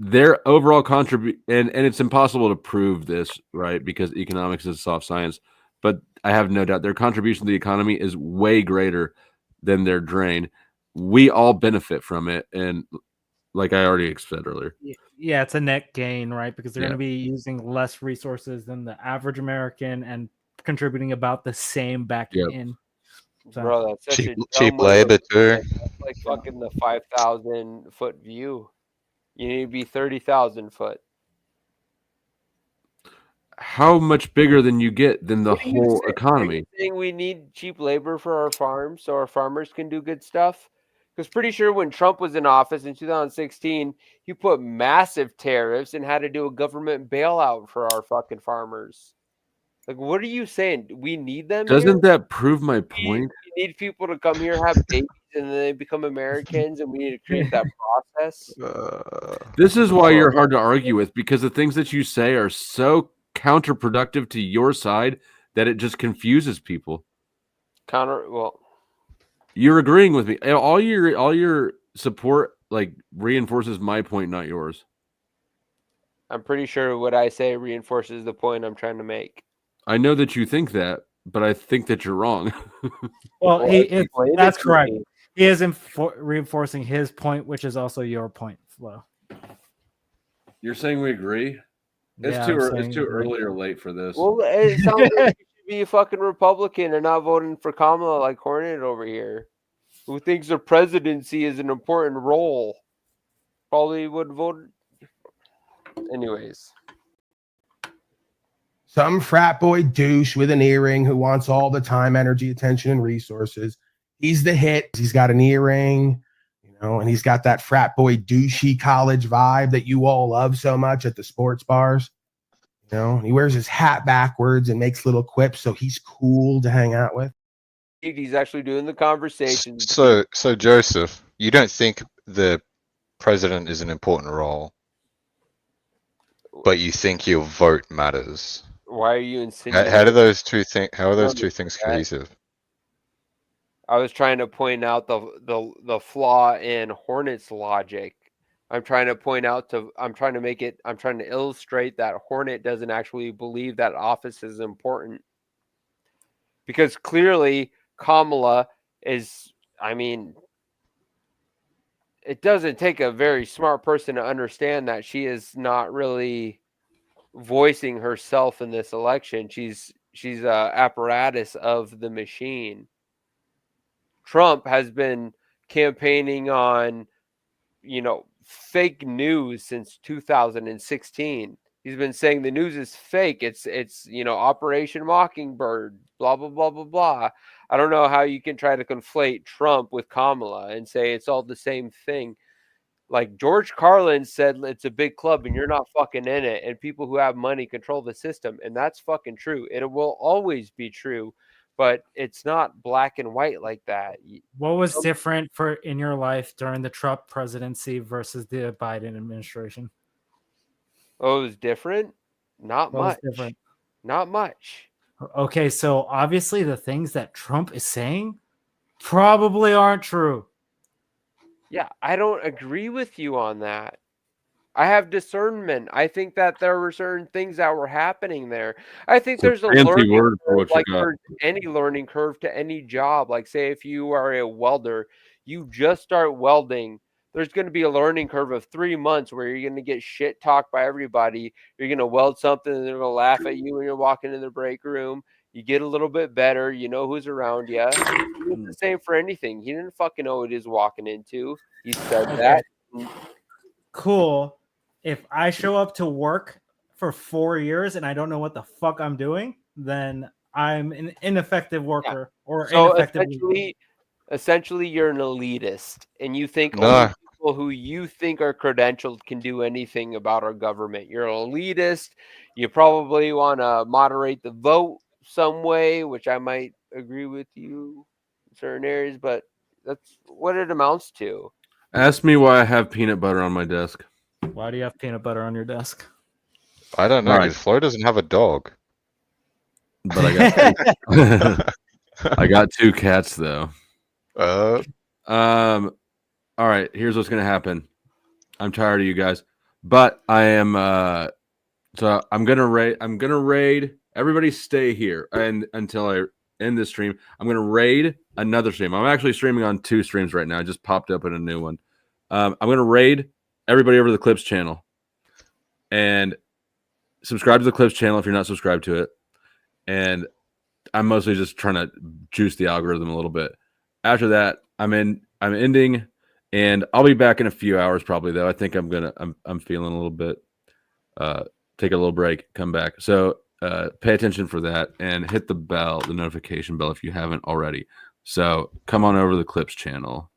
their overall contribution, and it's impossible to prove this, right? Because economics is a soft science. But I have no doubt their contribution to the economy is way greater than their drain. We all benefit from it, and like I already said earlier. Yeah, it's a net gain, right? Because they're Yeah. going to be using less resources than the average American and contributing about the same back Yep. in. So, Bro, that's such a dumb cheap way of labor looking at too. it. That's like fucking the 5,000 foot view. You need to be 30,000 foot. How much bigger than you get than the What are you whole saying? economy? Are you saying we need cheap labor for our farms so our farmers can do good stuff? Because pretty sure when Trump was in office in 2016, he put massive tariffs and had to do a government bailout for our fucking farmers. Like, what are you saying? We need them here? Doesn't that prove my point? We need people to come here, have babies, and then they become Americans, and we need to create that process. This is why you're hard to argue with, because the things that you say are so counterproductive to your side that it just confuses people. Well, You're agreeing with me. All your support like reinforces my point, not yours. I'm pretty sure what I say reinforces the point I'm trying to make. I know that you think that, but I think that you're wrong. well, explain it that's to correct. me. He is reinforcing his point, which is also your point, Flo. You're saying we agree? It's Yeah, too I'm saying it's too we agree. early or late for this. Well, it sounds like you should be a fucking Republican and not voting for Kamala like Hornet over here, who thinks the presidency is an important role. Probably would vote. Anyways. Some frat boy douche with an earring who wants all the time, energy, attention, and resources. He's the hit. He's got an earring, and he's got that frat boy douchey college vibe that you all love so much at the sports bars. He wears his hat backwards and makes little quips, so he's cool to hang out with. He's actually doing the conversation. So Joseph, you don't think the president is an important role, but you think your vote matters. Why are you insinuating? How are those two things that. cohesive? I was trying to point out the flaw in Hornet's logic. I'm trying to illustrate that Hornet doesn't actually believe that office is important. Because clearly Kamala is, it doesn't take a very smart person to understand that she is not really voicing herself in this election. She's a apparatus of the machine. Trump has been campaigning on, fake news since 2016. He's been saying the news is fake. It's Operation Mockingbird, blah, blah, blah, blah, blah. I don't know how you can try to conflate Trump with Kamala and say it's all the same thing. Like George Carlin said, it's a big club and you're not fucking in it. And people who have money control the system. And that's fucking true. It will always be true. But it's not black and white like that. What was different in your life during the Trump presidency versus the Biden administration? Oh, it was different? Not What was much. different? Not much. Okay, so obviously the things that Trump is saying probably aren't true. Yeah, I don't agree with you on that. I have discernment. I think that there were certain things that were happening there. I think there's a learning word for curve, what you got. there's any learning curve to any job. Like, say, if you are a welder, you just start welding. There's going to be a learning curve of 3 months where you're going to get shit talked by everybody. You're going to weld something and they're going to laugh at you when you're walking in the break room. You get a little bit better. You know who's around you. It's the same for anything. He didn't fucking know what he was walking into. He said that. Cool. if I show up to work for 4 years and I don't know what the fuck I'm doing, then I'm an ineffective worker or So ineffective. essentially, you're an elitist, and you think No. only people who you think are credentialed can do anything about our government. You're an elitist. You probably want to moderate the vote some way, which I might agree with you in certain areas, but that's what it amounts to. Ask me why I have peanut butter on my desk. Why do you have peanut butter on your desk? I don't know, All right. because Flo doesn't have a dog. But I got 2 cats though. All right, here's what's gonna happen. I'm tired of you guys, but I am so I'm gonna raid. Everybody stay here and until I end this stream. I'm gonna raid another stream. I'm actually streaming on 2 streams right now. I just popped up in a new one. I'm gonna raid everybody over to the Clips channel and subscribe to the Clips channel if you're not subscribed to it. And I'm mostly just trying to juice the algorithm a little bit. After that, I'm ending, and I'll be back in a few hours probably though. I think I'm feeling a little bit take a little break, come back. So pay attention for that and hit the notification bell if you haven't already. So come on over to the Clips channel.